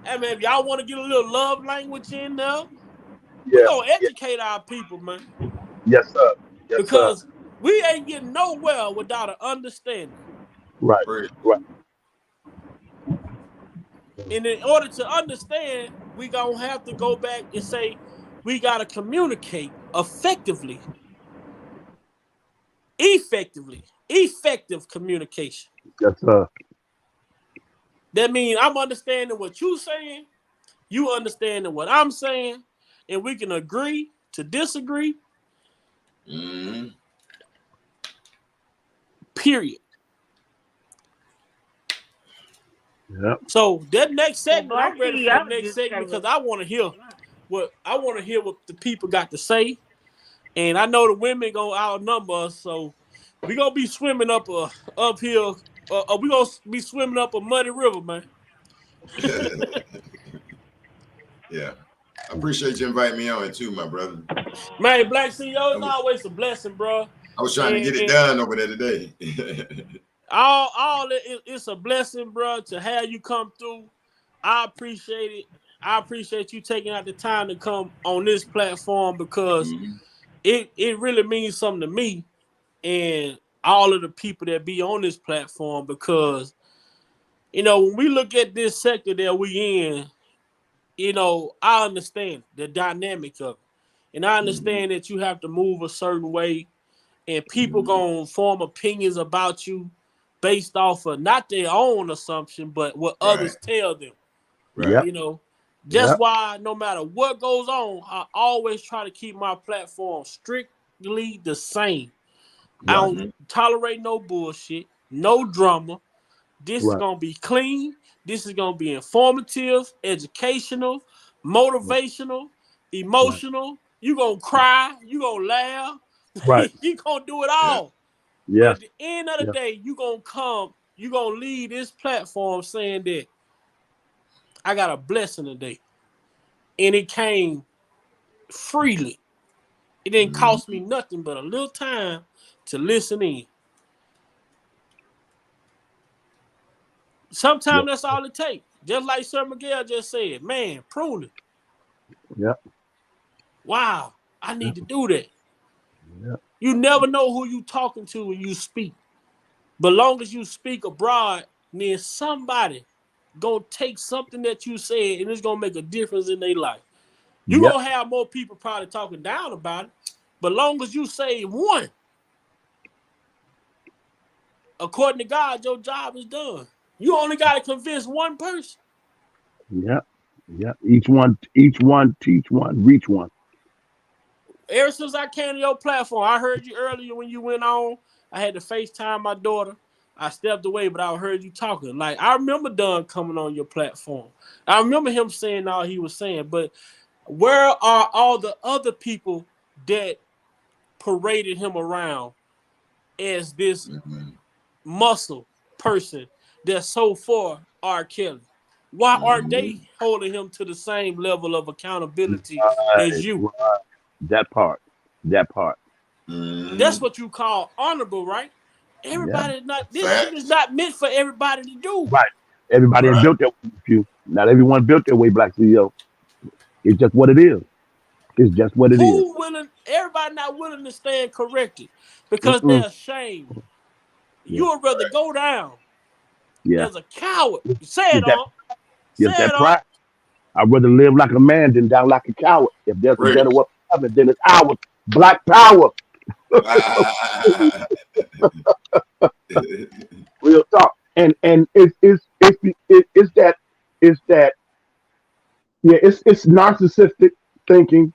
Hey man, if y'all want to get a little love language in there, we gonna educate our people, man. Yes, sir. Because we ain't getting nowhere without an understanding. Right. And in order to understand, we gonna have to go back and say we gotta communicate effective communication. Yes, sir. That means I'm understanding what you're saying, you understanding what I'm saying, and we can agree to disagree. Mm-hmm. Period. Yep. So that next Well, segment, Black I'm ready for the CEO next just segment came because I want to hear what the people got to say. And I know the women gonna outnumber us, so we gonna be swimming uphill. We gonna be swimming up a muddy river, man. Yeah. I appreciate you inviting me on it too, my brother. Man, Black CEO is always a blessing, bro. I was trying to get it done over there today. It's a blessing, bro, to have you come through. I appreciate it. I appreciate you taking out the time to come on this platform because it really means something to me and all of the people that be on this platform because, when we look at this sector that we in, I understand the dynamic of it. And I understand that you have to move a certain way and people gonna form opinions about you based off of not their own assumption, but what others tell them. Right. Just why no matter what goes on, I always try to keep my platform strictly the same. I don't tolerate no bullshit, no drama. This is gonna be clean. This is gonna be informative, educational, motivational, emotional. You gonna cry, you gonna laugh, you gonna do it all. But at the end of the day, you gonna leave this platform saying that I got a blessing today. And it came freely. It didn't cost me nothing but a little time to listen in. Sometimes that's all it takes. Just like Sir Miguel just said, man, pruning. Yep. Wow, I need to do that. Yep. You never know who you talking to when you speak. But long as you speak abroad, then somebody gonna take something that you said and it's gonna make a difference in their life. You're gonna have more people probably talking down about it, but long as you say one, according to God, your job is done. You only got to convince one person. Yep. Yep. Each one teach one, reach one. Ever since I came to your platform, I heard you earlier when you went on. I had to FaceTime my daughter. I stepped away, but I heard you talking. Like, I remember Dunn coming on your platform. I remember him saying all he was saying, but where are all the other people that paraded him around as this muscle person that's so for R. Kelly? Why aren't they holding him to the same level of accountability as you? That part. That's what you call honorable, right? Everybody not this shit is not meant for everybody to do. Right. Everybody ain't built that way with you. Not everyone built that way, Black CEO. It's just what it is. It's just what it is. Everybody not willing to stand corrected because they're ashamed. You would rather go down as a coward. Say it on. Say it on. Pride. I'd rather live like a man than die like a coward. If there's a better weapon, then it's ours. Black power. Real talk. And it's narcissistic thinking.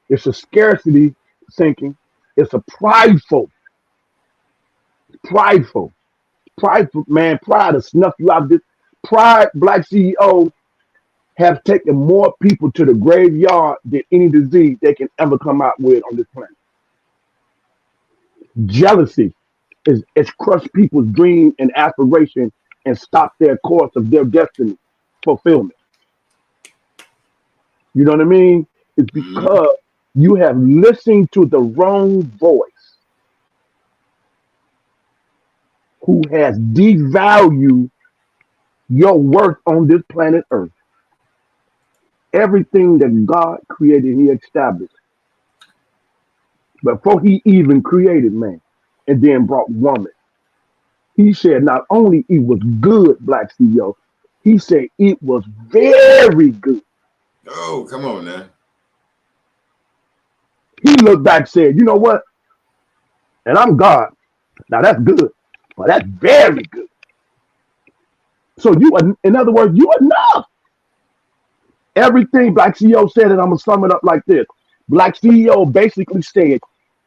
It's a scarcity thinking. It's a prideful, man. Pride to snuff you out. This pride, Black CEO, have taken more people to the graveyard than any disease they can ever come out with on this planet. Jealousy is crushed people's dream and aspiration and stop their course of their destiny fulfillment. You know what I mean? It's because you have listened to the wrong voice who has devalued your worth on this planet Earth. Everything that God created, He established. Before He even created man and then brought woman, He said not only it was good, Black CEO, He said it was very good. Oh, come on now. He looked back and said, you know what? And I'm God. Now that's good, but that's very good. So you, in other words, you enough. Everything Black CEO said, and I'm gonna sum it up like this. Black CEO basically said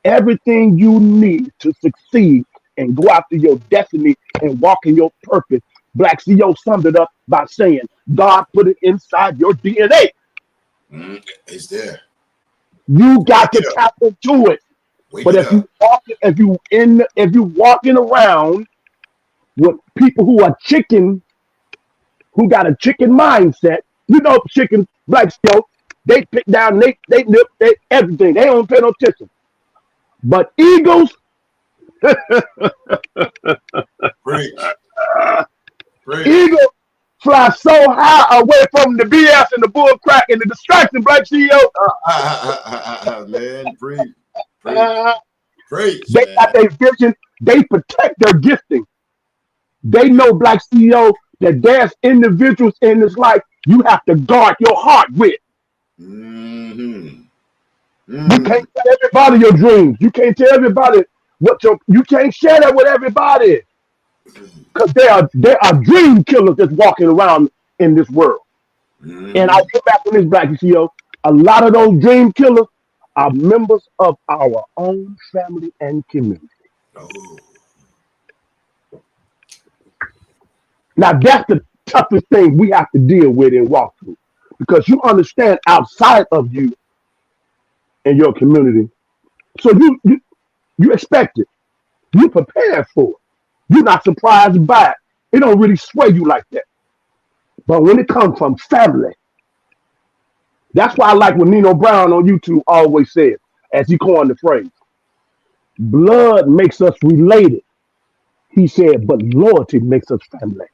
everything you need to succeed and go after your destiny and walk in your purpose. Black CEO summed it up by saying, God put it inside your DNA. It's there. You got to tap into it. But if you walking around with people who are chicken, who got a chicken mindset, you know, chicken, Black CEO, they pick down, they nip, they everything. They don't pay no attention. But eagles, eagles fly so high away from the BS and the bull crack and the distraction, Black CEO. Man, preach. They got their vision. They protect their gifting. They know, Black CEO, that there's individuals in this life you have to guard your heart with. You can't tell everybody your dreams. You can't tell everybody you can't share that with everybody. Because there are dream killers that's walking around in this world. And I get back on this, Black CEO. A lot of those dream killers are members of our own family and community. Now that's the toughest thing we have to deal with and walk through. Because you understand outside of you and your community. So you expect it. You prepare for it. You're not surprised by it. It don't really sway you like that. But when it comes from family, that's why I like what Nino Brown on YouTube always said, as he coined the phrase, blood makes us related. He said, but loyalty makes us family.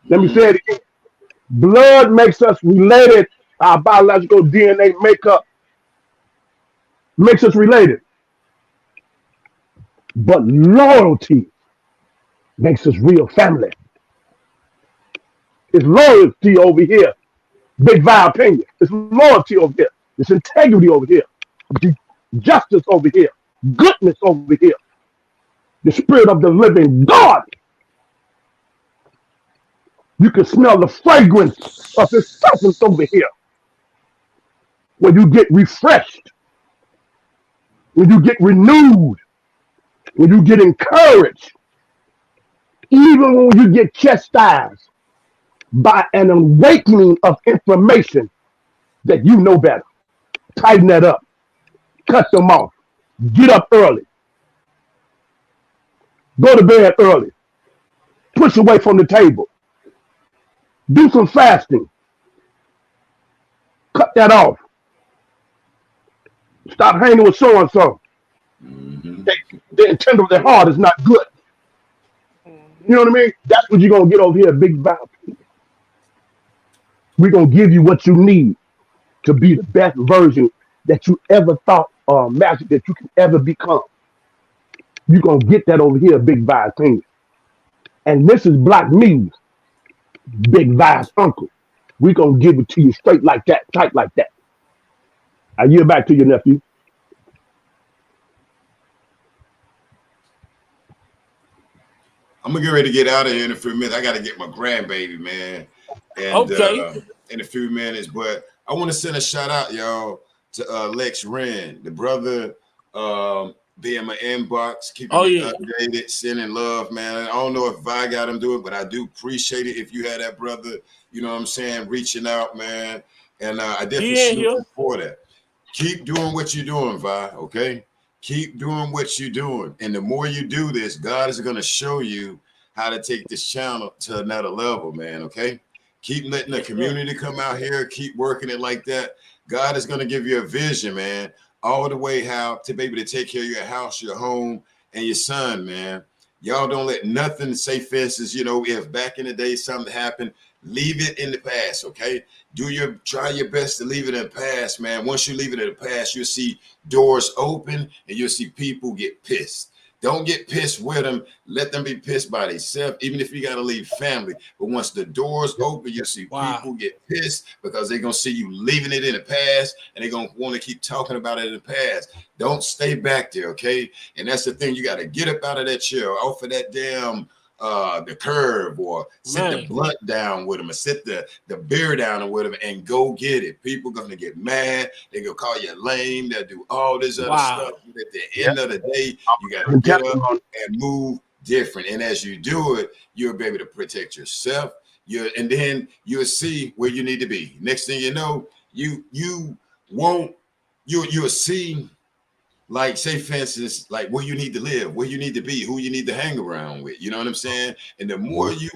Let me say it again. Blood makes us related. Our biological DNA makeup makes us related. But loyalty makes us real family. It's loyalty over here. Big Vibe opinion. It's loyalty over here. It's integrity over here. Justice over here. Goodness over here. The spirit of the living God. You can smell the fragrance of his presence over here. When you get refreshed, when you get renewed, when you get encouraged, even when you get chastised by an awakening of information that you know better. Tighten that up. Cut them off. Get up early. Go to bed early. Push away from the table. Do some fasting. Cut that off. Stop hanging with so-and-so. The intent of their heart is not good. You know what I mean? That's what you're going to get over here, Big Vibe. We're going to give you what you need to be the best version that you ever thought or imagined that you can ever become. You're going to get that over here, Big Vibe Senior. And this is Black News, Big Vibe's uncle. We're going to give it to you straight like that, tight like that. I yield back to your nephew. I'm gonna get ready to get out of here in a few minutes. I got to get my grandbaby, man. And in a few minutes, but I want to send a shout out, y'all, to Lex Wren, the brother. Be in my inbox, keeping me updated, sending love, man. I don't know if Vi got him do it, but I do appreciate it if you had that brother, you know what I'm saying, reaching out, man. And I definitely support that. Keep doing what you're doing, Vi, okay? Keep doing what you're doing. And the more you do this, God is going to show you how to take this channel to another level, man, okay? Keep letting the community come out here. Keep working it like that. God is going to give you a vision, man, all the way how to be able to take care of your house, your home, and your son, man. Y'all don't let nothing say fences. You know, if back in the day something happened, leave it in the past, okay? Try your best to leave it in the past, man. Once you leave it in the past, you'll see doors open and you'll see people get pissed. Don't get pissed with them. Let them be pissed by themselves, even if you got to leave family. But once the doors open, you'll see people get pissed because they're going to see you leaving it in the past and they're going to want to keep talking about it in the past. Don't stay back there, okay? And that's the thing. You got to get up out of that chair, off of that damn the curve, or sit the blunt down with them, or sit the beer down with them, and go get it. People gonna get mad. They gonna call you lame. They'll do all this other stuff. But at the end of the day, you gotta get up and move different. And as you do it, you'll be able to protect yourself. And then you'll see where you need to be. Next thing you know, you'll see, like, say for instance, like where you need to live, where you need to be, who you need to hang around with. You know what I'm saying? And the more you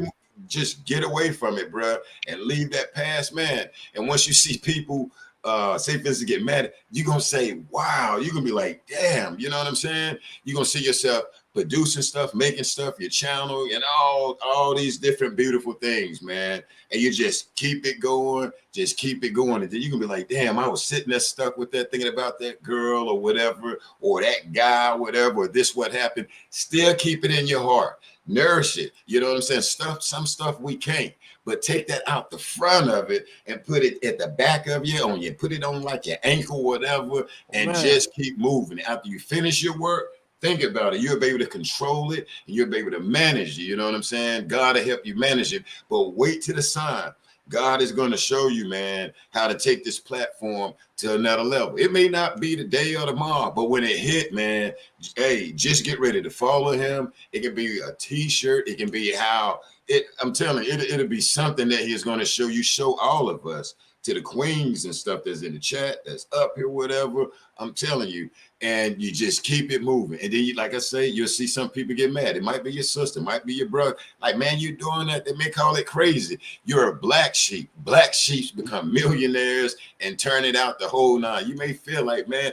just get away from it, bro, and leave that past, man. And once you see people, say for instance, get mad, you're gonna say, wow, you're gonna be like, damn, you know what I'm saying? You're gonna see yourself producing stuff, making stuff, your channel, and all these different beautiful things, man. And you just keep it going, just keep it going. And then you're gonna be like, damn, I was sitting there stuck with that, thinking about that girl or whatever, or that guy, or whatever, or this, what happened. Still keep it in your heart. Nourish it. You know what I'm saying? Some stuff we can't. But take that out the front of it and put it at the back of you, put it on like your ankle, whatever, and just keep moving. After you finish your work, think about it. You'll be able to control it, and you'll be able to manage it. You know what I'm saying? God will help you manage it. But wait till the sign. God is going to show you, man, how to take this platform to another level. It may not be today or tomorrow, but when it hit, man, hey, just get ready to follow him. It can be a t-shirt. It can be I'm telling you, it'll be something that he is going to show all of us, to the queens and stuff that's in the chat, that's up here, whatever. I'm telling you, and you just keep it moving. And then, like I say, you'll see some people get mad. It might be your sister, might be your brother. Like, man, you're doing that. They may call it crazy. You're a black sheep. Black sheeps become millionaires and turn it out the whole nine. You may feel like, man,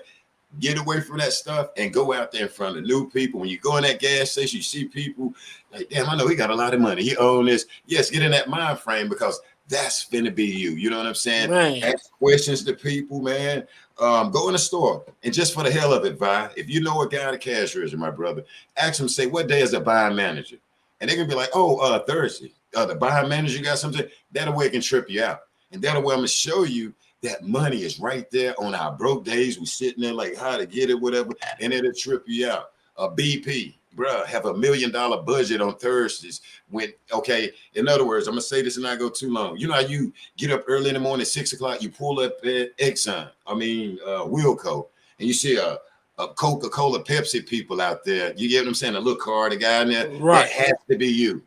get away from that stuff and go out there in front of new people. When you go in that gas station, you see people like, damn, I know he got a lot of money. He owns this. Yes, get in that mind frame, because that's finna be you. You know what I'm saying? Man. Ask questions to people, man. Go in the store, and just for the hell of it, Vi, if you know a guy, the cashier is my brother, ask him, say, what day is the buying manager? And they're gonna be like, oh, Thursday. The buying manager got something. That way it can trip you out. And that way I'm gonna show you that money is right there on our broke days. We sitting there like how to get it, whatever, and it'll trip you out. BP. Bruh, have $1 million budget on Thursdays. In other words, I'm gonna say this and not go too long. You know how you get up early in the morning, 6 o'clock, you pull up at Wilco, and you see a Coca-Cola, Pepsi people out there. You get what I'm saying? A little car, the guy in there, right? That has to be you.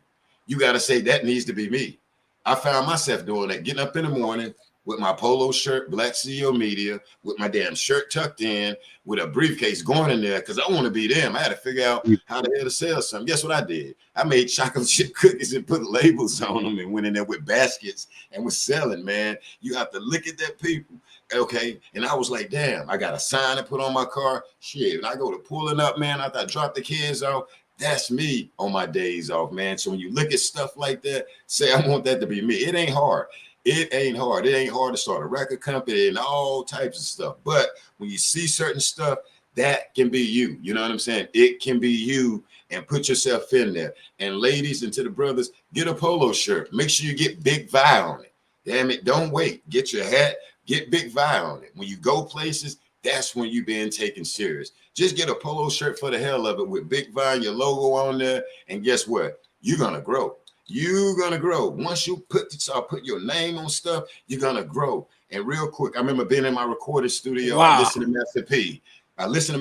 You got to say that needs to be me. I found myself doing that, getting up in the morning with my polo shirt, Black CEO Media, with my damn shirt tucked in, with a briefcase going in there, because I want to be them. I had to figure out how the hell to sell something. Guess what I did? I made chocolate chip cookies and put labels on them and went in there with baskets and was selling, man. You have to look at that, people. Okay. And I was like, damn, I got a sign to put on my car. Shit. And I go to pulling up, man, after I drop the kids off. That's me on my days off, man. So when you look at stuff like that, say, I want that to be me. It ain't hard. It ain't hard. It ain't hard to start a record company and all types of stuff. But when you see certain stuff, that can be you. You know what I'm saying? It can be you, and put yourself in there. And ladies and to the brothers, get a polo shirt. Make sure you get Big Vi on it. Damn it. Don't wait. Get your hat. Get Big Vi on it. When you go places, that's when you're being taken serious. Just get a polo shirt for the hell of it with Big Vi, your logo on there. And guess what? You're going to grow. You're gonna grow. Once you put your name on stuff, you're gonna grow. And real quick, I remember being in my recording studio. Wow. I listened to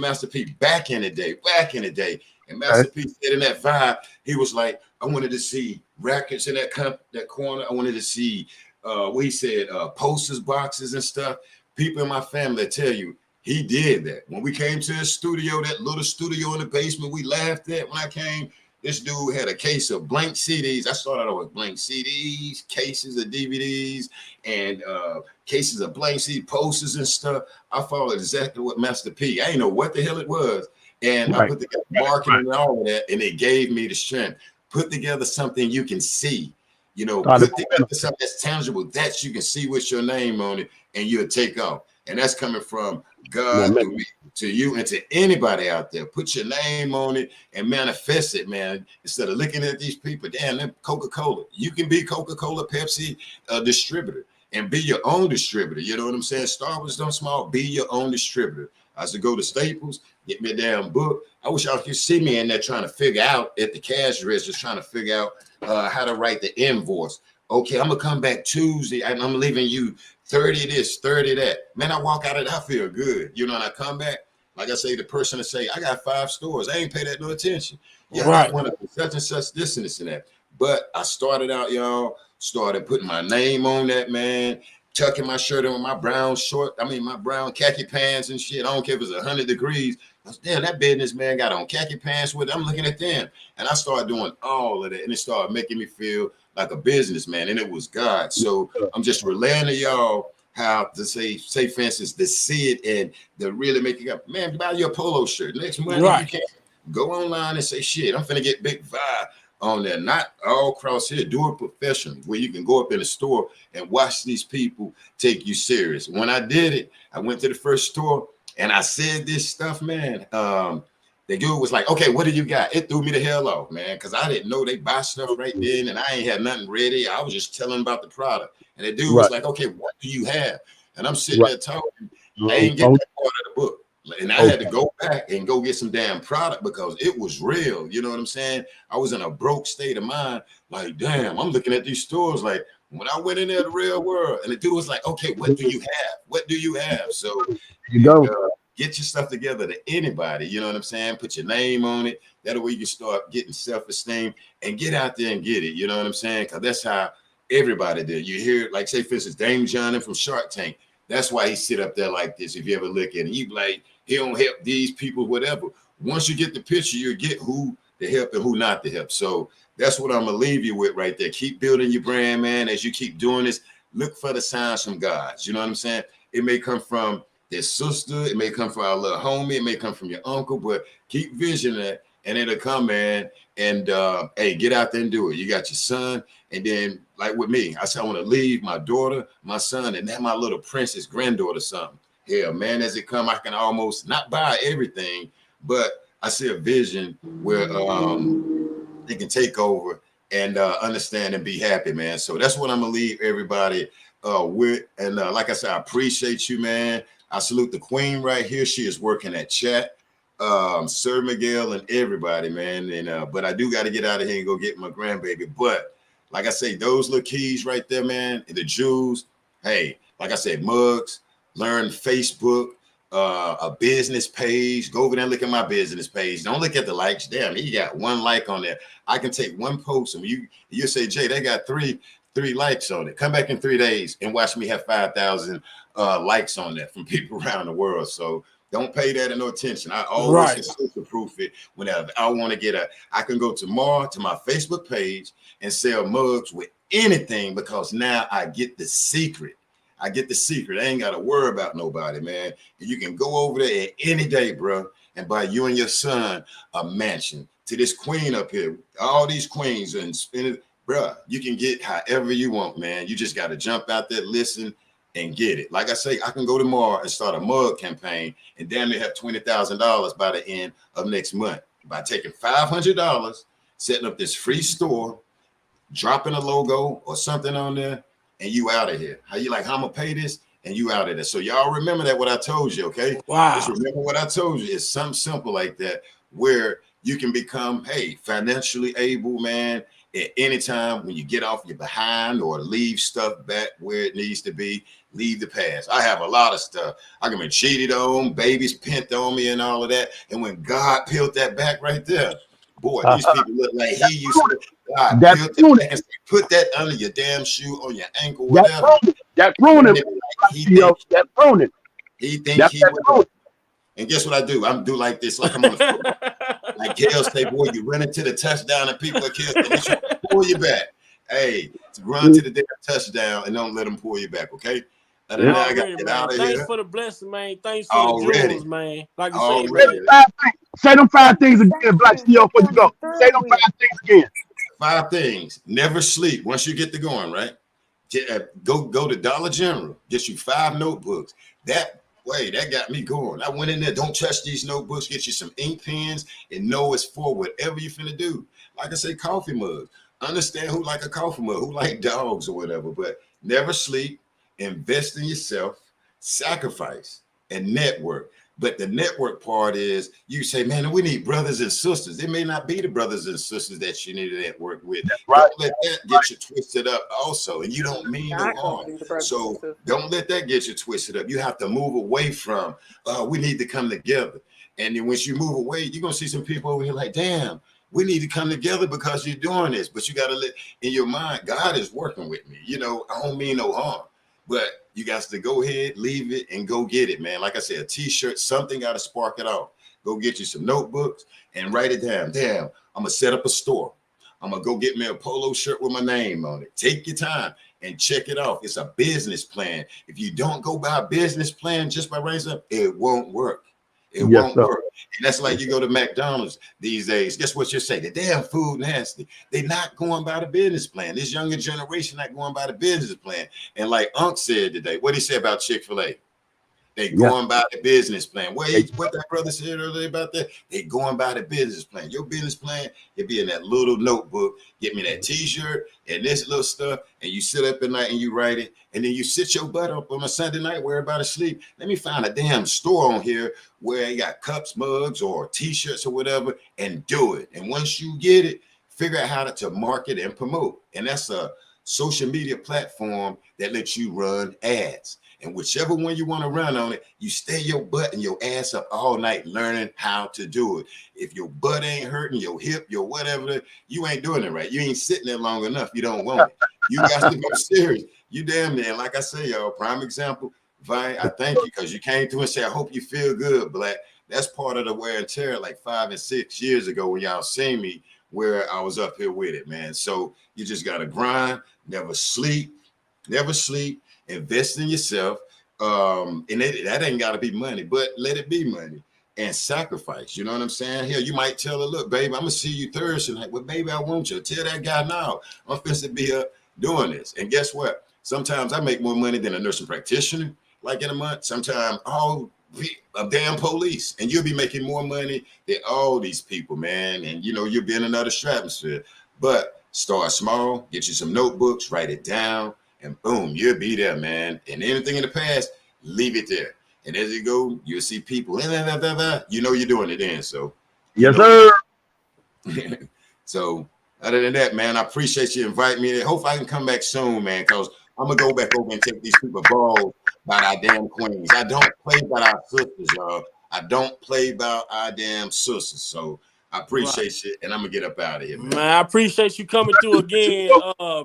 Master P. Back in the day. And Master P said in that vibe, he was like, I wanted to see records in that corner. I wanted to see what he said, posters, boxes, and stuff. People in my family tell you he did that. When we came to his studio, that little studio in the basement, we laughed at when I came. This dude had a case of blank CDs. I started out with blank CDs, cases of DVDs, and cases of blank CD posters and stuff. I followed exactly what Master P. I didn't know what the hell it was. And I put together marketing and all of that, and it gave me the strength. Put together something you can see. You know, put together something that's tangible that you can see with your name on it, and you'll take off. And that's coming from God to you and to anybody out there. Put your name on it and manifest it, man. Instead of looking at these people, damn, they're Coca-Cola. You can be Coca-Cola, Pepsi distributor and be your own distributor. You know what I'm saying? Start with something small, be your own distributor. I used to go to Staples, get me a damn book. I wish y'all could see me in there trying to figure out at the cash register, trying to figure out how to write the invoice. Okay, I'm gonna come back Tuesday and I'm leaving you 30 this, 30 that. Man, I walk out of it, I feel good. You know, and I come back, like I say, the person to say, I got 5 stores. I ain't pay that no attention. Yeah, Right. I want to such and such, this and this and that. But I started out, y'all, started putting my name on that, man, tucking my shirt in with my brown my brown khaki pants and shit. I don't care if it's 100 degrees. Damn, that businessman got on khaki pants with it. I'm looking at them. And I started doing all of that. And it started making me feel like a businessman. And it was God. So I'm just relaying to y'all how to say for instance, to see it and to really make it up. Man, buy your polo shirt. Next month, Right. you can go online and say, shit, I'm finna get Big Vibe on there. Not all across here. Do it professionally where you can go up in the store and watch these people take you serious. When I did it, I went to the first store and I said this stuff, man. The dude was like, okay, what do you got? It threw me the hell off, man, because I didn't know they buy stuff right then and I ain't had nothing ready. I was just telling about the product. And the dude was like, okay, what do you have? And I'm sitting there talking. I ain't get that part of the book. And I had to go back and go get some damn product because it was real. You know what I'm saying? I was in a broke state of mind. Like, damn, I'm looking at these stores like when I went in there, the real world. And the dude was like, okay, what do you have? What do you have? So You go. get your stuff together to anybody. You know what I'm saying? Put your name on it. That way you can start getting self-esteem and get out there and get it. You know what I'm saying? Because that's how everybody did. You hear, like, say, for instance, Dame Johnson from Shark Tank. That's why he sit up there like this. If you ever look at it, you be like, he don't help these people, whatever. Once you get the picture, you get who to help and who not to help. So that's what I'm gonna leave you with right there. Keep building your brand, man. As you keep doing this, look for the signs from God. You know what I'm saying? It may come from their sister, it may come from our little homie, it may come from your uncle, but keep visioning it and it'll come, man. And hey, get out there and do it. You got your son, and then like with me, I said I want to leave my daughter, my son, and then my little princess granddaughter something. Hell, man, as it come, I can almost not buy everything, but I see a vision where they can take over and understand and be happy, man. So that's what I'm gonna leave everybody with. And like I said, I appreciate you, man. I salute the queen right here. She is working at chat. Sir Miguel and everybody, man. And but I do got to get out of here and go get my grandbaby. But like I say, those little keys right there, man, the jewels. Hey, like I said, mugs. Learn Facebook, a business page. Go over there and look at my business page. Don't look at the likes. Damn, you got 1 like on there. I can take 1 post and you say, Jay, they got three likes on it. Come back in 3 days and watch me have 5,000 likes on that from people around the world. So don't pay that no attention. I always can social proof it whenever I want to get I can go tomorrow to my Facebook page and sell mugs with anything because now I get the secret. I get the secret. I ain't got to worry about nobody, man. And you can go over there any day, bro, and buy you and your son a mansion. To this queen up here, all these queens, and spend it, bro. You can get however you want, man. You just got to jump out there, listen, and get it. Like I say, I can go tomorrow and start a mug campaign and damn near have $20,000 by the end of next month by taking $500, setting up this free store, dropping a logo or something on there. And you out of here. How you like, how I'm gonna pay this? And you out of there. So y'all remember that what I told you, okay? Wow. Just remember what I told you. It's something simple like that where you can become, hey, financially able, man, at any time when you get off your behind or leave stuff back where it needs to be, leave the past. I have a lot of stuff. I can be cheated on, babies pinned on me and all of that. And when God peeled that back right there, boy, these people look like he used to. God, put that under your damn shoe, on your ankle, whatever. That's pruning. He think he would. And guess what I do? I'm do like this, like I'm on the football. Like Kale say, boy, you run into the touchdown and people are killed. And they pull you back. Hey, run to the damn touchdown and don't let them pull you back, okay? I got to get out of Thanks here. for the blessing, man. Thanks for the jewels, man. Like you say them 5 things again, Black CEO, before you go. Say them 5 things again. 5 things. Never sleep once you get to going, right? Go to Dollar General. Get you 5 notebooks. That got me going. I went in there. Don't touch these notebooks. Get you some ink pens and know it's for whatever you finna do. Like I say, coffee mugs. Understand who like a coffee mug, who like dogs or whatever. But never sleep. Invest in yourself. Sacrifice and network. But the network part is you say, man, we need brothers and sisters. It may not be the brothers and sisters that you need to network with. Right. Don't let that get you twisted up also. And you don't mean no Not gonna harm. be the brothers So and sisters. don't let that get you twisted up. You have to move away from, we need to come together. And then once you move away, you're going to see some people over here like, damn, we need to come together because you're doing this. But you got to let in your mind, God is working with me. You know, I don't mean no harm. But you got to go ahead, leave it, and go get it, man. Like I said, a t-shirt, something got to spark it off. Go get you some notebooks and write it down. Damn, I'm going to set up a store. I'm going to go get me a polo shirt with my name on it. Take your time and check it off. It's a business plan. If you don't go by a business plan just by raising up, it won't work. It won't work. And that's like you go to McDonald's these days. Guess what you say? The damn food nasty. They're not going by the business plan. This younger generation not going by the business plan. And like Unc said today, what he said about Chick-fil-A? They going by the business plan. What that brother said earlier about that? They going by the business plan. Your business plan, it be in that little notebook. Get me that t-shirt and this little stuff, and you sit up at night and you write it, and then you sit your butt up on a Sunday night where everybody's asleep. Let me find a damn store on here where you got cups, mugs, or t-shirts or whatever, and do it. And once you get it, figure out how to market and promote. And that's a social media platform that lets you run ads. And whichever one you want to run on it, you stay your butt and your ass up all night learning how to do it. If your butt ain't hurting, your hip, your whatever, you ain't doing it right. You ain't sitting there long enough. You don't want it. You got to go serious. You damn man. Like I say, y'all, prime example, Vine, I thank you because you came through and said, I hope you feel good, Black. That's part of the wear and tear like 5 and 6 years ago when y'all seen me where I was up here with it, man. So you just got to grind, never sleep, invest in yourself. And that ain't got to be money, but let it be money and sacrifice. You know what I'm saying? Here, you might tell her, look, baby, I'm going to see you Thursday night. Well, baby, I want you. Tell that guy now. I'm supposed to be up doing this. And guess what? Sometimes I make more money than a nursing practitioner, like in a month. Sometimes a damn police, and you'll be making more money than all these people, man. And, you know, you'll be in another stratosphere. But start small, get you some notebooks, write it down, and boom, you'll be there, man. And anything in the past, leave it there. And as you go, you'll see people, you know you're doing it then. So, yes, sir. So, other than that, man, I appreciate you inviting me. I hope I can come back soon, man, because I'm going to go back over and take these people balls by our damn queens. I don't play by our sisters, y'all. I don't play about our damn sisters. So, I appreciate you, and I'm going to get up out of here, man. I appreciate you coming through again,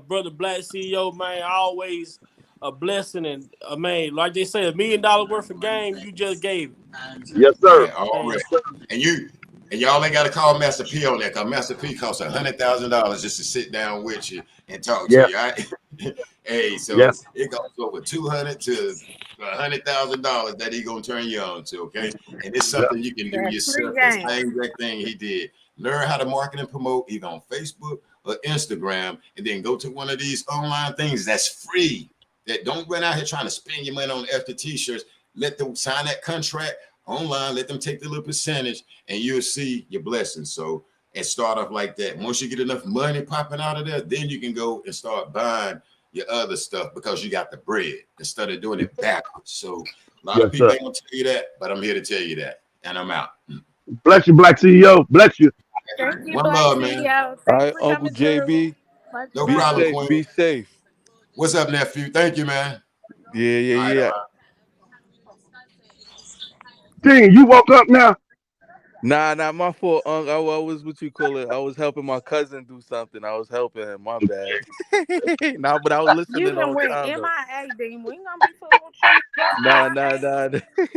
Brother Black CEO, man. Always a blessing. And, man, like they say, $1 million worth of game, you just gave it. Yes, sir. Man, all right. And y'all ain't got to call Master P on that, because Master P costs $100,000 just to sit down with you and talk to you, all right? Hey, so it goes over $200,000 to $100,000 that he gonna turn you on to, okay? And it's something you can do yourself. The same exact thing he did. Learn how to market and promote either on Facebook or Instagram, and then go to one of these online things that's free. That don't run out here trying to spend your money on extra t-shirts. Let them sign that contract online. Let them take the little percentage, and you'll see your blessings. So, and start off like that. Once you get enough money popping out of there, then you can go and start buying your other stuff because you got the bread instead of doing it backwards. So a lot of people ain't gonna tell you that, but I'm here to tell you that, and I'm out. Bless you, Black CEO. Bless you. Thank you, One Black love, man. CEO. All right, Uncle JB. No problem, Queen. Be safe. What's up, nephew? Thank you, man. Yeah. Dang, you woke up now? Nah, not my fault, Unc. I was what you call it. I was helping my cousin do something. I was helping him. My bad. Nah, but I was listening You the done whole went time. MIA, Dean. We ain't gonna be fooling with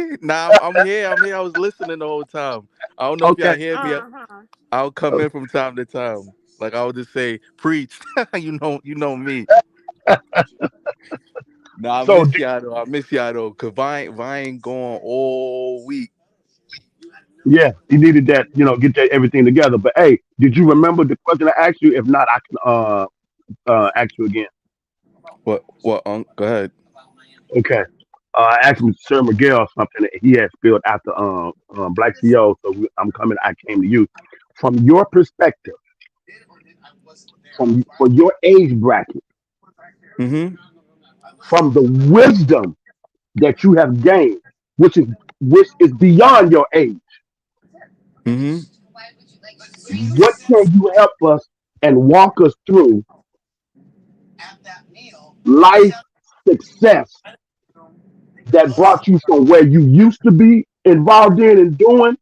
you. Nah. I'm here. I was listening the whole time. I don't know if y'all hear me. I'll come in from time to time. Like I would just say, preach. you know me. Nah, I miss y'all though. Cause Vine going all week. Yeah, he needed that, get that everything together. But hey, did you remember the question I asked you? If not, I can ask you again. What, Go ahead. Okay. I asked Sir Miguel something that he had spilled after Black CEO. So I came to you. From your perspective, for your age bracket, from the wisdom that you have gained, which is beyond your age. Mm-hmm. What can you help us and walk us through life success that brought you from where you used to be involved in and doing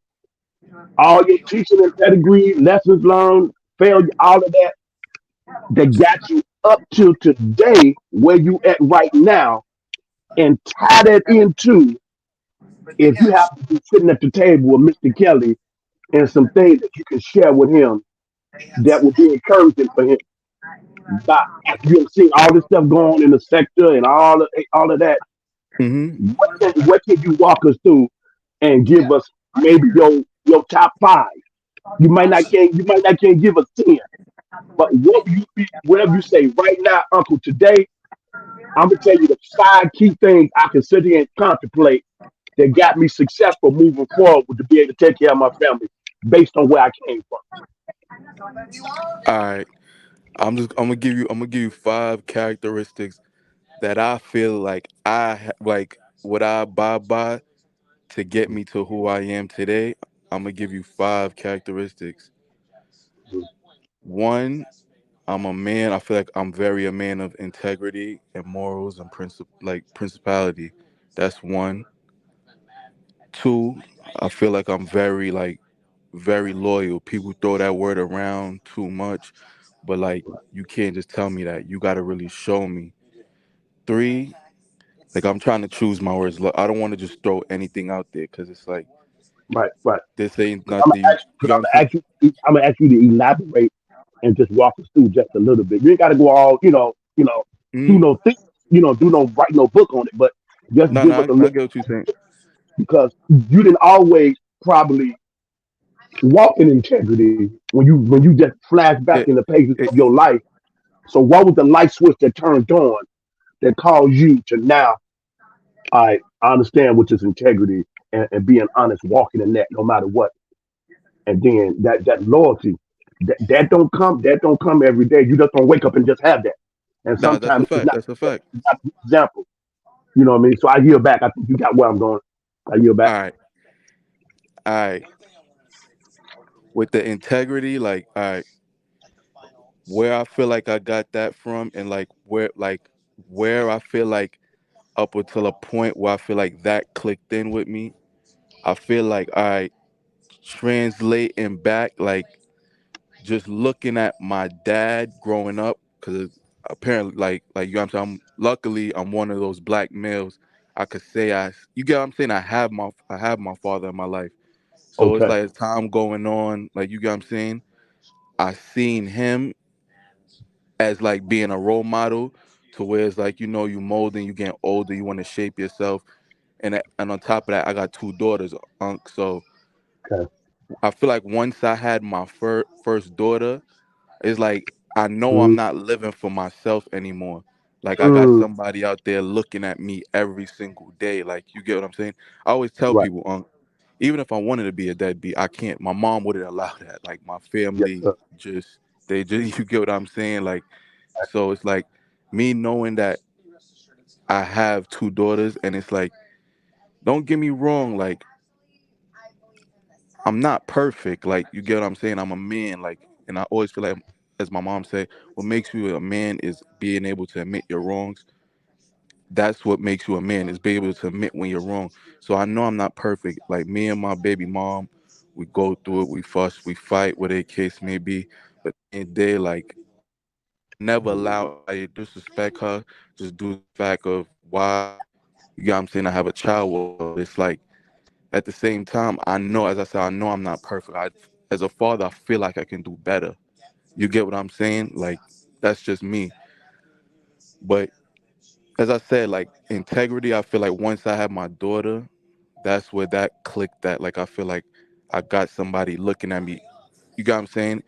all your teaching and pedigree, lessons learned, failure, all of that that got you up to today where you at right now, and tie that into if you have to be sitting at the table with Mr. Kelly and some things that you can share with him that will be encouraging for him. But after you have seen all this stuff going on in the sector and all of that, Mm-hmm. what can you walk us through and give us maybe your top five? You might not can give us 10, but whatever you say right now, Uncle, today, I'm gonna tell you the five key things I can sit here and contemplate that got me successful moving forward to be able to take care of my family based on where I came from. All right. I'm gonna give you 5 characteristics that I feel like like what I abide by to get me to who I am today. I'm gonna give you 5 characteristics. One, I'm a man. I feel like I'm very a man of integrity and morals and principality. That's one. Two, I feel like I'm very loyal. People throw that word around too much, but like you can't just tell me that. You gotta really show me. Three, like I'm trying to choose my words. Look, I don't want to just throw anything out there because it's like Right, right. this ain't Because I'm nothing. gonna ask, You 'cause got I'm what I'm gonna saying? ask you, I'm gonna ask you to elaborate and just walk us through just a little bit. You ain't got to go all, do Mm-hmm. no thing, do no write no book on it, but just No, give us no, a I little get what you're saying. because you didn't always probably walk in integrity when you just flash back It, in the pages it, of your life. So what was the light switch that turned on that caused you to now I understand what is integrity and being honest, walking in that no matter what. And then that loyalty that don't come every day. You just don't wake up and just have that. And nah, that's a sometimes it's fact. not That's a fact. an example. You know what I mean? So I yield back. I think you got where I'm going. I yield back. All right, all right. With the integrity, like, all right, where I feel like I got that from, and where I feel like up until a point where I feel like that clicked in with me. I feel like I translating back, like just looking at my dad growing up, because apparently, like you know what I'm saying. Luckily, I'm one of those black males. I could say you get what I'm saying. I have my father in my life. So it's Okay. like as time going on, like you get what I'm saying. I seen him as like being a role model to where it's like you molding, you getting older, you want to shape yourself, and on top of that, I got 2 daughters, Unc. So Okay. I feel like once I had my first daughter, it's like I know I'm Mm, not living for myself anymore. Like I got mm, somebody out there looking at me every single day. Like you get what I'm saying? I always tell right. people, even if I wanted to be a deadbeat, I can't. My mom wouldn't allow that. Like my Yes, family sir. they just you get what I'm saying? Like so it's like me knowing that I have 2 daughters, and it's like, don't get me wrong, like I'm not perfect. Like you get what I'm saying? I'm a man. Like, and I always feel like, as my mom said, what makes you a man is being able to admit your wrongs. That's what makes you a man, is be able to admit when you're wrong. So I know I'm not perfect. Like me and my baby mom, we go through it, we fuss, we fight, whatever the case may be. But in the day, like never allow anybody to disrespect her, just due to the fact of why you got what I'm saying, I have a child with her. It's like at the same time, I know, as I said, I know I'm not perfect. As a father, I feel like I can do better. You get what I'm saying? Like that's just me. But as I said, like integrity, I feel like once I have my daughter, that's where that clicked. That like I feel like I got somebody looking at me. You got what I'm saying?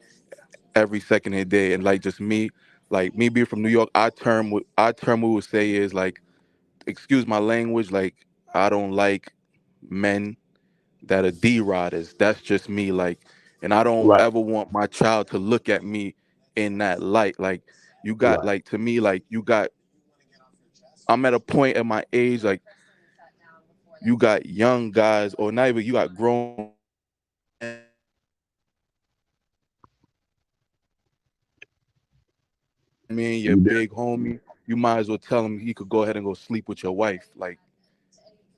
Every second of the day, and like just me, like me being from New York, our term we would say is like, excuse my language, like I don't like men that are D-riders. That's just me. Like, and I don't Right. ever want my child to look at me in that light. Like, you got, Right. like, to me, like, I'm at a point at my age, like, you got young guys, or not even, you got grown men, your You there? big homie. You might as well tell him he could go ahead and go sleep with your wife. Like,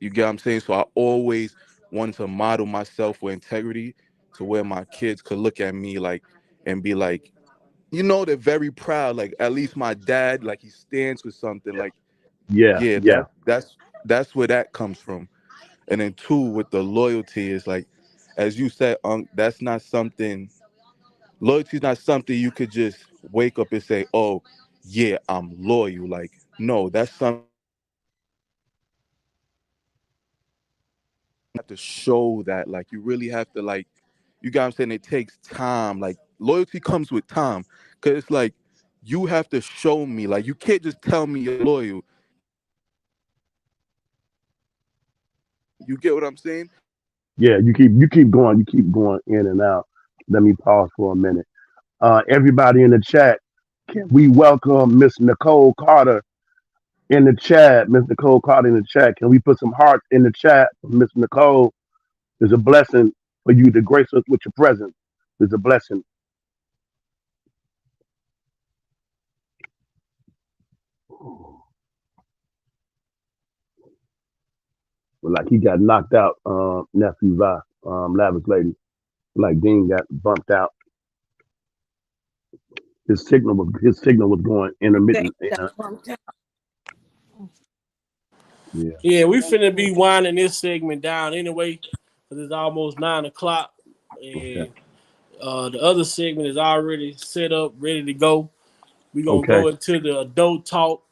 you get what I'm saying? So I always wanted to model myself with integrity to where my kids could look at me like and be like, they're very proud. Like, at least my dad, like, he stands for something. Like, Yeah, yeah, yeah, that's where that comes from. And then two, with the loyalty is like, as you said, that's not something. Loyalty is not something you could just wake up and say, "Oh, yeah, I'm loyal." Like, no, that's something you have to show that. Like, you really have to, like, you got what I'm saying. It takes time. Like, loyalty comes with time, cause it's like you have to show me. Like, you can't just tell me you're loyal. You get what I'm saying? yeah. You keep going in and out. Let me pause for a minute. Everybody in the chat, can we welcome Miss Nicole Carter in the chat? Miss Nicole Carter in the chat. Can we put some hearts in the chat? Miss Nicole, it's a blessing for you to grace us with your presence. It's a blessing. Well, like he got knocked out, nephew Vi, Lavish Lady. Like Dean got bumped out. His signal was going They intermittent. got bumped out. Yeah. Yeah, we finna be winding this segment down anyway, because it's almost 9 o'clock, Okay. and the other segment is already set up, ready to go. We're gonna Okay. go into the adult talk.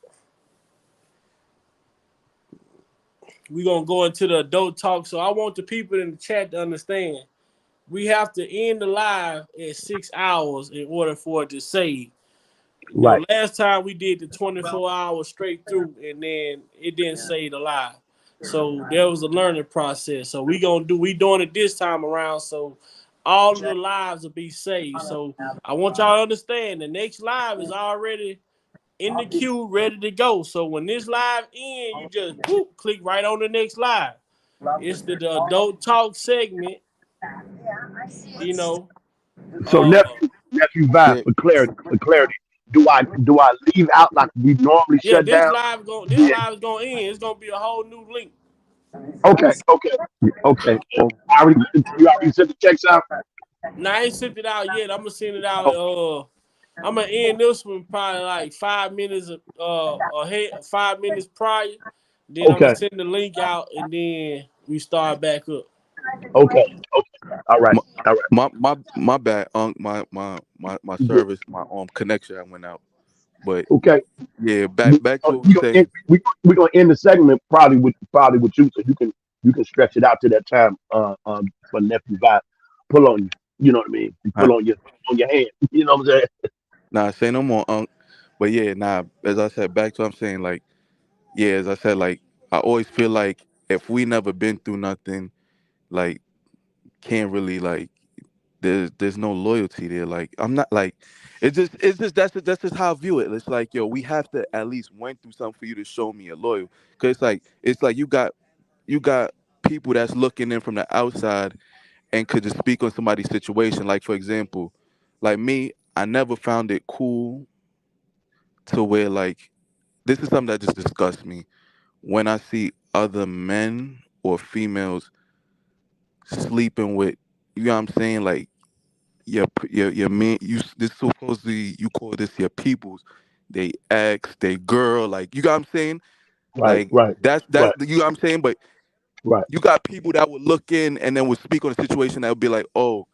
We're gonna go into the adult talk. So I want the people in the chat to understand we have to end the live at 6 hours in order for it to save. Right. Last time we did the 24 hours straight through, and then it didn't save the live. So there was a learning process. So we doing it this time around. So all of the lives will be saved. So I want y'all to understand the next live is already in the queue, ready to go. So when this live ends, you just click right on the next live. It's the adult talk segment. You know, So uh, nephew Vi, Yeah, for clarity, do I leave out like we normally yeah. shut down? This live is gonna end. It's gonna be a whole new link. Okay. Okay. Okay. You already sent the checks out. Now I ain't sent it out yet. I'm gonna send it out. Oh, I'm gonna end this one probably like 5 minutes ahead, 5 minutes prior. Then I'm gonna okay. send the link out, and then we start back up. Okay. Okay. All right. my All right. my bad. My You good. service, my connection, I went out. But Okay. yeah, We back to what we we gonna saying. end, we gonna end the segment probably with you, so you can stretch it out to that time. For nephew Vi, pull on you. You know what I mean? You Huh? pull on your hand. You know what I'm saying? Nah, say no more, But yeah, nah. As I said, back to what I'm saying. Like, yeah, as I said, like, I always feel like if we never been through nothing, like, can't really, like, there's no loyalty there. Like, I'm not like, it's just that's just how I view it. It's like, yo, we have to at least went through something for you to show me a loyal. Cause it's like you got people that's looking in from the outside and could just speak on somebody's situation. Like, for example, like me, I never found it cool to where, like, this is something that just disgusts me when I see other men or females sleeping with, you know what I'm saying, like, your man. This supposedly, you call this your peoples, they ex, they girl, like, you got what I'm saying, Right. like, Right. that's Right. you know what I'm saying. But Right. you got people that would look in and then would speak on a situation that would be like, oh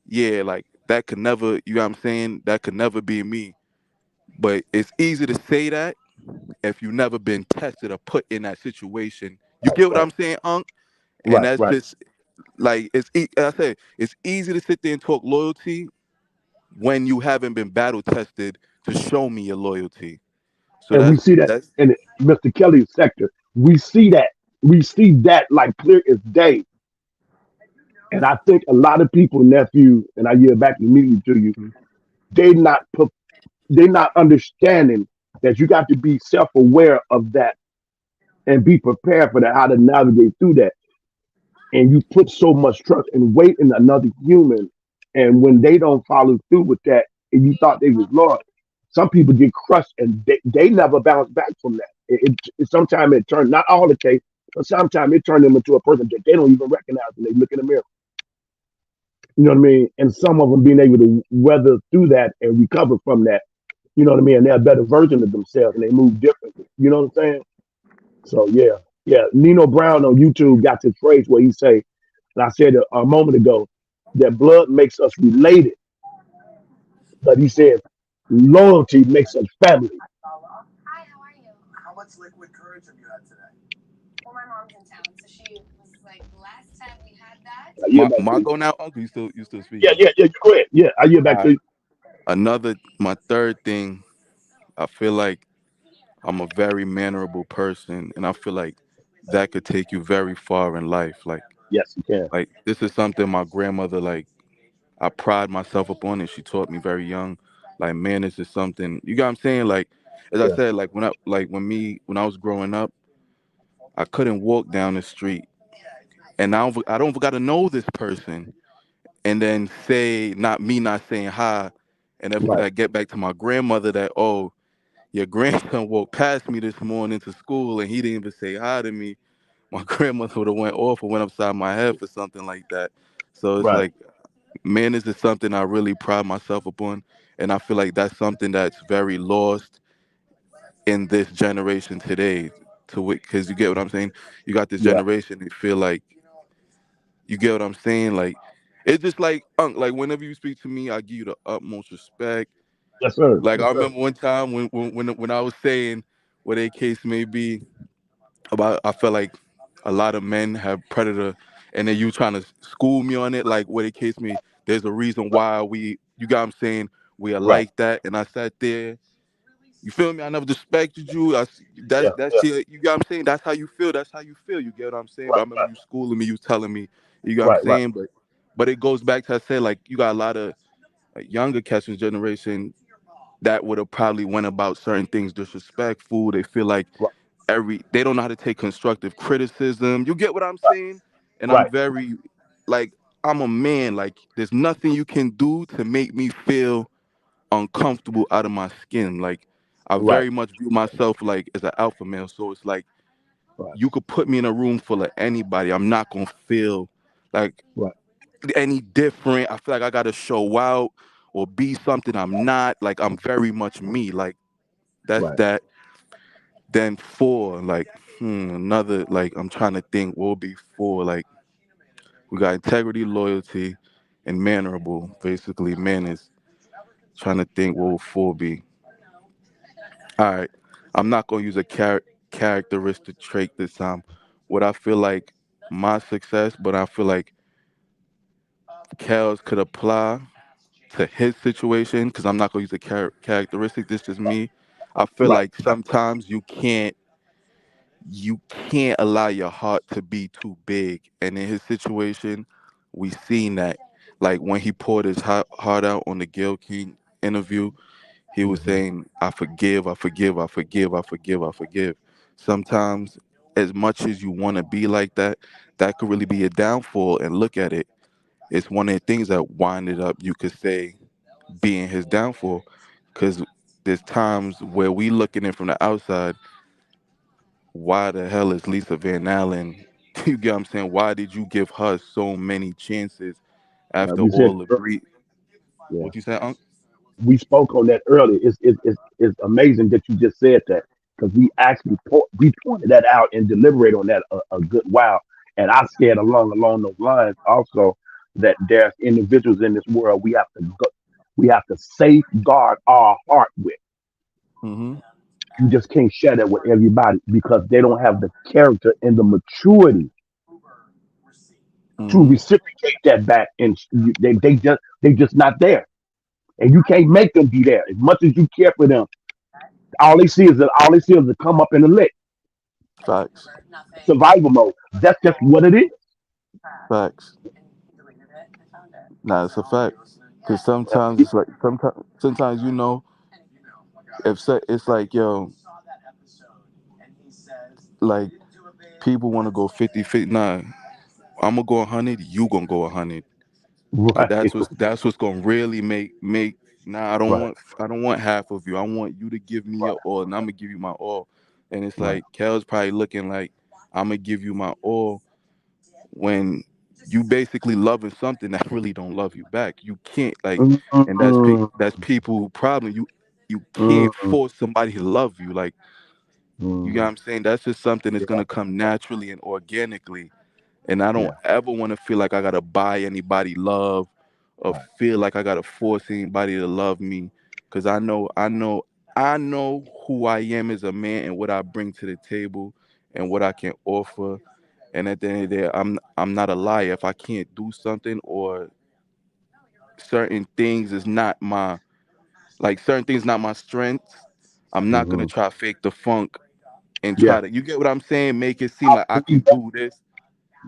yeah, like, that could never, you know what I'm saying, that could never be me. But it's easy to say that if you never been tested or put in that situation. You get what Right. I'm saying, Unc? And Right. that's Right. just like, I say it's easy to sit there and talk loyalty when you haven't been battle tested to show me your loyalty. So And we that's see that that's in Mr. Kelly's sector. We see that. We see that like clear as day. And I think a lot of people, nephew, and I yield back immediately to you, they not they not understanding that you got to be self-aware of that and be prepared for that, how to navigate through that. And you put so much trust and weight in another human, and when they don't follow through with that, and you thought they was lost, some people get crushed and they never bounce back from that. Sometimes it turned, not all the case, but sometimes it turned them into a person that they don't even recognize when they look in the mirror. You know what I mean? And some of them being able to weather through that and recover from that. You know what I mean? And they're a better version of themselves and they move differently. You know what I'm saying? So yeah. Nino Brown on YouTube got this phrase where he say, and I said a moment ago, that blood makes us related, but he said loyalty makes us family. Hi, how are you? How much liquid courage have you had today? Well, my mom's in town, so she was like, last time we had that. I yield back to My you. go now, Uncle. You still Yeah, speaking? yeah, yeah. Go ahead. Yeah, I yield All back to right. you. My third thing, I feel like I'm a very mannerable person, and I feel like that could take you very far in life. Yes, you can. Like this is something my grandmother, like, I pride myself upon, and she taught me very young. Like manners is something, you got what I'm saying? Like as I Yeah, said, like when I was growing up, I couldn't walk down the street, and I don't got to know this person, and then say not saying hi, and if right, I get back to my grandmother that, oh, your grandson walked past me this morning to school and he didn't even say hi to me, my grandmother would have went off or went upside my head for something like that. So it's right, like manners is something I really pride myself upon, and I feel like that's something that's very lost in this generation today. Because you get what I'm saying. You got this yeah. generation. They feel like, you get what I'm saying. Like it's just like like whenever you speak to me, I give you the utmost respect. Yes, sir. Like Yes, I sir. remember one time when I was saying what a case may be about, I felt like a lot of men have predator, and then you trying to school me on it, like what a case may. There's a reason why you got what I'm saying, we are Right. like that, and I sat there. You feel me? I never respected you. Yeah, That's yeah. shit. You got what I'm saying? That's how you feel. That's how you feel. You get what I'm saying? But Right, I remember right, you schooling me. You telling me. You got what I'm right, right, saying? But it goes back to, I said, like, you got a lot of younger cats in generation that would have probably went about certain things disrespectful. They feel like right, they don't know how to take constructive criticism. You get what I'm saying? And I'm right, very, like, I'm a man. Like there's nothing you can do to make me feel uncomfortable out of my skin. Like I right, very much view myself like as an alpha male. So it's like right, you could put me in a room full of anybody. I'm not gonna feel like right, any different. I feel like I gotta show out or be something I'm not. Like I'm very much me. Like that's right. that. Then four, like another, like I'm trying to think what would be four. Like we got integrity, loyalty, and mannerable. Basically, manners. Trying to think what would four be. All right, I'm not gonna use a characteristic trait this time. What I feel like my success, but I feel like Kels could apply to his situation because I'm not gonna use a characteristic. This is me. I feel Right. like sometimes you can't allow your heart to be too big. And in his situation, we seen that. Like when he poured his heart out on the Gayle King interview, he was Hmm. saying, I forgive, I forgive, I forgive, I forgive, I forgive. Sometimes, as much as you want to be like that, that could really be a downfall. And look at it. It's one of the things that winded up, you could say, being his downfall. Because there's times where we looking in from the outside, why the hell is Lisa Van Allen? You get what I'm saying? Why did you give her so many chances after We said all the earlier, breed? yeah, What you say, Unc? we spoke on that earlier. It's amazing that you just said that because we actually we pointed that out and deliberated on that a good while. And I said along those lines also that there's individuals in this world we have to safeguard our heart with. Mm-hmm. You just can't share that with everybody because they don't have the character and the maturity to Mm-hmm. reciprocate that back, and they just not there, and you can't make them be there as much as you care for them. All they see is to come up in the lick, Facts. survival mode. That's just what it is. Facts. Nah, it's a fact. Because sometimes it's like sometimes if it's like, yo, like people want to go 50-50. Nah, I'm gonna go 100. You gonna go 100. Cause Right, that's what's gonna really make. Nah, right, I don't want half of you. I want you to give me your all, and I'm gonna give you my all. And it's right, like Kel's probably looking like I'm gonna give you my all when you basically loving something that really don't love you back. You can't like, right. and Mm, that's people problem. You can't mm, force somebody to love you. Like you know what mm. I'm saying. That's just something that's Yeah, gonna come naturally and organically. And I don't yeah, ever want to feel like I gotta buy anybody love or right. feel like I gotta force anybody to love me. Cause I know who I am as a man and what I bring to the table and what I can offer. And at the end of the day, I'm not a liar. If I can't do something or certain things is not my certain things not my strength, I'm not gonna Hmm. try to fake the funk and Yeah, try to, you get what I'm saying, make it seem I like I believe can that. do this.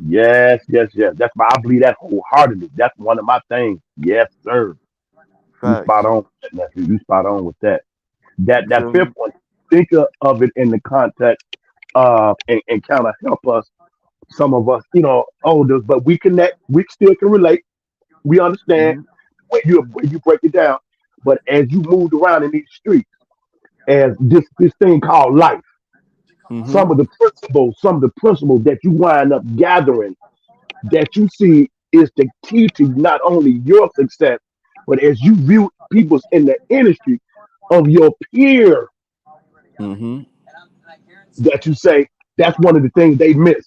Yes, yes, yes. That's why I believe that wholeheartedly. That's one of my things. Yes, sir. You spot Facts. on with that, nephew. You spot on with that. You That feel fifth me? one, think of it in the context of and kind of help us. Some of us, older, but we connect. We still can relate. We understand Hmm. when you break it down. But as you moved around in these streets, as this thing called life, Hmm. some of the principles that you wind up gathering that you see is the key to not only your success, but as you view people's in the industry of your peer Hmm. that you say that's one of the things they miss.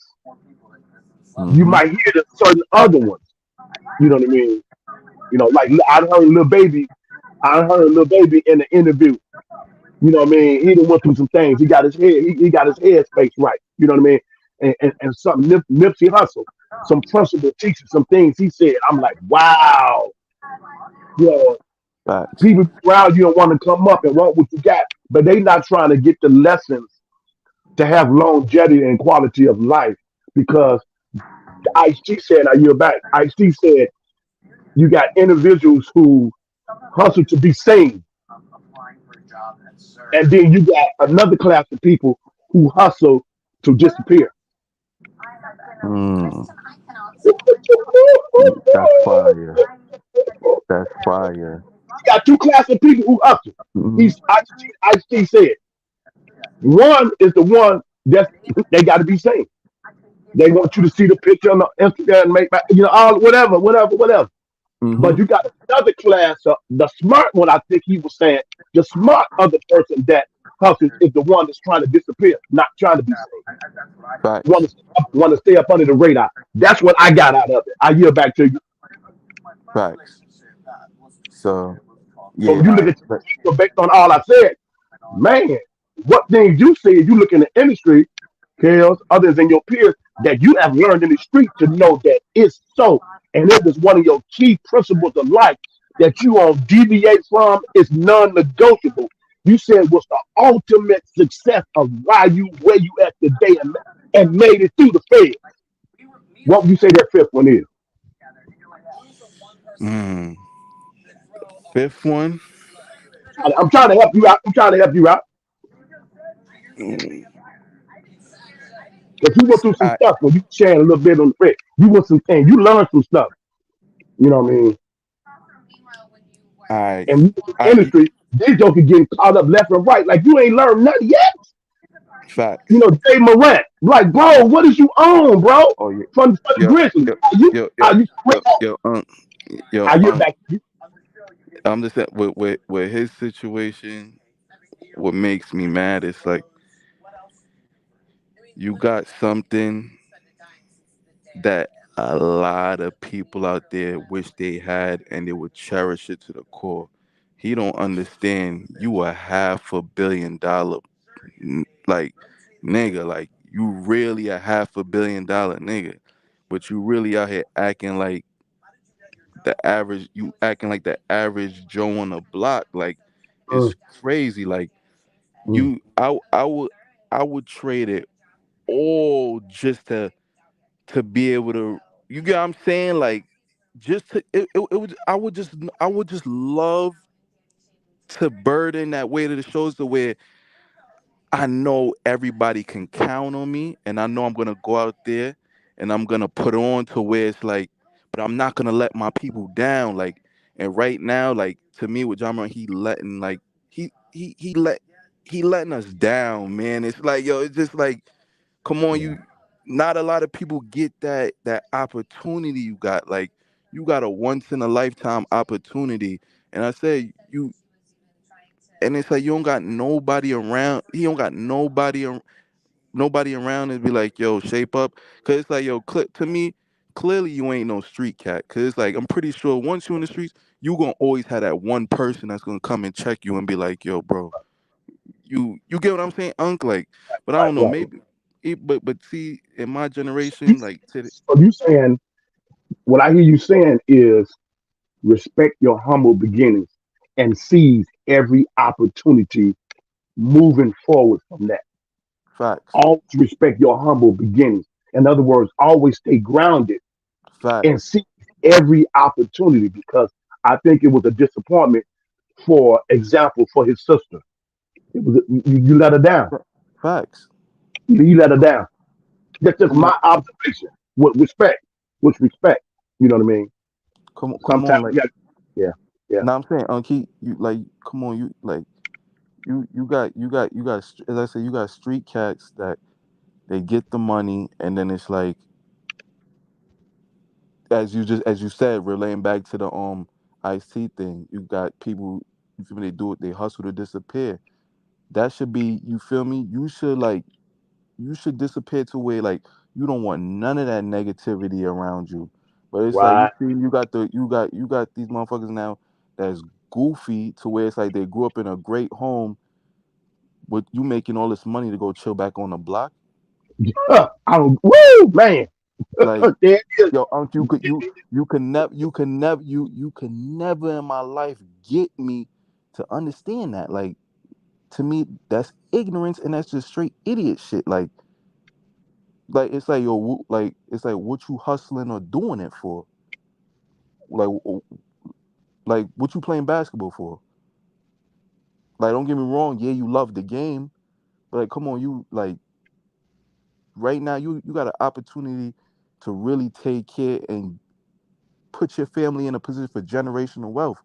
You Hmm. might hear the certain other ones. You know what I mean? Like I heard little baby in the interview. You know what I mean? He done went through some things. He got his head space right. You know what I mean? And something Nipsey Hustle, some principle teaching some things he said. I'm like, wow, you know, Facts. people around you don't want to come up and want what you got, but they not trying to get the lessons to have longevity and quality of life because Ice T said a year back, Ice T said you got individuals who hustle to be seen, and then you got another class of people who hustle to disappear. Mm, that's fire. That's fire. Got two classes of people who hustle. Hmm. Ice T said one is the one that they got to be seen. They want you to see the picture on the Instagram and make all whatever. Hmm. But you got another class, the smart one. I think he was saying the smart other person that hustles is the one that's trying to disappear, not trying to be seen. Facts. Want to stay up under the radar. That's what I got out of it. I yield back to you. Facts. So So yeah, you look at based on all I said, man. What things you see, you look in the industry, Kales, others than your peers, that you have learned in the street to know that it's so. And it was one of your key principles of life that you won't deviate from. It's non-negotiable. You said was the ultimate success of where you at today and made it through the feds. What would you say that fifth one is? mm, fifth one. I'm trying to help you out. I'm trying to help you out. Mm, Because you went through some I stuff when you sharing a little bit on the fed. You went some things. You learned some stuff. You know what I mean? I And in the I industry, these jokers getting caught up left and right. Like you ain't learned nothing yet. facts. Jay Morant. Like, bro, what is you on, bro? Oh yeah. From the Yo Grizzlies. yo yo yo Are you yo yo yo are you back? I'm just saying with his situation. What makes me mad is like you got something that a lot of people out there wish they had and they would cherish it to the core. He don't understand you a $500 million like nigga, like you really a $500 million nigga, but you really out here acting like the average Joe on the block. Like Mm, it's crazy. Like mm, I would trade it all just to be able to, you get what I'm saying, like just to it would I would just love to burden that weight of the shoulders to where I know everybody can count on me, and I know I'm gonna go out there and I'm gonna put on to where it's like, but I'm not gonna let my people down. Like, and right now, like to me with John Moran, he letting like he letting us down, man. It's like yo, it's just like, come on, Yeah. you. Not a lot of people get that opportunity you got. Like, you got a once in a lifetime opportunity, and I say you, and it's like you don't got nobody around. He don't got nobody around and be like, yo, shape up. Cause it's like, yo, to me, clearly you ain't no street cat. Cause it's like, I'm pretty sure once you in the streets, you gonna always have that one person that's gonna come and check you and be like, yo, bro, you get what I'm saying, Unc? Like, but I Right, don't know, right. maybe, but see, in my So you, generation, like, so you saying what I hear you saying is respect your humble beginnings and seize every opportunity moving forward from that. facts, Always respect your humble beginnings. In other words, always stay grounded and facts, seize every opportunity because I think it was a disappointment, for example, for his sister. It was you let her down. facts. You let her down. That's just Come on, my observation. With respect, with respect. You know what I mean? come Sometimes on, like, you got, yeah, yeah. now I'm saying, Unc, you like, come on, you like, as I said, you got street cats that they get the money, and then it's like, as you said, relaying back to the IC thing, you got people, you feel me, they do it, they hustle to disappear. That should be, you feel me, you should disappear to where like you don't want none of that negativity around you. But it's like, you Right. see, you got these motherfuckers now that's goofy to where it's like they grew up in a great home with you making all this money to go chill back on the block. I don't. Woo, man. Like, There it is. yo, Unc, you can never in my life get me to understand that. Like, to me, that's ignorance, and that's just straight idiot shit. Like it's like, yo, like it's like, what you hustling or doing it for? Like, like what you playing basketball for? Like, don't get me wrong, yeah, you love the game, but like, come on, you like right now, you got an opportunity to really take care and put your family in a position for generational wealth.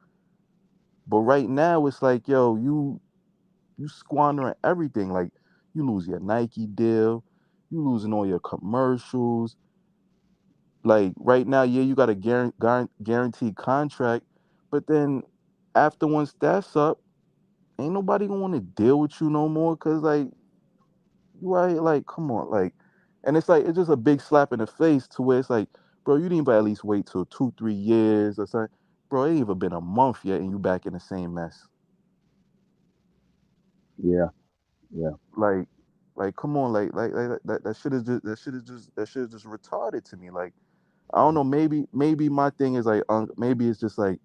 But right now, it's like, yo, you squandering everything. Like, you lose your Nike deal, you losing all your commercials. Like right now, yeah, you got a guaranteed contract, but then after once that's up, ain't nobody gonna want to deal with you no more. Cause like you out here, like, come on, like, and it's like it's just a big slap in the face to where it's like, bro, you didn't but at least wait till 2 3 years or something. Bro, it ain't even been a month yet, and you back in the same mess. Yeah, yeah. Like, come on, that shit is just that shit is just retarded to me. Like, I don't know, maybe my thing is like, maybe it's just like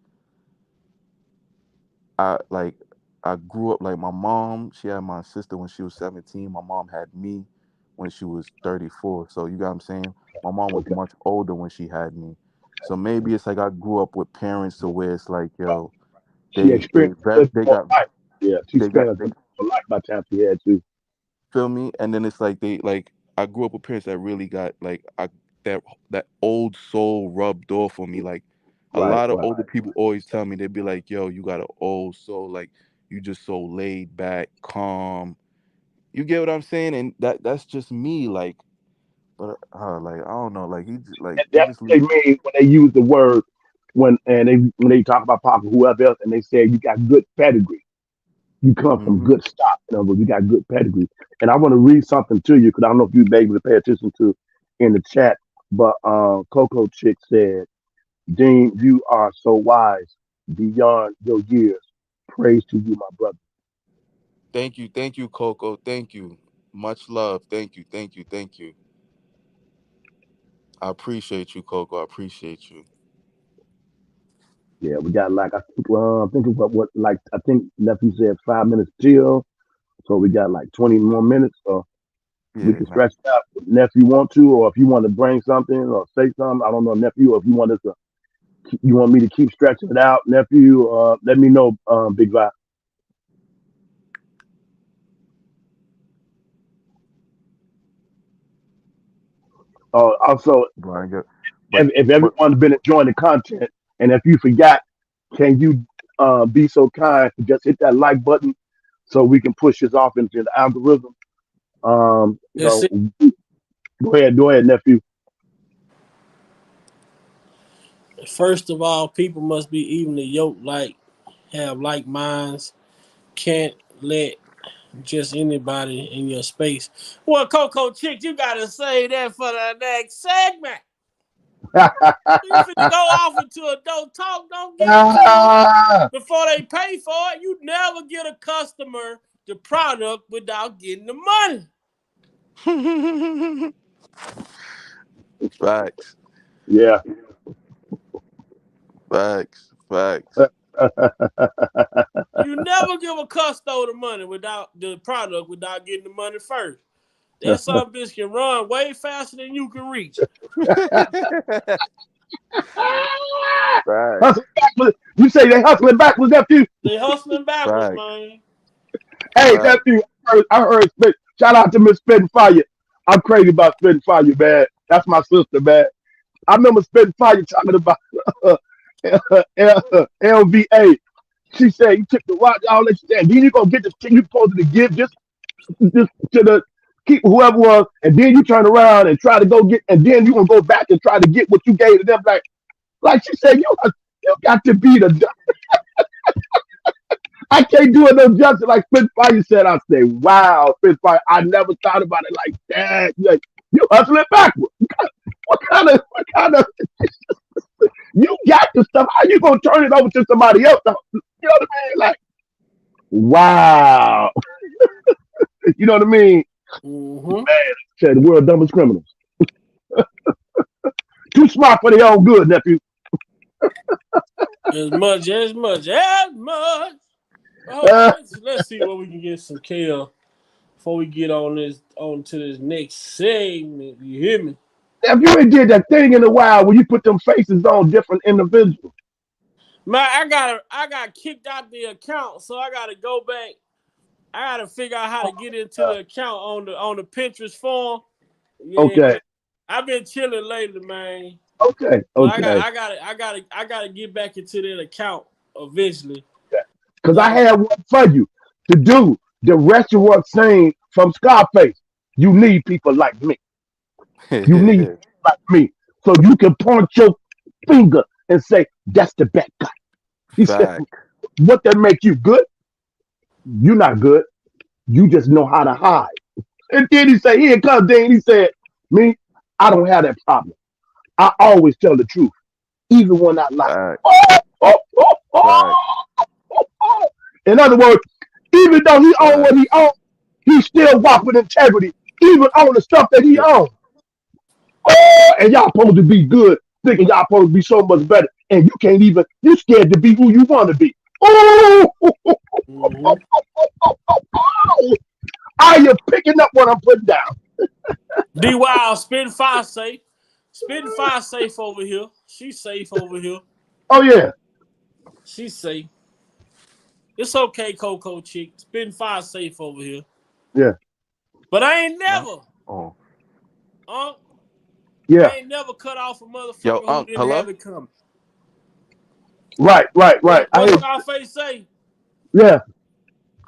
I like I grew up like my mom. She had my sister when she was 17. My mom had me when she was 34. So you got what I'm saying. My mom was Okay. much older when she had me. So maybe it's like I grew up with parents to where it's like, yo, She experienced a little they more got life. Yeah, she they got spent a they little more life by the time she had to. feel me. And then it's like they like I grew up with parents that really got like that that old soul rubbed off on me. Like, a Right, lot of right. older people always tell me, they'd be like, yo, you got an old soul. Like, you just so laid back, calm. You get what I'm saying? And that's just me. Like, but like, I don't know. Like, And he that's just what they leave. mean when they use the word when they talk about Papa whoever else and they say you got good pedigree. You come from Hmm. good stock. In other words, you got good pedigree. And I want to read something to you because I don't know if you've been able to pay attention to in the chat. But Coco Chick said, Dean, you are so wise beyond your years. Praise to you, my brother. Thank you, Coco. Thank you. Much love. Thank you, thank you. I appreciate you, Coco. I appreciate you. Yeah, we got like I think what like I think nephew said 5 minutes till, so we got like 20 more minutes. So we Yeah, can man. stretch it out if you want to, or if you want to bring something or say something. I don't know, nephew, or if you want us to, you want me to keep stretching it out, nephew. Let me know, Big Vi. Also, Brian, but if everyone's been enjoying the content, and if you forgot, can you be so kind to just hit that like button so we can push this off into the algorithm? That's it. Go ahead, nephew. First of all, people must be evenly yoked, have like minds. Can't let just anybody in your space. Well, Coco Chick, you gotta say that for the next segment. You finna go off into a don't talk, don't get a call before they pay for it. You never get a customer the product without getting the money. facts, Yeah. facts. You never give a customer the money without the product without getting the money first. That son of a bitch can run way faster than you can reach. Facts, Hustle backwards. You say they hustling backwards, nephew? They hustling backwards, facts, man. Hey, facts. nephew, I heard shout out to Miss Spitting Fire. I'm crazy about Spitting Fire, man. That's my sister, man. I remember Spitting Fire talking about LVA. She said you took the watch, all that shit. And then you gonna get the thing you supposed to give just to the keep whoever was, and then you turn around and try to go get, and then you gonna go back and try to get what you gave to them. Like she said, you got to be the. I can't do it no justice like Spitfire said. I say, wow, Spitfire. I never thought about it like that. Like, you hustling backwards. What kind of you got the stuff? How you gonna turn it over to somebody else? You know what I mean? Like, wow. You know what I mean? Mm-hmm. Man, said the world dumbest criminals. Too smart for their own good, nephew. As much. Let's see what we can get some kale before we get on to this next segment. You hear me? If you ain't did that thing in a while where you put them faces on different individuals. Man, I got kicked out the account, so I gotta go back. I gotta figure out how to get into the account on the Pinterest form. Yeah, Okay. I've been chilling lately, man. Okay. I gotta get back into that account eventually. Because I had one for you to do the restaurant scene from Scarface. You need people like me. You need people like me. So you can point your finger and say, that's the bad guy. He said, what that make you good? You're not good. You just know how to hide. And then he said, here comes Dean. He said, me, I don't have that problem. I always tell the truth, even when I lie. In other words, even though he owned what he owned, he still walked with integrity, even on the stuff that he owned. And y'all supposed to be good, thinking y'all supposed to be so much better, and you can't even. You scared to be who you want to be. Are you picking up what I'm putting down? D Wild, Spitting Fire safe. Spitting Fire safe over here. She's safe over here. Oh yeah, she's safe. It's okay, Coco Chick. Spitting Fire safe over here. Yeah. But I ain't never. Yeah. I ain't never cut off a motherfucker who didn't have it coming. Right. What Scarface say? Yeah.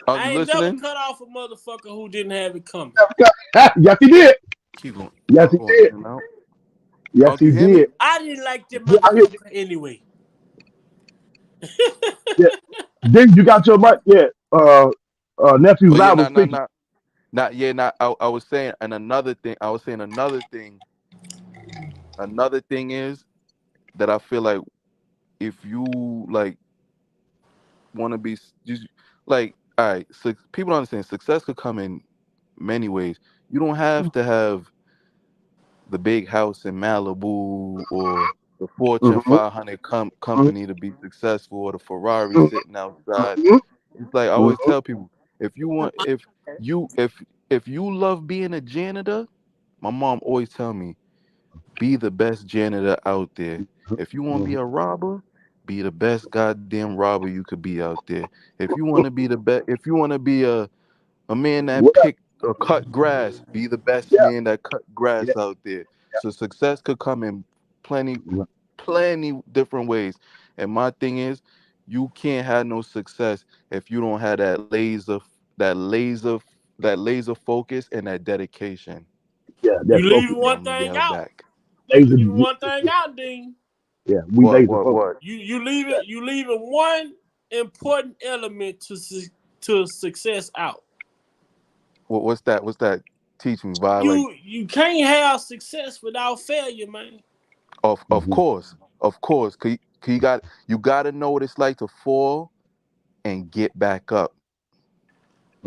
I ain't never cut off a motherfucker who didn't have it coming. Yes, he did. Keep going. Yes, he did. Yes, he did. I didn't like them motherfucker anyway. Yeah. Then you got your mic. Yeah. Nephew's loud was speaking. I was saying, and another thing. Another thing is that I feel like if you like want to be just like, all right, so people don't understand success could come in many ways. You don't have to have the big house in Malibu or the Fortune 500 company to be successful, or the Ferrari sitting outside. It's like I always tell people, if you love being a janitor, my mom always tell me, be the best janitor out there. If you want to be a robber, be the best goddamn robber you could be out there. If you want to be the best, if you want to be a man that pick or cut grass, be the best man that cut grass out there. So success could come in plenty Right. plenty different ways. And my thing is, you can't have no success if you don't have that laser, that laser focus and that dedication. Yeah, You that focus. leaving Yeah, one I'm gonna thing yell out. back. You Laser. leaving one thing out, Dean. Yeah, we What? laser What? focus. What? You leaving one important element to success out. What's that? What's that? Teach me, Vi. Like, You can't have success without failure, man. of Hmm. course, of course. 'Cause you got to know what it's like to fall and get back up.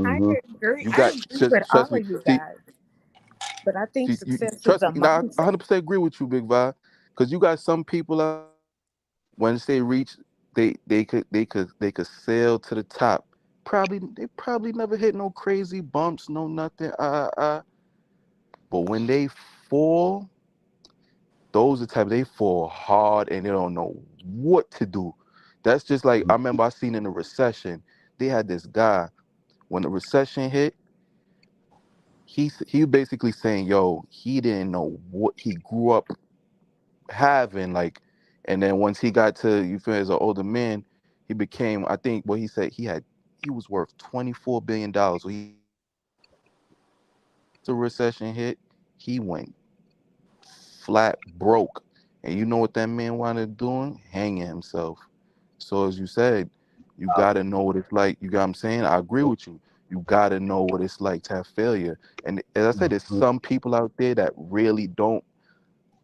I Hmm. agree. You I got agree with trust all me. of you guys, but I think You success is trust a me. Now, I mindset. 100% agree with you, Big Vi. Because you got some people out, once they reach, they could sail to the top. They probably never hit no crazy bumps, no nothing. But when they fall, those are the type they fall hard and they don't know what to do. That's just like I remember I seen in the recession. They had this guy when the recession hit. He basically saying, "Yo, he didn't know what he grew up having." Like, and then once he got to you feel as an older man, he became. I think what he said he was worth $24 billion. So the recession hit, he went flat broke. And you know what that man wound up doing? Hanging himself. So as you said, you gotta know what it's like. You got what I'm saying? I agree with you. You gotta know what it's like to have failure. And as I said, there's some people out there that really don't.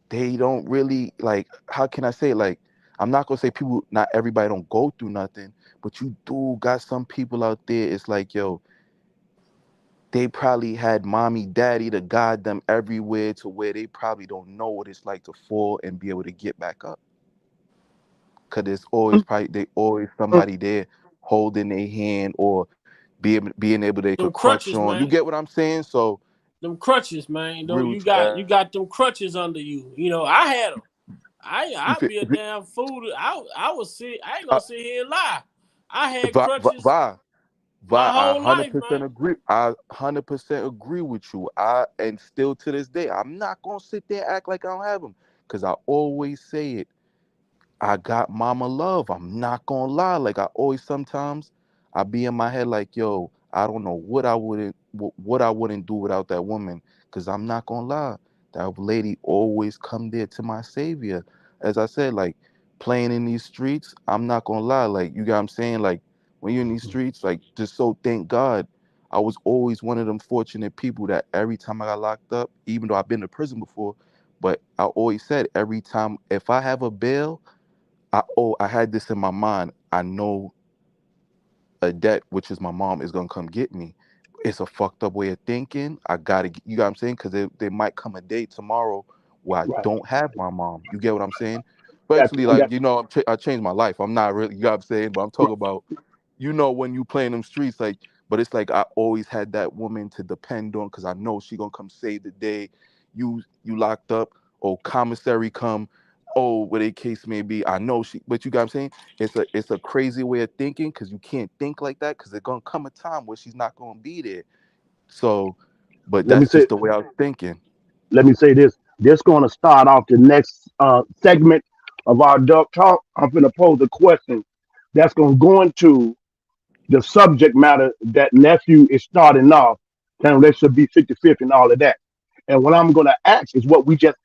They don't really like. How can I say it? Like, I'm not gonna say people. Not everybody don't go through nothing, but you do got some people out there. It's like, yo, they probably had mommy, daddy to guide them everywhere to where they probably don't know what it's like to fall and be able to get back up. Cause there's always probably they always somebody there holding their hand or being able they Them could crutch crutches, on. You man. get what I'm saying? So Them crutches, man. agree Don't with you. you got them crutches under you. You know, I had them. If I'd it, be a if it, damn fool. I was sit. I ain't uh, gonna sit here and lie. I had Vi, Vi, crutches Vi, my I whole life, 100% man. agree. I 100% agree with you. And still to this day, I'm not gonna sit there and act like I don't have them, cause I always say it. I got mama love. I'm not gonna lie. Like I always sometimes I be in my head like, yo, I don't know what I wouldn't do without that woman. Cause I'm not gonna lie. That lady always come there to my savior. As I said, like playing in these streets, I'm not gonna lie. Like you got what I'm saying? Like when you're in these streets, like just so thank God. I was always one of them fortunate people that every time I got locked up, even though I've been to prison before, but I always said every time if I have a bail, I had this in my mind. I know a debt, which is my mom, is gonna come get me. It's a fucked up way of thinking. I gotta, you got what I'm saying? Because there might come a day tomorrow where I Right. don't have my mom. You get what I'm saying? Got you. Especially I like got I changed my life. I'm not really, you know what I'm saying? But I'm you. talking about when you play in them streets, like, but it's like I always had that woman to depend on because I know she gonna come save the day. You locked up, or commissary come, or whatever the case may be. I know she, but you got what I'm saying? It's a crazy way of thinking because you can't think like that because there's gonna come a time where she's not gonna be there. So, but Let me that's say. just the way I was thinking. Let me say this. This going to start off the next segment of our adult talk. I'm going to pose a question that's going to go into the subject matter that nephew is starting off. Kind of let should be 50-50 and all of that. And what I'm going to ask is what we just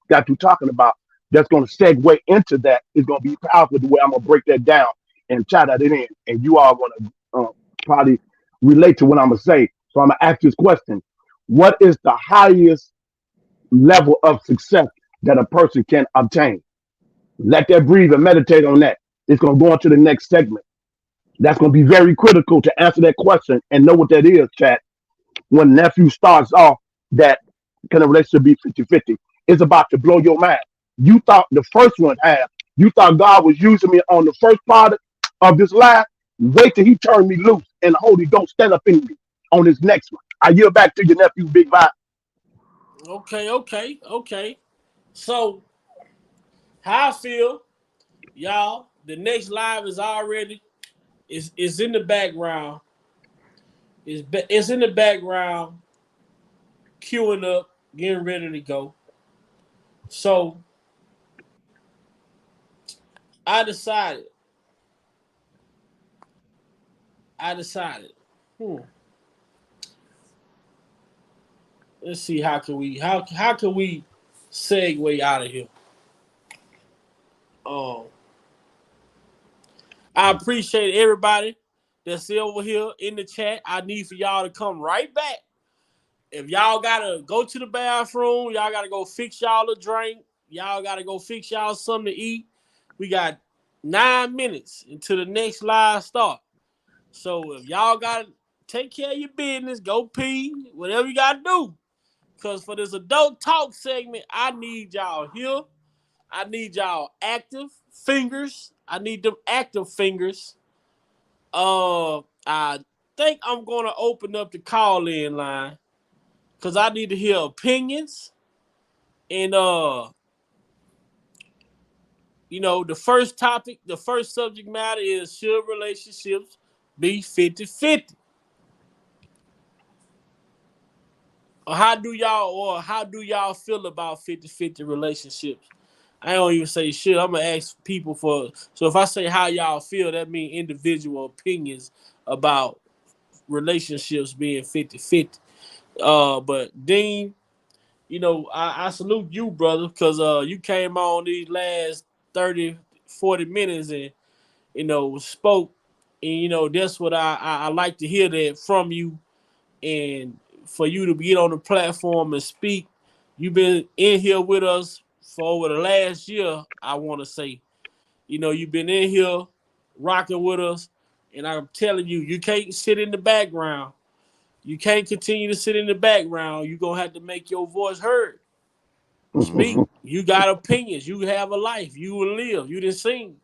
got to talking about. That's going to segue into that. It's going to be powerful the way I'm going to break that down and tie that in. And you all going to probably relate to what I'm going to say. So I'm going to ask this question. What is the highest level of success that a person can obtain? Let that breathe and meditate on that. It's going to go on to the next segment. That's going to be very critical to answer that question and know what that is, chat. When nephew starts off, that kind of relationship be 50-50. It's about to blow your mind. You thought the first one had, you thought God was using me on the first part of this life. Wait till he turned me loose and the Holy Ghost stand up in me on this next one. I yield back to your nephew, Big Vibe. Okay. So how I feel, y'all. The next live is already is in the background. It's in the background, queuing up, getting ready to go. So I decided. Let's see how can we segue out of here. I appreciate everybody that's over here in the chat. I need for y'all to come right back. If y'all gotta go to the bathroom, y'all gotta go fix y'all a drink, y'all gotta go fix y'all something to eat. We got 9 minutes until the next live start. So if y'all gotta take care of your business, go pee, whatever you gotta do. Because for this adult talk segment, I need y'all here. I need y'all active fingers. I need them active fingers. I think I'm gonna open up the call-in line because I need to hear opinions. And the first topic, the first subject matter is, should relationships be 50-50? Or how do y'all feel about 50-50 relationships? I don't even say shit. I'm gonna ask people for. So if I say how y'all feel, that means individual opinions about relationships being 50-50. But Dean, I salute you, brother, because you came on these last 30, 40 minutes and spoke, and that's what I like to hear that from you, and for you to get on the platform and speak. You've been in here with us for over the last year, I want to say. You've been in here rocking with us, and I'm telling you, you can't sit in the background. You can't continue to sit in the background. You're going to have to make your voice heard. Speak. You got opinions. You have a life. You will live. You didn't sing.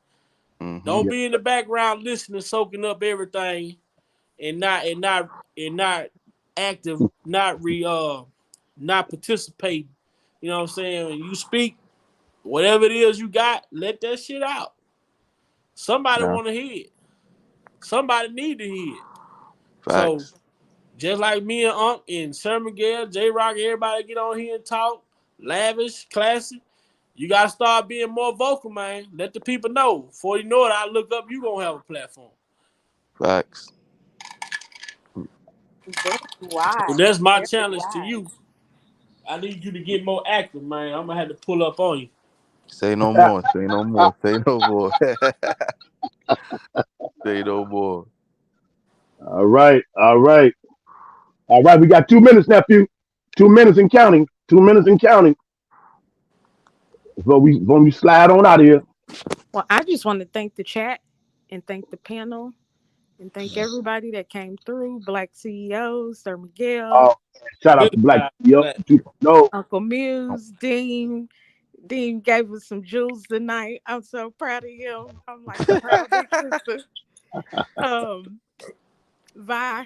Don't be in the background listening, soaking up everything, and not active, not participating. You know what I'm saying? When you speak, whatever it is you got, let that shit out. Somebody want to hear it. Somebody need to hear it. Facts. So just like me and Unc and Sir Miguel, J-Rock, everybody get on here and talk, lavish, classy. You got to start being more vocal, man. Let the people know. Before you know it, I look up, you going to have a platform. Facts. And that's my challenge to you. I need you to get more active, man. I'm going to have to pull up on you. Say no more. Say no more. Say no more. Say no more. All right. We got 2 minutes, nephew. 2 minutes and counting. 2 minutes and counting. Before we slide on out of here. Well, I just want to thank the chat and thank the panel and thank everybody that came through. Black CEOs, Sir Miguel. Shout out to Black CEO. No. Uncle Muse, Dean. Dean gave us some jewels tonight. I'm so proud of him. I'm like a proud big sister. Vi,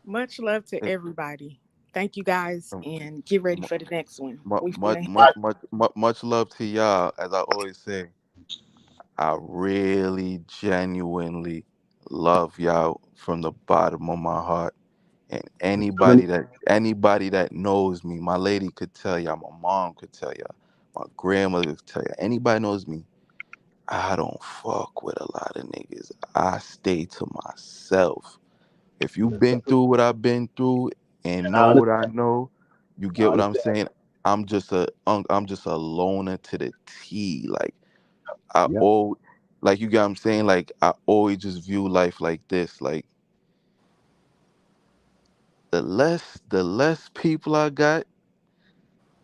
much love to everybody. Thank you guys, and get ready for the next one. Much love to y'all. As I always say, I really genuinely love y'all from the bottom of my heart. And anybody that knows me, my lady could tell y'all, my mom could tell y'all, my grandmother could tell y'all, anybody knows me, I don't fuck with a lot of niggas. I stay to myself. If you've been through what I've been through and know what I know, you get what I'm saying. I'm just a loner to the T. Like like you get what I'm saying. Like I always just view life like this. Like the less people I got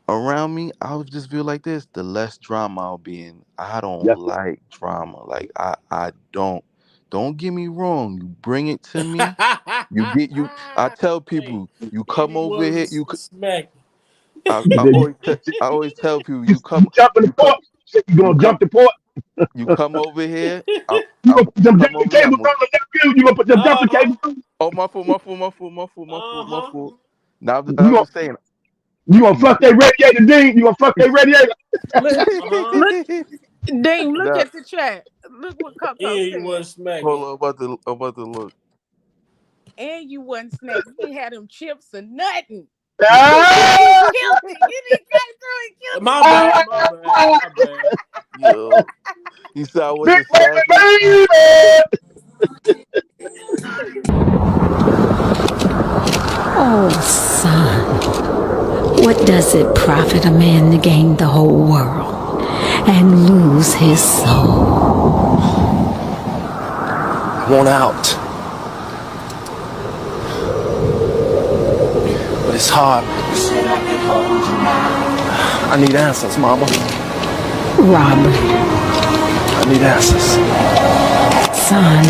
around me, I'll just feel like this. The less drama I'll be in. I don't like drama. Like I don't. Don't get me wrong. You bring it to me. I tell people, you come over here. I always tell people, you come. You gonna jump the port? You come over here. You gonna put them jumping cables on the nephew? You gonna put them jumping cables on? Oh, my fault. Now I'm just saying. You gonna fuck that radiator, Dean? You gonna fuck that radiator? Dean, look at the chat. Look what Coco said. You wasn't smacking. Hold on, I'm about to look. And you wasn't snacking. You ain't had them chips or nothing. Ah! You didn't came through and killed My yourself. bad, my bad. Yo, you said I Big wasn't sassy. baby, baby. Oh, son, what does it profit a man to gain the whole world and lose his soul? I want out. But it's hard. I need answers, Mama. Robert, I need answers. son,